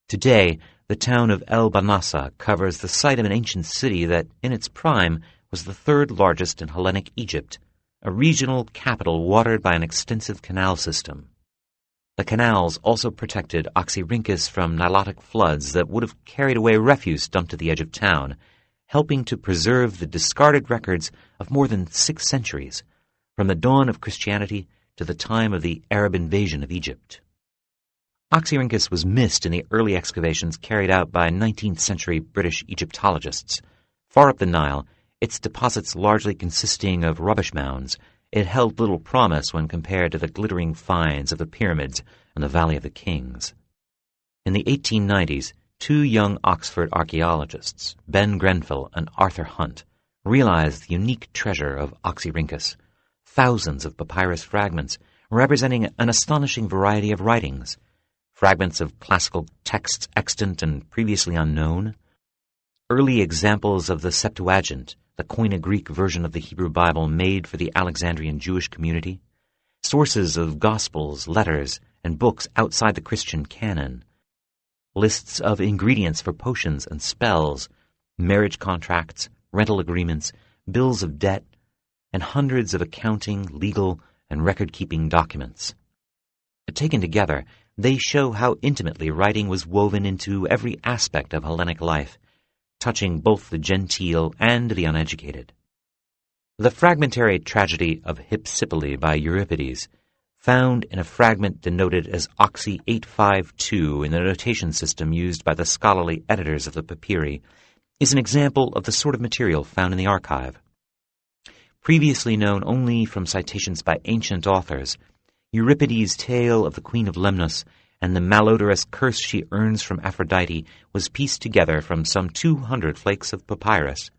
Speaker 1: Today, the town of El Banasa covers the site of an ancient city that, in its prime, was the third largest in Hellenic Egypt, a regional capital watered by an extensive canal system. The canals also protected Oxyrhynchus from Nilotic floods that would have carried away refuse dumped at the edge of town, helping to preserve the discarded records of more than 6 centuries, from the dawn of Christianity to the time of the Arab invasion of Egypt. Oxyrhynchus was missed in the early excavations carried out by 19th-century British Egyptologists. Far up the Nile, its deposits largely consisting of rubbish mounds, it held little promise when compared to the glittering finds of the pyramids and the Valley of the Kings. In the 1890s, 2 young Oxford archaeologists, Ben Grenfell and Arthur Hunt, realized the unique treasure of Oxyrhynchus, thousands of papyrus fragments representing an astonishing variety of writings, fragments of classical texts extant and previously unknown, early examples of the Septuagint, the Koine Greek version of the Hebrew Bible made for the Alexandrian Jewish community, sources of Gospels, letters, and books outside the Christian canon, lists of ingredients for potions and spells, marriage contracts, rental agreements, bills of debt, and hundreds of accounting, legal, and record-keeping documents. Taken together, they show how intimately writing was woven into every aspect of Hellenic life, touching both the genteel and the uneducated. The fragmentary tragedy of Hypsipyle by Euripides, found in a fragment denoted as Oxy 852 in the notation system used by the scholarly editors of the papyri, is an example of the sort of material found in the archive. Previously known only from citations by ancient authors, Euripides' tale of the Queen of Lemnos and the malodorous curse she earns from Aphrodite was pieced together from some 200 flakes of papyrus.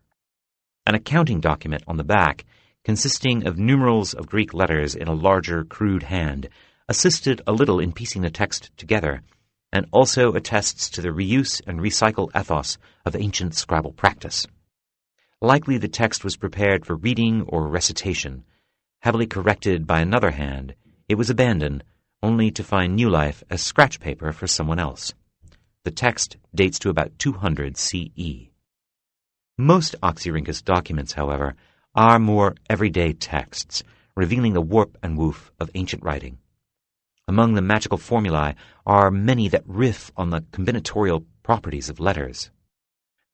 Speaker 1: An accounting document on the back, consisting of numerals of Greek letters in a larger, crude hand, assisted a little in piecing the text together, and also attests to the reuse and recycle ethos of ancient scribal practice. Likely the text was prepared for reading or recitation. Heavily corrected by another hand, it was abandoned, only to find new life as scratch paper for someone else. The text dates to about 200 CE. Most Oxyrhynchus documents, however, are more everyday texts, revealing the warp and woof of ancient writing. Among the magical formulae are many that riff on the combinatorial properties of letters.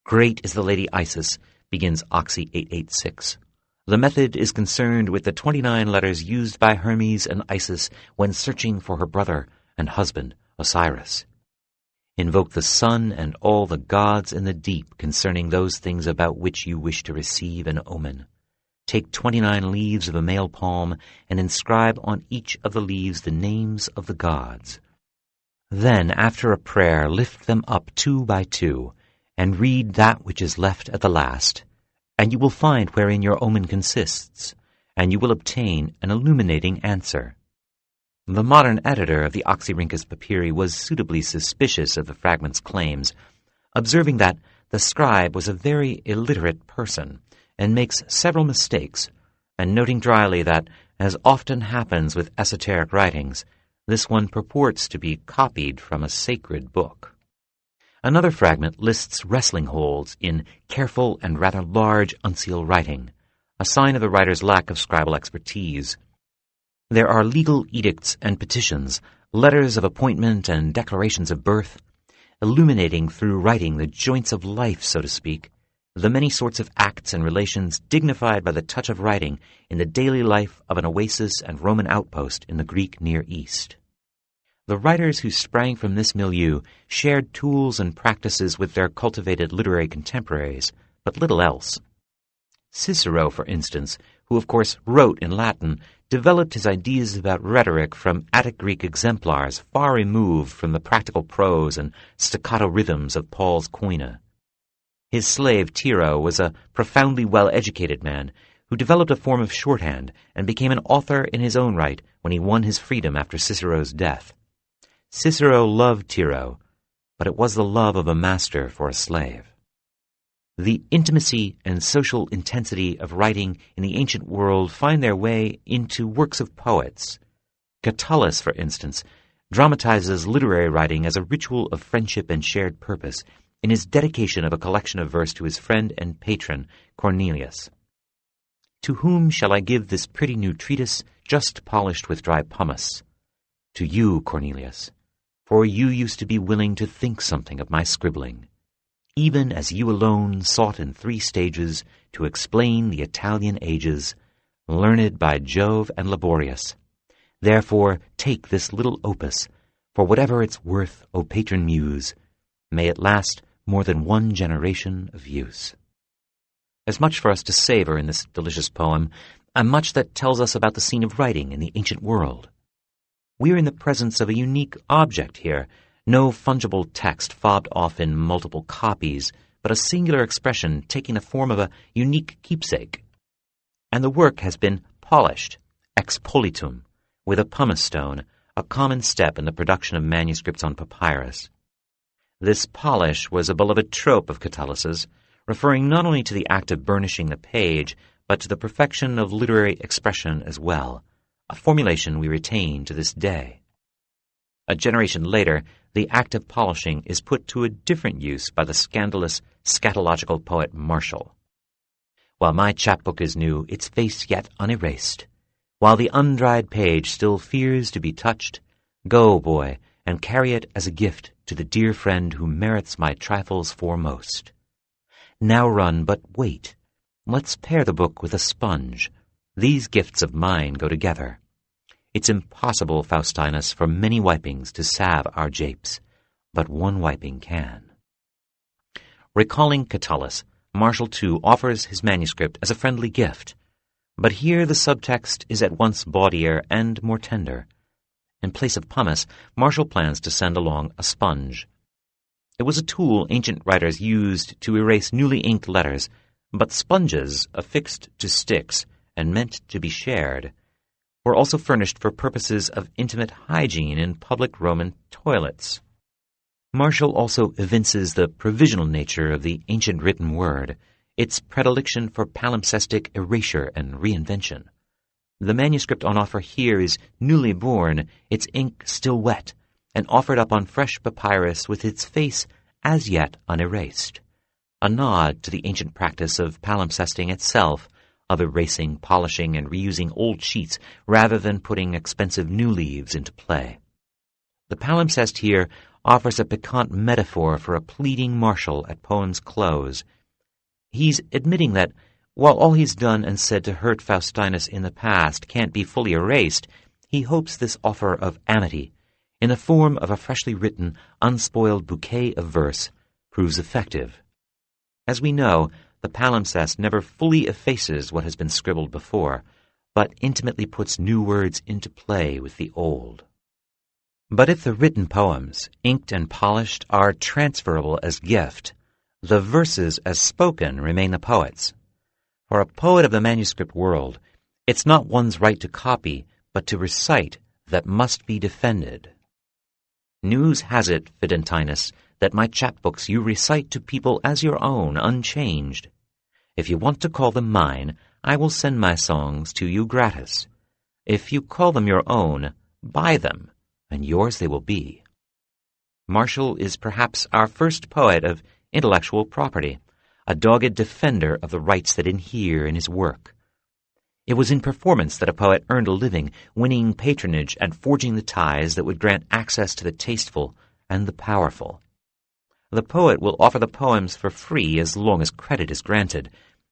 Speaker 1: Great is the Lady Isis, begins Oxy 886. The method is concerned with the 29 letters used by Hermes and Isis when searching for her brother and husband, Osiris. Invoke the sun and all the gods in the deep concerning those things about which you wish to receive an omen. Take 29 leaves of a male palm and inscribe on each of the leaves the names of the gods. Then, after a prayer, lift them up 2 by 2, and read that which is left at the last, and you will find wherein your omen consists, and you will obtain an illuminating answer. The modern editor of the Oxyrhynchus papyri was suitably suspicious of the fragment's claims, observing that the scribe was a very illiterate person, and makes several mistakes, and noting dryly that, as often happens with esoteric writings, this one purports to be copied from a sacred book. Another fragment lists wrestling holds in careful and rather large uncial writing, a sign of the writer's lack of scribal expertise. There are legal edicts and petitions, letters of appointment and declarations of birth, illuminating through writing the joints of life, so to speak, the many sorts of acts and relations dignified by the touch of writing in the daily life of an oasis and Roman outpost in the Greek Near East. The writers who sprang from this milieu shared tools and practices with their cultivated literary contemporaries, but little else. Cicero, for instance, who of course wrote in Latin, developed his ideas about rhetoric from Attic Greek exemplars far removed from the practical prose and staccato rhythms of Paul's Koine. His slave Tiro was a profoundly well-educated man who developed a form of shorthand and became an author in his own right when he won his freedom after Cicero's death. Cicero loved Tiro, but it was the love of a master for a slave. The intimacy and social intensity of writing in the ancient world find their way into works of poets. Catullus, for instance, dramatizes literary writing as a ritual of friendship and shared purpose in his dedication of a collection of verse to his friend and patron, Cornelius. To whom shall I give this pretty new treatise, just polished with dry pumice? To you, Cornelius, for you used to be willing to think something of my scribbling, even as you alone sought in 3 stages to explain the Italian ages, learned by Jove and laborious. Therefore take this little opus, for whatever its worth, O patron muse, may it last more than 1 generation of use. There's much for us to savor in this delicious poem, and much that tells us about the scene of writing in the ancient world. We're in the presence of a unique object here, no fungible text fobbed off in multiple copies, but a singular expression taking the form of a unique keepsake. And the work has been polished, expolitum, with a pumice stone, a common step in the production of manuscripts on papyrus. This polish was a beloved trope of Catullus's, referring not only to the act of burnishing the page, but to the perfection of literary expression as well, a formulation we retain to this day. A generation later, the act of polishing is put to a different use by the scandalous scatological poet Martial. While my chapbook is new, its face yet unerased. While the undried page still fears to be touched, go, boy, and carry it as a gift to the dear friend who merits my trifles foremost. Now run, but wait. Let's pair the book with a sponge. These gifts of mine go together. It's impossible, Faustinus, for many wipings to salve our japes, but 1 wiping can. Recalling Catullus, Martial too offers his manuscript as a friendly gift, but here the subtext is at once bawdier and more tender. In place of pumice, Martial plans to send along a sponge. It was a tool ancient writers used to erase newly inked letters, but sponges, affixed to sticks and meant to be shared, were also furnished for purposes of intimate hygiene in public Roman toilets. Martial also evinces the provisional nature of the ancient written word, its predilection for palimpsestic erasure and reinvention. The manuscript on offer here is newly born, its ink still wet, and offered up on fresh papyrus with its face as yet unerased, a nod to the ancient practice of palimpsesting itself, of erasing, polishing, and reusing old sheets rather than putting expensive new leaves into play. The palimpsest here offers a piquant metaphor for a pleading Martial at poem's close. He's admitting that, while all he's done and said to hurt Faustinus in the past can't be fully erased, he hopes this offer of amity, in the form of a freshly written, unspoiled bouquet of verse, proves effective. As we know, the palimpsest never fully effaces what has been scribbled before, but intimately puts new words into play with the old. But if the written poems, inked and polished, are transferable as gift, the verses as spoken remain the poet's. For a poet of the manuscript world, it's not one's right to copy, but to recite that must be defended. News has it, Fidentinus, that my chapbooks you recite to people as your own, unchanged. If you want to call them mine, I will send my songs to you gratis. If you call them your own, buy them, and yours they will be. Marshall is perhaps our first poet of intellectual property, a dogged defender of the rights that inhere in his work. It was in performance that a poet earned a living, winning patronage and forging the ties that would grant access to the tasteful and the powerful. The poet will offer the poems for free as long as credit is granted,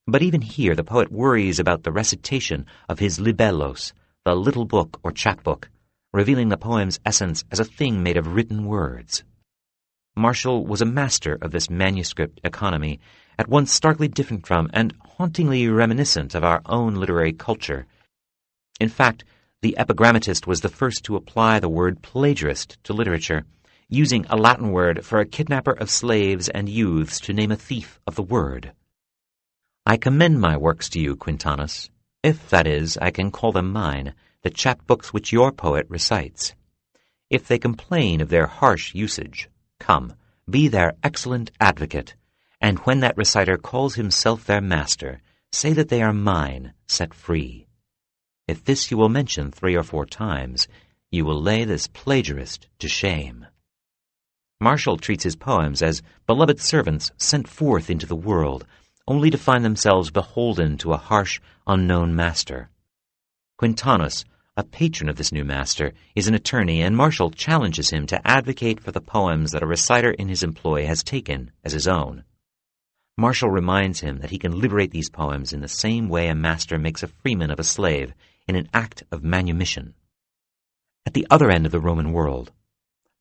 Speaker 1: but even here the poet worries about the recitation of his libellos, the little book or chapbook, revealing the poem's essence as a thing made of written words. Marshall was a master of this manuscript economy, at once starkly different from and hauntingly reminiscent of our own literary culture. In fact, the epigrammatist was the first to apply the word plagiarist to literature, using a Latin word for a kidnapper of slaves and youths to name a thief of the word. I commend my works to you, Quintanus, if, that is, I can call them mine, the chapbooks which your poet recites. If they complain of their harsh usage, come, be their excellent advocate, and when that reciter calls himself their master, say that they are mine, set free. If this you will mention 3 or 4 times, you will lay this plagiarist to shame. Marshall treats his poems as beloved servants sent forth into the world, only to find themselves beholden to a harsh, unknown master. Quintanus, a patron of this new master, is an attorney, and Marshall challenges him to advocate for the poems that a reciter in his employ has taken as his own. Marshall reminds him that he can liberate these poems in the same way a master makes a freeman of a slave, in an act of manumission. At the other end of the Roman world,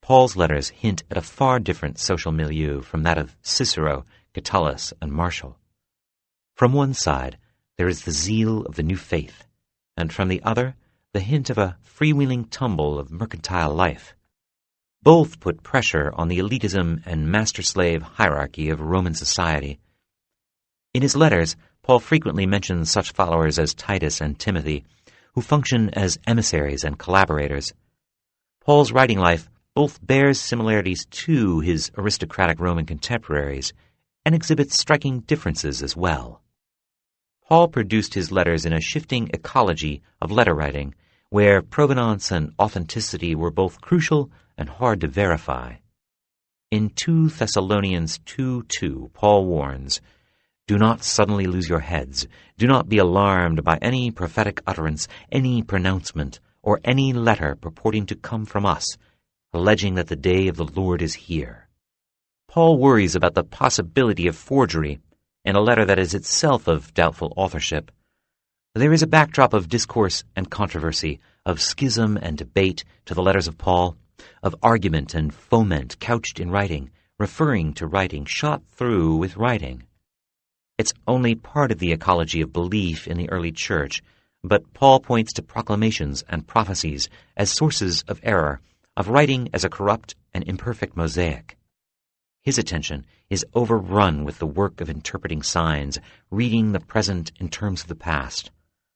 Speaker 1: Paul's letters hint at a far different social milieu from that of Cicero, Catullus, and Marshall. From one side, there is the zeal of the new faith, and from the other, the hint of a freewheeling tumble of mercantile life. Both put pressure on the elitism and master-slave hierarchy of Roman society. In his letters, Paul frequently mentions such followers as Titus and Timothy, who function as emissaries and collaborators. Paul's writing life both bears similarities to his aristocratic Roman contemporaries and exhibits striking differences as well. Paul produced his letters in a shifting ecology of letter writing, where provenance and authenticity were both crucial and hard to verify. In 2 Thessalonians 2:2, Paul warns, "Do not suddenly lose your heads. Do not be alarmed by any prophetic utterance, any pronouncement, or any letter purporting to come from us, alleging that the day of the Lord is here." Paul worries about the possibility of forgery in a letter that is itself of doubtful authorship. There is a backdrop of discourse and controversy, of schism and debate to the letters of Paul, of argument and foment couched in writing, referring to writing, shot through with writing. It's only part of the ecology of belief in the early church, but Paul points to proclamations and prophecies as sources of error, of writing as a corrupt and imperfect mosaic. His attention is overrun with the work of interpreting signs, reading the present in terms of the past.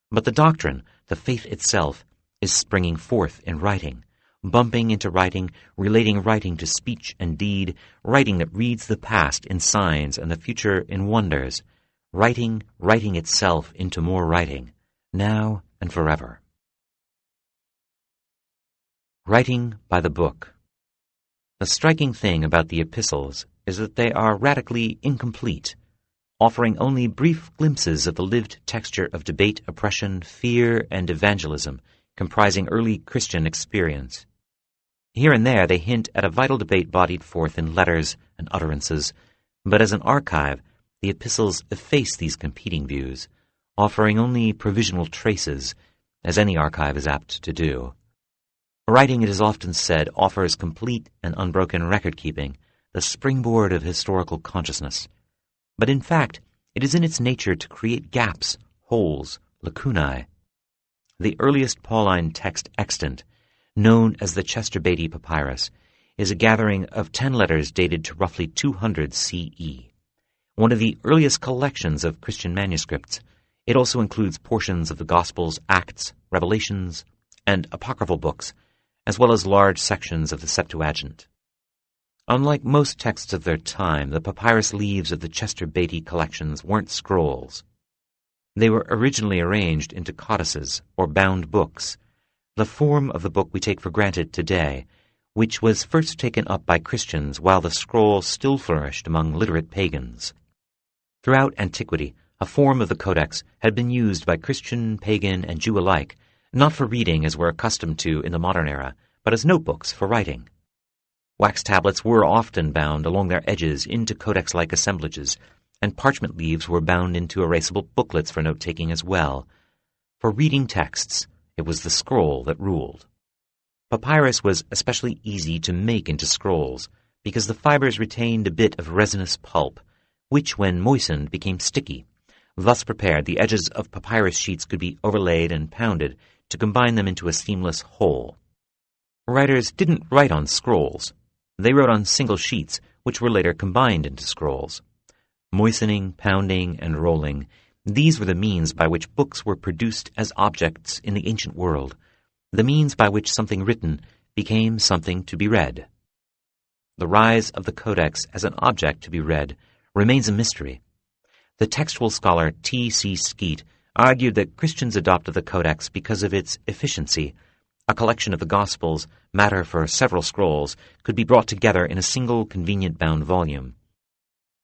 Speaker 1: But the doctrine, the faith itself, is springing forth in writing, bumping into writing, relating writing to speech and deed, writing that reads the past in signs and the future in wonders, writing itself into more writing, now and forever. Writing by the book. The striking thing about the epistles is that they are radically incomplete, offering only brief glimpses of the lived texture of debate, oppression, fear, and evangelism comprising early Christian experience. Here and there they hint at a vital debate bodied forth in letters and utterances, but as an archive, the epistles efface these competing views, offering only provisional traces, as any archive is apt to do. Writing, it is often said, offers complete and unbroken record-keeping, the springboard of historical consciousness. But in fact, it is in its nature to create gaps, holes, lacunae. The earliest Pauline text extant, known as the Chester Beatty Papyrus, is a gathering of 10 letters dated to roughly 200 CE. One of the earliest collections of Christian manuscripts, it also includes portions of the Gospels, Acts, Revelations, and apocryphal books, as well as large sections of the Septuagint. Unlike most texts of their time, the papyrus leaves of the Chester Beatty collections weren't scrolls. They were originally arranged into codices or bound books, the form of the book we take for granted today, which was first taken up by Christians while the scroll still flourished among literate pagans. Throughout antiquity, a form of the codex had been used by Christian, pagan, and Jew alike, not for reading as we're accustomed to in the modern era, but as notebooks for writing. Wax tablets were often bound along their edges into codex-like assemblages, and parchment leaves were bound into erasable booklets for note-taking as well. For reading texts, it was the scroll that ruled. Papyrus was especially easy to make into scrolls because the fibers retained a bit of resinous pulp, which, when moistened, became sticky. Thus prepared, the edges of papyrus sheets could be overlaid and pounded to combine them into a seamless whole. Writers didn't write on scrolls. They wrote on single sheets, which were later combined into scrolls. Moistening, pounding, and rolling, these were the means by which books were produced as objects in the ancient world, the means by which something written became something to be read. The rise of the codex as an object to be read remains a mystery. The textual scholar T.C. Skeet argued that Christians adopted the codex because of its efficiency. A collection of the Gospels, matter for several scrolls, could be brought together in a single convenient-bound volume.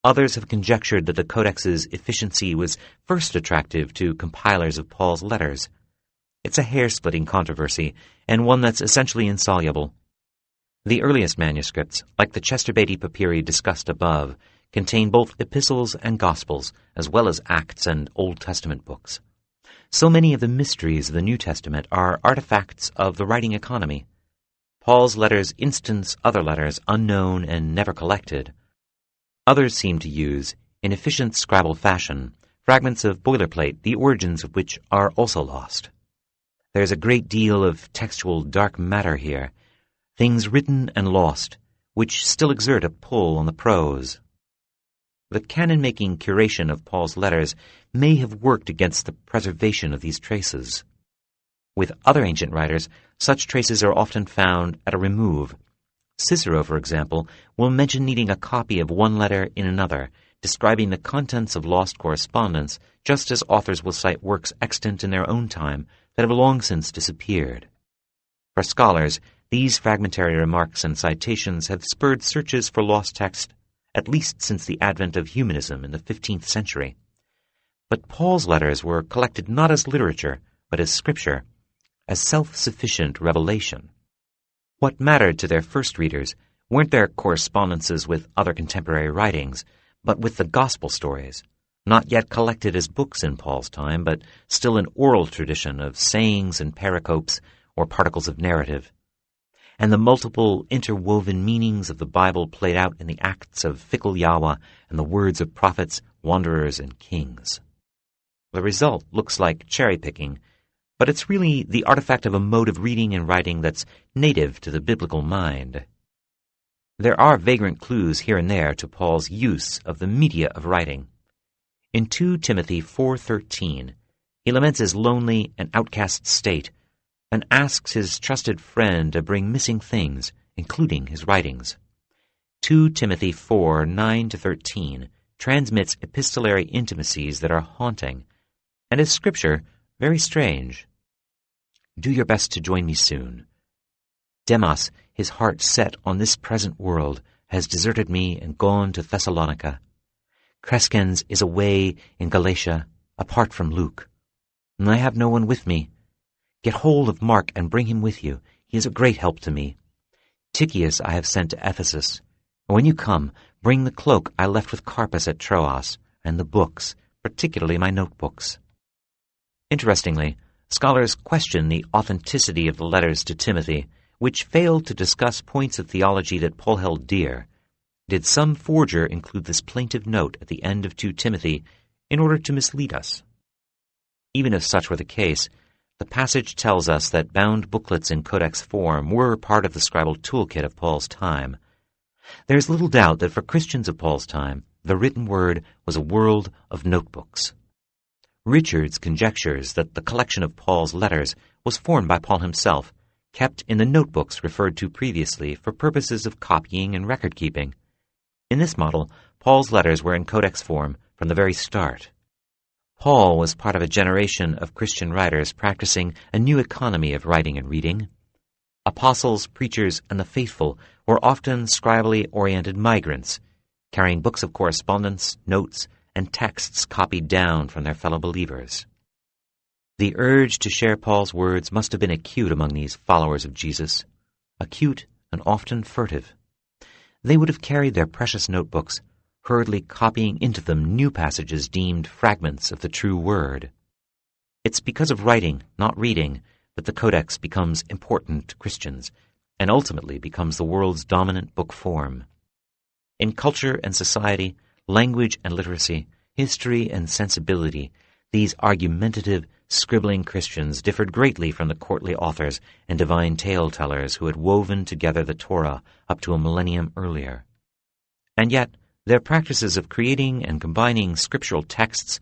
Speaker 1: Others have conjectured that the codex's efficiency was first attractive to compilers of Paul's letters. It's a hair-splitting controversy, and one that's essentially insoluble. The earliest manuscripts, like the Chester Beatty papyri discussed above, contain both epistles and Gospels, as well as Acts and Old Testament books. So many of the mysteries of the New Testament are artifacts of the writing economy. Paul's letters instance other letters unknown and never collected. Others seem to use, in efficient Scrabble fashion, fragments of boilerplate, the origins of which are also lost. There's a great deal of textual dark matter here, things written and lost, which still exert a pull on the prose. The canon-making curation of Paul's letters may have worked against the preservation of these traces. With other ancient writers, such traces are often found at a remove. Cicero, for example, will mention needing a copy of one letter in another, describing the contents of lost correspondence, just as authors will cite works extant in their own time that have long since disappeared. For scholars, these fragmentary remarks and citations have spurred searches for lost text at least since the advent of humanism in the 15th century. But Paul's letters were collected not as literature, but as scripture, as self-sufficient revelation. What mattered to their first readers weren't their correspondences with other contemporary writings, but with the gospel stories, not yet collected as books in Paul's time, but still an oral tradition of sayings and pericopes or particles of narrative, and the multiple interwoven meanings of the Bible played out in the acts of fickle Yahweh and the words of prophets, wanderers, and kings. The result looks like cherry-picking, but it's really the artifact of a mode of reading and writing that's native to the biblical mind. There are vagrant clues here and there to Paul's use of the media of writing. In 2 Timothy 4:13, he laments his lonely and outcast state and asks his trusted friend to bring missing things, including his writings. 2 Timothy 4:9-13 transmits epistolary intimacies that are haunting, and is scripture very strange. Do your best to join me soon. Demas, his heart set on this present world, has deserted me and gone to Thessalonica. Crescens is away in Galatia, apart from Luke, and I have no one with me. Get hold of Mark and bring him with you. He is a great help to me. Tychius I have sent to Ephesus. And when you come, bring the cloak I left with Carpus at Troas, and the books, particularly my notebooks. Interestingly, scholars question the authenticity of the letters to Timothy, which failed to discuss points of theology that Paul held dear. Did some forger include this plaintive note at the end of 2 Timothy in order to mislead us? Even if such were the case, the passage tells us that bound booklets in codex form were part of the scribal toolkit of Paul's time. There is little doubt that for Christians of Paul's time, the written word was a world of notebooks. Richards conjectures that the collection of Paul's letters was formed by Paul himself, kept in the notebooks referred to previously for purposes of copying and record-keeping. In this model, Paul's letters were in codex form from the very start. Paul was part of a generation of Christian writers practicing a new economy of writing and reading. apostles, preachers, and the faithful were often scribally oriented migrants, carrying books of correspondence, notes, and texts copied down from their fellow believers. The urge to share Paul's words must have been acute among these followers of Jesus, acute and often furtive. They would have carried their precious notebooks, hurriedly copying into them new passages deemed fragments of the true word. It's because of writing, not reading, that the Codex becomes important to Christians, and ultimately becomes the world's dominant book form. In culture and society, language and literacy, history and sensibility, these argumentative, scribbling Christians differed greatly from the courtly authors and divine tale-tellers who had woven together the Torah up to a millennium earlier. And yet, their practices of creating and combining scriptural texts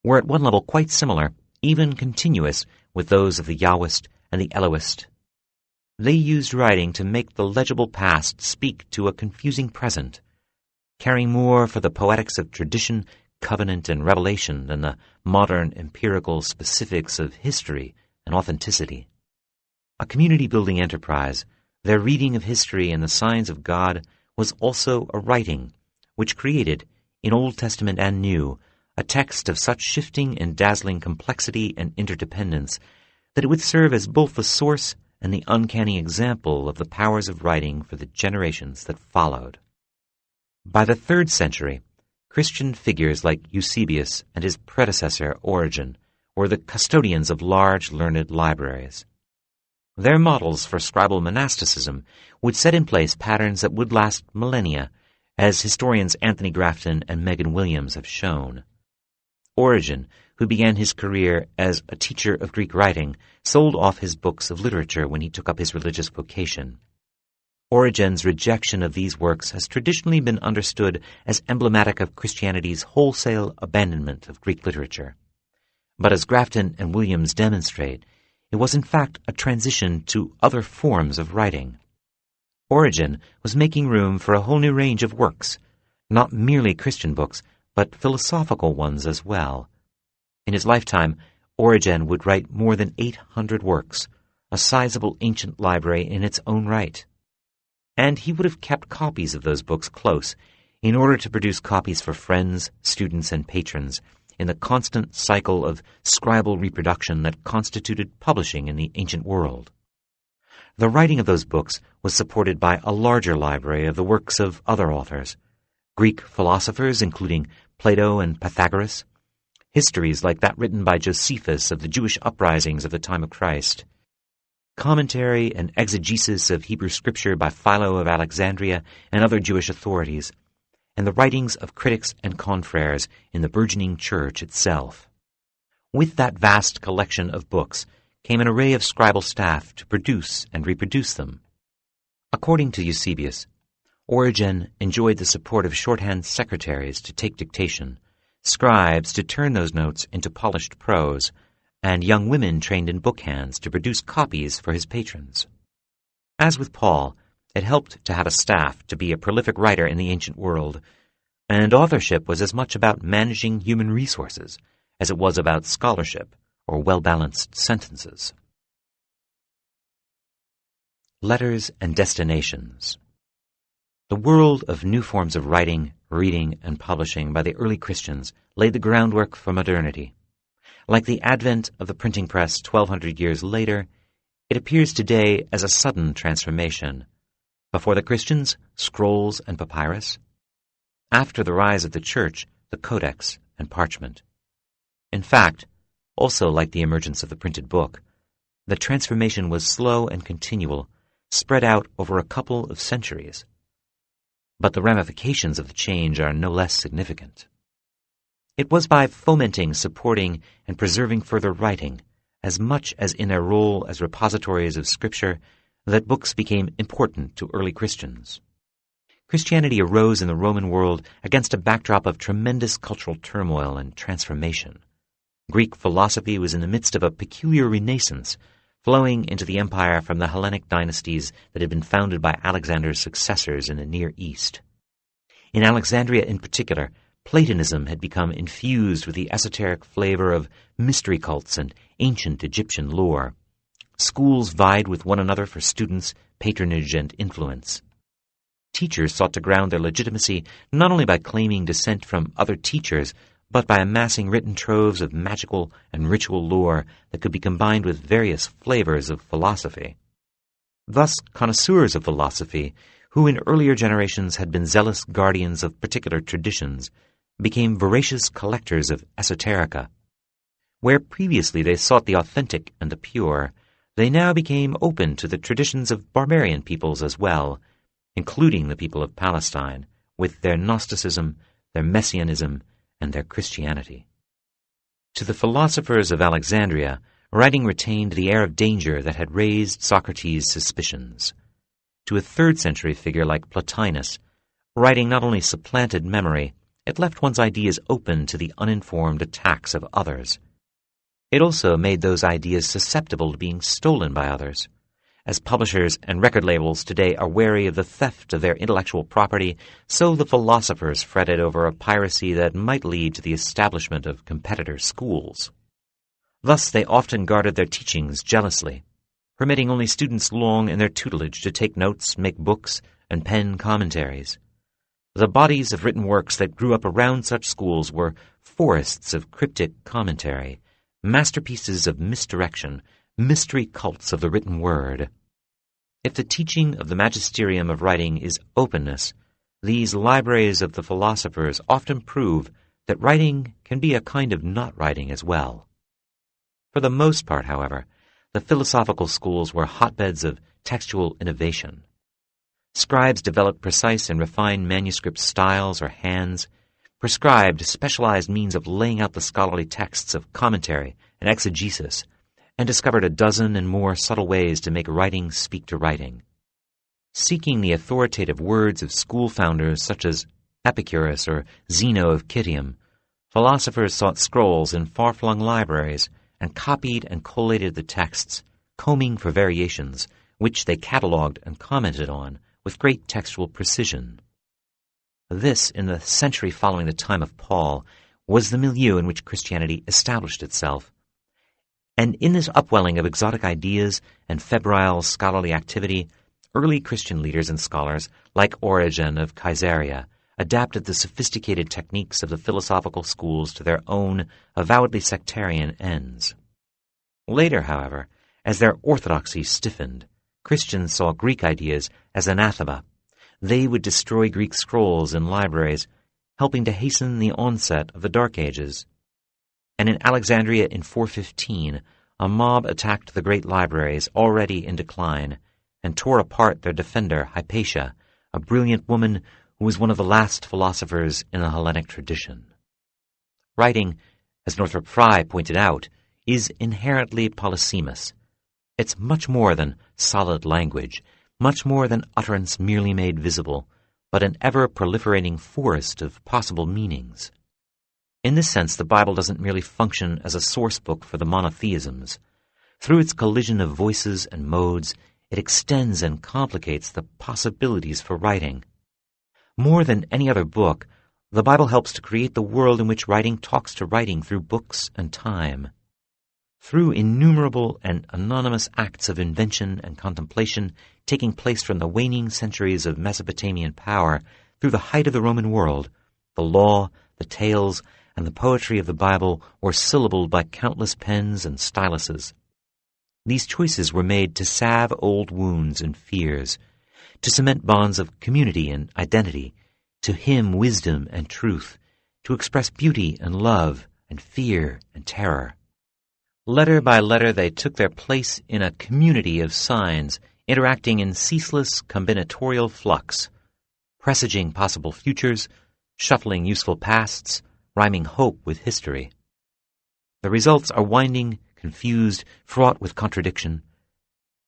Speaker 1: were at one level quite similar, even continuous, with those of the Yahwist and the Elohist. They used writing to make the legible past speak to a confusing present, caring more for the poetics of tradition, covenant, and revelation than the modern empirical specifics of history and authenticity. A community-building enterprise, their reading of history and the signs of God was also a writing which created, in Old Testament and New, a text of such shifting and dazzling complexity and interdependence that it would serve as both the source and the uncanny example of the powers of writing for the generations that followed. By the 3rd century, Christian figures like Eusebius and his predecessor Origen were the custodians of large learned libraries. Their models for scribal monasticism would set in place patterns that would last millennia, as historians Anthony Grafton and Megan Williams have shown. Origen, who began his career as a teacher of Greek writing, sold off his books of literature when he took up his religious vocation. Origen's rejection of these works has traditionally been understood as emblematic of Christianity's wholesale abandonment of Greek literature. But as Grafton and Williams demonstrate, it was in fact a transition to other forms of writing. Origen was making room for a whole new range of works, not merely Christian books, but philosophical ones as well. In his lifetime, Origen would write more than 800 works, a sizable ancient library in its own right. And he would have kept copies of those books close in order to produce copies for friends, students, and patrons in the constant cycle of scribal reproduction that constituted publishing in the ancient world. The writing of those books was supported by a larger library of the works of other authors, Greek philosophers including Plato and Pythagoras, histories like that written by Josephus of the Jewish uprisings of the time of Christ, commentary and exegesis of Hebrew scripture by Philo of Alexandria and other Jewish authorities, and the writings of critics and confreres in the burgeoning church itself. With that vast collection of books came an array of scribal staff to produce and reproduce them. According to Eusebius, Origen enjoyed the support of shorthand secretaries to take dictation, scribes to turn those notes into polished prose, and young women trained in book hands to produce copies for his patrons. As with Paul, it helped to have a staff to be a prolific writer in the ancient world, and authorship was as much about managing human resources as it was about scholarship or well-balanced sentences. Letters and destinations. The world of new forms of writing, reading, and publishing by the early Christians laid the groundwork for modernity. Like the advent of the printing press 1,200 years later, it appears today as a sudden transformation. Before the Christians, scrolls and papyrus. After the rise of the Church, the Codex and parchment. In fact, also like the emergence of the printed book, the transformation was slow and continual, spread out over a couple of centuries. But the ramifications of the change are no less significant. It was by fomenting, supporting, and preserving further writing, as much as in their role as repositories of Scripture, that books became important to early Christians. Christianity arose in the Roman world against a backdrop of tremendous cultural turmoil and transformation. Greek philosophy was in the midst of a peculiar renaissance, flowing into the empire from the Hellenic dynasties that had been founded by Alexander's successors in the Near East. In Alexandria in particular, Platonism had become infused with the esoteric flavor of mystery cults and ancient Egyptian lore. Schools vied with one another for students' patronage and influence. Teachers sought to ground their legitimacy not only by claiming descent from other teachers, but by amassing written troves of magical and ritual lore that could be combined with various flavors of philosophy. Thus, connoisseurs of philosophy, who in earlier generations had been zealous guardians of particular traditions, became voracious collectors of esoterica. Where previously they sought the authentic and the pure, they now became open to the traditions of barbarian peoples as well, including the people of Palestine, with their Gnosticism, their Messianism, and their Christianity. To the philosophers of Alexandria, writing retained the air of danger that had raised Socrates' suspicions. To a 3rd century figure like Plotinus, writing not only supplanted memory, it left one's ideas open to the uninformed attacks of others. It also made those ideas susceptible to being stolen by others. As publishers and record labels today are wary of the theft of their intellectual property, so the philosophers fretted over a piracy that might lead to the establishment of competitor schools. Thus they often guarded their teachings jealously, permitting only students long in their tutelage to take notes, make books, and pen commentaries. The bodies of written works that grew up around such schools were forests of cryptic commentary, masterpieces of misdirection, mystery cults of the written word. If the teaching of the magisterium of writing is openness, these libraries of the philosophers often prove that writing can be a kind of not writing as well. For the most part, however, the philosophical schools were hotbeds of textual innovation. Scribes developed precise and refined manuscript styles or hands, prescribed specialized means of laying out the scholarly texts of commentary and exegesis, and discovered a dozen and more subtle ways to make writing speak to writing. Seeking the authoritative words of school founders such as Epicurus or Zeno of Citium, philosophers sought scrolls in far-flung libraries and copied and collated the texts, combing for variations, which they catalogued and commented on with great textual precision. This, in the century following the time of Paul, was the milieu in which Christianity established itself. And in this upwelling of exotic ideas and febrile scholarly activity, early Christian leaders and scholars, like Origen of Caesarea, adapted the sophisticated techniques of the philosophical schools to their own avowedly sectarian ends. Later, however, as their orthodoxy stiffened, Christians saw Greek ideas as anathema. They would destroy Greek scrolls in libraries, helping to hasten the onset of the Dark Ages. And in Alexandria in 415, a mob attacked the great libraries already in decline and tore apart their defender, Hypatia, a brilliant woman who was one of the last philosophers in the Hellenic tradition. Writing, as Northrop Frye pointed out, is inherently polysemous. It's much more than solid language, much more than utterance merely made visible, but an ever-proliferating forest of possible meanings. In this sense, the Bible doesn't merely function as a source book for the monotheisms. Through its collision of voices and modes, it extends and complicates the possibilities for writing. More than any other book, the Bible helps to create the world in which writing talks to writing through books and time. Through innumerable and anonymous acts of invention and contemplation taking place from the waning centuries of Mesopotamian power through the height of the Roman world, the law, the tales, and the poetry of the Bible were syllabled by countless pens and styluses. These choices were made to salve old wounds and fears, to cement bonds of community and identity, to hymn wisdom and truth, to express beauty and love and fear and terror. Letter by letter they took their place in a community of signs, interacting in ceaseless combinatorial flux, presaging possible futures, shuffling useful pasts, rhyming hope with history. The results are winding, confused, fraught with contradiction.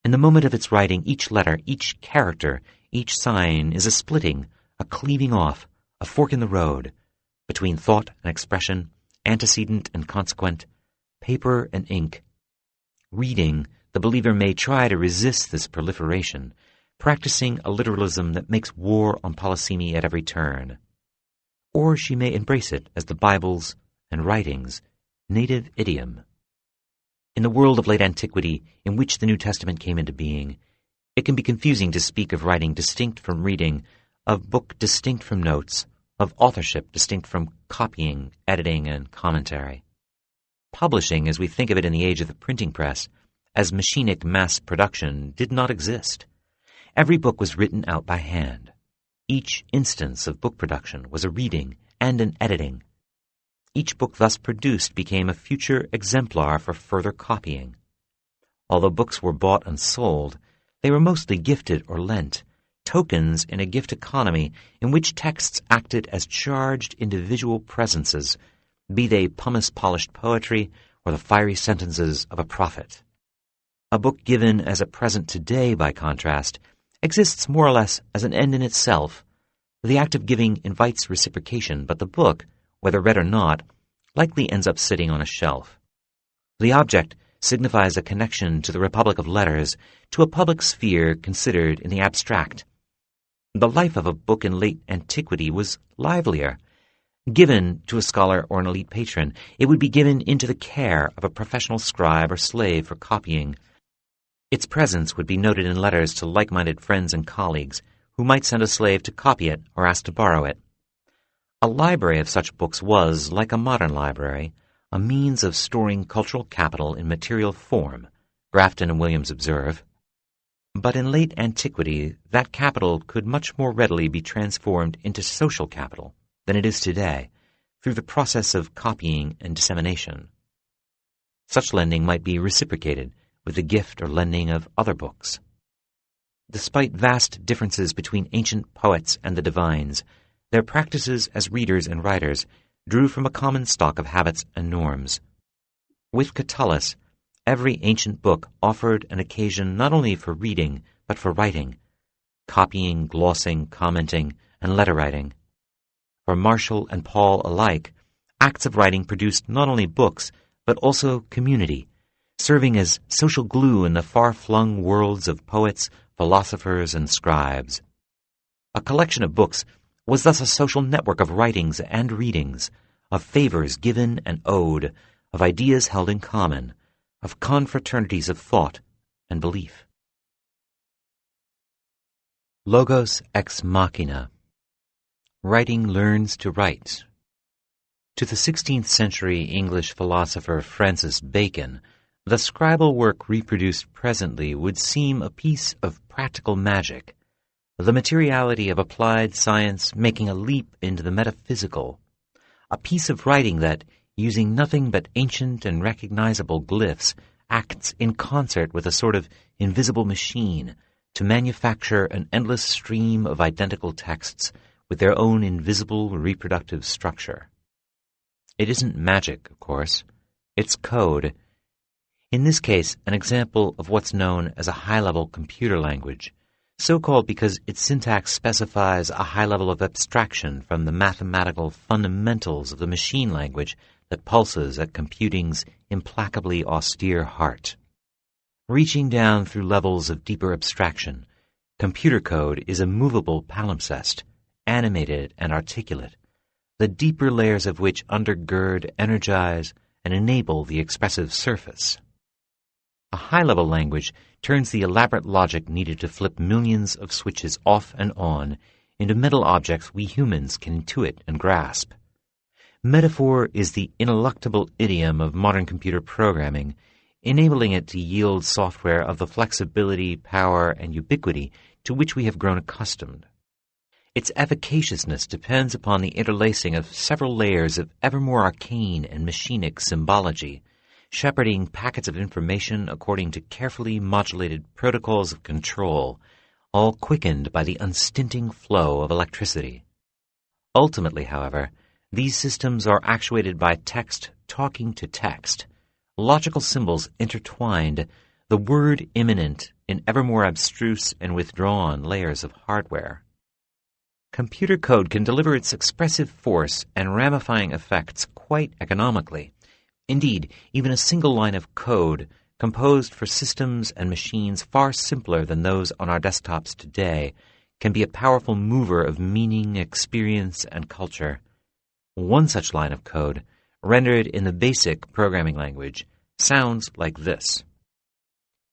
Speaker 1: In the moment of its writing, each letter, each character, each sign is a splitting, a cleaving off, a fork in the road, between thought and expression, antecedent and consequent, paper and ink. Reading, the believer may try to resist this proliferation, practicing a literalism that makes war on polysemy at every turn. Or she may embrace it as the Bible's and writing's native idiom. In the world of late antiquity in which the New Testament came into being, it can be confusing to speak of writing distinct from reading, of book distinct from notes, of authorship distinct from copying, editing, and commentary. Publishing, as we think of it in the age of the printing press, as machinic mass production, did not exist. Every book was written out by hand. Each instance of book production was a reading and an editing. Each book thus produced became a future exemplar for further copying. Although books were bought and sold, they were mostly gifted or lent, tokens in a gift economy in which texts acted as charged individual presences, be they pumice-polished poetry or the fiery sentences of a prophet. A book given as a present today, by contrast, exists more or less as an end in itself. The act of giving invites reciprocation, but the book, whether read or not, likely ends up sitting on a shelf. The object signifies a connection to the republic of letters, to a public sphere considered in the abstract. The life of a book in late antiquity was livelier. Given to a scholar or an elite patron, it would be given into the care of a professional scribe or slave for copying. Its presence would be noted in letters to like-minded friends and colleagues, who might send a slave to copy it or ask to borrow it. A library of such books was, like a modern library, a means of storing cultural capital in material form, Grafton and Williams observe. But in late antiquity, that capital could much more readily be transformed into social capital than it is today, through the process of copying and dissemination. Such lending might be reciprocated with the gift or lending of other books. Despite vast differences between ancient poets and the divines, their practices as readers and writers drew from a common stock of habits and norms. With Catullus, every ancient book offered an occasion not only for reading, but for writing, copying, glossing, commenting, and letter writing. For Martial and Paul alike, acts of writing produced not only books, but also community, serving as social glue in the far-flung worlds of poets, philosophers, and scribes. A collection of books was thus a social network of writings and readings, of favors given and owed, of ideas held in common, of confraternities of thought and belief. Logos ex machina. Writing learns to write. To the 16th century English philosopher Francis Bacon, the scribal work reproduced presently would seem a piece of practical magic, the materiality of applied science making a leap into the metaphysical, a piece of writing that, using nothing but ancient and recognizable glyphs, acts in concert with a sort of invisible machine to manufacture an endless stream of identical texts with their own invisible reproductive structure. It isn't magic, of course. It's code. In this case, an example of what's known as a high-level computer language, so called because its syntax specifies a high level of abstraction from the mathematical fundamentals of the machine language that pulses at computing's implacably austere heart. Reaching down through levels of deeper abstraction, computer code is a movable palimpsest, animated and articulate, the deeper layers of which undergird, energize, and enable the expressive surface. A high-level language turns the elaborate logic needed to flip millions of switches off and on into mental objects we humans can intuit and grasp. Metaphor is the ineluctable idiom of modern computer programming, enabling it to yield software of the flexibility, power, and ubiquity to which we have grown accustomed. Its efficaciousness depends upon the interlacing of several layers of ever more arcane and machinic symbology, shepherding packets of information according to carefully modulated protocols of control, all quickened by the unstinting flow of electricity. Ultimately, however, these systems are actuated by text talking to text, logical symbols intertwined, the word immanent in ever more abstruse and withdrawn layers of hardware. Computer code can deliver its expressive force and ramifying effects quite economically. Indeed, even a single line of code, composed for systems and machines far simpler than those on our desktops today, can be a powerful mover of meaning, experience, and culture. One such line of code, rendered in the basic programming language, sounds like this.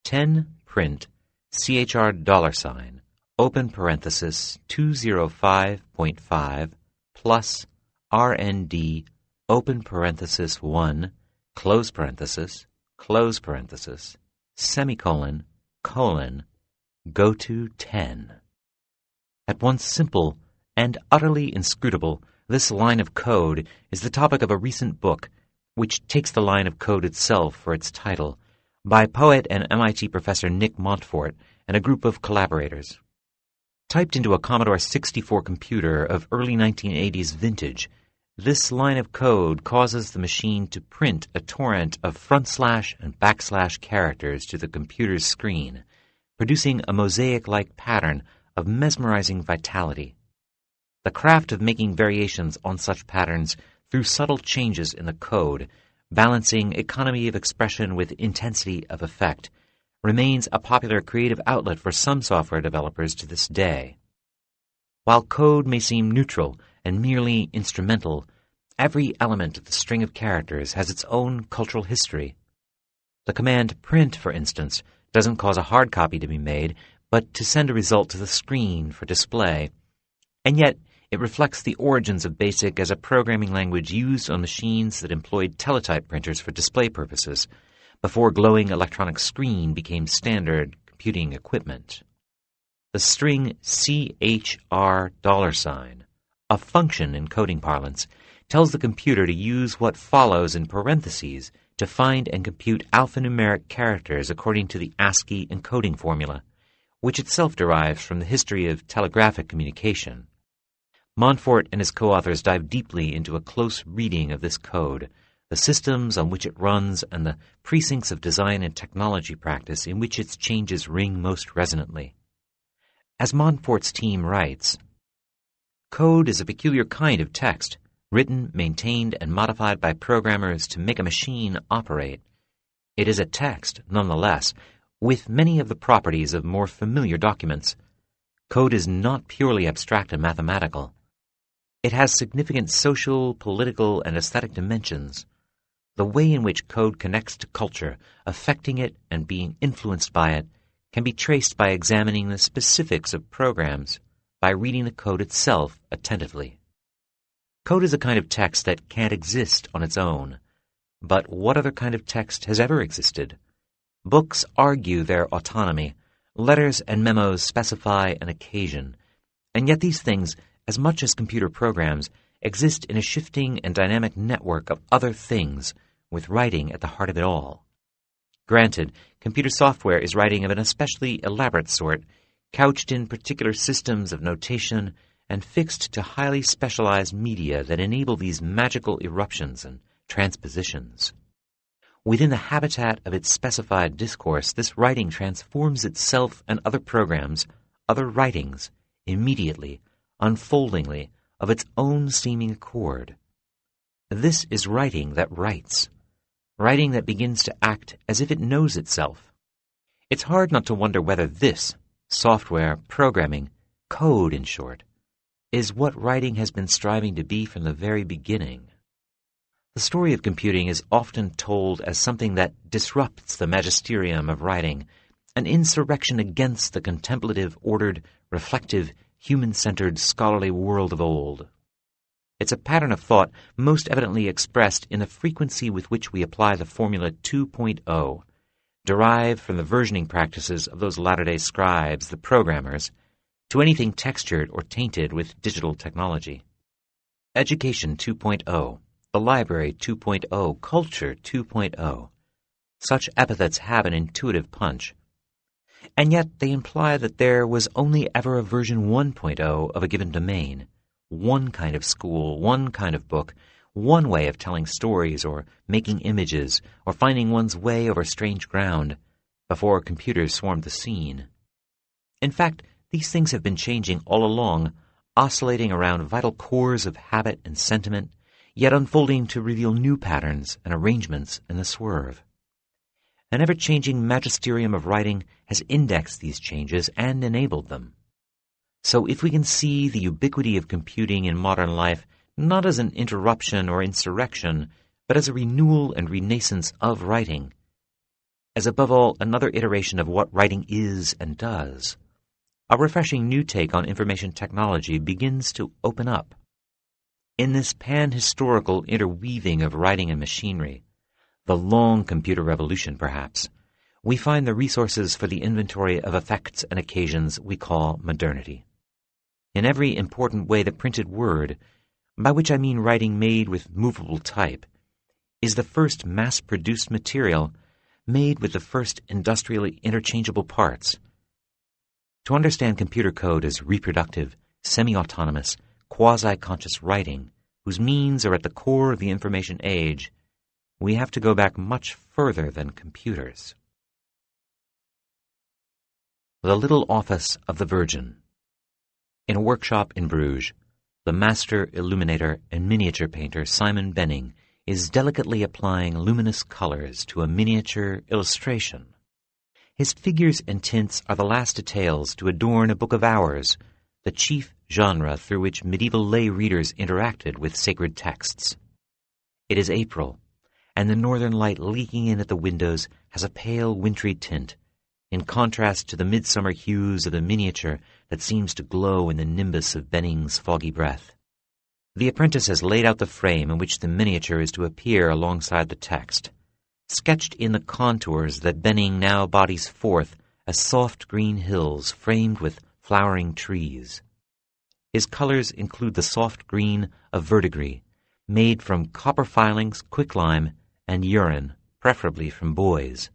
Speaker 1: 10 print CHR $, open parenthesis 205.5 plus RND open parenthesis 1 close parenthesis semicolon colon go to 10. At once simple and utterly inscrutable, this line of code is the topic of a recent book, which takes the line of code itself for its title, by poet and MIT professor Nick Montfort and a group of collaborators. Typed into a Commodore 64 computer of early 1980s vintage, this line of code causes the machine to print a torrent of front/ and / characters to the computer's screen, producing a mosaic-like pattern of mesmerizing vitality. The craft of making variations on such patterns through subtle changes in the code, balancing economy of expression with intensity of effect, remains a popular creative outlet for some software developers to this day. While code may seem neutral and merely instrumental, every element of the string of characters has its own cultural history. The command print, for instance, doesn't cause a hard copy to be made, but to send a result to the screen for display. And yet, it reflects the origins of BASIC as a programming language used on machines that employed teletype printers for display purposes, before glowing electronic screen became standard computing equipment. The string CHR $, a function in coding parlance, tells the computer to use what follows in parentheses to find and compute alphanumeric characters according to the ASCII encoding formula, which itself derives from the history of telegraphic communication. Montfort and his co-authors dive deeply into a close reading of this code, the systems on which it runs, and the precincts of design and technology practice in which its changes ring most resonantly. As Montfort's team writes, "Code is a peculiar kind of text, written, maintained, and modified by programmers to make a machine operate. It is a text, nonetheless, with many of the properties of more familiar documents. Code is not purely abstract and mathematical. It has significant social, political, and aesthetic dimensions. The way in which code connects to culture, affecting it and being influenced by it, can be traced by examining the specifics of programs, by reading the code itself attentively. Code is a kind of text that can't exist on its own. But what other kind of text has ever existed? Books argue their autonomy. Letters and memos specify an occasion. And yet these things, as much as computer programs, exist in a shifting and dynamic network of other things, with writing at the heart of it all. Granted, computer software is writing of an especially elaborate sort, couched in particular systems of notation and fixed to highly specialized media that enable these magical eruptions and transpositions. Within the habitat of its specified discourse, this writing transforms itself and other programs, other writings, immediately, unfoldingly, of its own seeming accord. This is writing that writes, writing that begins to act as if it knows itself. It's hard not to wonder whether this, software, programming, code in short, is what writing has been striving to be from the very beginning. The story of computing is often told as something that disrupts the magisterium of writing, an insurrection against the contemplative, ordered, reflective, human-centered, scholarly world of old. It's a pattern of thought most evidently expressed in the frequency with which we apply the formula 2.0, derived from the versioning practices of those latter-day scribes, the programmers, to anything textured or tainted with digital technology. Education 2.0, the library 2.0, culture 2.0. Such epithets have an intuitive punch. And yet they imply that there was only ever a version 1.0 of a given domain, one kind of school, one kind of book, one way of telling stories or making images or finding one's way over strange ground, before computers swarmed the scene. In fact, these things have been changing all along, oscillating around vital cores of habit and sentiment, yet unfolding to reveal new patterns and arrangements in the swerve. An ever-changing magisterium of writing has indexed these changes and enabled them. So if we can see the ubiquity of computing in modern life not as an interruption or insurrection, but as a renewal and renaissance of writing, as above all another iteration of what writing is and does, a refreshing new take on information technology begins to open up. In this pan-historical interweaving of writing and machinery, the long computer revolution perhaps, we find the resources for the inventory of effects and occasions we call modernity. In every important way, the printed word, by which I mean writing made with movable type, is the first mass-produced material made with the first industrially interchangeable parts. To understand computer code as reproductive, semi-autonomous, quasi-conscious writing, whose means are at the core of the information age, we have to go back much further than computers. The Little Office of the Virgin. In a workshop in Bruges, the master illuminator and miniature painter Simon Benning is delicately applying luminous colors to a miniature illustration. His figures and tints are the last details to adorn a book of hours, the chief genre through which medieval lay readers interacted with sacred texts. It is April, and the northern light leaking in at the windows has a pale wintry tint, in contrast to the midsummer hues of the miniature that seems to glow in the nimbus of Benning's foggy breath. The apprentice has laid out the frame in which the miniature is to appear alongside the text, sketched in the contours that Benning now bodies forth as soft green hills framed with flowering trees. His colors include the soft green of verdigris, made from copper filings, quicklime, and urine, preferably from boys.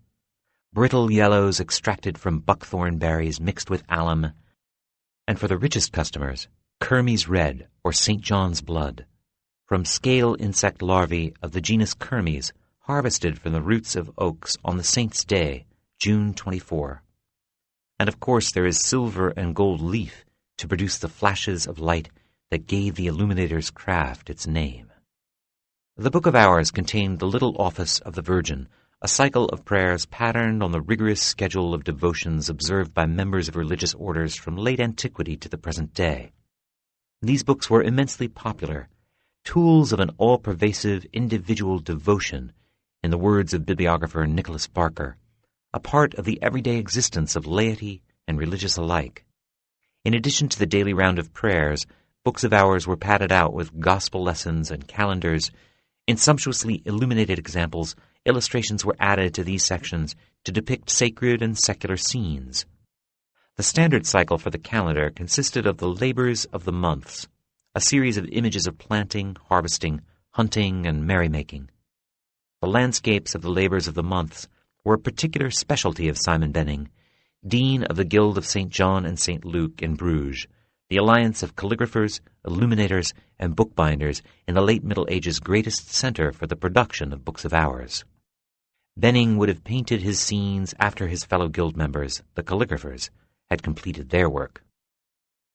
Speaker 1: Brittle yellows extracted from buckthorn berries mixed with alum, and for the richest customers, Kermes red or St. John's blood, from scale insect larvae of the genus Kermes, harvested from the roots of oaks on the Saint's Day, June 24. And of course there is silver and gold leaf to produce the flashes of light that gave the illuminator's craft its name. The Book of Hours contained the Little Office of the Virgin, a cycle of prayers patterned on the rigorous schedule of devotions observed by members of religious orders from late antiquity to the present day. These books were immensely popular, tools of an all-pervasive individual devotion, in the words of bibliographer Nicholas Barker, a part of the everyday existence of laity and religious alike. In addition to the daily round of prayers, books of hours were padded out with gospel lessons and calendars. In sumptuously illuminated examples, illustrations were added to these sections to depict sacred and secular scenes. The standard cycle for the calendar consisted of the labors of the months, a series of images of planting, harvesting, hunting, and merrymaking. The landscapes of the labors of the months were a particular specialty of Simon Benning, Dean of the Guild of St. John and St. Luke in Bruges, the alliance of calligraphers, illuminators, and bookbinders in the late Middle Ages' greatest center for the production of books of hours. Benning would have painted his scenes after his fellow guild members, the calligraphers, had completed their work.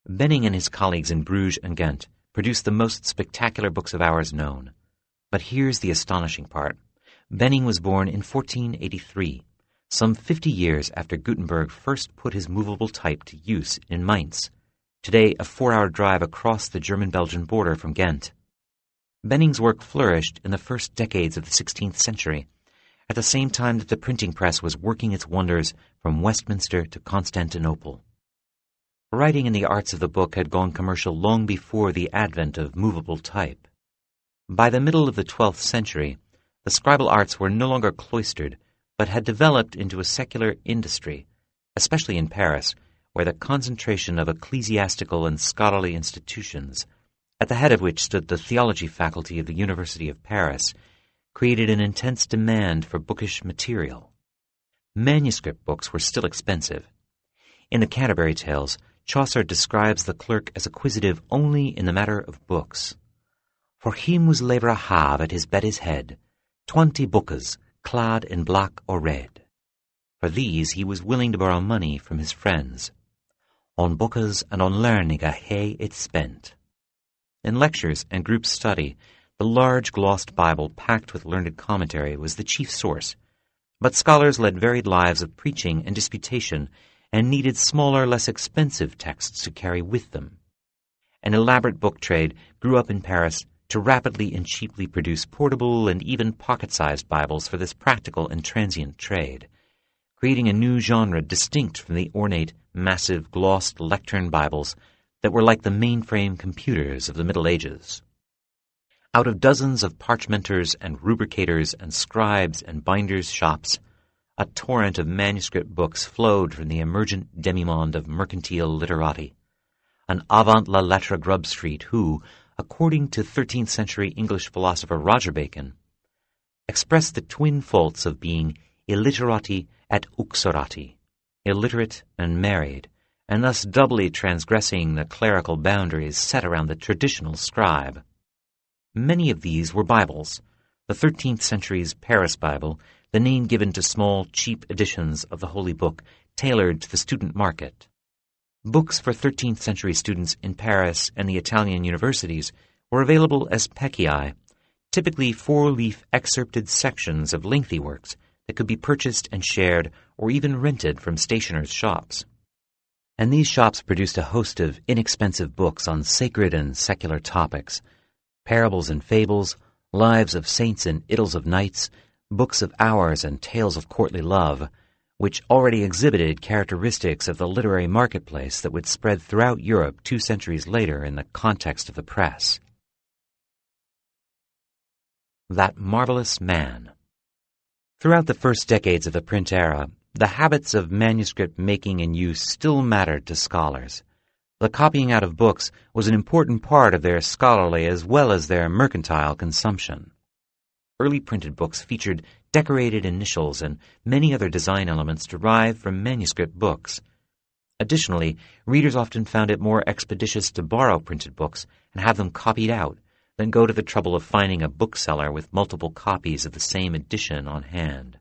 Speaker 1: Benning and his colleagues in Bruges and Ghent produced the most spectacular books of hours known. But here's the astonishing part. Benning was born in 1483, some 50 years after Gutenberg first put his movable type to use in Mainz, today a 4-hour drive across the German-Belgian border from Ghent. Benning's work flourished in the first decades of the 16th century, at the same time that the printing press was working its wonders from Westminster to Constantinople. Writing in the arts of the book had gone commercial long before the advent of movable type. By the middle of the 12th century, the scribal arts were no longer cloistered, but had developed into a secular industry, especially in Paris, where the concentration of ecclesiastical and scholarly institutions, at the head of which stood the theology faculty of the University of Paris, created an intense demand for bookish material. Manuscript books were still expensive. In the Canterbury Tales, Chaucer describes the clerk as acquisitive only in the matter of books. For him was lever have at his bed's head 20 bookes, clad in black or red. For these he was willing to borrow money from his friends. On bookes and on learning hae it spent. In lectures and group study, the large glossed Bible packed with learned commentary was the chief source, but scholars led varied lives of preaching and disputation and needed smaller, less expensive texts to carry with them. An elaborate book trade grew up in Paris to rapidly and cheaply produce portable and even pocket-sized Bibles for this practical and transient trade. creating a new genre distinct from the ornate, massive, glossed lectern Bibles that were like the mainframe computers of the Middle Ages. Out of dozens of parchmenters and rubricators and scribes and binders' shops, a torrent of manuscript books flowed from the emergent demimonde of mercantile literati, an avant-la-lettre Grub Street who, according to 13th century English philosopher Roger Bacon, expressed the twin faults of being illiterati et uxorati, illiterate and married, and thus doubly transgressing the clerical boundaries set around the traditional scribe. Many of these were Bibles, the 13th century's Paris Bible, the name given to small, cheap editions of the Holy Book tailored to the student market. Books for 13th century students in Paris and the Italian universities were available as pecii, typically 4-leaf excerpted sections of lengthy works that could be purchased and shared or even rented from stationers' shops. And these shops produced a host of inexpensive books on sacred and secular topics, parables and fables, lives of saints and idylls of knights, books of hours and tales of courtly love, which already exhibited characteristics of the literary marketplace that would spread throughout Europe 2 centuries later in the context of the press. That marvelous man. Throughout the first decades of the print era, the habits of manuscript making and use still mattered to scholars. The copying out of books was an important part of their scholarly as well as their mercantile consumption. Early printed books featured decorated initials and many other design elements derived from manuscript books. Additionally, readers often found it more expeditious to borrow printed books and have them copied out than go to the trouble of finding a bookseller with multiple copies of the same edition on hand.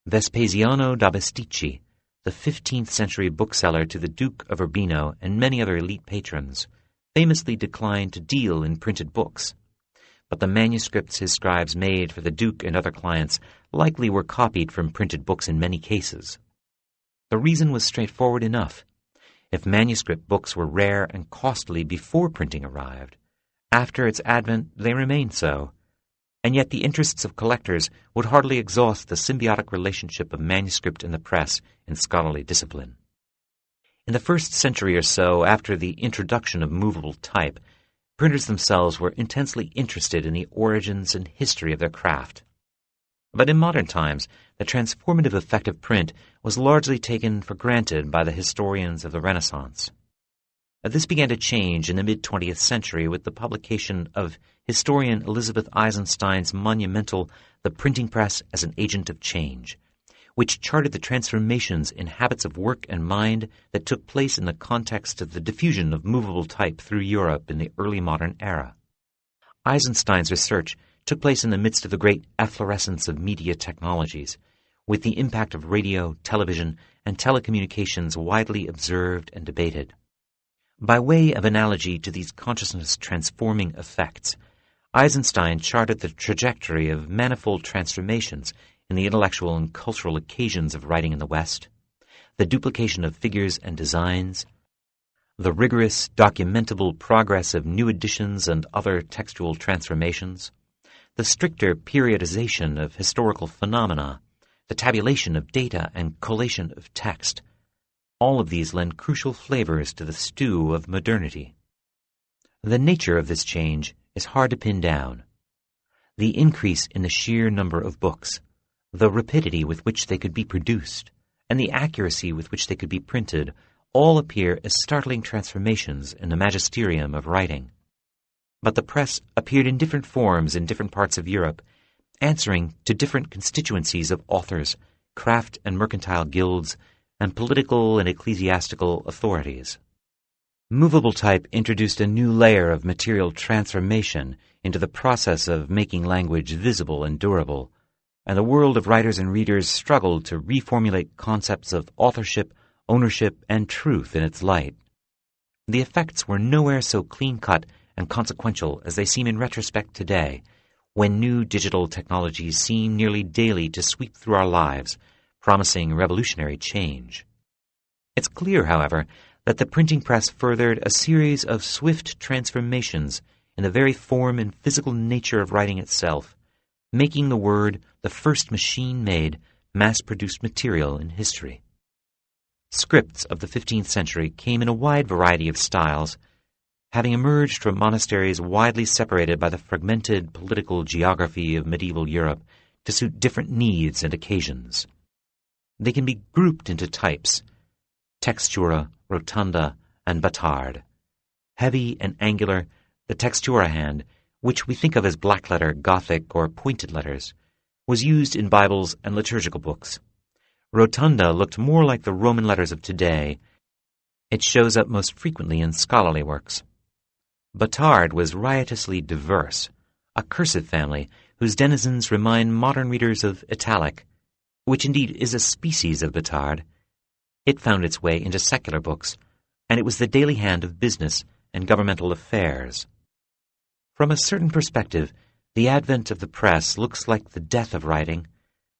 Speaker 1: Vespasiano da Bisticci, the 15th century bookseller to the Duke of Urbino and many other elite patrons, famously declined to deal in printed books. But the manuscripts his scribes made for the Duke and other clients likely were copied from printed books in many cases. The reason was straightforward enough. If manuscript books were rare and costly before printing arrived, after its advent they remained so, and yet the interests of collectors would hardly exhaust the symbiotic relationship of manuscript and the press in scholarly discipline. In the first century or so after the introduction of movable type, printers themselves were intensely interested in the origins and history of their craft. But in modern times, the transformative effect of print was largely taken for granted by the historians of the Renaissance. This began to change in the mid-20th century with the publication of historian Elizabeth Eisenstein's monumental The Printing Press as an Agent of Change, which charted the transformations in habits of work and mind that took place in the context of the diffusion of movable type through Europe in the early modern era. Eisenstein's research took place in the midst of the great efflorescence of media technologies, with the impact of radio, television, and telecommunications widely observed and debated. By way of analogy to these consciousness-transforming effects, Eisenstein charted the trajectory of manifold transformations in the intellectual and cultural occasions of writing in the West, the duplication of figures and designs, the rigorous, documentable progress of new editions and other textual transformations, the stricter periodization of historical phenomena, the tabulation of data and collation of text. All of these lend crucial flavors to the stew of modernity. The nature of this change is hard to pin down. The increase in the sheer number of books, the rapidity with which they could be produced, and the accuracy with which they could be printed all appear as startling transformations in the magisterium of writing. But the press appeared in different forms in different parts of Europe, answering to different constituencies of authors, craft and mercantile guilds, and political and ecclesiastical authorities. Movable type introduced a new layer of material transformation into the process of making language visible and durable, and the world of writers and readers struggled to reformulate concepts of authorship, ownership, and truth in its light. The effects were nowhere so clean-cut and consequential as they seem in retrospect today, when new digital technologies seem nearly daily to sweep through our lives, promising revolutionary change. It's clear, however, that the printing press furthered a series of swift transformations in the very form and physical nature of writing itself, making the word the first machine made mass-produced material in history. Scripts of the 15th century came in a wide variety of styles, having emerged from monasteries widely separated by the fragmented political geography of medieval Europe to suit different needs and occasions. They can be grouped into types: textura, rotunda, and batard. Heavy and angular, the textura hand, which we think of as black-letter, Gothic, or pointed letters, was used in Bibles and liturgical books. Rotunda looked more like the Roman letters of today. It shows up most frequently in scholarly works. Batard was riotously diverse, a cursive family whose denizens remind modern readers of Italic, which indeed is a species of batard. It found its way into secular books, and it was the daily hand of business and governmental affairs. From a certain perspective, the advent of the press looks like the death of writing,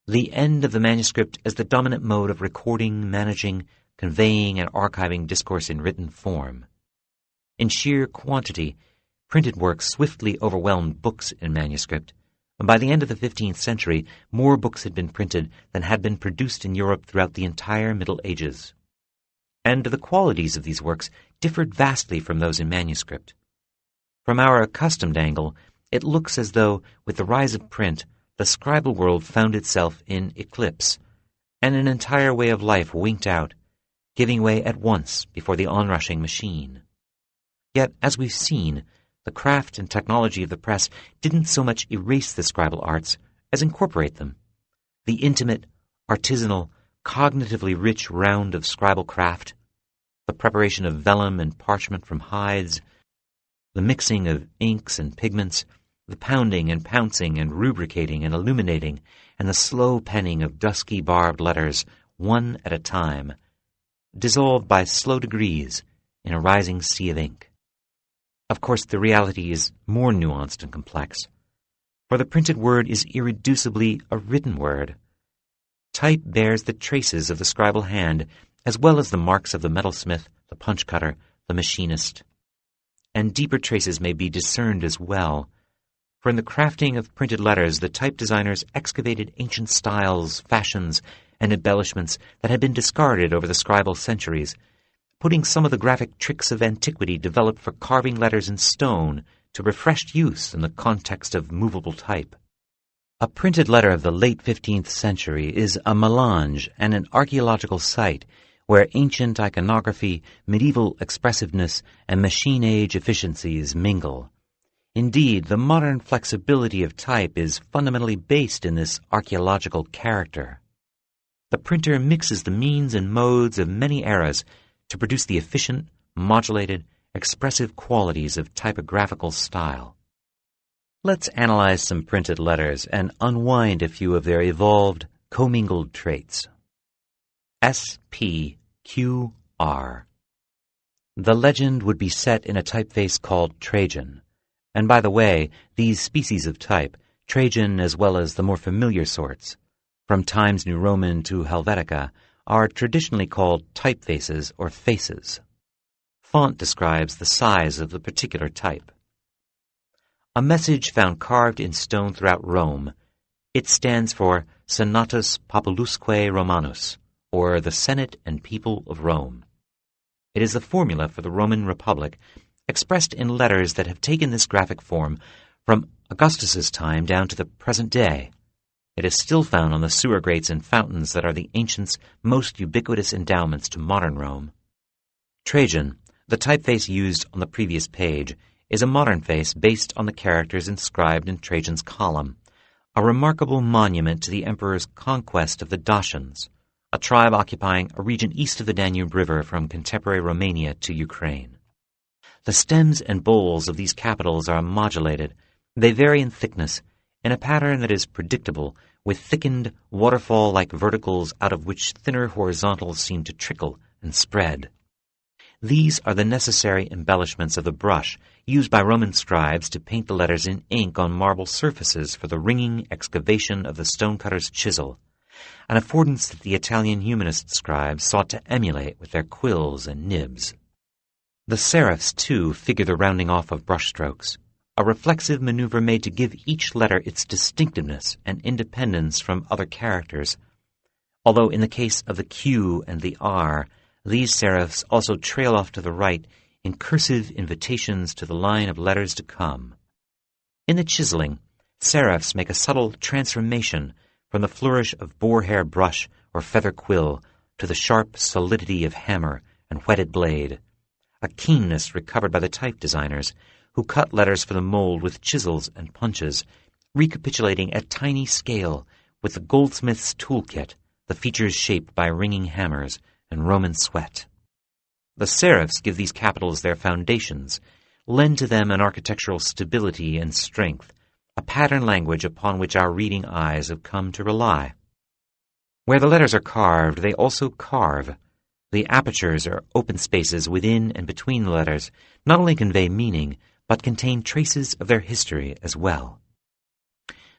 Speaker 1: the end of the manuscript as the dominant mode of recording, managing, conveying, and archiving discourse in written form. In sheer quantity, printed works swiftly overwhelmed books in manuscript, and by the end of the 15th century, more books had been printed than had been produced in Europe throughout the entire Middle Ages. And the qualities of these works differed vastly from those in manuscript. From our accustomed angle, it looks as though, with the rise of print, the scribal world found itself in eclipse, and an entire way of life winked out, giving way at once before the onrushing machine. Yet, as we've seen, the craft and technology of the press didn't so much erase the scribal arts as incorporate them. The intimate, artisanal, cognitively rich round of scribal craft, the preparation of vellum and parchment from hides, the mixing of inks and pigments, the pounding and pouncing and rubricating and illuminating, and the slow penning of dusky barbed letters, one at a time, dissolved by slow degrees in a rising sea of ink. Of course, the reality is more nuanced and complex, for the printed word is irreducibly a written word. Type bears the traces of the scribal hand, as well as the marks of the metalsmith, the punch-cutter, the machinist. And deeper traces may be discerned as well, for in the crafting of printed letters, the type designers excavated ancient styles, fashions, and embellishments that had been discarded over the scribal centuries, putting some of the graphic tricks of antiquity developed for carving letters in stone to refreshed use in the context of movable type. A printed letter of the late 15th century is a melange and an archaeological site where ancient iconography, medieval expressiveness, and machine-age efficiencies mingle. Indeed, the modern flexibility of type is fundamentally based in this archaeological character. The printer mixes the means and modes of many eras to produce the efficient, modulated, expressive qualities of typographical style. Let's analyze some printed letters and unwind a few of their evolved, commingled traits. SPQR. The legend would be set in a typeface called Trajan. And by the way, these species of type, Trajan as well as the more familiar sorts, from Times New Roman to Helvetica, are traditionally called typefaces or faces. Font describes the size of the particular type. A message found carved in stone throughout Rome, it stands for Senatus Populusque Romanus, or the Senate and People of Rome. It is the formula for the Roman Republic, expressed in letters that have taken this graphic form from Augustus's time down to the present day. It is still found on the sewer grates and fountains that are the ancients' most ubiquitous endowments to modern Rome. Trajan, the typeface used on the previous page, is a modern face based on the characters inscribed in Trajan's column, a remarkable monument to the emperor's conquest of the Dacians, a tribe occupying a region east of the Danube River from contemporary Romania to Ukraine. The stems and bowls of these capitals are modulated. They vary in thickness, in a pattern that is predictable, with thickened, waterfall-like verticals out of which thinner horizontals seem to trickle and spread. These are the necessary embellishments of the brush used by Roman scribes to paint the letters in ink on marble surfaces for the ringing excavation of the stonecutter's chisel, an affordance that the Italian humanist scribes sought to emulate with their quills and nibs. The serifs, too, figure the rounding off of brushstrokes, a reflexive maneuver made to give each letter its distinctiveness and independence from other characters. although in the case of the Q and the R, these serifs also trail off to the right in cursive invitations to the line of letters to come. In the chiseling, serifs make a subtle transformation from the flourish of boar-hair brush or feather quill to the sharp solidity of hammer and whetted blade, a keenness recovered by the type designers who cut letters for the mold with chisels and punches, recapitulating at tiny scale with the goldsmith's toolkit the features shaped by ringing hammers and Roman sweat. The serifs give these capitals their foundations, lend to them an architectural stability and strength, a pattern language upon which our reading eyes have come to rely. Where the letters are carved, they also carve. The apertures or open spaces within and between the letters not only convey meaning, but contain traces of their history as well.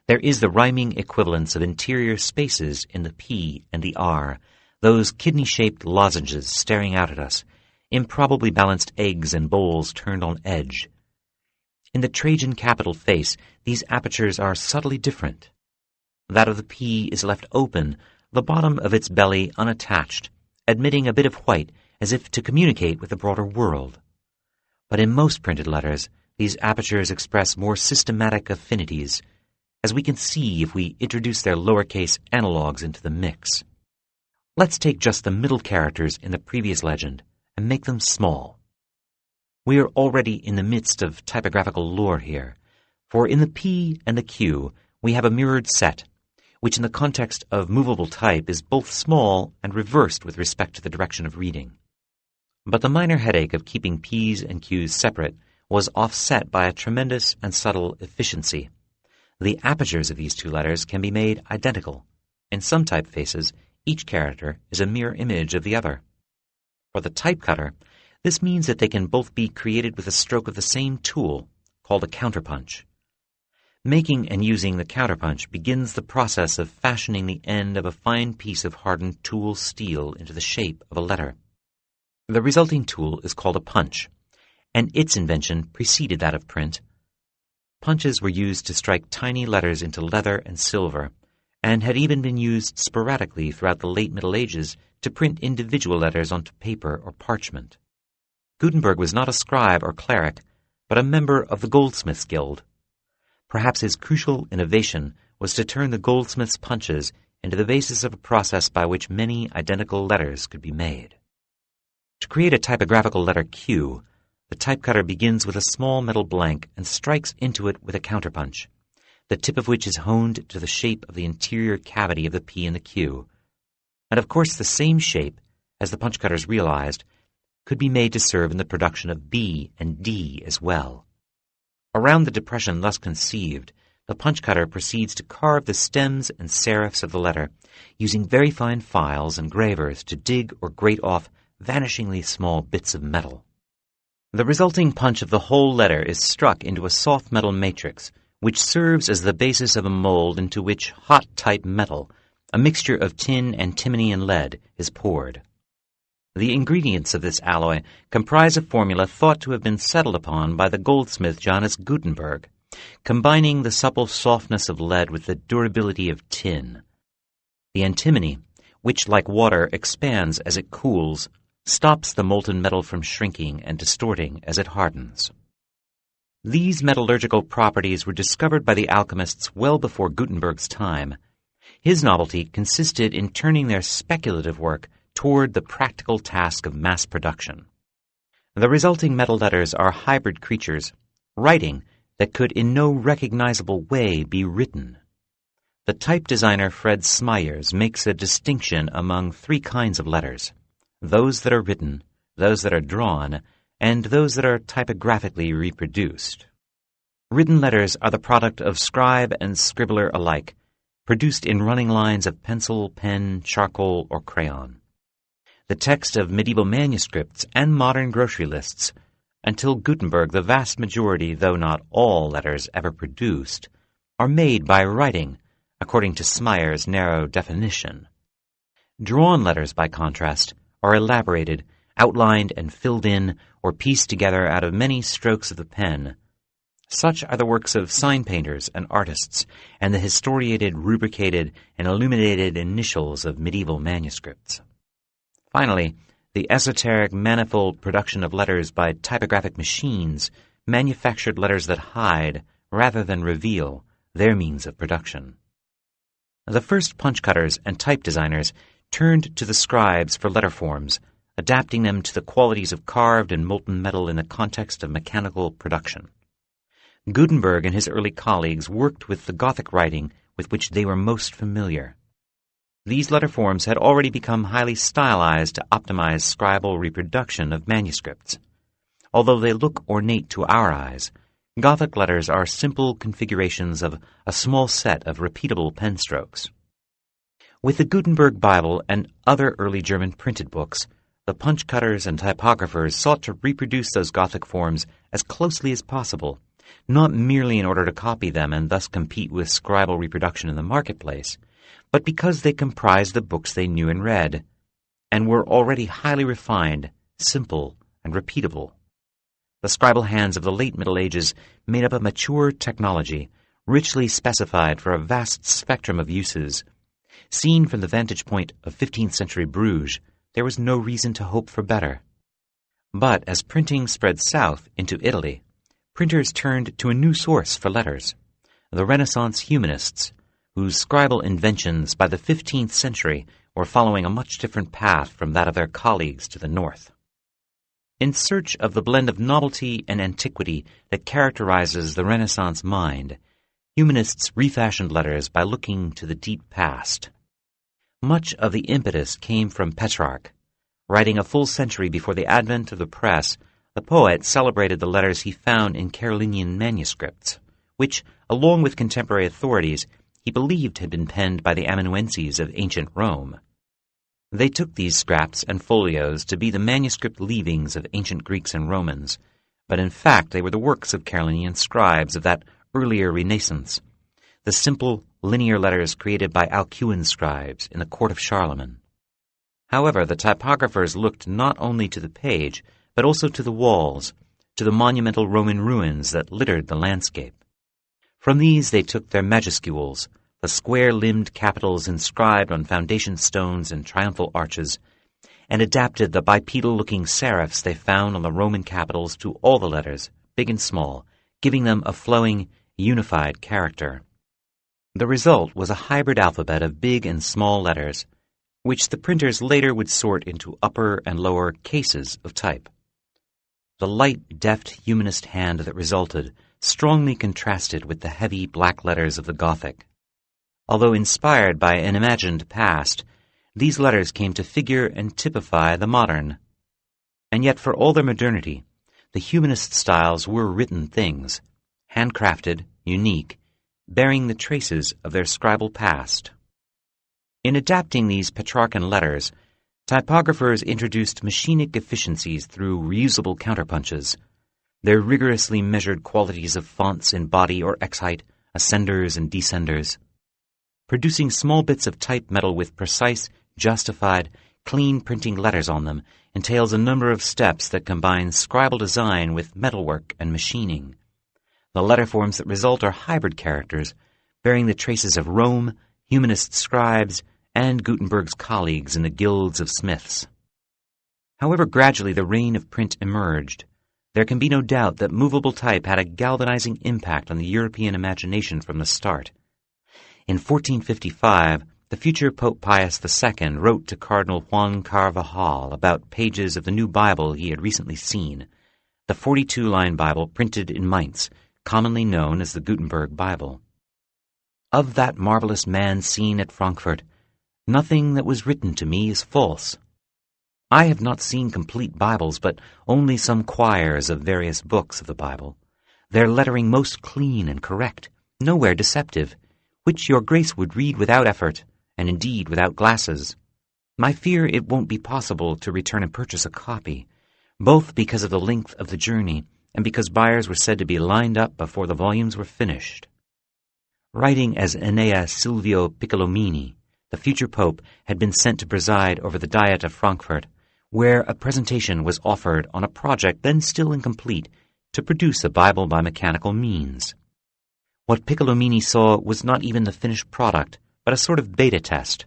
Speaker 1: There is the rhyming equivalence of interior spaces in the P and the R, those kidney-shaped lozenges staring out at us, improbably balanced eggs and bowls turned on edge. In the Trajan capital face, these apertures are subtly different. That of the P is left open, the bottom of its belly unattached, admitting a bit of white as if to communicate with the broader world. But in most printed letters, these apertures express more systematic affinities, as we can see if we introduce their lowercase analogues into the mix. Let's take just the middle characters in the previous legend and make them small. We are already in the midst of typographical lore here, for in the P and the Q we have a mirrored set, which in the context of movable type is both small and reversed with respect to the direction of reading. But the minor headache of keeping P's and Q's separate was offset by a tremendous and subtle efficiency. The apertures of these two letters can be made identical. In some typefaces, each character is a mirror image of the other. For the type cutter, this means that they can both be created with a stroke of the same tool, called a counterpunch. Making and using the counterpunch begins the process of fashioning the end of a fine piece of hardened tool steel into the shape of a letter. The resulting tool is called a punch, and its invention preceded that of print. Punches were used to strike tiny letters into leather and silver, and had even been used sporadically throughout the late Middle Ages to print individual letters onto paper or parchment. Gutenberg was not a scribe or cleric, but a member of the Goldsmiths' Guild. Perhaps his crucial innovation was to turn the goldsmith's punches into the basis of a process by which many identical letters could be made. To create a typographical letter Q, the type cutter begins with a small metal blank and strikes into it with a counterpunch, the tip of which is honed to the shape of the interior cavity of the P and the Q. And of course the same shape, as the punch cutters realized, could be made to serve in the production of B and D as well. Around the depression thus conceived, the punch cutter proceeds to carve the stems and serifs of the letter, using very fine files and gravers to dig or grate off vanishingly small bits of metal. The resulting punch of the whole letter is struck into a soft metal matrix, which serves as the basis of a mold into which hot type metal, a mixture of tin, antimony, and lead, is poured. The ingredients of this alloy comprise a formula thought to have been settled upon by the goldsmith Johannes Gutenberg, combining the supple softness of lead with the durability of tin. The antimony, which like water expands as it cools, stops the molten metal from shrinking and distorting as it hardens. These metallurgical properties were discovered by the alchemists well before Gutenberg's time. His novelty consisted in turning their speculative work toward the practical task of mass production. The resulting metal letters are hybrid creatures, writing that could in no recognizable way be written. The type designer Fred Smyers makes a distinction among three kinds of letters: those that are written, those that are drawn, and those that are typographically reproduced. Written letters are the product of scribe and scribbler alike, produced in running lines of pencil, pen, charcoal, or crayon. The text of medieval manuscripts and modern grocery lists, until Gutenberg the vast majority, though not all, letters ever produced, are made by writing, according to Smyers' narrow definition. Drawn letters, by contrast, are elaborated, outlined and filled in, or pieced together out of many strokes of the pen. Such are the works of sign painters and artists, and the historiated, rubricated, and illuminated initials of medieval manuscripts. Finally, the esoteric, manifold production of letters by typographic machines manufactured letters that hide, rather than reveal, their means of production. The first punch cutters and type designers turned to the scribes for letter forms, adapting them to the qualities of carved and molten metal in the context of mechanical production. Gutenberg and his early colleagues worked with the Gothic writing with which they were most familiar. These letter forms had already become highly stylized to optimize scribal reproduction of manuscripts. Although they look ornate to our eyes, Gothic letters are simple configurations of a small set of repeatable pen strokes. With the Gutenberg Bible and other early German printed books, the punch cutters and typographers sought to reproduce those Gothic forms as closely as possible, not merely in order to copy them and thus compete with scribal reproduction in the marketplace, but because they comprised the books they knew and read, and were already highly refined, simple, and repeatable. The scribal hands of the late Middle Ages made up a mature technology, richly specified for a vast spectrum of uses. Seen from the vantage point of 15th century Bruges, there was no reason to hope for better. But as printing spread south into Italy, printers turned to a new source for letters, the Renaissance humanists, whose scribal inventions by the 15th century were following a much different path from that of their colleagues to the north. In search of the blend of novelty and antiquity that characterizes the Renaissance mind, humanists refashioned letters by looking to the deep past. Much of the impetus came from Petrarch. Writing a full century before the advent of the press, the poet celebrated the letters he found in Carolinian manuscripts, which, along with contemporary authorities, he believed had been penned by the amanuenses of ancient Rome. They took these scraps and folios to be the manuscript leavings of ancient Greeks and Romans, but in fact they were the works of Carolinian scribes of that earlier Renaissance, the simple, linear letters created by Alcuin scribes in the court of Charlemagne. However, the typographers looked not only to the page, but also to the walls, to the monumental Roman ruins that littered the landscape. From these they took their majuscules, the square-limbed capitals inscribed on foundation stones and triumphal arches, and adapted the bipedal-looking serifs they found on the Roman capitals to all the letters, big and small, giving them a flowing, unified character. The result was a hybrid alphabet of big and small letters, which the printers later would sort into upper and lower cases of type. The light, deft humanist hand that resulted strongly contrasted with the heavy black letters of the Gothic. Although inspired by an imagined past, these letters came to figure and typify the modern. And yet, for all their modernity, the humanist styles were written things, handcrafted, unique, bearing the traces of their scribal past. In adapting these Petrarchan letters, typographers introduced machinic efficiencies through reusable counterpunches. Their rigorously measured qualities of fonts in body or X-height, ascenders and descenders. Producing small bits of type metal with precise, justified, clean printing letters on them entails a number of steps that combine scribal design with metalwork and machining. The letter forms that result are hybrid characters, bearing the traces of Rome, humanist scribes, and Gutenberg's colleagues in the guilds of smiths. However gradually the reign of print emerged, there can be no doubt that movable type had a galvanizing impact on the European imagination from the start. In 1455, the future Pope Pius II wrote to Cardinal Juan Carvajal about pages of the new Bible he had recently seen, the 42-line Bible printed in Mainz, commonly known as the Gutenberg Bible. Of that marvelous man seen at Frankfurt, nothing that was written to me is false. I have not seen complete Bibles, but only some quires of various books of the Bible, their lettering most clean and correct, nowhere deceptive, which your grace would read without effort, and indeed without glasses. My fear it won't be possible to return and purchase a copy, both because of the length of the journey, and because buyers were said to be lined up before the volumes were finished. Writing as Enea Silvio Piccolomini, the future pope had been sent to preside over the Diet of Frankfurt, where a presentation was offered on a project then still incomplete, to produce a Bible by mechanical means. What Piccolomini saw was not even the finished product, but a sort of beta test,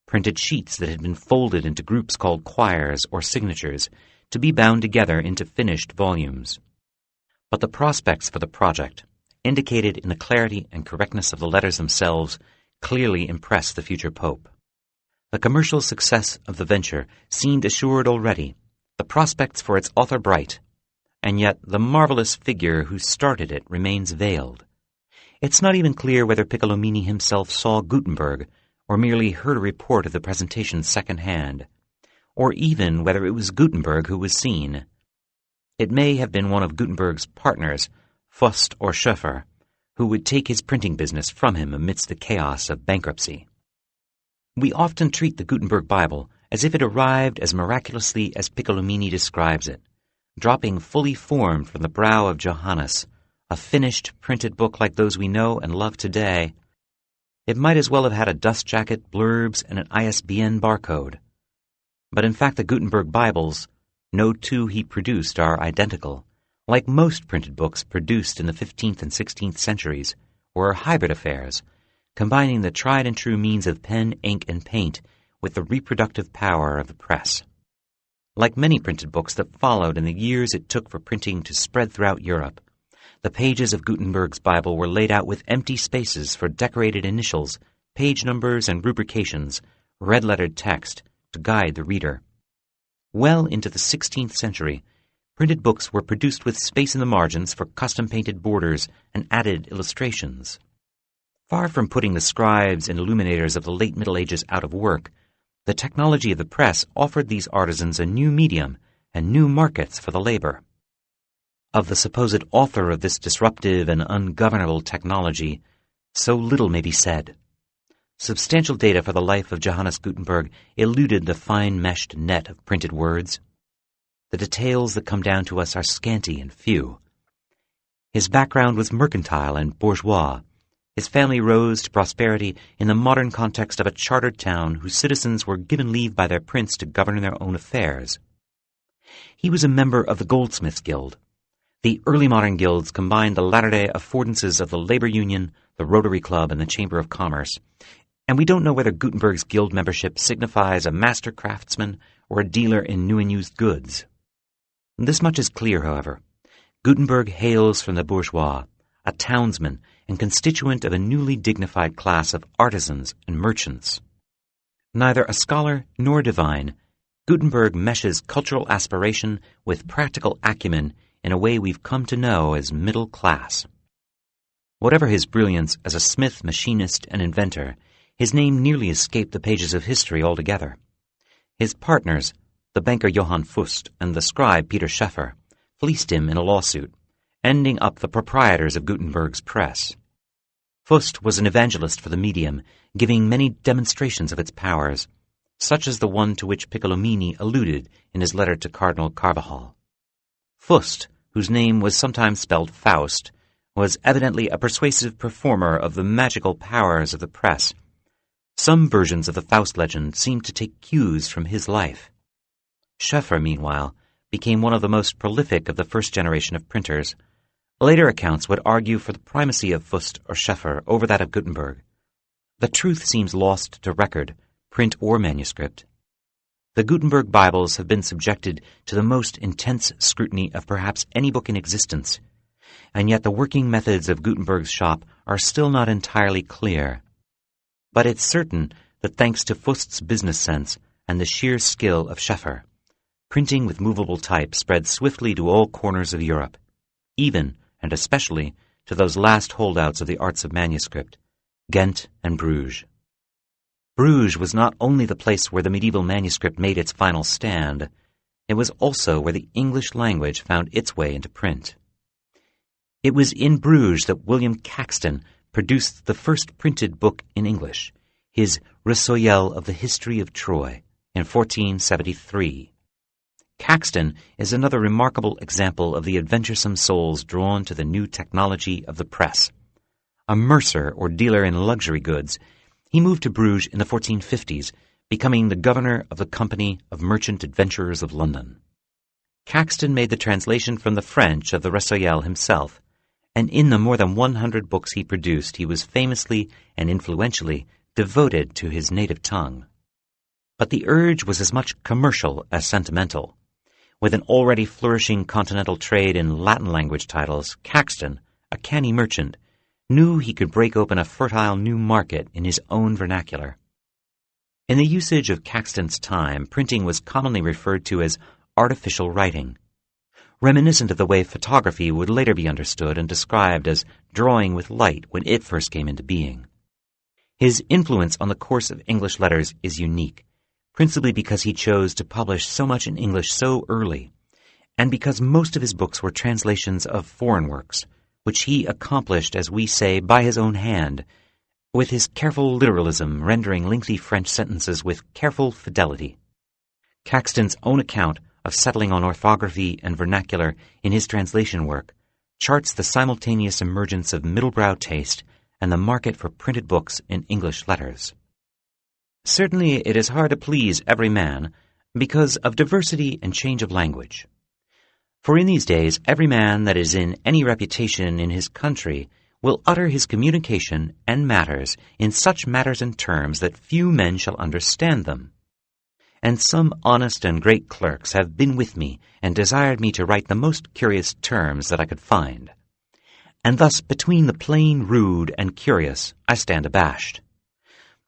Speaker 1: printed sheets that had been folded into groups called quires or signatures to be bound together into finished volumes. But the prospects for the project, indicated in the clarity and correctness of the letters themselves, clearly impressed the future pope. The commercial success of the venture seemed assured already, the prospects for its author bright, and yet the marvelous figure who started it remains veiled. It's not even clear whether Piccolomini himself saw Gutenberg, or merely heard a report of the presentation second-hand, or even whether it was Gutenberg who was seen. It may have been one of Gutenberg's partners, Fust or Schoeffer, who would take his printing business from him amidst the chaos of bankruptcy. We often treat the Gutenberg Bible as if it arrived as miraculously as Piccolomini describes it, dropping fully formed from the brow of Johannes, a finished printed book like those we know and love today. It might as well have had a dust jacket, blurbs, and an ISBN barcode. But in fact the Gutenberg Bibles, no two he produced are identical, like most printed books produced in the 15th and 16th centuries, were hybrid affairs, combining the tried-and-true means of pen, ink, and paint with the reproductive power of the press. Like many printed books that followed in the years it took for printing to spread throughout Europe, the pages of Gutenberg's Bible were laid out with empty spaces for decorated initials, page numbers, and rubrications, red-lettered text, to guide the reader. Well into the 16th century, printed books were produced with space in the margins for custom-painted borders and added illustrations. Far from putting the scribes and illuminators of the late Middle Ages out of work, the technology of the press offered these artisans a new medium and new markets for the labor. Of the supposed author of this disruptive and ungovernable technology, so little may be said. Substantial data for the life of Johannes Gutenberg eluded the fine-meshed net of printed words. The details that come down to us are scanty and few. His background was mercantile and bourgeois. His family rose to prosperity in the modern context of a chartered town whose citizens were given leave by their prince to govern their own affairs. He was a member of the Goldsmiths' Guild. The early modern guilds combined the latter-day affordances of the Labor Union, the Rotary Club, and the Chamber of Commerce, and we don't know whether Gutenberg's guild membership signifies a master craftsman or a dealer in new and used goods. This much is clear, however. Gutenberg hails from the bourgeois, a townsman and constituent of a newly dignified class of artisans and merchants. Neither a scholar nor divine, Gutenberg meshes cultural aspiration with practical acumen in a way we've come to know as middle class. Whatever his brilliance as a smith, machinist, and inventor, his name nearly escaped the pages of history altogether. His partners, the banker Johann Fust and the scribe Peter Schoeffer, fleeced him in a lawsuit, ending up the proprietors of Gutenberg's press. Fust was an evangelist for the medium, giving many demonstrations of its powers, such as the one to which Piccolomini alluded in his letter to Cardinal Carvajal. Fust, whose name was sometimes spelled Faust, was evidently a persuasive performer of the magical powers of the press. Some versions of the Faust legend seem to take cues from his life. Schoeffer, meanwhile, became one of the most prolific of the first generation of printers. Later accounts would argue for the primacy of Fust or Schoeffer over that of Gutenberg. The truth seems lost to record, print or manuscript. The Gutenberg Bibles have been subjected to the most intense scrutiny of perhaps any book in existence, and yet the working methods of Gutenberg's shop are still not entirely clear. But it's certain that thanks to Fust's business sense and the sheer skill of Schoeffer, printing with movable type spread swiftly to all corners of Europe, even and especially to those last holdouts of the arts of manuscript, Ghent and Bruges. Bruges was not only the place where the medieval manuscript made its final stand, it was also where the English language found its way into print. It was in Bruges that William Caxton produced the first printed book in English, his Resoyel of the History of Troy, in 1473. Caxton is another remarkable example of the adventuresome souls drawn to the new technology of the press. A mercer or dealer in luxury goods, he moved to Bruges in the 1450s, becoming the governor of the Company of Merchant Adventurers of London. Caxton made the translation from the French of the Ressoyel himself, and in the more than 100 books he produced, he was famously and influentially devoted to his native tongue. But the urge was as much commercial as sentimental. With an already flourishing continental trade in Latin language titles, Caxton, a canny merchant, knew he could break open a fertile new market in his own vernacular. In the usage of Caxton's time, printing was commonly referred to as artificial writing, reminiscent of the way photography would later be understood and described as drawing with light when it first came into being. His influence on the course of English letters is unique, principally because he chose to publish so much in English so early, and because most of his books were translations of foreign works, which he accomplished, as we say, by his own hand, with his careful literalism rendering lengthy French sentences with careful fidelity. Caxton's own account of settling on orthography and vernacular in his translation work charts the simultaneous emergence of middlebrow taste and the market for printed books in English letters. Certainly it is hard to please every man because of diversity and change of language. For in these days every man that is in any reputation in his country will utter his communication and matters in such matters and terms that few men shall understand them. And some honest and great clerks have been with me and desired me to write the most curious terms that I could find. And thus between the plain, rude, and curious I stand abashed.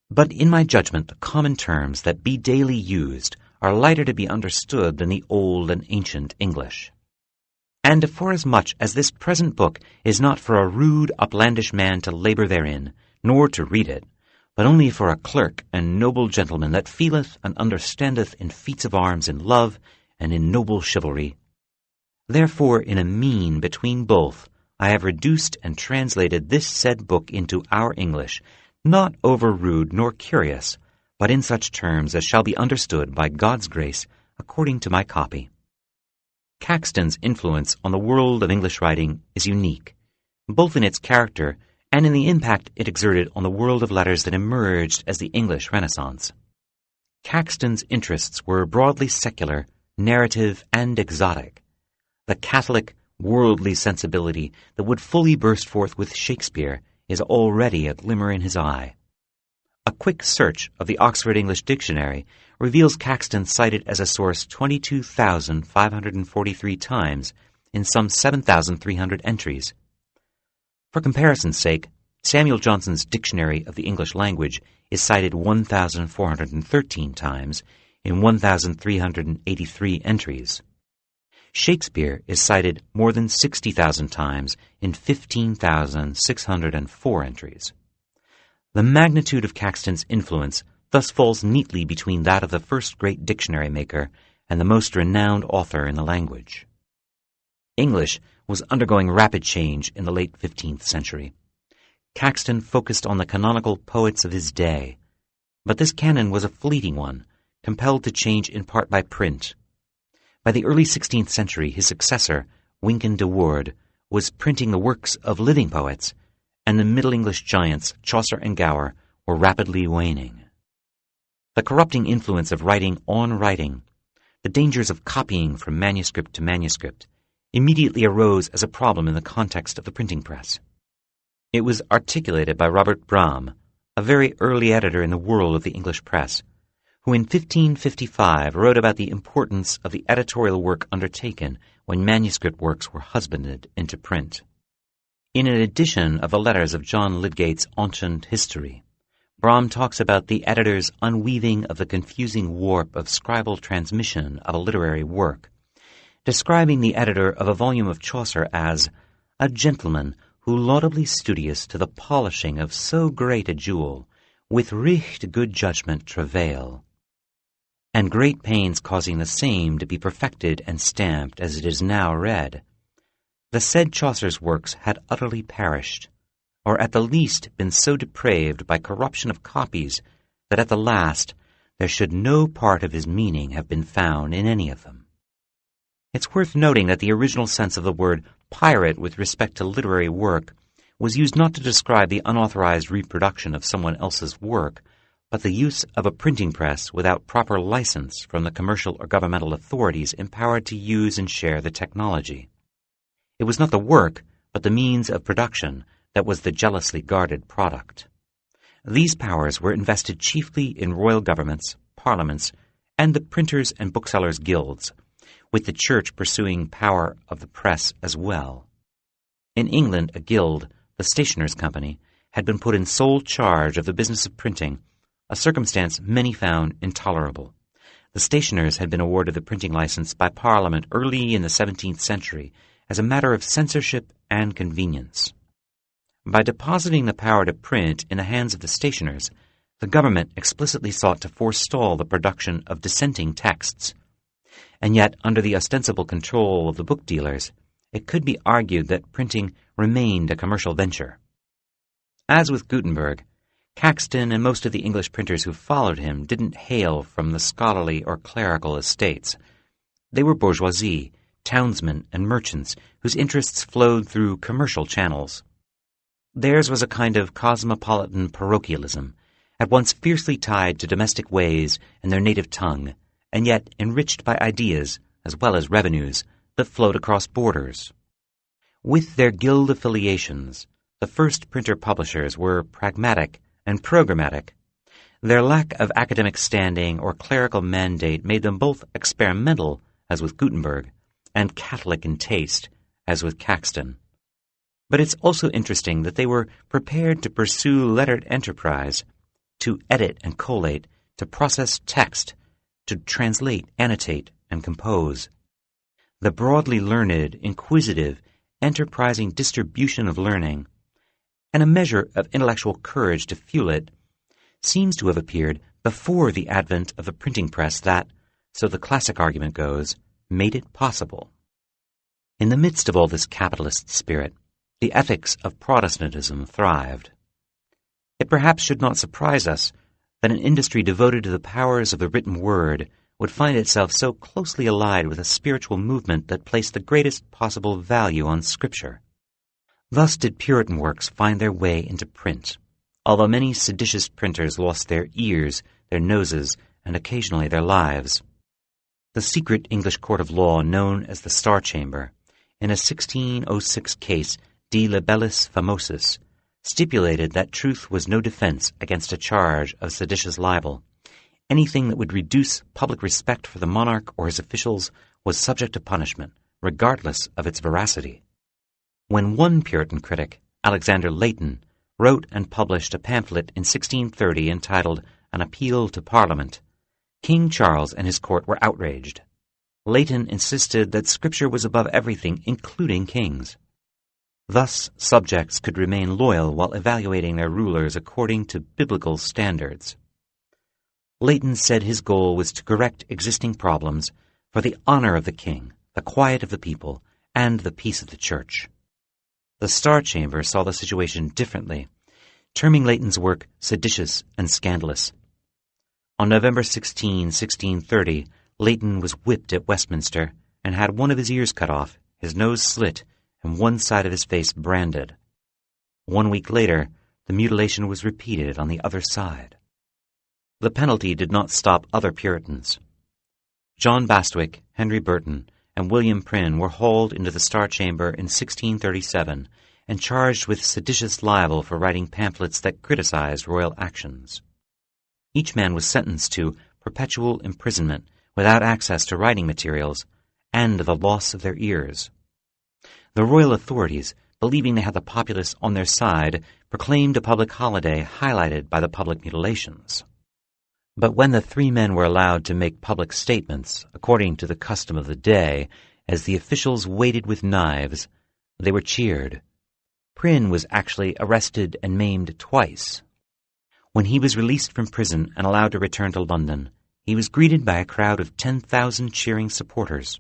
Speaker 1: But in my judgment the common terms that be daily used are lighter to be understood than the old and ancient English. And forasmuch as this present book is not for a rude uplandish man to labor therein, nor to read it, but only for a clerk and noble gentleman that feeleth and understandeth in feats of arms in love and in noble chivalry. Therefore in a mean between both I have reduced and translated this said book into our English, not over rude nor curious, but in such terms as shall be understood by God's grace according to my copy. Caxton's influence on the world of English writing is unique, both in its character and in the impact it exerted on the world of letters that emerged as the English Renaissance. Caxton's interests were broadly secular, narrative, and exotic. The Catholic, worldly sensibility that would fully burst forth with Shakespeare is already a glimmer in his eye. A quick search of the Oxford English Dictionary reveals Caxton cited as a source 22,543 times in some 7,300 entries. For comparison's sake, Samuel Johnson's Dictionary of the English Language is cited 1,413 times in 1,383 entries. Shakespeare is cited more than 60,000 times in 15,604 entries. The magnitude of Caxton's influence thus falls neatly between that of the first great dictionary maker and the most renowned author in the language. English was undergoing rapid change in the late 15th century. Caxton focused on the canonical poets of his day, but this canon was a fleeting one, compelled to change in part by print. By the early 16th century, his successor, Wynkyn de Worde, was printing the works of living poets, and the Middle English giants, Chaucer and Gower, were rapidly waning. The corrupting influence of writing on writing, the dangers of copying from manuscript to manuscript, immediately arose as a problem in the context of the printing press. It was articulated by Robert Braham, a very early editor in the world of the English press, who in 1555 wrote about the importance of the editorial work undertaken when manuscript works were husbanded into print. In an edition of the letters of John Lydgate's Ancient History, Braham talks about the editor's unweaving of the confusing warp of scribal transmission of a literary work, describing the editor of a volume of Chaucer as a gentleman who laudably studious to the polishing of so great a jewel, with richt good judgment travail, and great pains causing the same to be perfected and stamped as it is now read. The said Chaucer's works had utterly perished, or at the least been so depraved by corruption of copies that at the last there should no part of his meaning have been found in any of them. It's worth noting that the original sense of the word pirate with respect to literary work was used not to describe the unauthorized reproduction of someone else's work, but the use of a printing press without proper license from the commercial or governmental authorities empowered to use and share the technology. It was not the work, but the means of production that was the jealously guarded product. These powers were invested chiefly in royal governments, parliaments, and the printers' and booksellers' guilds, with the church pursuing power of the press as well. In England, a guild, the Stationers' Company, had been put in sole charge of the business of printing, a circumstance many found intolerable. The stationers had been awarded the printing license by Parliament early in the 17th century as a matter of censorship and convenience. By depositing the power to print in the hands of the stationers, the government explicitly sought to forestall the production of dissenting texts. And yet, under the ostensible control of the book dealers, it could be argued that printing remained a commercial venture. As with Gutenberg, Caxton and most of the English printers who followed him didn't hail from the scholarly or clerical estates. They were bourgeoisie, townsmen, and merchants whose interests flowed through commercial channels. Theirs was a kind of cosmopolitan parochialism, at once fiercely tied to domestic ways and their native tongue, and yet enriched by ideas, as well as revenues, that flowed across borders. With their guild affiliations, the first printer-publishers were pragmatic and programmatic. Their lack of academic standing or clerical mandate made them both experimental, as with Gutenberg, and Catholic in taste, as with Caxton. But it's also interesting that they were prepared to pursue lettered enterprise, to edit and collate, to process text, to translate, annotate, and compose. The broadly learned, inquisitive, enterprising distribution of learning, and a measure of intellectual courage to fuel it, seems to have appeared before the advent of the printing press that, so the classic argument goes, made it possible. In the midst of all this capitalist spirit, the ethics of Protestantism thrived. It perhaps should not surprise us that an industry devoted to the powers of the written word would find itself so closely allied with a spiritual movement that placed the greatest possible value on Scripture. Thus did Puritan works find their way into print, although many seditious printers lost their ears, their noses, and occasionally their lives. The secret English court of law known as the Star Chamber, in a 1606 case De Libellis Famosus, stipulated that truth was no defense against a charge of seditious libel. Anything that would reduce public respect for the monarch or his officials was subject to punishment, regardless of its veracity. When one Puritan critic, Alexander Leighton, wrote and published a pamphlet in 1630 entitled An Appeal to Parliament, King Charles and his court were outraged. Leighton insisted that Scripture was above everything, including kings. Thus, subjects could remain loyal while evaluating their rulers according to biblical standards. Leighton said his goal was to correct existing problems for the honor of the king, the quiet of the people, and the peace of the church. The Star Chamber saw the situation differently, terming Leighton's work seditious and scandalous. On November 16, 1630, Leighton was whipped at Westminster and had one of his ears cut off, his nose slit, and one side of his face branded. 1 week later, the mutilation was repeated on the other side. The penalty did not stop other Puritans. John Bastwick, Henry Burton, and William Prynne were hauled into the Star Chamber in 1637 and charged with seditious libel for writing pamphlets that criticized royal actions. Each man was sentenced to perpetual imprisonment without access to writing materials and the loss of their ears. The royal authorities, believing they had the populace on their side, proclaimed a public holiday highlighted by the public mutilations. But when the three men were allowed to make public statements, according to the custom of the day, as the officials waited with knives, they were cheered. Prynne was actually arrested and maimed twice. When he was released from prison and allowed to return to London, he was greeted by a crowd of 10,000 cheering supporters.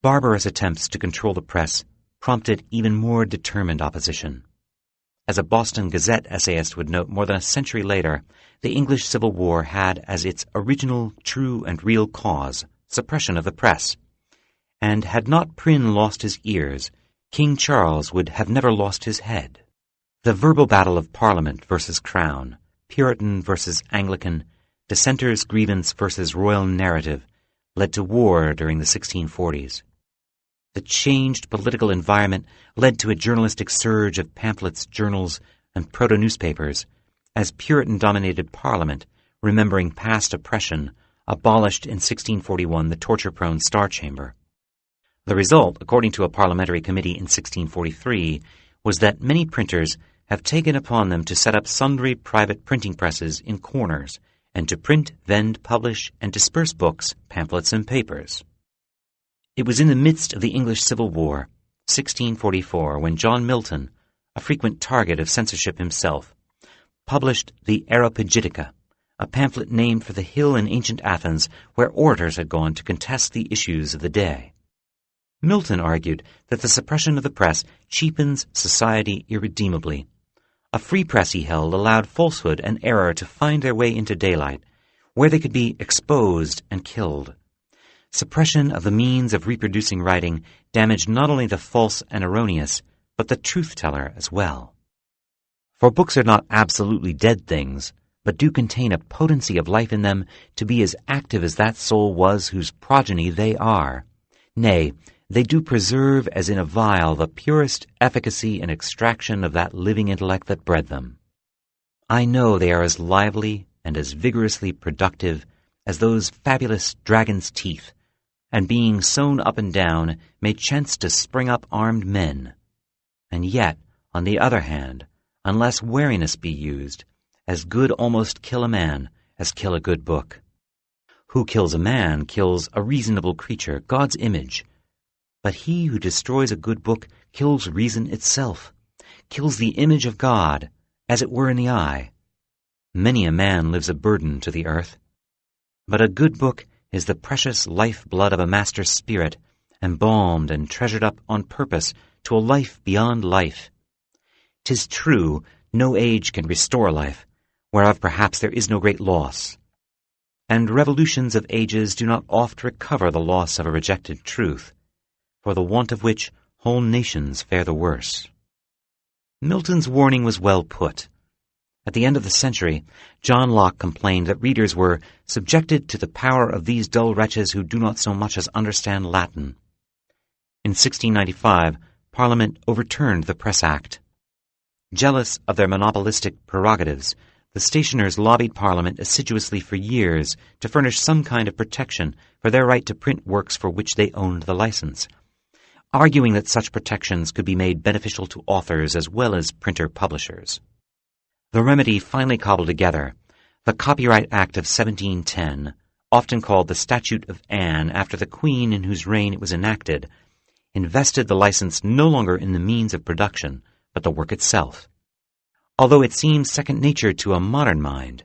Speaker 1: Barbarous attempts to control the press prompted even more determined opposition. As a Boston Gazette essayist would note more than a century later, the English Civil War had as its original, true, and real cause suppression of the press. And had not Prynne lost his ears, King Charles would have never lost his head. The verbal battle of Parliament versus Crown, Puritan versus Anglican, dissenter's grievance versus royal narrative, led to war during the 1640s. The changed political environment led to a journalistic surge of pamphlets, journals, and proto-newspapers, as Puritan-dominated Parliament, remembering past oppression, abolished in 1641 the torture-prone Star Chamber. The result, according to a parliamentary committee in 1643, was that many printers have taken upon them to set up sundry private printing presses in corners, and to print, vend, publish, and disperse books, pamphlets, and papers. It was in the midst of the English Civil War, 1644, when John Milton, a frequent target of censorship himself, published the Areopagitica, a pamphlet named for the hill in ancient Athens where orators had gone to contest the issues of the day. Milton argued that the suppression of the press cheapens society irredeemably. A free press, he held, allowed falsehood and error to find their way into daylight, where they could be exposed and killed. Suppression of the means of reproducing writing damaged not only the false and erroneous, but the truth-teller as well. For books are not absolutely dead things, but do contain a potency of life in them to be as active as that soul was whose progeny they are. Nay, they do preserve as in a vial the purest efficacy and extraction of that living intellect that bred them. I know they are as lively and as vigorously productive as those fabulous dragon's teeth, and being sown up and down may chance to spring up armed men. And yet, on the other hand, unless wariness be used, as good almost kill a man as kill a good book. Who kills a man kills a reasonable creature, God's image. But he who destroys a good book kills reason itself, kills the image of God, as it were in the eye. Many a man lives a burden to the earth. But a good book is the precious life-blood of a master spirit, embalmed and treasured up on purpose to a life beyond life. 'Tis true, no age can restore life, whereof perhaps there is no great loss. And revolutions of ages do not oft recover the loss of a rejected truth, for the want of which whole nations fare the worse. Milton's warning was well put. At the end of the century, John Locke complained that readers were subjected to the power of these dull wretches who do not so much as understand Latin. In 1695, Parliament overturned the Press Act. Jealous of their monopolistic prerogatives, the stationers lobbied Parliament assiduously for years to furnish some kind of protection for their right to print works for which they owned the license, arguing that such protections could be made beneficial to authors as well as printer-publishers. The remedy finally cobbled together, the Copyright Act of 1710, often called the Statute of Anne after the Queen in whose reign it was enacted, invested the license no longer in the means of production, but the work itself. Although it seems second nature to a modern mind,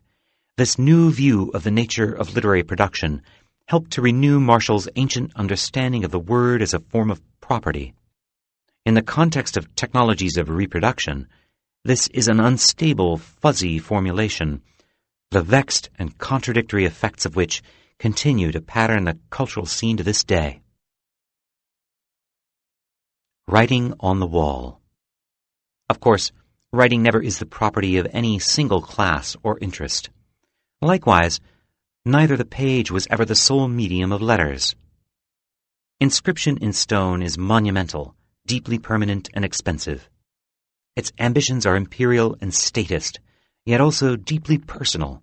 Speaker 1: this new view of the nature of literary production helped to renew Marshall's ancient understanding of the word as a form of property. In the context of technologies of reproduction, this is an unstable, fuzzy formulation, the vexed and contradictory effects of which continue to pattern the cultural scene to this day. Writing on the wall. Of course, writing never is the property of any single class or interest. Likewise, neither the page was ever the sole medium of letters. Inscription in stone is monumental, deeply permanent, and expensive. Its ambitions are imperial and statist, yet also deeply personal.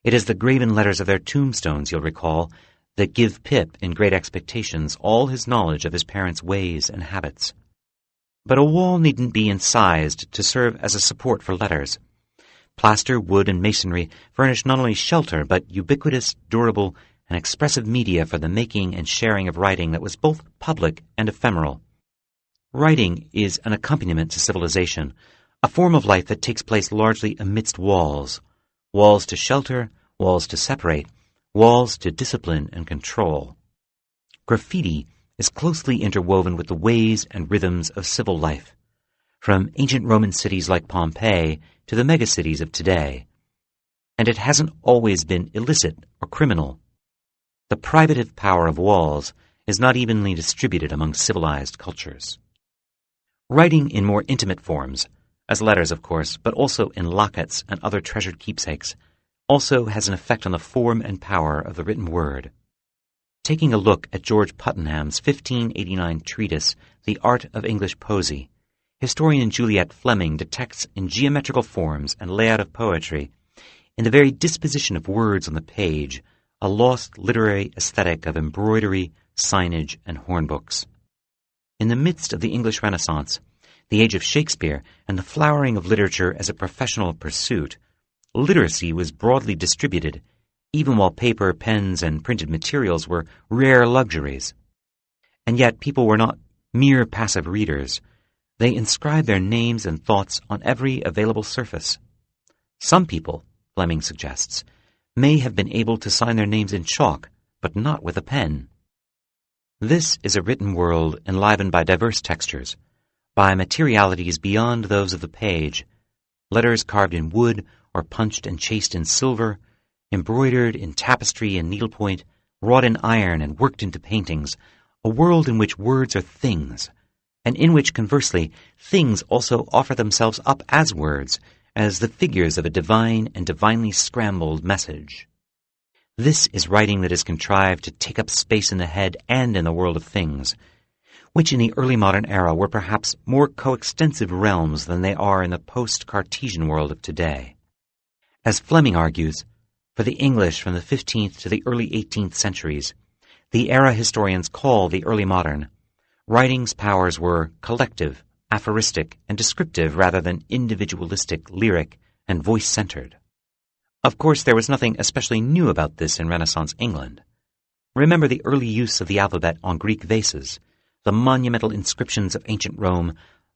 Speaker 1: It is the graven letters of their tombstones, you'll recall, that give Pip, in Great Expectations, all his knowledge of his parents' ways and habits. But a wall needn't be incised to serve as a support for letters. Plaster, wood, and masonry furnish not only shelter, but ubiquitous, durable, and expressive media for the making and sharing of writing that was both public and ephemeral. Writing is an accompaniment to civilization, a form of life that takes place largely amidst walls. Walls to shelter, walls to separate, walls to discipline and control. Graffiti is closely interwoven with the ways and rhythms of civil life, from ancient Roman cities like Pompeii to the megacities of today. And it hasn't always been illicit or criminal. The privative power of walls is not evenly distributed among civilized cultures. Writing in more intimate forms, as letters of course, but also in lockets and other treasured keepsakes, also has an effect on the form and power of the written word. Taking a look at George Puttenham's 1589 treatise, The Art of English Poesy, historian Juliet Fleming detects in geometrical forms and layout of poetry, in the very disposition of words on the page, a lost literary aesthetic of embroidery, signage, and hornbooks. In the midst of the English Renaissance, the age of Shakespeare, and the flowering of literature as a professional pursuit, literacy was broadly distributed, even while paper, pens, and printed materials were rare luxuries. And yet people were not mere passive readers. They inscribed their names and thoughts on every available surface. Some people, Fleming suggests, may have been able to sign their names in chalk, but not with a pen. This is a written world enlivened by diverse textures, by materialities beyond those of the page, letters carved in wood or punched and chased in silver, embroidered in tapestry and needlepoint, wrought in iron and worked into paintings, a world in which words are things, and in which, conversely, things also offer themselves up as words, as the figures of a divine and divinely scrambled message. This is writing that is contrived to take up space in the head and in the world of things, which in the early modern era were perhaps more coextensive realms than they are in the post-Cartesian world of today. As Fleming argues, for the English from the 15th to the early 18th centuries, the era historians call the early modern, writing's powers were collective, aphoristic, and descriptive rather than individualistic, lyric, and voice-centered. Of course, there was nothing especially new about this in Renaissance England. Remember the early use of the alphabet on Greek vases, the monumental inscriptions of ancient Rome,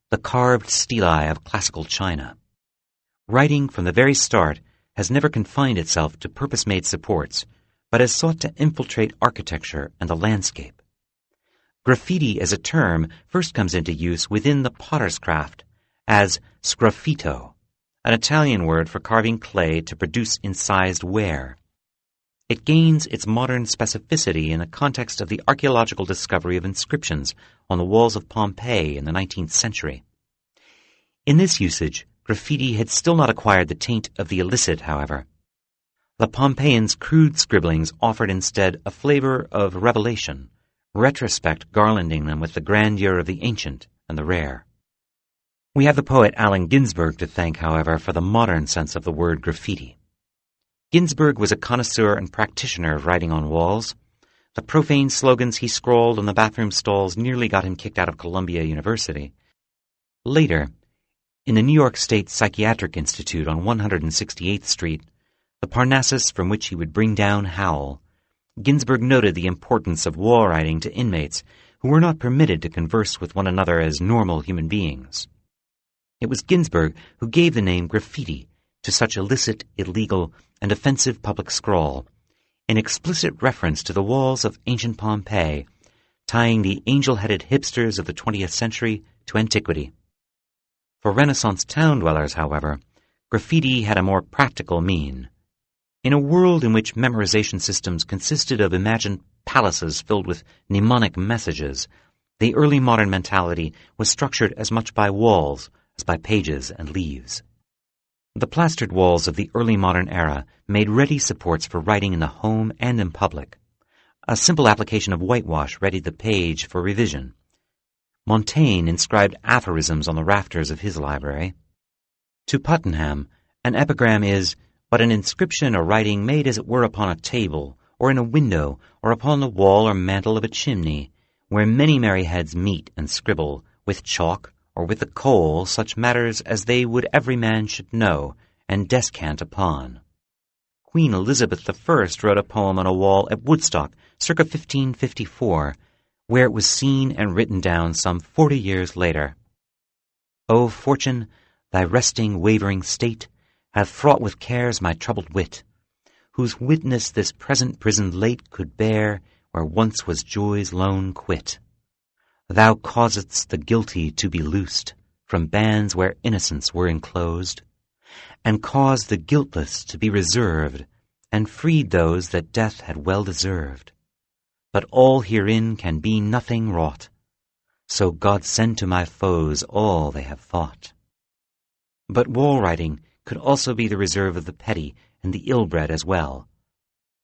Speaker 1: the carved stelae of classical China. Writing from the very start has never confined itself to purpose-made supports, but has sought to infiltrate architecture and the landscape. Graffiti as a term first comes into use within the potter's craft as sgraffito, an Italian word for carving clay to produce incised ware. It gains its modern specificity in the context of the archaeological discovery of inscriptions on the walls of Pompeii in the 19th century. In this usage, graffiti had still not acquired the taint of the illicit, however. The Pompeians' crude scribblings offered instead a flavor of revelation, retrospect garlanding them with the grandeur of the ancient and the rare. We have the poet Allen Ginsberg to thank, however, for the modern sense of the word graffiti. Ginsberg was a connoisseur and practitioner of writing on walls. The profane slogans he scrawled on the bathroom stalls nearly got him kicked out of Columbia University. Later, in the New York State Psychiatric Institute on 168th Street, the Parnassus from which he would bring down Howl, Ginsberg noted the importance of wall writing to inmates who were not permitted to converse with one another as normal human beings. It was Ginsberg who gave the name graffiti to such illicit, illegal, and offensive public scrawl, in explicit reference to the walls of ancient Pompeii, tying the angel-headed hipsters of the 20th century to antiquity. For Renaissance town dwellers, however, graffiti had a more practical mean. In a world in which memorization systems consisted of imagined palaces filled with mnemonic messages, the early modern mentality was structured as much by walls as by pages and leaves. The plastered walls of the early modern era made ready supports for writing in the home and in public. A simple application of whitewash readied the page for revision. Montaigne inscribed aphorisms on the rafters of his library. To Puttenham, an epigram is but an inscription or writing made as it were upon a table, or in a window, or upon the wall or mantle of a chimney, where many merry heads meet and scribble, with chalk, or with the coal, such matters as they would every man should know, and descant upon. Queen Elizabeth I wrote a poem on a wall at Woodstock, circa 1554, where it was seen and written down some 40 years later. O Fortune, thy resting, wavering state hath fraught with cares my troubled wit, whose witness this present prison late could bear, where once was joy's lone quit. Thou causedst the guilty to be loosed from bands where innocents were enclosed, and caused the guiltless to be reserved, and freed those that death had well deserved. But all herein can be nothing wrought, so God send to my foes all they have thought. But wall writing could also be the reserve of the petty and the ill-bred as well.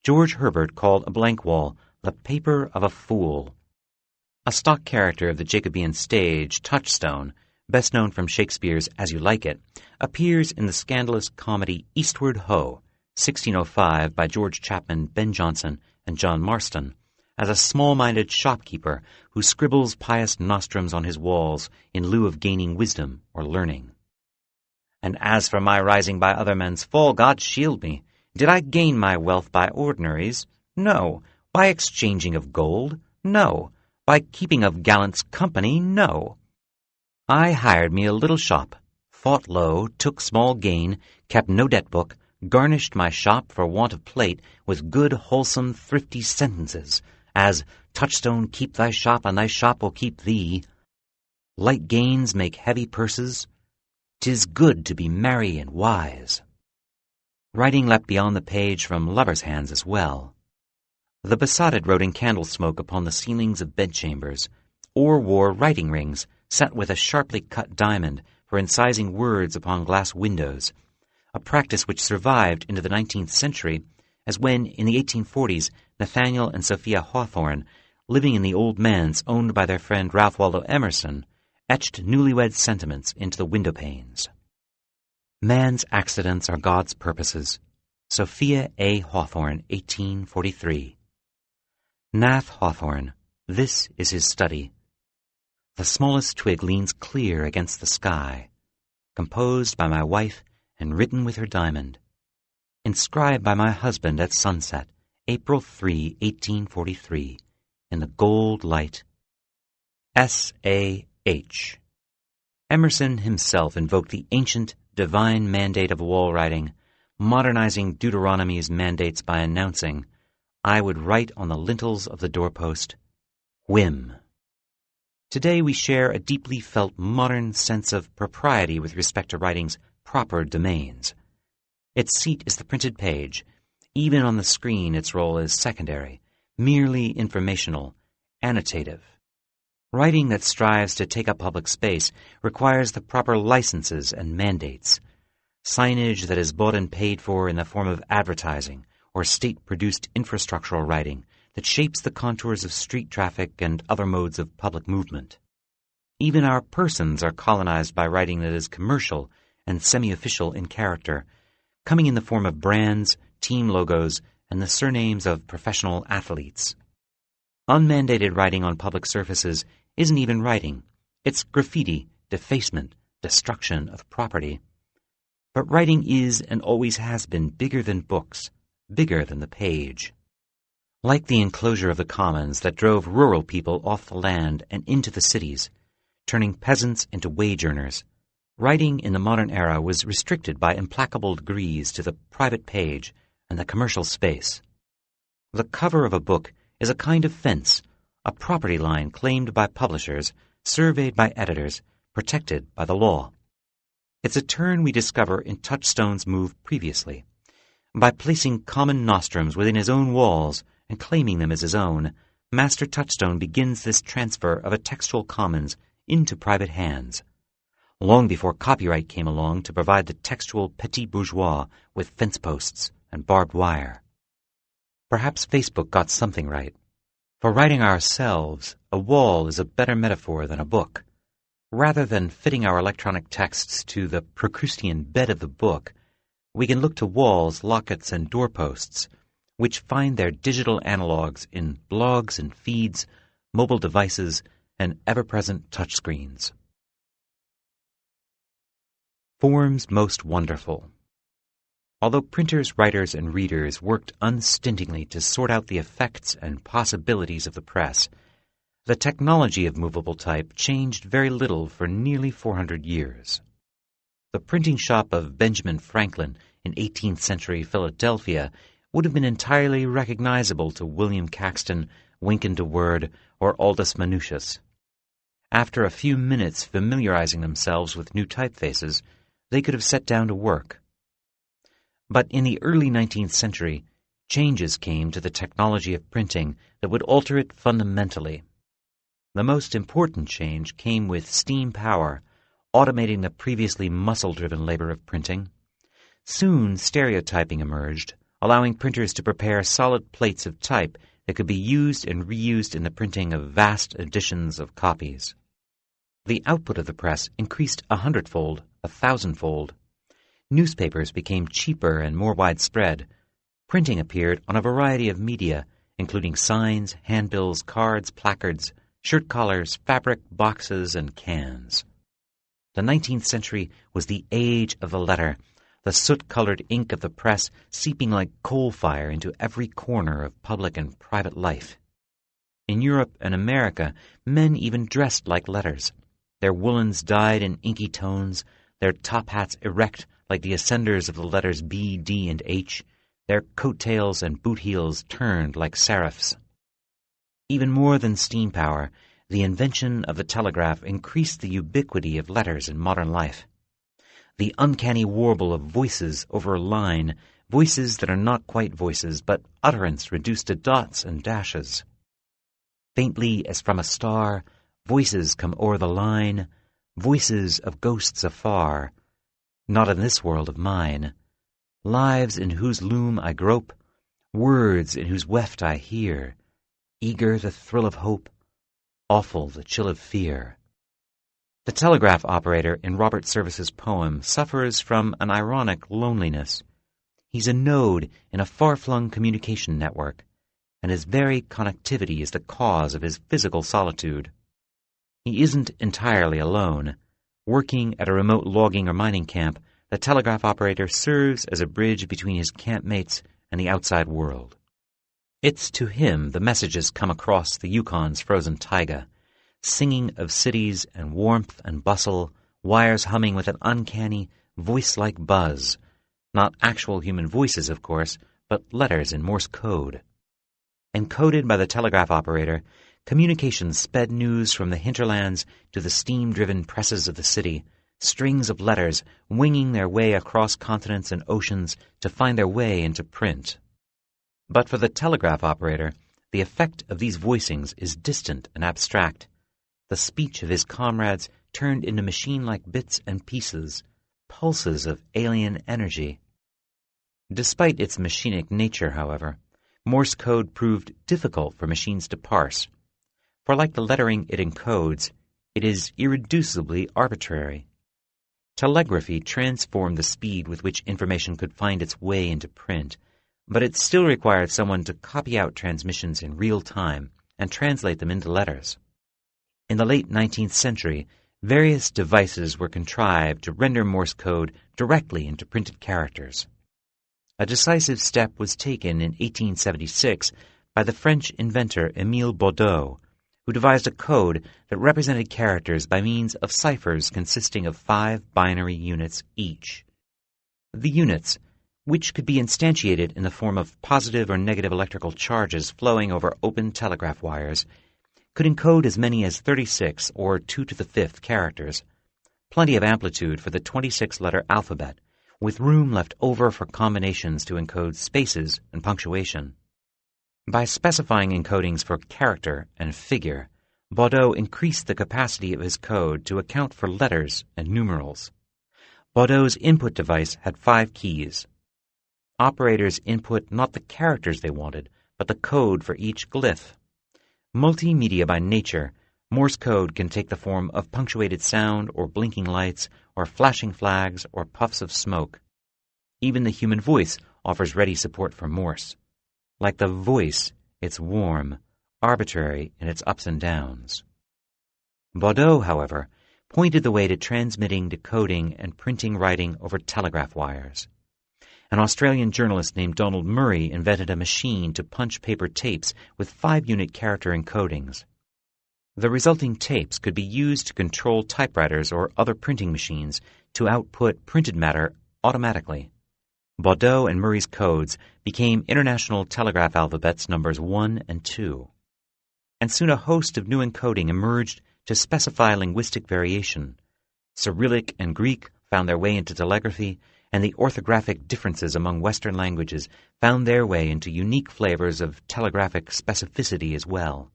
Speaker 1: George Herbert called a blank wall the paper of a fool. A stock character of the Jacobean stage, Touchstone, best known from Shakespeare's As You Like It, appears in the scandalous comedy Eastward Ho! 1605 by George Chapman, Ben Jonson, and John Marston, as a small-minded shopkeeper who scribbles pious nostrums on his walls in lieu of gaining wisdom or learning. And as for my rising by other men's fall, God shield me. Did I gain my wealth by ordinaries? No. By exchanging of gold? No. By keeping of gallants company? No. I hired me a little shop, fought low, took small gain, kept no debt book, garnished my shop for want of plate with good, wholesome, thrifty sentences, as, Touchstone, keep thy shop, and thy shop will keep thee. Light gains make heavy purses. 'Tis good to be merry and wise. Writing leapt beyond the page from lovers' hands as well. The besotted wrote in candle smoke upon the ceilings of bedchambers, or wore writing rings set with a sharply cut diamond for incising words upon glass windows, a practice which survived into the 19th century, as when, in the 1840s, Nathaniel and Sophia Hawthorne, living in the old manse owned by their friend Ralph Waldo Emerson, etched newlywed sentiments into the window panes. Man's accidents are God's purposes. Sophia A. Hawthorne, 1843. Nath Hawthorne, this is his study. The smallest twig leans clear against the sky, composed by my wife and written with her diamond, inscribed by my husband at sunset, April 3, 1843, in the gold light. S.A.H. Emerson himself invoked the ancient, divine mandate of wall writing, modernizing Deuteronomy's mandates by announcing, I would write on the lintels of the doorpost, whim. Today we share a deeply felt modern sense of propriety with respect to writing's proper domains. Its seat is the printed page. Even on the screen its role is secondary, merely informational, annotative. Writing that strives to take up public space requires the proper licenses and mandates. Signage that is bought and paid for in the form of advertising or state-produced infrastructural writing that shapes the contours of street traffic and other modes of public movement. Even our persons are colonized by writing that is commercial and semi-official in character, coming in the form of brands, team logos, and the surnames of professional athletes. Unmandated writing on public surfaces isn't even writing. It's graffiti, defacement, destruction of property. But writing is and always has been bigger than books, bigger than the page. Like the enclosure of the commons that drove rural people off the land and into the cities, turning peasants into wage earners, writing in the modern era was restricted by implacable degrees to the private page and the commercial space. The cover of a book is a kind of fence, a property line claimed by publishers, surveyed by editors, protected by the law. It's a turn we discover in Touchstone's move previously. By placing common nostrums within his own walls and claiming them as his own, Master Touchstone begins this transfer of a textual commons into private hands. Long before copyright came along to provide the textual petit bourgeois with fence posts and barbed wire. Perhaps Facebook got something right. For writing ourselves, a wall is a better metaphor than a book. Rather than fitting our electronic texts to the Procrustean bed of the book, we can look to walls, lockets, and doorposts, which find their digital analogs in blogs and feeds, mobile devices, and ever-present touchscreens. Forms most wonderful. Although printers, writers, and readers worked unstintingly to sort out the effects and possibilities of the press, the technology of movable type changed very little for nearly 400 years. The printing shop of Benjamin Franklin in 18th century Philadelphia would have been entirely recognizable to William Caxton, Wynkyn de Worde, or Aldus Manutius. After a few minutes familiarizing themselves with new typefaces, they could have set down to work. But in the early 19th century, changes came to the technology of printing that would alter it fundamentally. The most important change came with steam power, automating the previously muscle-driven labor of printing. Soon, stereotyping emerged, allowing printers to prepare solid plates of type that could be used and reused in the printing of vast editions of copies. The output of the press increased 100-fold, 1,000-fold. Newspapers became cheaper and more widespread. Printing appeared on a variety of media, including signs, handbills, cards, placards, shirt collars, fabric, boxes, and cans. The 19th century was the age of the letter, the soot-colored ink of the press seeping like coal fire into every corner of public and private life. In Europe and America, men even dressed like letters, their woolens dyed in inky tones, their top hats erect like the ascenders of the letters B, D, and H, their coat-tails and boot heels turned like serifs. Even more than steam power, the invention of the telegraph increased the ubiquity of letters in modern life. The uncanny warble of voices over a line, voices that are not quite voices, but utterance reduced to dots and dashes. Faintly as from a star, voices come o'er the line, voices of ghosts afar, not in this world of mine, lives in whose loom I grope, words in whose weft I hear, eager the thrill of hope, awful the chill of fear. The telegraph operator in Robert Service's poem suffers from an ironic loneliness. He's a node in a far-flung communication network, and his very connectivity is the cause of his physical solitude. He isn't entirely alone. Working at a remote logging or mining camp, the telegraph operator serves as a bridge between his campmates and the outside world. It's to him the messages come across the Yukon's frozen taiga, singing of cities and warmth and bustle, wires humming with an uncanny, voice-like buzz. Not actual human voices, of course, but letters in Morse code. Encoded by the telegraph operator, communications sped news from the hinterlands to the steam-driven presses of the city, strings of letters winging their way across continents and oceans to find their way into print. But for the telegraph operator, the effect of these voicings is distant and abstract. The speech of his comrades turned into machine-like bits and pieces, pulses of alien energy. Despite its machinic nature, however, Morse code proved difficult for machines to parse, for like the lettering it encodes, it is irreducibly arbitrary. Telegraphy transformed the speed with which information could find its way into print, but it still required someone to copy out transmissions in real time and translate them into letters. In the late 19th century, various devices were contrived to render Morse code directly into printed characters. A decisive step was taken in 1876 by the French inventor Émile Baudot, who devised a code that represented characters by means of ciphers consisting of 5 binary units each. The units, which could be instantiated in the form of positive or negative electrical charges flowing over open telegraph wires, could encode as many as 36 or 2 to the 5th characters, plenty of amplitude for the 26-letter alphabet, with room left over for combinations to encode spaces and punctuation. By specifying encodings for character and figure, Baudot increased the capacity of his code to account for letters and numerals. Baudot's input device had 5 keys. Operators input not the characters they wanted, but the code for each glyph. Multimedia by nature, Morse code can take the form of punctuated sound or blinking lights or flashing flags or puffs of smoke. Even the human voice offers ready support for Morse. Like the voice, it's warm, arbitrary in its ups and downs. Baudot, however, pointed the way to transmitting, decoding, and printing writing over telegraph wires. An Australian journalist named Donald Murray invented a machine to punch paper tapes with 5-unit character encodings. The resulting tapes could be used to control typewriters or other printing machines to output printed matter automatically. Baudot and Murray's codes became International Telegraph Alphabets numbers 1 and 2. And soon a host of new encoding emerged to specify linguistic variation. Cyrillic and Greek found their way into telegraphy, and the orthographic differences among Western languages found their way into unique flavors of telegraphic specificity as well.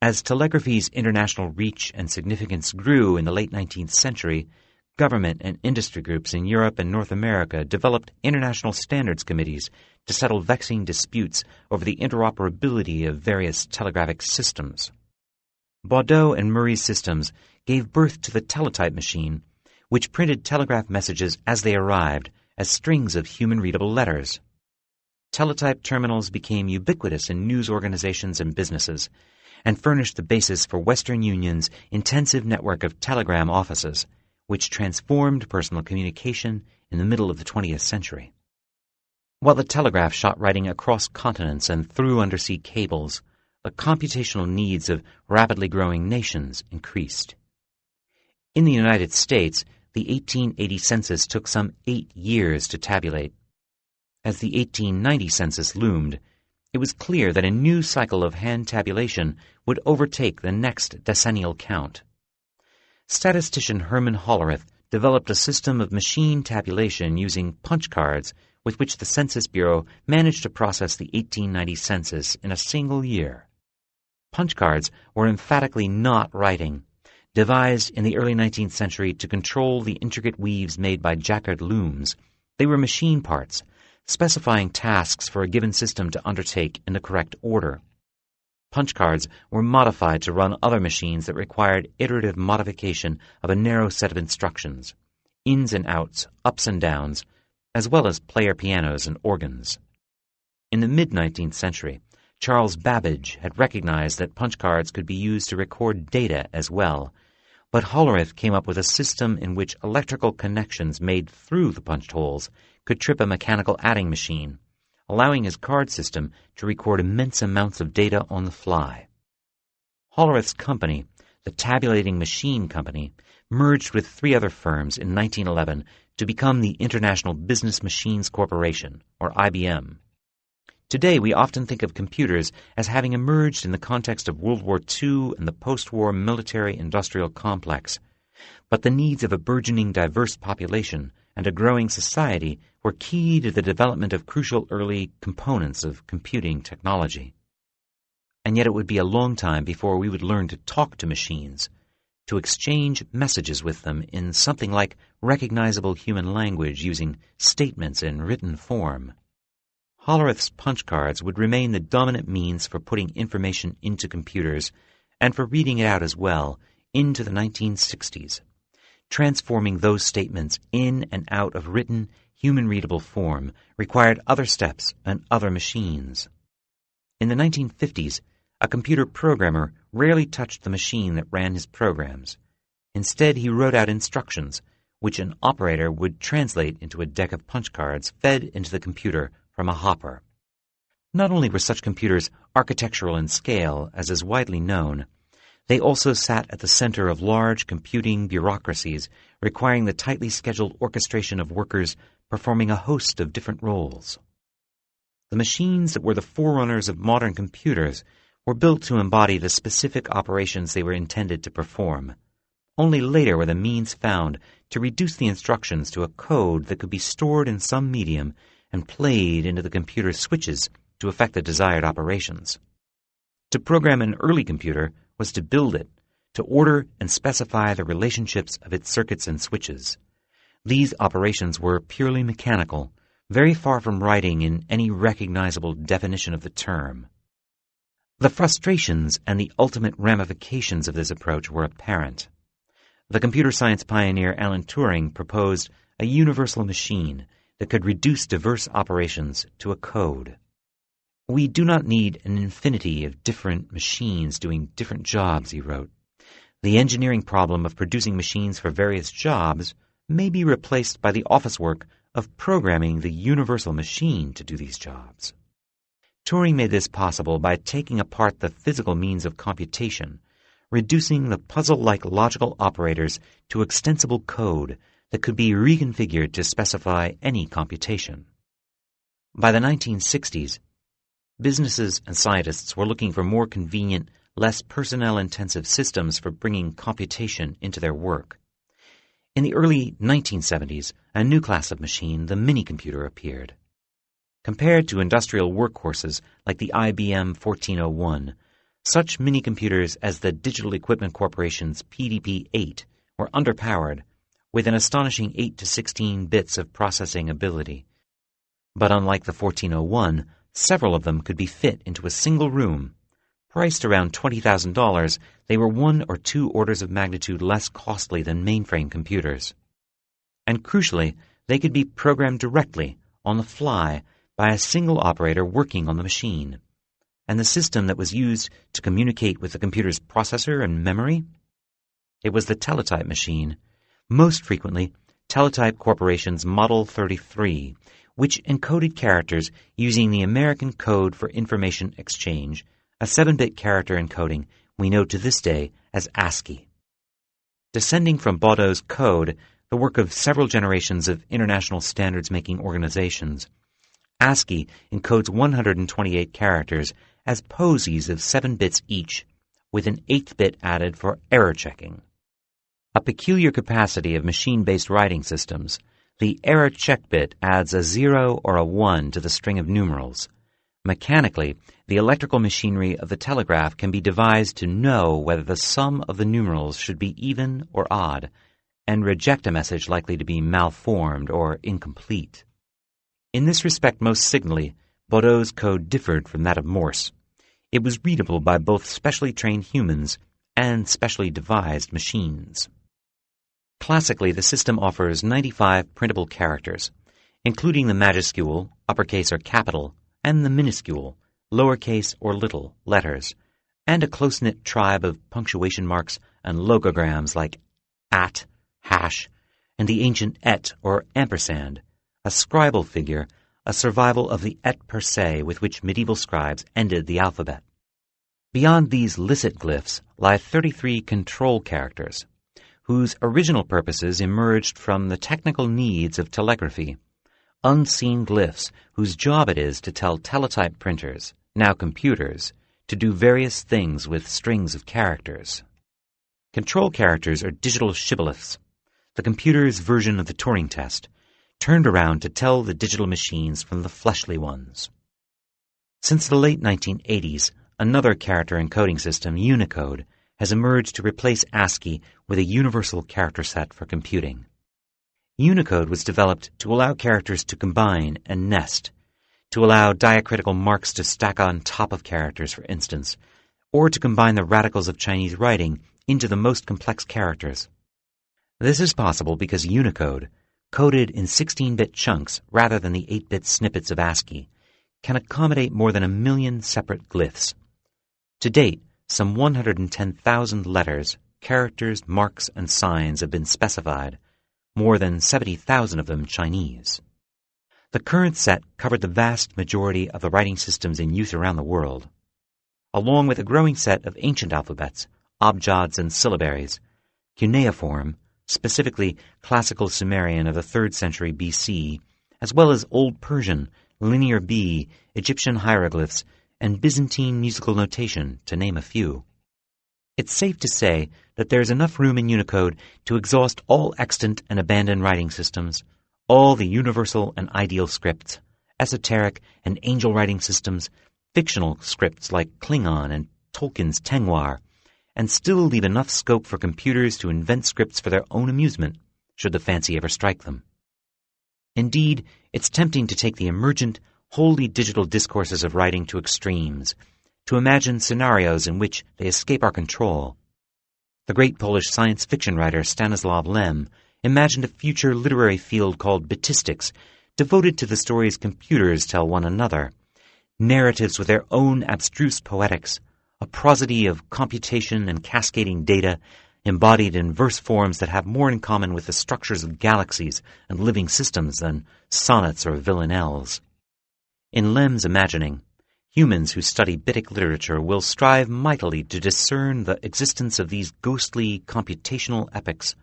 Speaker 1: As telegraphy's international reach and significance grew in the late 19th century, government and industry groups in Europe and North America developed international standards committees to settle vexing disputes over the interoperability of various telegraphic systems. Baudot and Murray's systems gave birth to the teletype machine, which printed telegraph messages as they arrived as strings of human-readable letters. Teletype terminals became ubiquitous in news organizations and businesses, and furnished the basis for Western Union's intensive network of telegram offices, which transformed personal communication in the middle of the 20th century. While the telegraph shot writing across continents and through undersea cables, the computational needs of rapidly growing nations increased. In the United States, the 1880 census took some 8 years to tabulate. As the 1890 census loomed, it was clear that a new cycle of hand tabulation would overtake the next decennial count. Statistician Herman Hollerith developed a system of machine tabulation using punch cards with which the Census Bureau managed to process the 1890 census in a single year. Punch cards were emphatically not writing. Devised in the early 19th century to control the intricate weaves made by Jacquard looms, they were machine parts, specifying tasks for a given system to undertake in the correct order. Punch cards were modified to run other machines that required iterative modification of a narrow set of instructions, ins and outs, ups and downs, as well as player pianos and organs. In the mid-19th century, Charles Babbage had recognized that punch cards could be used to record data as well, but Hollerith came up with a system in which electrical connections made through the punched holes could trip a mechanical adding machine, allowing his card system to record immense amounts of data on the fly. Hollerith's company, the Tabulating Machine Company, merged with 3 other firms in 1911 to become the International Business Machines Corporation, or IBM. Today, we often think of computers as having emerged in the context of World War II and the post-war military-industrial complex, but the needs of a burgeoning diverse population and a growing society were key to the development of crucial early components of computing technology. And yet it would be a long time before we would learn to talk to machines, to exchange messages with them in something like recognizable human language using statements in written form. Hollerith's punch cards would remain the dominant means for putting information into computers and for reading it out as well into the 1960s, transforming those statements in and out of written, human-readable form required other steps and other machines. In the 1950s, a computer programmer rarely touched the machine that ran his programs. Instead, he wrote out instructions, which an operator would translate into a deck of punch cards fed into the computer from a hopper. Not only were such computers architectural in scale, as is widely known, they also sat at the center of large computing bureaucracies requiring the tightly scheduled orchestration of workers performing a host of different roles. The machines that were the forerunners of modern computers were built to embody the specific operations they were intended to perform. Only later were the means found to reduce the instructions to a code that could be stored in some medium and played into the computer's switches to effect the desired operations. To program an early computer was to build it, to order and specify the relationships of its circuits and switches. These operations were purely mechanical, very far from writing in any recognizable definition of the term. The frustrations and the ultimate ramifications of this approach were apparent. The computer science pioneer Alan Turing proposed a universal machine that could reduce diverse operations to a code. We do not need an infinity of different machines doing different jobs, he wrote. The engineering problem of producing machines for various jobs may be replaced by the office work of programming the universal machine to do these jobs. Turing made this possible by taking apart the physical means of computation, reducing the puzzle-like logical operators to extensible code that could be reconfigured to specify any computation. By the 1960s, businesses and scientists were looking for more convenient, less personnel-intensive systems for bringing computation into their work. In the early 1970s, a new class of machine, the mini-computer, appeared. Compared to industrial workhorses like the IBM 1401, Such mini-computers as the Digital Equipment Corporation's PDP-8 were underpowered, with an astonishing 8 to 16 bits of processing ability. But unlike the 1401, several of them could be fit into a single room. Priced around $20,000, they were 1 or 2 orders of magnitude less costly than mainframe computers. And crucially, they could be programmed directly, on the fly, by a single operator working on the machine. And the system that was used to communicate with the computer's processor and memory? It was the teletype machine, most frequently Teletype Corporation's Model 33, which encoded characters using the American Code for Information Exchange, a 7-bit character encoding we know to this day as ASCII. Descending from Baudot's code, the work of several generations of international standards-making organizations, ASCII encodes 128 characters as posies of 7 bits each, with an 8th bit added for error checking. A peculiar capacity of machine-based writing systems, the error check bit adds a 0 or a 1 to the string of numerals. Mechanically, the electrical machinery of the telegraph can be devised to know whether the sum of the numerals should be even or odd, and reject a message likely to be malformed or incomplete. In this respect most signally, Baudot's code differed from that of Morse. It was readable by both specially trained humans and specially devised machines. Classically, the system offers 95 printable characters, including the majuscule, uppercase or capital, and the minuscule, lowercase or little, letters, and a close-knit tribe of punctuation marks and logograms like at, hash, and the ancient et or ampersand, a scribal figure, a survival of the et per se with which medieval scribes ended the alphabet. Beyond these licit glyphs lie 33 control characters, whose original purposes emerged from the technical needs of telegraphy, unseen glyphs whose job it is to tell teletype printers, now computers, to do various things with strings of characters. Control characters are digital shibboleths, the computer's version of the Turing test, turned around to tell the digital machines from the fleshly ones. Since the late 1980s, another character encoding system, Unicode, has emerged to replace ASCII with a universal character set for computing. Unicode was developed to allow characters to combine and nest, to allow diacritical marks to stack on top of characters, for instance, or to combine the radicals of Chinese writing into the most complex characters. This is possible because Unicode, coded in 16-bit chunks rather than the 8-bit snippets of ASCII, can accommodate more than 1 million separate glyphs. To date, some 110,000 letters, characters, marks, and signs have been specified, more than 70,000 of them Chinese. The current set covered the vast majority of the writing systems in use around the world, along with a growing set of ancient alphabets, abjads and syllabaries, cuneiform, specifically Classical Sumerian of the 3rd century BC, as well as Old Persian, Linear B, Egyptian hieroglyphs, and Byzantine musical notation, to name a few. It's safe to say that there is enough room in Unicode to exhaust all extant and abandoned writing systems, all the universal and ideal scripts, esoteric and angel writing systems, fictional scripts like Klingon and Tolkien's Tengwar, and still leave enough scope for computers to invent scripts for their own amusement, should the fancy ever strike them. Indeed, it's tempting to take the emergent, wholly digital discourses of writing to extremes, to imagine scenarios in which they escape our control. The great Polish science fiction writer Stanislaw Lem imagined a future literary field called bitistics, devoted to the stories computers tell one another, narratives with their own abstruse poetics, a prosody of computation and cascading data embodied in verse forms that have more in common with the structures of galaxies and living systems than sonnets or villanelles. In Lem's imagining, humans who study Bitic literature will strive mightily to discern the existence of these ghostly computational epics,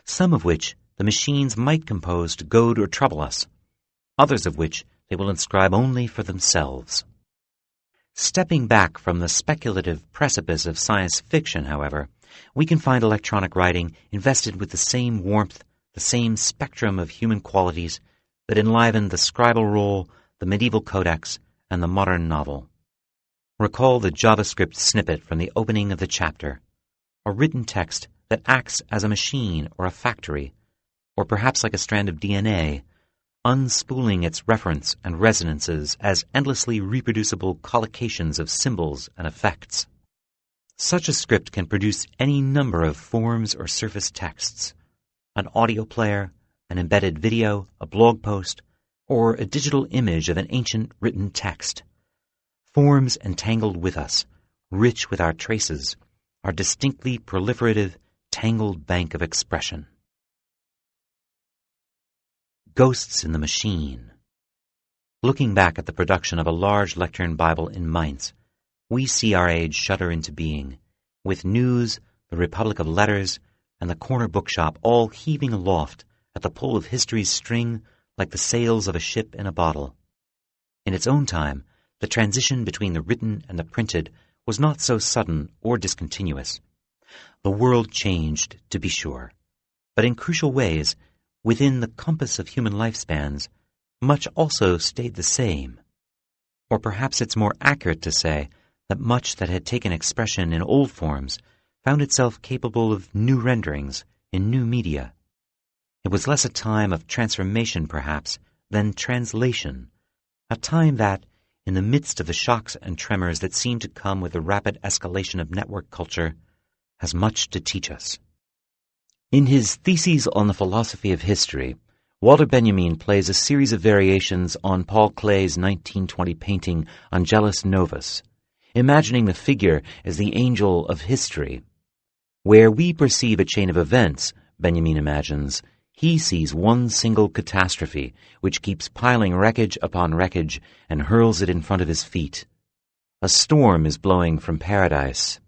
Speaker 1: some of which the machines might compose to goad or trouble us, others of which they will inscribe only for themselves. Stepping back from the speculative precipice of science fiction, however, we can find electronic writing invested with the same warmth, the same spectrum of human qualities that enlivened the scribal role, the medieval codex, and the modern novel. Recall the JavaScript snippet from the opening of the chapter, a written text that acts as a machine or a factory, or perhaps like a strand of DNA, unspooling its reference and resonances as endlessly reproducible collocations of symbols and effects. Such a script can produce any number of forms or surface texts, an audio player, an embedded video, a blog post, or a digital image of an ancient written text. Forms entangled with us, rich with our traces, our distinctly proliferative, tangled bank of expression. Ghosts in the Machine. Looking back at the production of a large lectern Bible in Mainz, we see our age shudder into being, with News, the Republic of Letters, and the corner bookshop all heaving aloft at the pull of history's string like the sails of a ship in a bottle. In its own time, the transition between the written and the printed was not so sudden or discontinuous. The world changed, to be sure, but in crucial ways, within the compass of human lifespans, much also stayed the same. Or perhaps it's more accurate to say that much that had taken expression in old forms found itself capable of new renderings in new media. It was less a time of transformation, perhaps, than translation, a time that, in the midst of the shocks and tremors that seem to come with the rapid escalation of network culture, has much to teach us. In his Theses on the Philosophy of History, Walter Benjamin plays a series of variations on Paul Klee's 1920 painting Angelus Novus, imagining the figure as the angel of history. Where we perceive a chain of events, Benjamin imagines, he sees one single catastrophe which keeps piling wreckage upon wreckage and hurls it in front of his feet. A storm is blowing from paradise.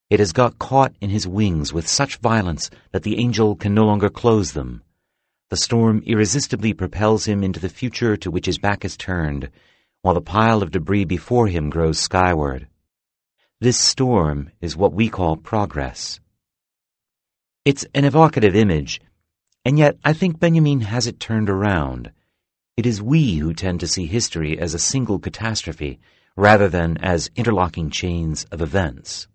Speaker 1: It has got caught in his wings with such violence that the angel can no longer close them. The storm irresistibly propels him into the future to which his back is turned, while the pile of debris before him grows skyward. This storm is what we call progress. It's an evocative image, and yet I think Benjamin has it turned around. It is we who tend to see history as a single catastrophe, rather than as interlocking chains of events.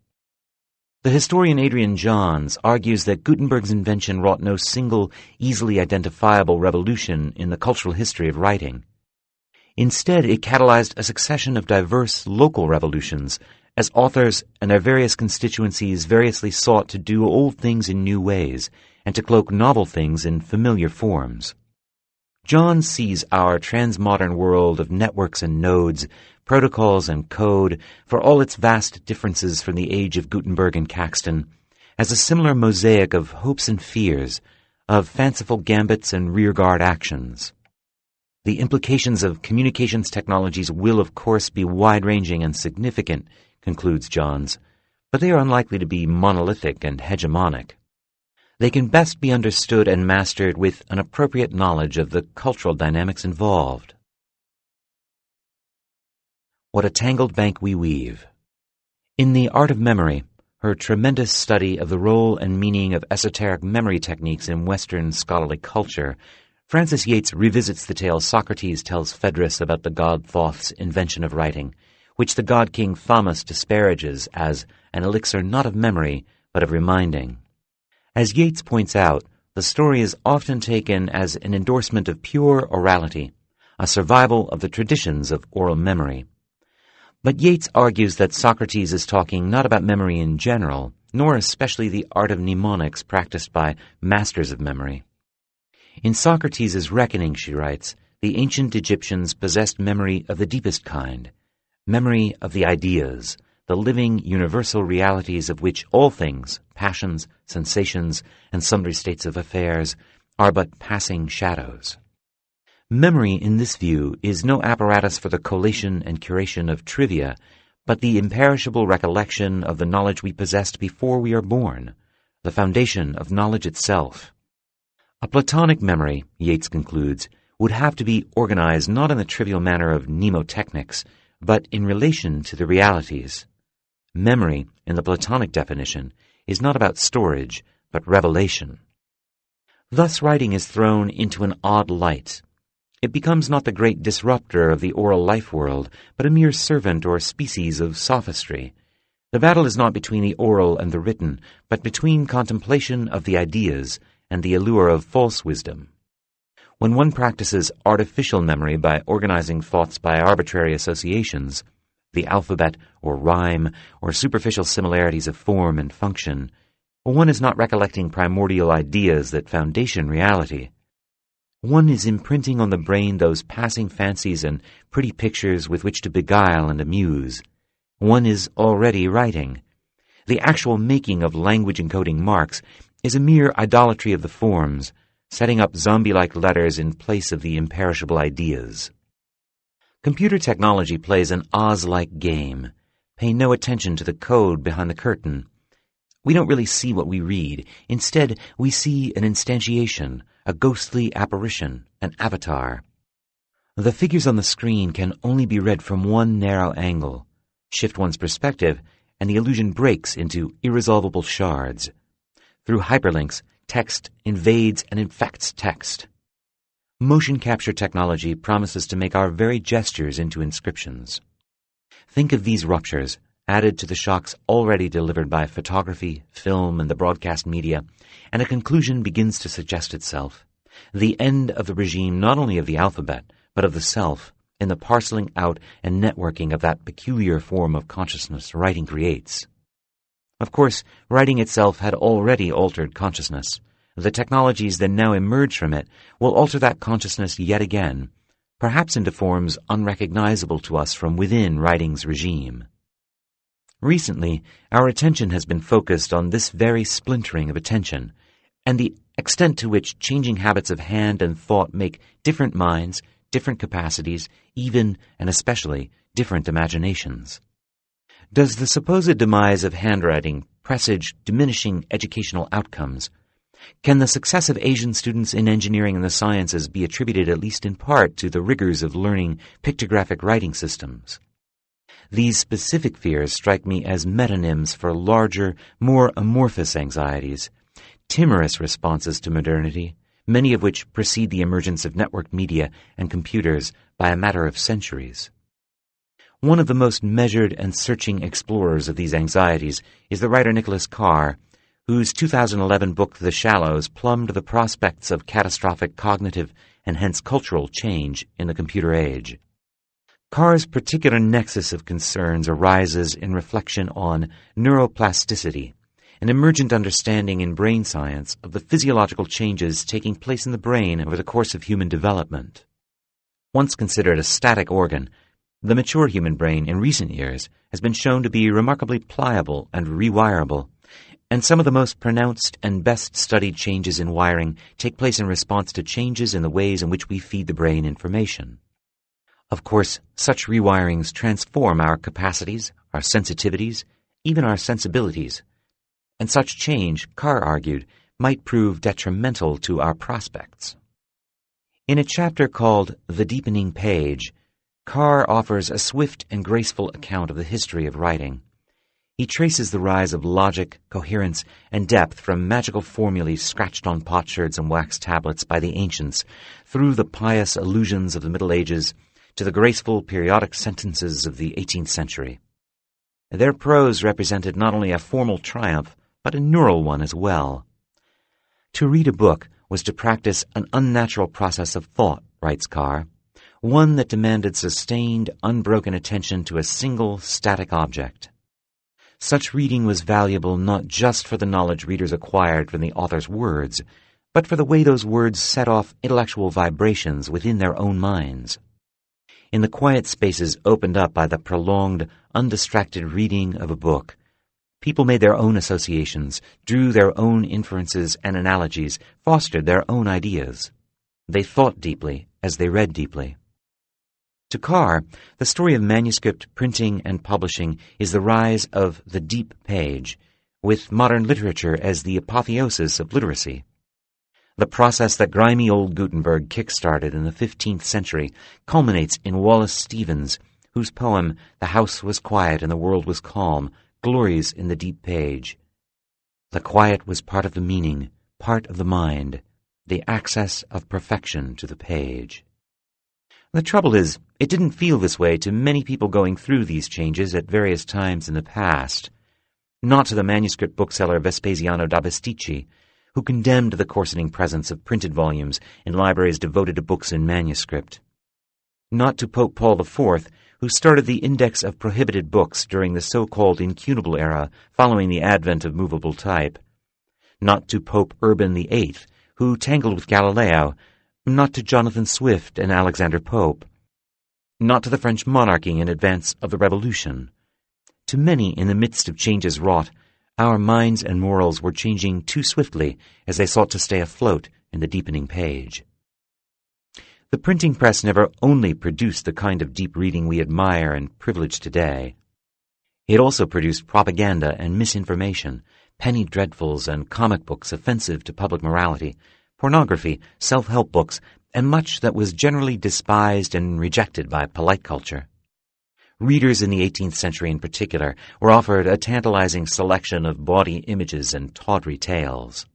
Speaker 1: The historian Adrian Johns argues that Gutenberg's invention wrought no single, easily identifiable revolution in the cultural history of writing. Instead, it catalyzed a succession of diverse local revolutions, as authors and their various constituencies variously sought to do old things in new ways, and to cloak novel things in familiar forms. John sees our transmodern world of networks and nodes, protocols and code, for all its vast differences from the age of Gutenberg and Caxton, as a similar mosaic of hopes and fears, of fanciful gambits and rearguard actions. The implications of communications technologies will, of course, be wide-ranging and significant, concludes Johns, but they are unlikely to be monolithic and hegemonic. They can best be understood and mastered with an appropriate knowledge of the cultural dynamics involved. What a tangled bank we weave. In The Art of Memory, her tremendous study of the role and meaning of esoteric memory techniques in Western scholarly culture, Frances Yates revisits the tale Socrates tells Phaedrus about the god Thoth's invention of writing, which the god king Thaumas disparages as an elixir not of memory, but of reminding. As Yates points out, the story is often taken as an endorsement of pure orality, a survival of the traditions of oral memory. But Yates argues that Socrates is talking not about memory in general, nor especially the art of mnemonics practiced by masters of memory. In Socrates' reckoning, she writes, the ancient Egyptians possessed memory of the deepest kind, memory of the ideas, the living universal realities of which all things, passions, sensations, and sundry states of affairs, are but passing shadows. Memory, in this view, is no apparatus for the collation and curation of trivia, but the imperishable recollection of the knowledge we possessed before we are born, the foundation of knowledge itself. A Platonic memory, Yates concludes, would have to be organized not in the trivial manner of mnemotechnics, but in relation to the realities. Memory, in the Platonic definition, is not about storage, but revelation. Thus writing is thrown into an odd light. It becomes not the great disruptor of the oral life world, but a mere servant or species of sophistry. The battle is not between the oral and the written, but between contemplation of the ideas and the allure of false wisdom. When one practices artificial memory by organizing thoughts by arbitrary associations, the alphabet or rhyme or superficial similarities of form and function, one is not recollecting primordial ideas that foundation reality. One is imprinting on the brain those passing fancies and pretty pictures with which to beguile and amuse. One is already writing. The actual making of language-encoding marks is a mere idolatry of the forms, setting up zombie-like letters in place of the imperishable ideas. Computer technology plays an Oz-like game. Pay no attention to the code behind the curtain. We don't really see what we read. Instead, we see an instantiation, a ghostly apparition, an avatar. The figures on the screen can only be read from one narrow angle. Shift one's perspective, and the illusion breaks into irresolvable shards. Through hyperlinks, text invades and infects text. Motion capture technology promises to make our very gestures into inscriptions. Think of these ruptures, added to the shocks already delivered by photography, film, and the broadcast media, and a conclusion begins to suggest itself. The end of the regime not only of the alphabet, but of the self, in the parceling out and networking of that peculiar form of consciousness writing creates. Of course, writing itself had already altered consciousness. The technologies that now emerge from it will alter that consciousness yet again, perhaps into forms unrecognizable to us from within writing's regime. Recently, our attention has been focused on this very splintering of attention, and the extent to which changing habits of hand and thought make different minds, different capacities, even and especially different imaginations. Does the supposed demise of handwriting presage diminishing educational outcomes? Can the success of Asian students in engineering and the sciences be attributed at least in part to the rigors of learning pictographic writing systems? These specific fears strike me as metonyms for larger, more amorphous anxieties, timorous responses to modernity, many of which precede the emergence of networked media and computers by a matter of centuries. One of the most measured and searching explorers of these anxieties is the writer Nicholas Carr, whose 2011 book The Shallows plumbed the prospects of catastrophic cognitive and hence cultural change in the computer age. Carr's particular nexus of concerns arises in reflection on neuroplasticity, an emergent understanding in brain science of the physiological changes taking place in the brain over the course of human development. Once considered a static organ, the mature human brain in recent years has been shown to be remarkably pliable and rewirable, and some of the most pronounced and best studied changes in wiring take place in response to changes in the ways in which we feed the brain information. Of course, such rewirings transform our capacities, our sensitivities, even our sensibilities, and such change, Carr argued, might prove detrimental to our prospects. In a chapter called The Deepening Page, Carr offers a swift and graceful account of the history of writing. He traces the rise of logic, coherence, and depth from magical formulae scratched on potsherds and wax tablets by the ancients, through the pious allusions of the Middle Ages, to the graceful periodic sentences of the 18th century. Their prose represented not only a formal triumph, but a neural one as well. To read a book was to practice an unnatural process of thought, writes Carr, one that demanded sustained, unbroken attention to a single, static object. Such reading was valuable not just for the knowledge readers acquired from the author's words, but for the way those words set off intellectual vibrations within their own minds. In the quiet spaces opened up by the prolonged, undistracted reading of a book, people made their own associations, drew their own inferences and analogies, fostered their own ideas. They thought deeply as they read deeply. To Carr, the story of manuscript printing and publishing is the rise of the deep page, with modern literature as the apotheosis of literacy. The process that grimy old Gutenberg kick-started in the 15th century culminates in Wallace Stevens, whose poem, The House Was Quiet and the World Was Calm, glories in the deep page. The quiet was part of the meaning, part of the mind, the access of perfection to the page. The trouble is, it didn't feel this way to many people going through these changes at various times in the past. Not to the manuscript bookseller Vespasiano da Bisticci, who condemned the coarsening presence of printed volumes in libraries devoted to books in manuscript. Not to Pope Paul IV, who started the Index of Prohibited Books during the so-called incunable era following the advent of movable type. Not to Pope Urban VIII, who tangled with Galileo. Not to Jonathan Swift and Alexander Pope. Not to the French monarchy in advance of the Revolution. To many in the midst of changes wrought, our minds and morals were changing too swiftly as they sought to stay afloat in the deepening page. The printing press never only produced the kind of deep reading we admire and privilege today. It also produced propaganda and misinformation, penny dreadfuls and comic books offensive to public morality, pornography, self-help books, and much that was generally despised and rejected by polite culture. Readers in the 18th century in particular were offered a tantalizing selection of bawdy images and tawdry tales.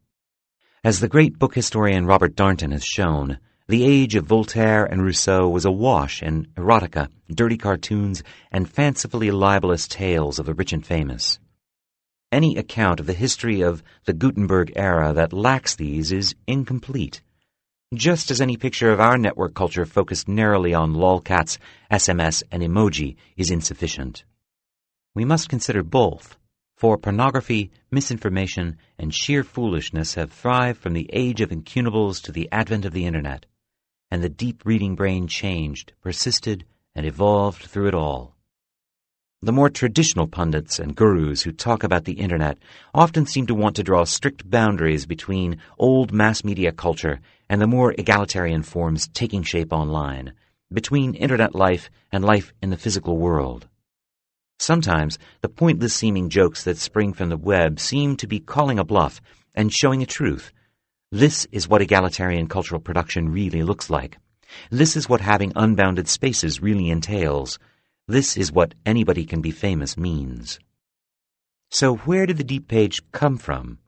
Speaker 1: As the great book historian Robert Darnton has shown, the age of Voltaire and Rousseau was awash in erotica, dirty cartoons, and fancifully libelous tales of the rich and famous. Any account of the history of the Gutenberg era that lacks these is incomplete, just as any picture of our network culture focused narrowly on lolcats, SMS, and emoji is insufficient. We must consider both, for pornography, misinformation, and sheer foolishness have thrived from the age of incunables to the advent of the Internet, and the deep-reading brain changed, persisted, and evolved through it all. The more traditional pundits and gurus who talk about the Internet often seem to want to draw strict boundaries between old mass media culture and the more egalitarian forms taking shape online, between Internet life and life in the physical world. Sometimes the pointless-seeming jokes that spring from the web seem to be calling a bluff and showing a truth. This is what egalitarian cultural production really looks like. This is what having unbounded spaces really entails. This is what anybody can be famous means. So where did the deep page come from?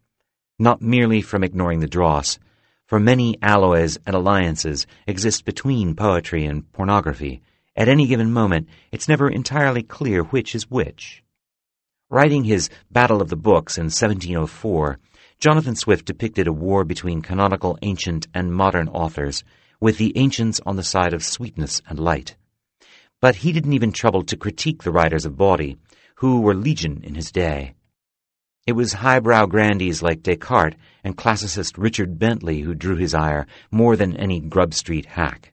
Speaker 1: Not merely from ignoring the dross, for many alloys and alliances exist between poetry and pornography. At any given moment, it's never entirely clear which is which. Writing his Battle of the Books in 1704, Jonathan Swift depicted a war between canonical ancient and modern authors, with the ancients on the side of sweetness and light. But he didn't even trouble to critique the writers of bawdy, who were legion in his day. It was highbrow grandees like Descartes and classicist Richard Bentley who drew his ire more than any Grub Street hack.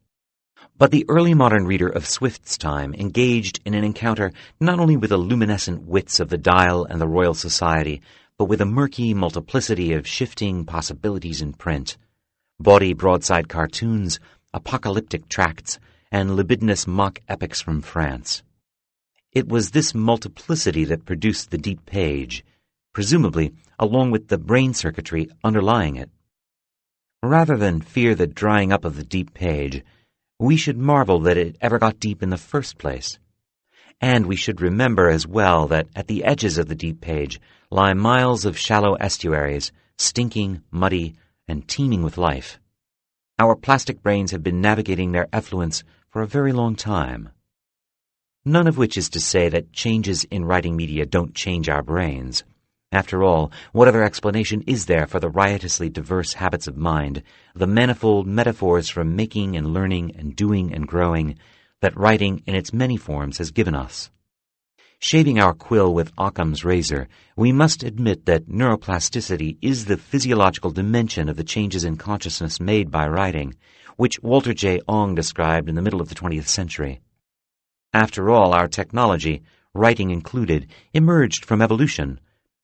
Speaker 1: But the early modern reader of Swift's time engaged in an encounter not only with the luminescent wits of the Dial and the Royal Society, but with a murky multiplicity of shifting possibilities in print. Bawdy broadside cartoons, apocalyptic tracts, and libidinous mock epics from France. It was this multiplicity that produced the deep page, presumably along with the brain circuitry underlying it. Rather than fear the drying up of the deep page, we should marvel that it ever got deep in the first place. And we should remember as well that at the edges of the deep page lie miles of shallow estuaries, stinking, muddy, and teeming with life. Our plastic brains have been navigating their effluence for a very long time. None of which is to say that changes in writing media don't change our brains. After all, what other explanation is there for the riotously diverse habits of mind, the manifold metaphors from making and learning and doing and growing that writing in its many forms has given us? Shaving our quill with Occam's razor, we must admit that neuroplasticity is the physiological dimension of the changes in consciousness made by writing, which Walter J. Ong described in the middle of the 20th century. After all, our technology, writing included, emerged from evolution,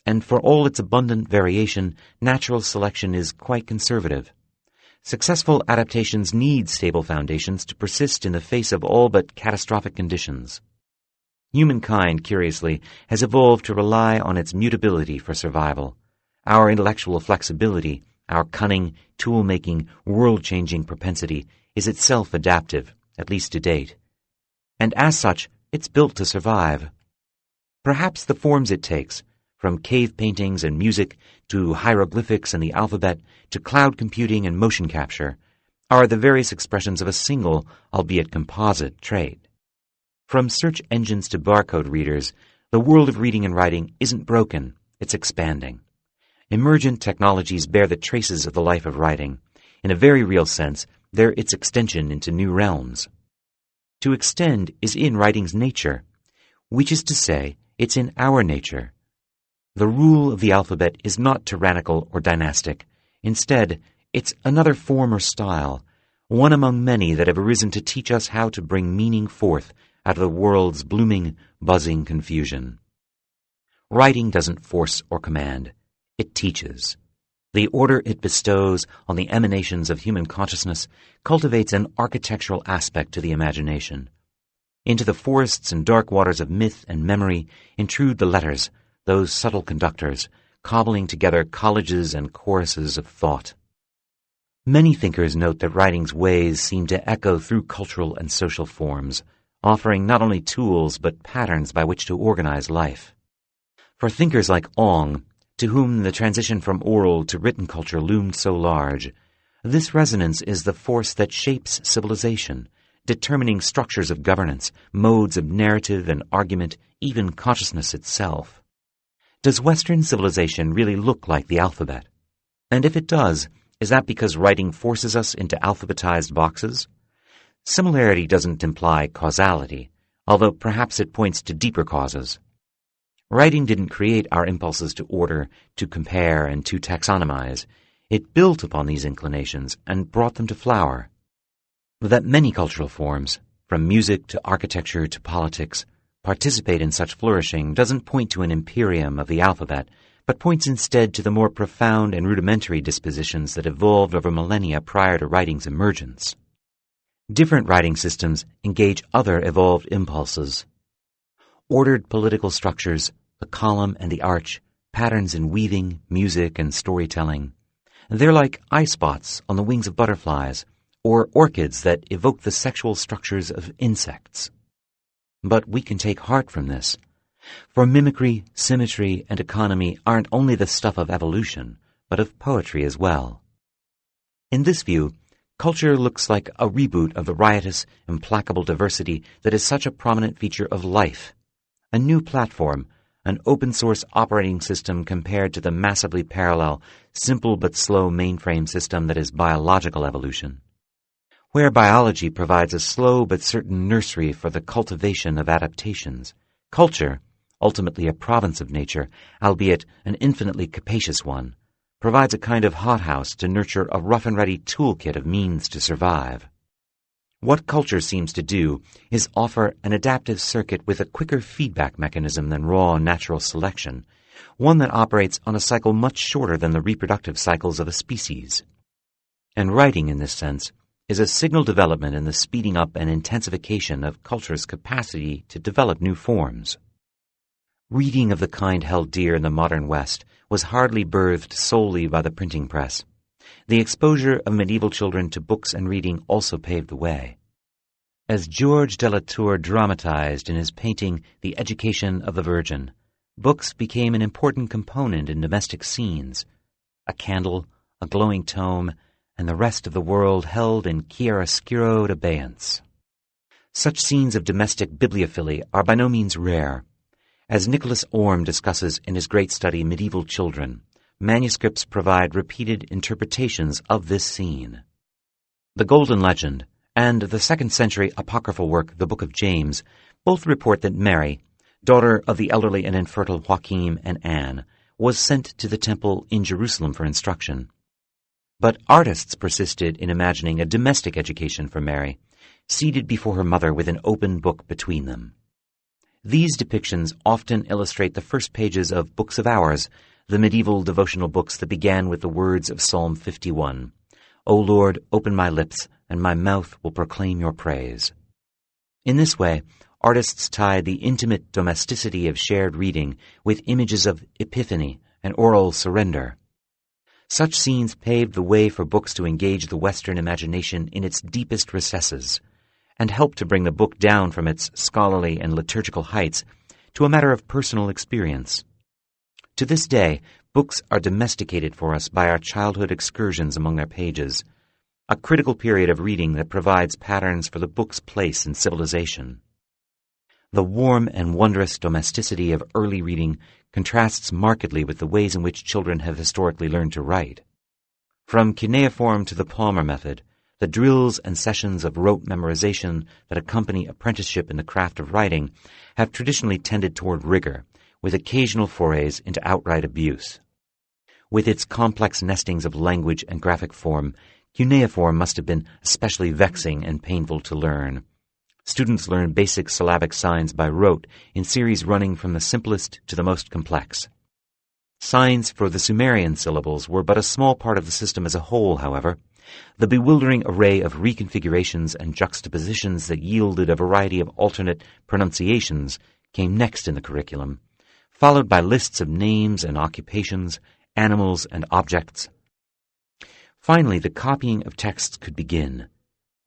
Speaker 1: and for all its abundant variation, natural selection is quite conservative. Successful adaptations need stable foundations to persist in the face of all but catastrophic conditions. Humankind, curiously, has evolved to rely on its mutability for survival. Our intellectual flexibility, our cunning, tool-making, world-changing propensity is itself adaptive, at least to date. And as such, it's built to survive. Perhaps the forms it takes, from cave paintings and music to hieroglyphics and the alphabet to cloud computing and motion capture, are the various expressions of a single, albeit composite, trait. From search engines to barcode readers, the world of reading and writing isn't broken, it's expanding. Emergent technologies bear the traces of the life of writing. In a very real sense, they're its extension into new realms. To extend is in writing's nature, which is to say, it's in our nature. The rule of the alphabet is not tyrannical or dynastic. Instead, it's another form or style, one among many that have arisen to teach us how to bring meaning forth out of the world's blooming, buzzing confusion. Writing doesn't force or command. It teaches. The order it bestows on the emanations of human consciousness cultivates an architectural aspect to the imagination. Into the forests and dark waters of myth and memory intrude the letters, those subtle conductors, cobbling together colleges and choruses of thought. Many thinkers note that writing's ways seem to echo through cultural and social forms, offering not only tools but patterns by which to organize life. For thinkers like Ong, to whom the transition from oral to written culture loomed so large, this resonance is the force that shapes civilization, determining structures of governance, modes of narrative and argument, even consciousness itself. Does Western civilization really look like the alphabet? And if it does, is that because writing forces us into alphabetized boxes? Similarity doesn't imply causality, although perhaps it points to deeper causes. Writing didn't create our impulses to order, to compare, and to taxonomize. It built upon these inclinations and brought them to flower. That many cultural forms, from music to architecture to politics, participate in such flourishing doesn't point to an imperium of the alphabet, but points instead to the more profound and rudimentary dispositions that evolved over millennia prior to writing's emergence. Different writing systems engage other evolved impulses. Ordered political structures, the column and the arch, patterns in weaving, music, and storytelling. They're like eye spots on the wings of butterflies, or orchids that evoke the sexual structures of insects. But we can take heart from this, for mimicry, symmetry, and economy aren't only the stuff of evolution, but of poetry as well. In this view, culture looks like a reboot of the riotous, implacable diversity that is such a prominent feature of life. A new platform, an open-source operating system compared to the massively parallel, simple but slow mainframe system that is biological evolution. Where biology provides a slow but certain nursery for the cultivation of adaptations, culture, ultimately a province of nature, albeit an infinitely capacious one, provides a kind of hothouse to nurture a rough-and-ready toolkit of means to survive. What culture seems to do is offer an adaptive circuit with a quicker feedback mechanism than raw natural selection, one that operates on a cycle much shorter than the reproductive cycles of a species. And writing, in this sense, is a signal development in the speeding up and intensification of culture's capacity to develop new forms. Reading of the kind held dear in the modern West was hardly birthed solely by the printing press. The exposure of medieval children to books and reading also paved the way. As George de la Tour dramatized in his painting The Education of the Virgin, books became an important component in domestic scenes. A candle, a glowing tome, and the rest of the world held in chiaroscuro abeyance. Such scenes of domestic bibliophily are by no means rare. As Nicholas Orme discusses in his great study Medieval Children, manuscripts provide repeated interpretations of this scene. The Golden Legend and the 2nd century apocryphal work, the Book of James, both report that Mary, daughter of the elderly and infertile Joachim and Anne, was sent to the temple in Jerusalem for instruction. But artists persisted in imagining a domestic education for Mary, seated before her mother with an open book between them. These depictions often illustrate the first pages of Books of Hours, the medieval devotional books that began with the words of Psalm 51, "O Lord, open my lips, and my mouth will proclaim your praise." In this way, artists tied the intimate domesticity of shared reading with images of epiphany and oral surrender. Such scenes paved the way for books to engage the Western imagination in its deepest recesses, and helped to bring the book down from its scholarly and liturgical heights to a matter of personal experience. To this day, books are domesticated for us by our childhood excursions among their pages, a critical period of reading that provides patterns for the book's place in civilization. The warm and wondrous domesticity of early reading contrasts markedly with the ways in which children have historically learned to write. From cuneiform to the Palmer method, the drills and sessions of rote memorization that accompany apprenticeship in the craft of writing have traditionally tended toward rigor, with occasional forays into outright abuse. With its complex nestings of language and graphic form, cuneiform must have been especially vexing and painful to learn. Students learn basic syllabic signs by rote in series running from the simplest to the most complex. Signs for the Sumerian syllables were but a small part of the system as a whole, however. The bewildering array of reconfigurations and juxtapositions that yielded a variety of alternate pronunciations came next in the curriculum, followed by lists of names and occupations, animals and objects. Finally, the copying of texts could begin.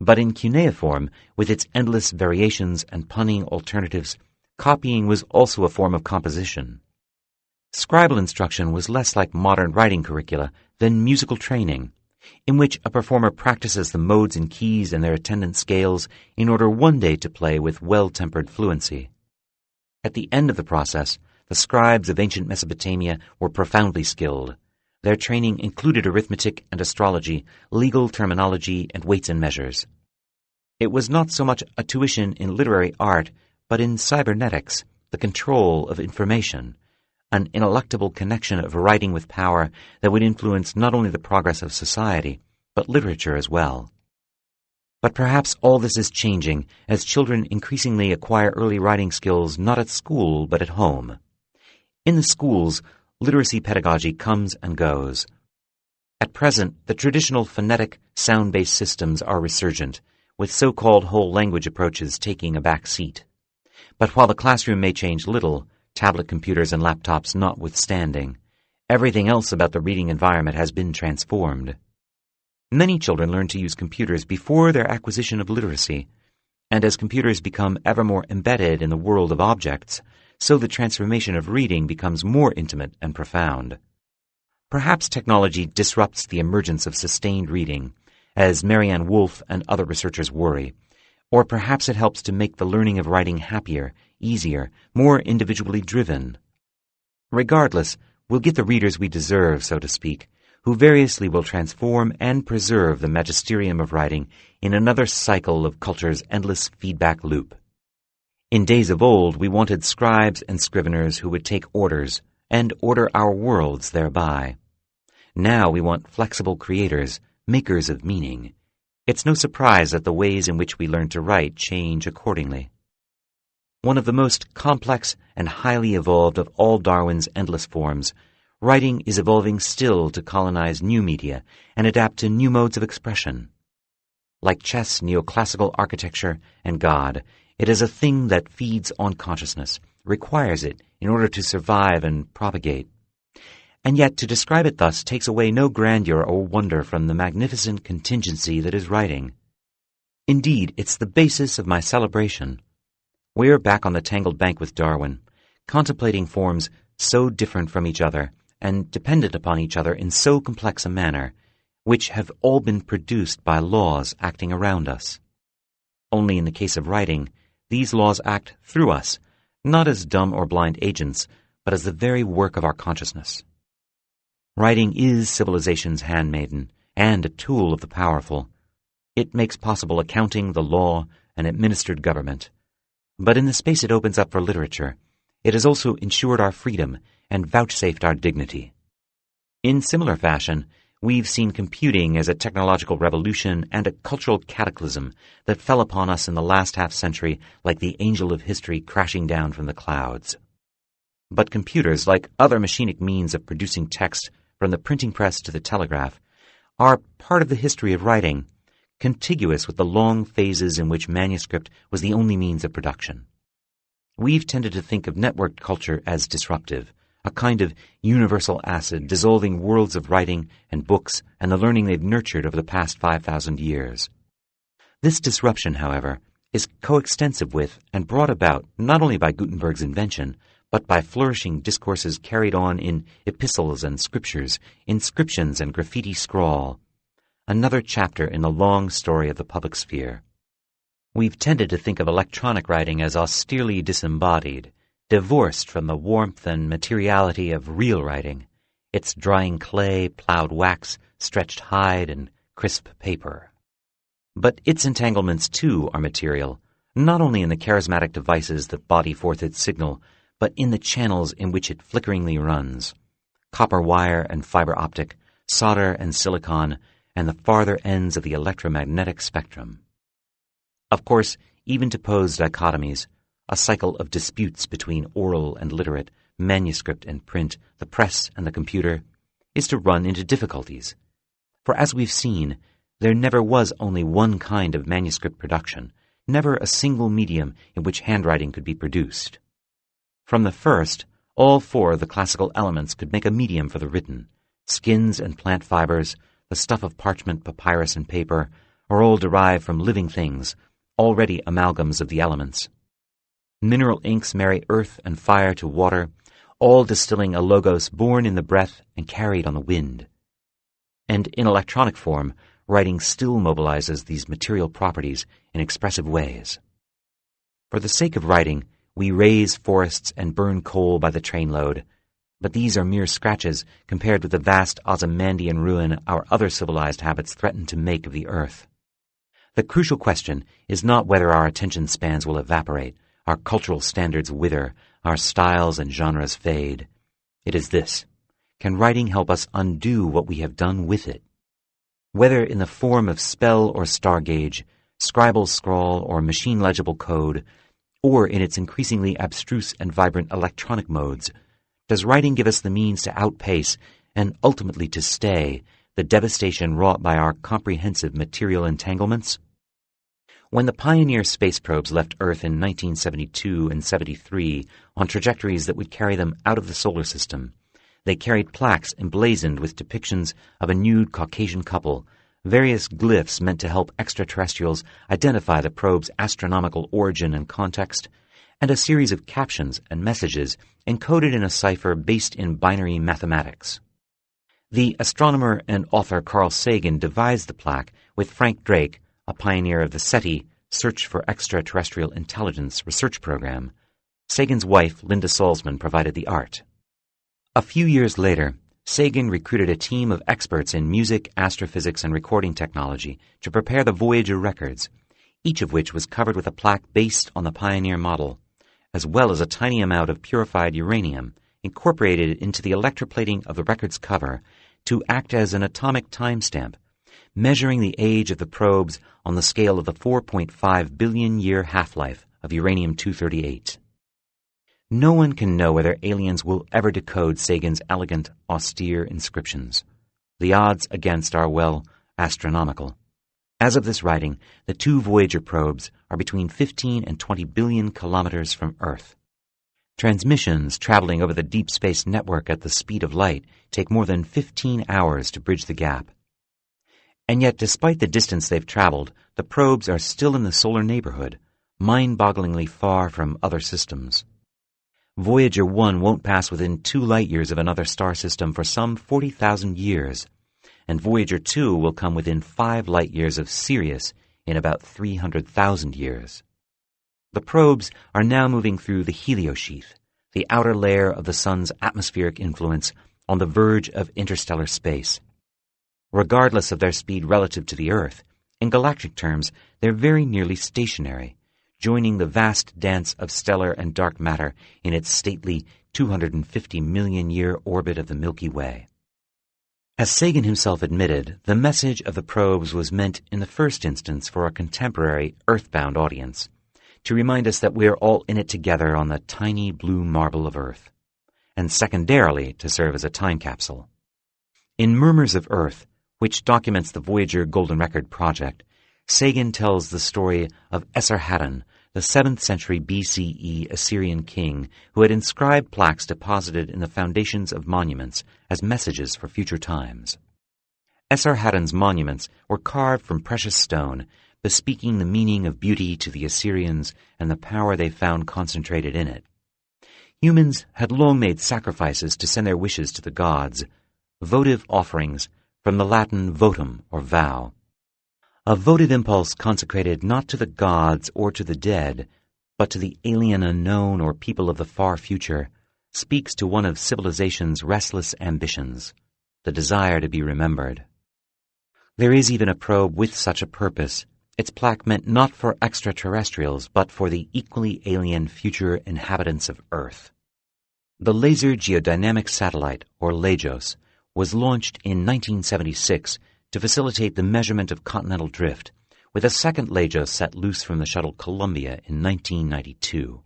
Speaker 1: But in cuneiform, with its endless variations and punning alternatives, copying was also a form of composition. Scribal instruction was less like modern writing curricula than musical training, in which a performer practices the modes and keys and their attendant scales in order one day to play with well-tempered fluency. At the end of the process, the scribes of ancient Mesopotamia were profoundly skilled. Their training included arithmetic and astrology, legal terminology, and weights and measures. It was not so much a tuition in literary art, but in cybernetics, the control of information, an ineluctable connection of writing with power that would influence not only the progress of society, but literature as well. But perhaps all this is changing as children increasingly acquire early writing skills not at school but at home. In the schools, literacy pedagogy comes and goes. At present, the traditional phonetic, sound-based systems are resurgent, with so-called whole language approaches taking a back seat. But while the classroom may change little, tablet computers and laptops notwithstanding, everything else about the reading environment has been transformed. Many children learn to use computers before their acquisition of literacy, and as computers become ever more embedded in the world of objects, so the transformation of reading becomes more intimate and profound. Perhaps technology disrupts the emergence of sustained reading, as Marianne Wolf and other researchers worry, or perhaps it helps to make the learning of writing happier, easier, more individually driven. Regardless, we'll get the readers we deserve, so to speak, who variously will transform and preserve the magisterium of writing in another cycle of culture's endless feedback loop. In days of old, we wanted scribes and scriveners who would take orders and order our worlds thereby. Now we want flexible creators, makers of meaning. It's no surprise that the ways in which we learn to write change accordingly. One of the most complex and highly evolved of all Darwin's endless forms, writing is evolving still to colonize new media and adapt to new modes of expression. Like chess, neoclassical architecture, and God, it is a thing that feeds on consciousness, requires it in order to survive and propagate. And yet to describe it thus takes away no grandeur or wonder from the magnificent contingency that is writing. Indeed, it's the basis of my celebration. We're back on the tangled bank with Darwin, contemplating forms so different from each other and dependent upon each other in so complex a manner, which have all been produced by laws acting around us. Only in the case of writing, these laws act through us, not as dumb or blind agents, but as the very work of our consciousness. Writing is civilization's handmaiden and a tool of the powerful. It makes possible accounting, the law, and administered government. But in the space it opens up for literature, it has also ensured our freedom and vouchsafed our dignity. In similar fashion, we've seen computing as a technological revolution and a cultural cataclysm that fell upon us in the last half-century like the angel of history crashing down from the clouds. But computers, like other machinic means of producing text from the printing press to the telegraph, are part of the history of writing, contiguous with the long phases in which manuscript was the only means of production. We've tended to think of networked culture as disruptive, a kind of universal acid dissolving worlds of writing and books and the learning they've nurtured over the past 5,000 years. This disruption, however, is coextensive with and brought about not only by Gutenberg's invention, but by flourishing discourses carried on in epistles and scriptures, inscriptions and graffiti scrawl. another chapter in the long story of the public sphere. We've tended to think of electronic writing as austerely disembodied, divorced from the warmth and materiality of real writing, its drying clay, plowed wax, stretched hide, and crisp paper. But its entanglements, too, are material, not only in the charismatic devices that body forth its signal, but in the channels in which it flickeringly runs: copper wire and fiber optic, solder and silicon, and the farther ends of the electromagnetic spectrum. Of course, even to pose dichotomies, a cycle of disputes between oral and literate, manuscript and print, the press and the computer, is to run into difficulties. For as we've seen, there never was only one kind of manuscript production, never a single medium in which handwriting could be produced. From the first, all four of the classical elements could make a medium for the written. Skins and plant fibers, the stuff of parchment, papyrus, and paper, are all derived from living things, already amalgams of the elements. Mineral inks marry earth and fire to water, all distilling a logos born in the breath and carried on the wind. And in electronic form, writing still mobilizes these material properties in expressive ways. For the sake of writing, we raze forests and burn coal by the trainload, but these are mere scratches compared with the vast Ozymandian ruin our other civilized habits threaten to make of the earth. The crucial question is not whether our attention spans will evaporate, our cultural standards wither, our styles and genres fade. It is this: can writing help us undo what we have done with it? Whether in the form of spell or star gauge, scribal scrawl or machine-legible code, or in its increasingly abstruse and vibrant electronic modes, does writing give us the means to outpace, and ultimately to stay, the devastation wrought by our comprehensive material entanglements? When the Pioneer space probes left Earth in 1972 and 73 on trajectories that would carry them out of the solar system, they carried plaques emblazoned with depictions of a nude Caucasian couple, various glyphs meant to help extraterrestrials identify the probe's astronomical origin and context, and a series of captions and messages encoded in a cipher based in binary mathematics. The astronomer and author Carl Sagan devised the plaque with Frank Drake, a pioneer of the SETI, Search for Extraterrestrial Intelligence research program. Sagan's wife, Linda Salzman, provided the art. A few years later, Sagan recruited a team of experts in music, astrophysics, and recording technology to prepare the Voyager records, each of which was covered with a plaque based on the Pioneer model, as well as a tiny amount of purified uranium incorporated into the electroplating of the record's cover to act as an atomic timestamp, measuring the age of the probes on the scale of the 4.5 billion-year half-life of uranium-238. No one can know whether aliens will ever decode Sagan's elegant, austere inscriptions. The odds against are, well, astronomical. As of this writing, the two Voyager probes are between 15 and 20 billion kilometers from Earth. Transmissions traveling over the deep space network at the speed of light take more than 15 hours to bridge the gap. And yet, despite the distance they've traveled, the probes are still in the solar neighborhood, mind-bogglingly far from other systems. Voyager 1 won't pass within 2 light-years of another star system for some 40,000 years, and Voyager 2 will come within 5 light-years of Sirius in about 300,000 years. The probes are now moving through the heliosheath, the outer layer of the Sun's atmospheric influence on the verge of interstellar space. Regardless of their speed relative to the Earth, in galactic terms, they're very nearly stationary, joining the vast dance of stellar and dark matter in its stately 250 million-year orbit of the Milky Way. As Sagan himself admitted, the message of the probes was meant in the first instance for a contemporary, earthbound audience, to remind us that we're all in it together on the tiny blue marble of Earth, and secondarily to serve as a time capsule. In Murmurs of Earth, which documents the Voyager Golden Record project, Sagan tells the story of Esarhaddon, the 7th century BCE Assyrian king who had inscribed plaques deposited in the foundations of monuments as messages for future times. Esarhaddon's monuments were carved from precious stone, bespeaking the meaning of beauty to the Assyrians and the power they found concentrated in it. Humans had long made sacrifices to send their wishes to the gods, votive offerings from the Latin votum, or vow. A votive impulse consecrated not to the gods or to the dead, but to the alien unknown or people of the far future, speaks to one of civilization's restless ambitions, the desire to be remembered. There is even a probe with such a purpose, its plaque meant not for extraterrestrials, but for the equally alien future inhabitants of Earth. The Laser Geodynamic Satellite, or LAGEOS, was launched in 1976 to facilitate the measurement of continental drift, with a second LAGEOS set loose from the shuttle Columbia in 1992.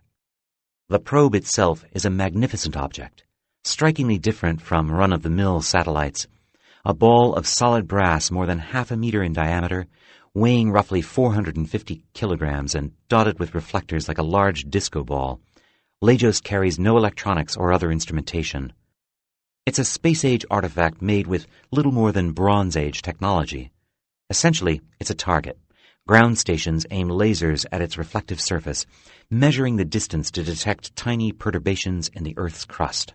Speaker 1: The probe itself is a magnificent object, strikingly different from run-of-the-mill satellites, a ball of solid brass more than half a meter in diameter, weighing roughly 450 kilograms and dotted with reflectors like a large disco ball. LAGEOS carries no electronics or other instrumentation. It's a space-age artifact made with little more than Bronze-Age technology. Essentially, it's a target. Ground stations aim lasers at its reflective surface, measuring the distance to detect tiny perturbations in the Earth's crust.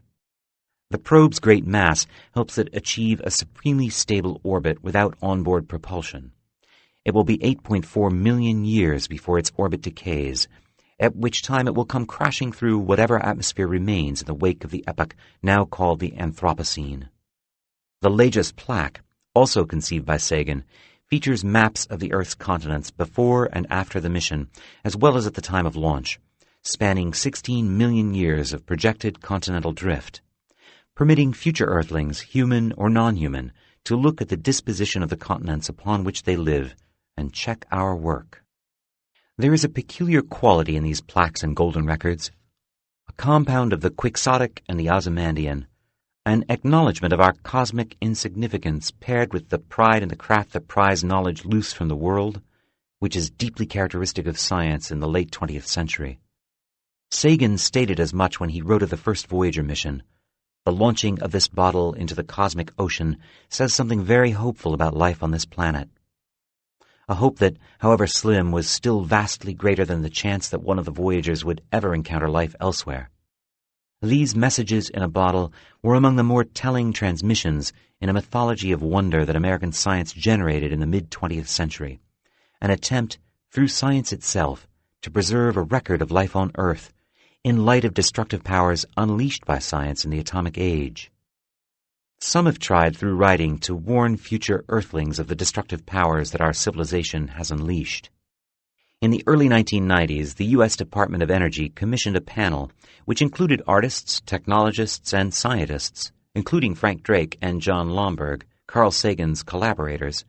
Speaker 1: The probe's great mass helps it achieve a supremely stable orbit without onboard propulsion. It will be 8.4 million years before its orbit decays, at which time it will come crashing through whatever atmosphere remains in the wake of the epoch now called the Anthropocene. The LAGEOS plaque, also conceived by Sagan, features maps of the Earth's continents before and after the mission, as well as at the time of launch, spanning 16 million years of projected continental drift, permitting future Earthlings, human or non-human, to look at the disposition of the continents upon which they live and check our work. There is a peculiar quality in these plaques and golden records, a compound of the quixotic and the Ozymandian, an acknowledgement of our cosmic insignificance paired with the pride and the craft that prize knowledge loose from the world, which is deeply characteristic of science in the late 20th century. Sagan stated as much when he wrote of the first Voyager mission. The launching of this bottle into the cosmic ocean says something very hopeful about life on this planet. A hope that, however slim, was still vastly greater than the chance that one of the Voyagers would ever encounter life elsewhere. These messages in a bottle were among the more telling transmissions in a mythology of wonder that American science generated in the mid-20th century, an attempt, through science itself, to preserve a record of life on Earth in light of destructive powers unleashed by science in the atomic age. Some have tried through writing to warn future Earthlings of the destructive powers that our civilization has unleashed. In the early 1990s, the U.S. Department of Energy commissioned a panel which included artists, technologists, and scientists, including Frank Drake and John Lomberg, Carl Sagan's collaborators,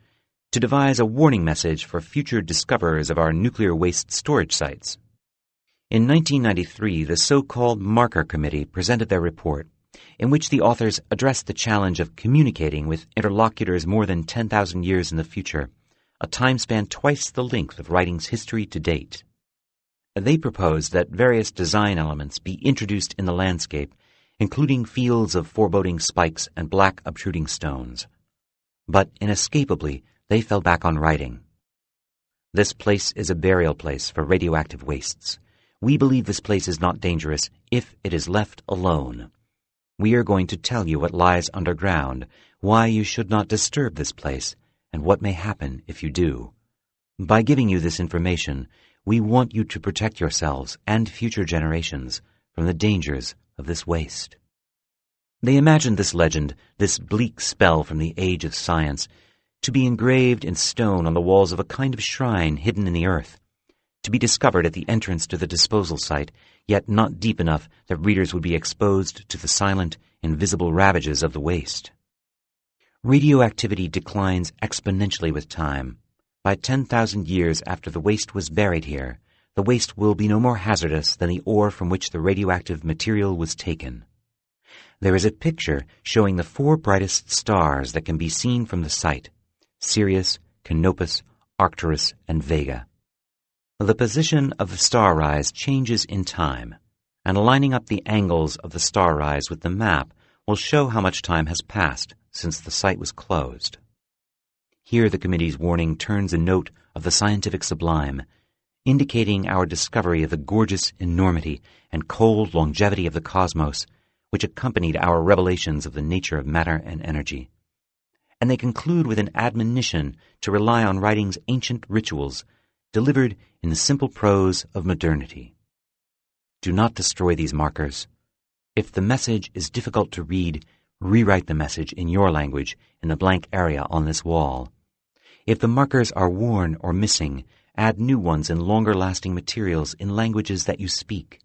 Speaker 1: to devise a warning message for future discoverers of our nuclear waste storage sites. In 1993, the so-called Marker Committee presented their report, in which the authors addressed the challenge of communicating with interlocutors more than 10,000 years in the future, a time span twice the length of writing's history to date. They proposed that various design elements be introduced in the landscape, including fields of foreboding spikes and black obtruding stones. But inescapably, they fell back on writing. This place is a burial place for radioactive wastes. We believe this place is not dangerous if it is left alone. We are going to tell you what lies underground, why you should not disturb this place, and what may happen if you do. By giving you this information, we want you to protect yourselves and future generations from the dangers of this waste. They imagined this legend, this bleak spell from the age of science, to be engraved in stone on the walls of a kind of shrine hidden in the earth, to be discovered at the entrance to the disposal site, yet not deep enough that readers would be exposed to the silent, invisible ravages of the waste. Radioactivity declines exponentially with time. By 10,000 years after the waste was buried here, the waste will be no more hazardous than the ore from which the radioactive material was taken. There is a picture showing the 4 brightest stars that can be seen from the site: Sirius, Canopus, Arcturus, and Vega. The position of the star rise changes in time, and lining up the angles of the star rise with the map will show how much time has passed since the site was closed. Here the committee's warning turns a note of the scientific sublime, indicating our discovery of the gorgeous enormity and cold longevity of the cosmos, which accompanied our revelations of the nature of matter and energy. and they conclude with an admonition to rely on writing's ancient rituals, delivered in the simple prose of modernity. Do not destroy these markers. If the message is difficult to read, rewrite the message in your language in the blank area on this wall. If the markers are worn or missing, add new ones in longer-lasting materials in languages that you speak.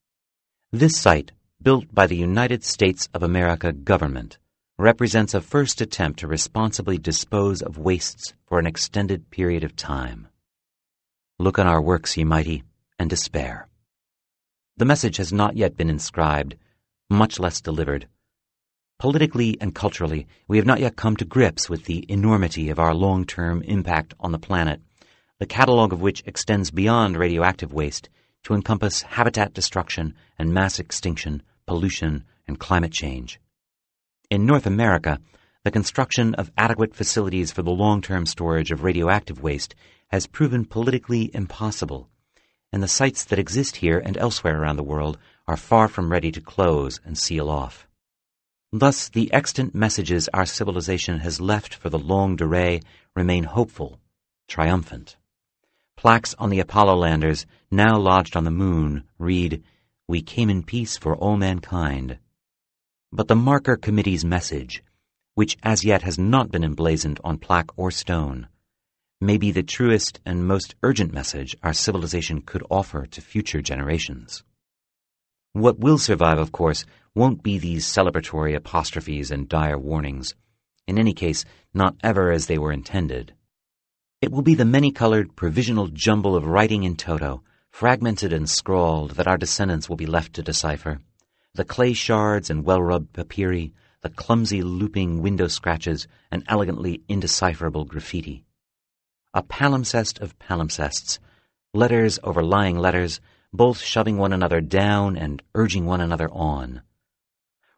Speaker 1: This site, built by the United States of America government, represents a first attempt to responsibly dispose of wastes for an extended period of time. Look on our works, ye mighty, and despair. The message has not yet been inscribed, much less delivered. Politically and culturally, we have not yet come to grips with the enormity of our long-term impact on the planet, the catalog of which extends beyond radioactive waste to encompass habitat destruction and mass extinction, pollution, and climate change. In North America, the construction of adequate facilities for the long-term storage of radioactive waste has proven politically impossible, and the sites that exist here and elsewhere around the world are far from ready to close and seal off. Thus, the extant messages our civilization has left for the longue durée remain hopeful, triumphant. Plaques on the Apollo landers, now lodged on the moon, read, "We came in peace for all mankind." But the Marker Committee's message, which as yet has not been emblazoned on plaque or stone, may be the truest and most urgent message our civilization could offer to future generations. What will survive, of course, won't be these celebratory apostrophes and dire warnings, in any case, not ever as they were intended. It will be the many-colored, provisional jumble of writing in toto, fragmented and scrawled, that our descendants will be left to decipher. The clay shards and well-rubbed papyri, the clumsy looping window scratches, and elegantly indecipherable graffiti. A palimpsest of palimpsests, letters overlying letters, both shoving one another down and urging one another on.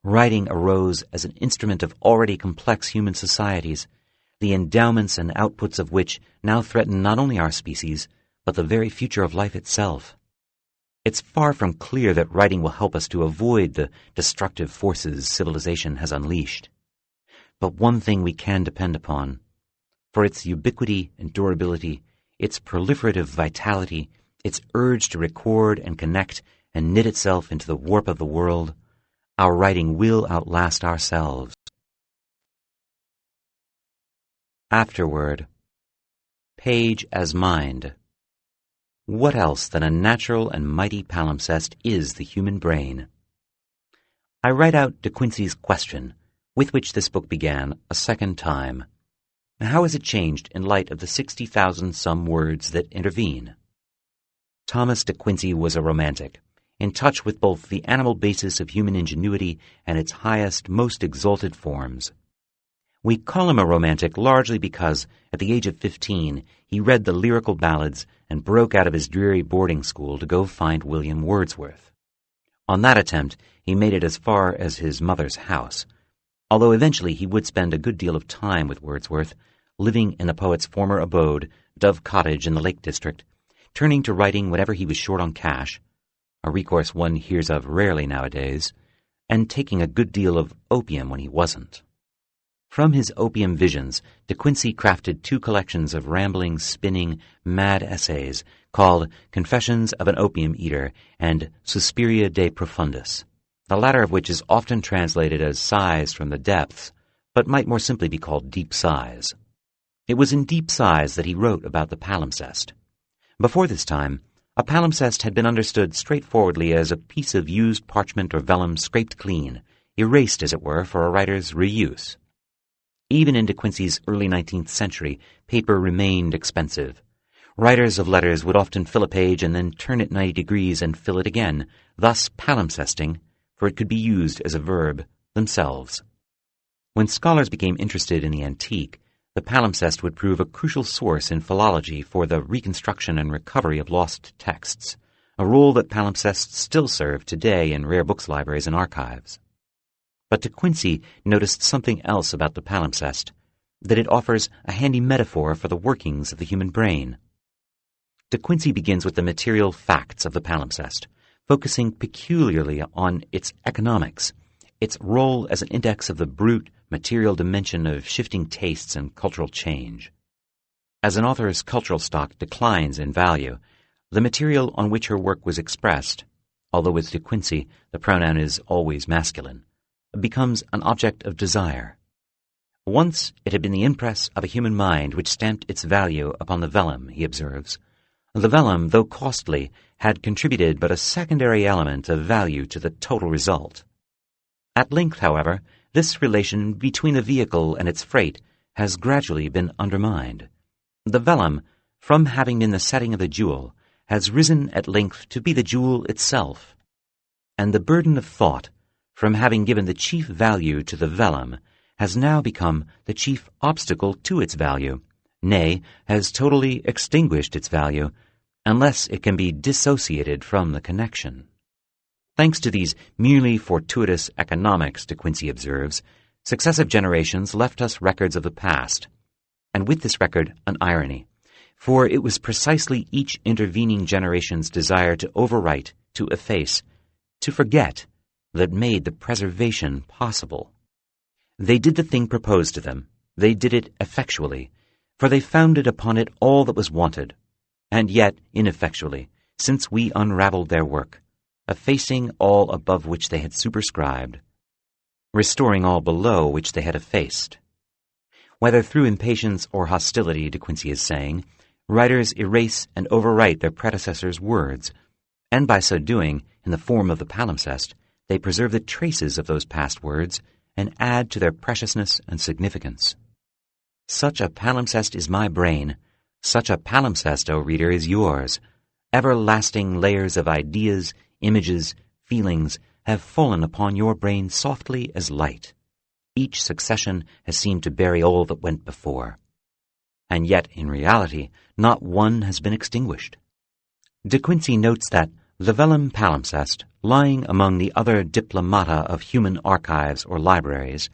Speaker 1: Writing arose as an instrument of already complex human societies, the endowments and outputs of which now threaten not only our species, but the very future of life itself. It's far from clear that writing will help us to avoid the destructive forces civilization has unleashed. But one thing we can depend upon, for its ubiquity and durability, its proliferative vitality, its urge to record and connect and knit itself into the warp of the world, our writing will outlast ourselves. Afterword. Page as mind. What else than a natural and mighty palimpsest is the human brain? I write out De Quincey's question, with which this book began, a second time. How has it changed in light of the 60,000-some words that intervene? Thomas De Quincey was a romantic, in touch with both the animal basis of human ingenuity and its highest, most exalted forms. We call him a romantic largely because, at the age of 15, he read the lyrical ballads and broke out of his dreary boarding school to go find William Wordsworth. On that attempt, he made it as far as his mother's house, although eventually he would spend a good deal of time with Wordsworth, living in the poet's former abode, Dove Cottage in the Lake District, turning to writing whenever he was short on cash, a recourse one hears of rarely nowadays, and taking a good deal of opium when he wasn't. From his opium visions, De Quincey crafted two collections of rambling, spinning, mad essays called Confessions of an Opium Eater and Suspiria de Profundis, the latter of which is often translated as Sighs from the Depths, but might more simply be called Deep Sighs. It was in Deep Sighs that he wrote about the palimpsest. Before this time, a palimpsest had been understood straightforwardly as a piece of used parchment or vellum scraped clean, erased, as it were, for a writer's reuse. Even in De Quincey's early 19th century, paper remained expensive. Writers of letters would often fill a page and then turn it 90 degrees and fill it again, thus palimpsesting, for it could be used as a verb, themselves. When scholars became interested in the antique, the palimpsest would prove a crucial source in philology for the reconstruction and recovery of lost texts, a role that palimpsests still serve today in rare books libraries and archives. But De Quincey noticed something else about the palimpsest, that it offers a handy metaphor for the workings of the human brain. De Quincey begins with the material facts of the palimpsest, focusing peculiarly on its economics, its role as an index of the brute, material dimension of shifting tastes and cultural change. As an author's cultural stock declines in value, the material on which her work was expressed, although with De Quincey the pronoun is always masculine, becomes an object of desire. Once it had been the impress of a human mind which stamped its value upon the vellum, he observes. The vellum, though costly, had contributed but a secondary element of value to the total result. At length, however, this relation between the vehicle and its freight has gradually been undermined. The vellum, from having been the setting of the jewel, has risen at length to be the jewel itself. And the burden of thought, from having given the chief value to the vellum, has now become the chief obstacle to its value, nay, has totally extinguished its value, unless it can be dissociated from the connection. Thanks to these merely fortuitous economics, De Quincey observes, successive generations left us records of the past, and with this record an irony, for it was precisely each intervening generation's desire to overwrite, to efface, to forget, that made the preservation possible. They did the thing proposed to them, they did it effectually, for they founded upon it all that was wanted, and yet ineffectually, since we unravelled their work, effacing all above which they had superscribed, restoring all below which they had effaced. Whether through impatience or hostility, De Quincey is saying, writers erase and overwrite their predecessors' words, and by so doing, in the form of the palimpsest, they preserve the traces of those past words and add to their preciousness and significance. Such a palimpsest is my brain, such a palimpsest, O reader, is yours. Everlasting layers of ideas, images, feelings have fallen upon your brain softly as light. Each succession has seemed to bury all that went before. And yet, in reality, not one has been extinguished. De Quincey notes that the vellum palimpsest, lying among the other diplomata of human archives or libraries,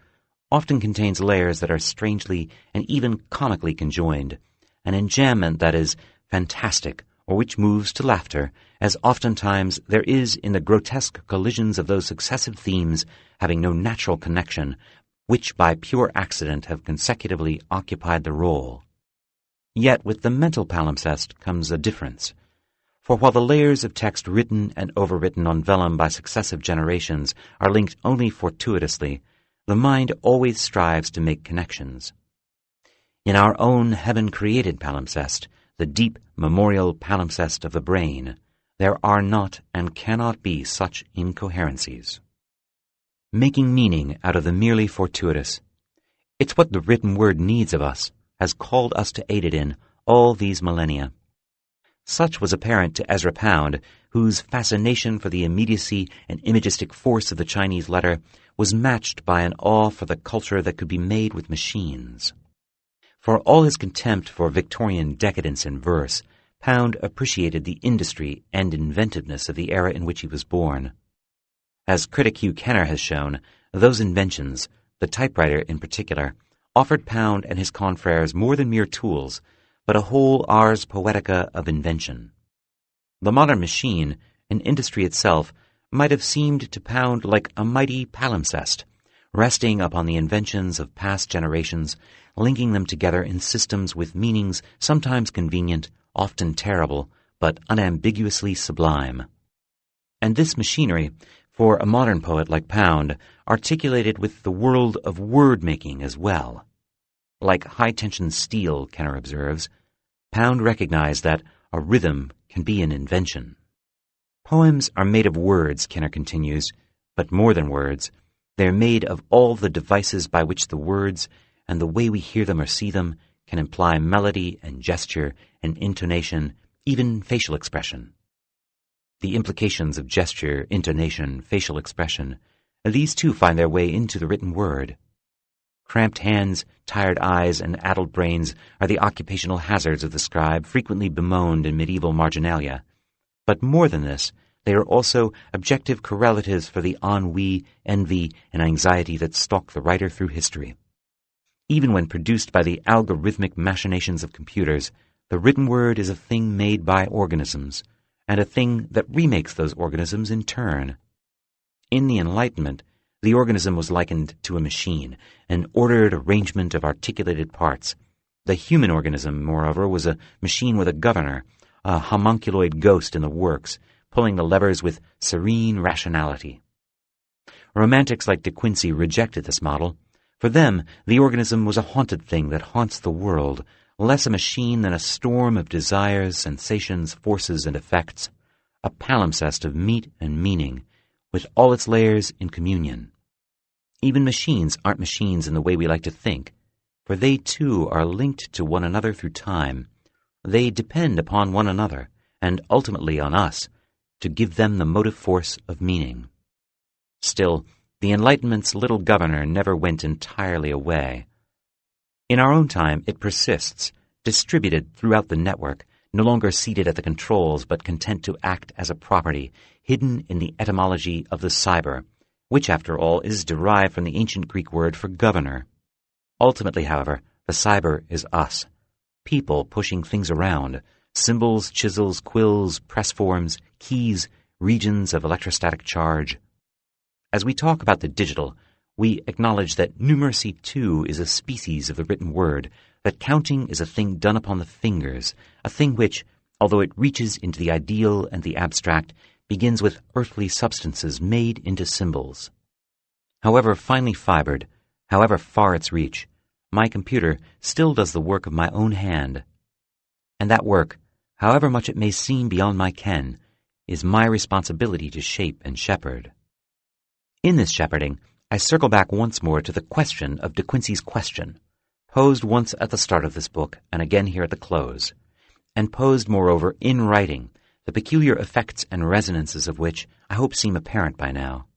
Speaker 1: often contains layers that are strangely and even comically conjoined, an enjambment that is fantastic or which moves to laughter, as oftentimes there is in the grotesque collisions of those successive themes having no natural connection, which by pure accident have consecutively occupied the role. Yet with the mental palimpsest comes a difference. For while the layers of text written and overwritten on vellum by successive generations are linked only fortuitously, the mind always strives to make connections. In our own heaven-created palimpsest, the deep memorial palimpsest of the brain, there are not and cannot be such incoherencies. Making meaning out of the merely fortuitous. It's what the written word needs of us, has called us to aid it in all these millennia. Such was apparent to Ezra Pound, whose fascination for the immediacy and imagistic force of the Chinese letter was matched by an awe for the culture that could be made with machines. For all his contempt for Victorian decadence in verse, Pound appreciated the industry and inventiveness of the era in which he was born. As critic Hugh Kenner has shown, those inventions, the typewriter in particular, offered Pound and his confreres more than mere tools, but a whole ars poetica of invention. The modern machine, an industry itself, might have seemed to Pound like a mighty palimpsest, resting upon the inventions of past generations, linking them together in systems with meanings sometimes convenient, often terrible, but unambiguously sublime. And this machinery, for a modern poet like Pound, articulated with the world of word-making as well. Like high-tension steel, Kenner observes, Pound recognized that a rhythm can be an invention. Poems are made of words, Kenner continues, but more than words. They are made of all the devices by which the words, and the way we hear them or see them, can imply melody and gesture and intonation, even facial expression. The implications of gesture, intonation, facial expression, these too find their way into the written word. Cramped hands, tired eyes, and addled brains are the occupational hazards of the scribe frequently bemoaned in medieval marginalia. But more than this, they are also objective correlatives for the ennui, envy, and anxiety that stalk the writer through history. Even when produced by the algorithmic machinations of computers, the written word is a thing made by organisms, and a thing that remakes those organisms in turn. In the Enlightenment, The organism was likened to a machine, an ordered arrangement of articulated parts. The human organism, moreover, was a machine with a governor, a homunculoid ghost in the works, pulling the levers with serene rationality. Romantics like De Quincey rejected this model. For them, the organism was a haunted thing that haunts the world, less a machine than a storm of desires, sensations, forces, and effects, a palimpsest of meat and meaning, with all its layers in communion. Even machines aren't machines in the way we like to think, for they too are linked to one another through time. They depend upon one another, and ultimately on us, to give them the motive force of meaning. Still, the Enlightenment's little governor never went entirely away. In our own time, it persists, distributed throughout the network, no longer seated at the controls but content to act as a property, hidden in the etymology of the cyber, which, after all, is derived from the ancient Greek word for governor. Ultimately, however, the cyber is us, people pushing things around, symbols, chisels, quills, press forms, keys, regions of electrostatic charge. As we talk about the digital, we acknowledge that numeracy, too, is a species of the written word, that counting is a thing done upon the fingers, a thing which, although it reaches into the ideal and the abstract, begins with earthly substances made into symbols. However finely fibered, however far its reach, my computer still does the work of my own hand. And that work, however much it may seem beyond my ken, is my responsibility to shape and shepherd. In this shepherding, I circle back once more to the question of De Quincey's question, posed once at the start of this book and again here at the close, and posed, moreover, in writing, the peculiar effects and resonances of which I hope seem apparent by now.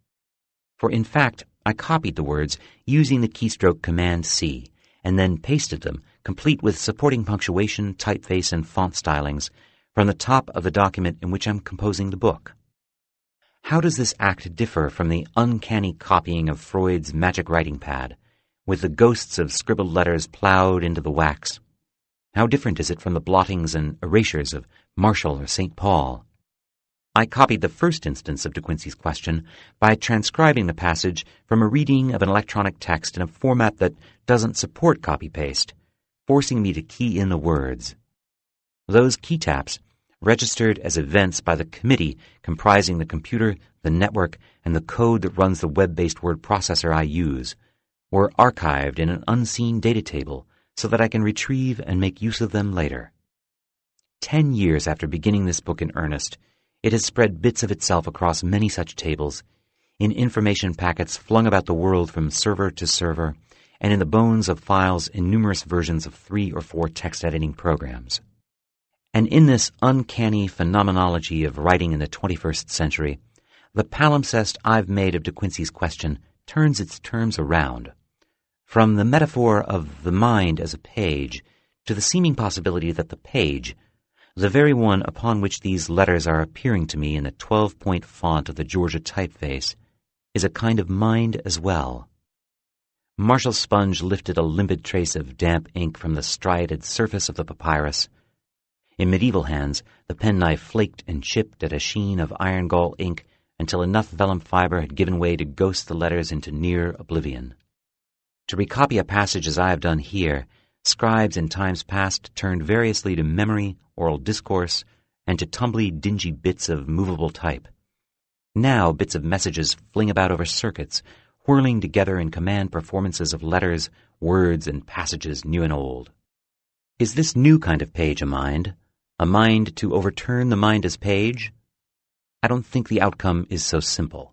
Speaker 1: For in fact, I copied the words using the keystroke Command-C, and then pasted them, complete with supporting punctuation, typeface, and font stylings, from the top of the document in which I'm composing the book. How does this act differ from the uncanny copying of Freud's magic writing pad, with the ghosts of scribbled letters plowed into the wax? How different is it from the blottings and erasures of Marshall or St. Paul? I copied the first instance of De Quincey's question by transcribing the passage from a reading of an electronic text in a format that doesn't support copy-paste, forcing me to key in the words. Those key taps, registered as events by the committee comprising the computer, the network, and the code that runs the web-based word processor I use, were archived in an unseen data table so that I can retrieve and make use of them later. 10 years after beginning this book in earnest, it has spread bits of itself across many such tables, in information packets flung about the world from server to server, and in the bones of files in numerous versions of 3 or 4 text editing programs. And in this uncanny phenomenology of writing in the 21st century, the palimpsest I've made of De Quincey's question turns its terms around. From the metaphor of the mind as a page to the seeming possibility that the page, the very one upon which these letters are appearing to me in the 12-point font of the Georgia typeface, is a kind of mind as well. Marshall's sponge lifted a limpid trace of damp ink from the striated surface of the papyrus. In medieval hands, the penknife flaked and chipped at a sheen of iron gall ink until enough vellum fiber had given way to ghost the letters into near oblivion. To recopy a passage as I have done here, scribes in times past turned variously to memory, oral discourse, and to tumbly, dingy bits of movable type. Now bits of messages fling about over circuits, whirling together in command performances of letters, words, and passages new and old. Is this new kind of page a mind to overturn the mind as page? I don't think the outcome is so simple.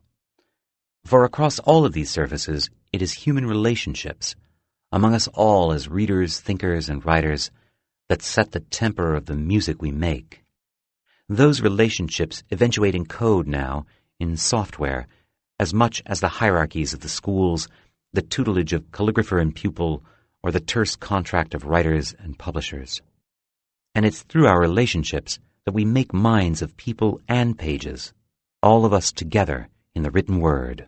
Speaker 1: For across all of these surfaces, it is human relationships, among us all as readers, thinkers, and writers, that set the temper of the music we make. Those relationships eventuate in code now, in software, as much as the hierarchies of the schools, the tutelage of calligrapher and pupil, or the terse contract of writers and publishers. And it's through our relationships that we make minds of people and pages, all of us together in the written word.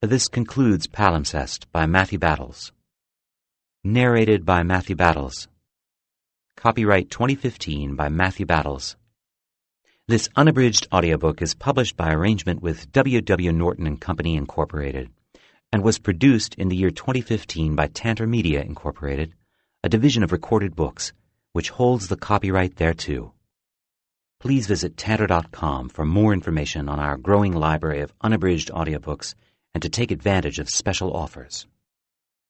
Speaker 1: This concludes Palimpsest by Matthew Battles. Narrated by Matthew Battles. Copyright 2015 by Matthew Battles. This unabridged audiobook is published by arrangement with W. W. Norton & Company, Incorporated, and was produced in the year 2015 by Tantor Media, Incorporated, a division of Recorded Books, which holds the copyright thereto. Please visit Tantor.com for more information on our growing library of unabridged audiobooks and to take advantage of special offers.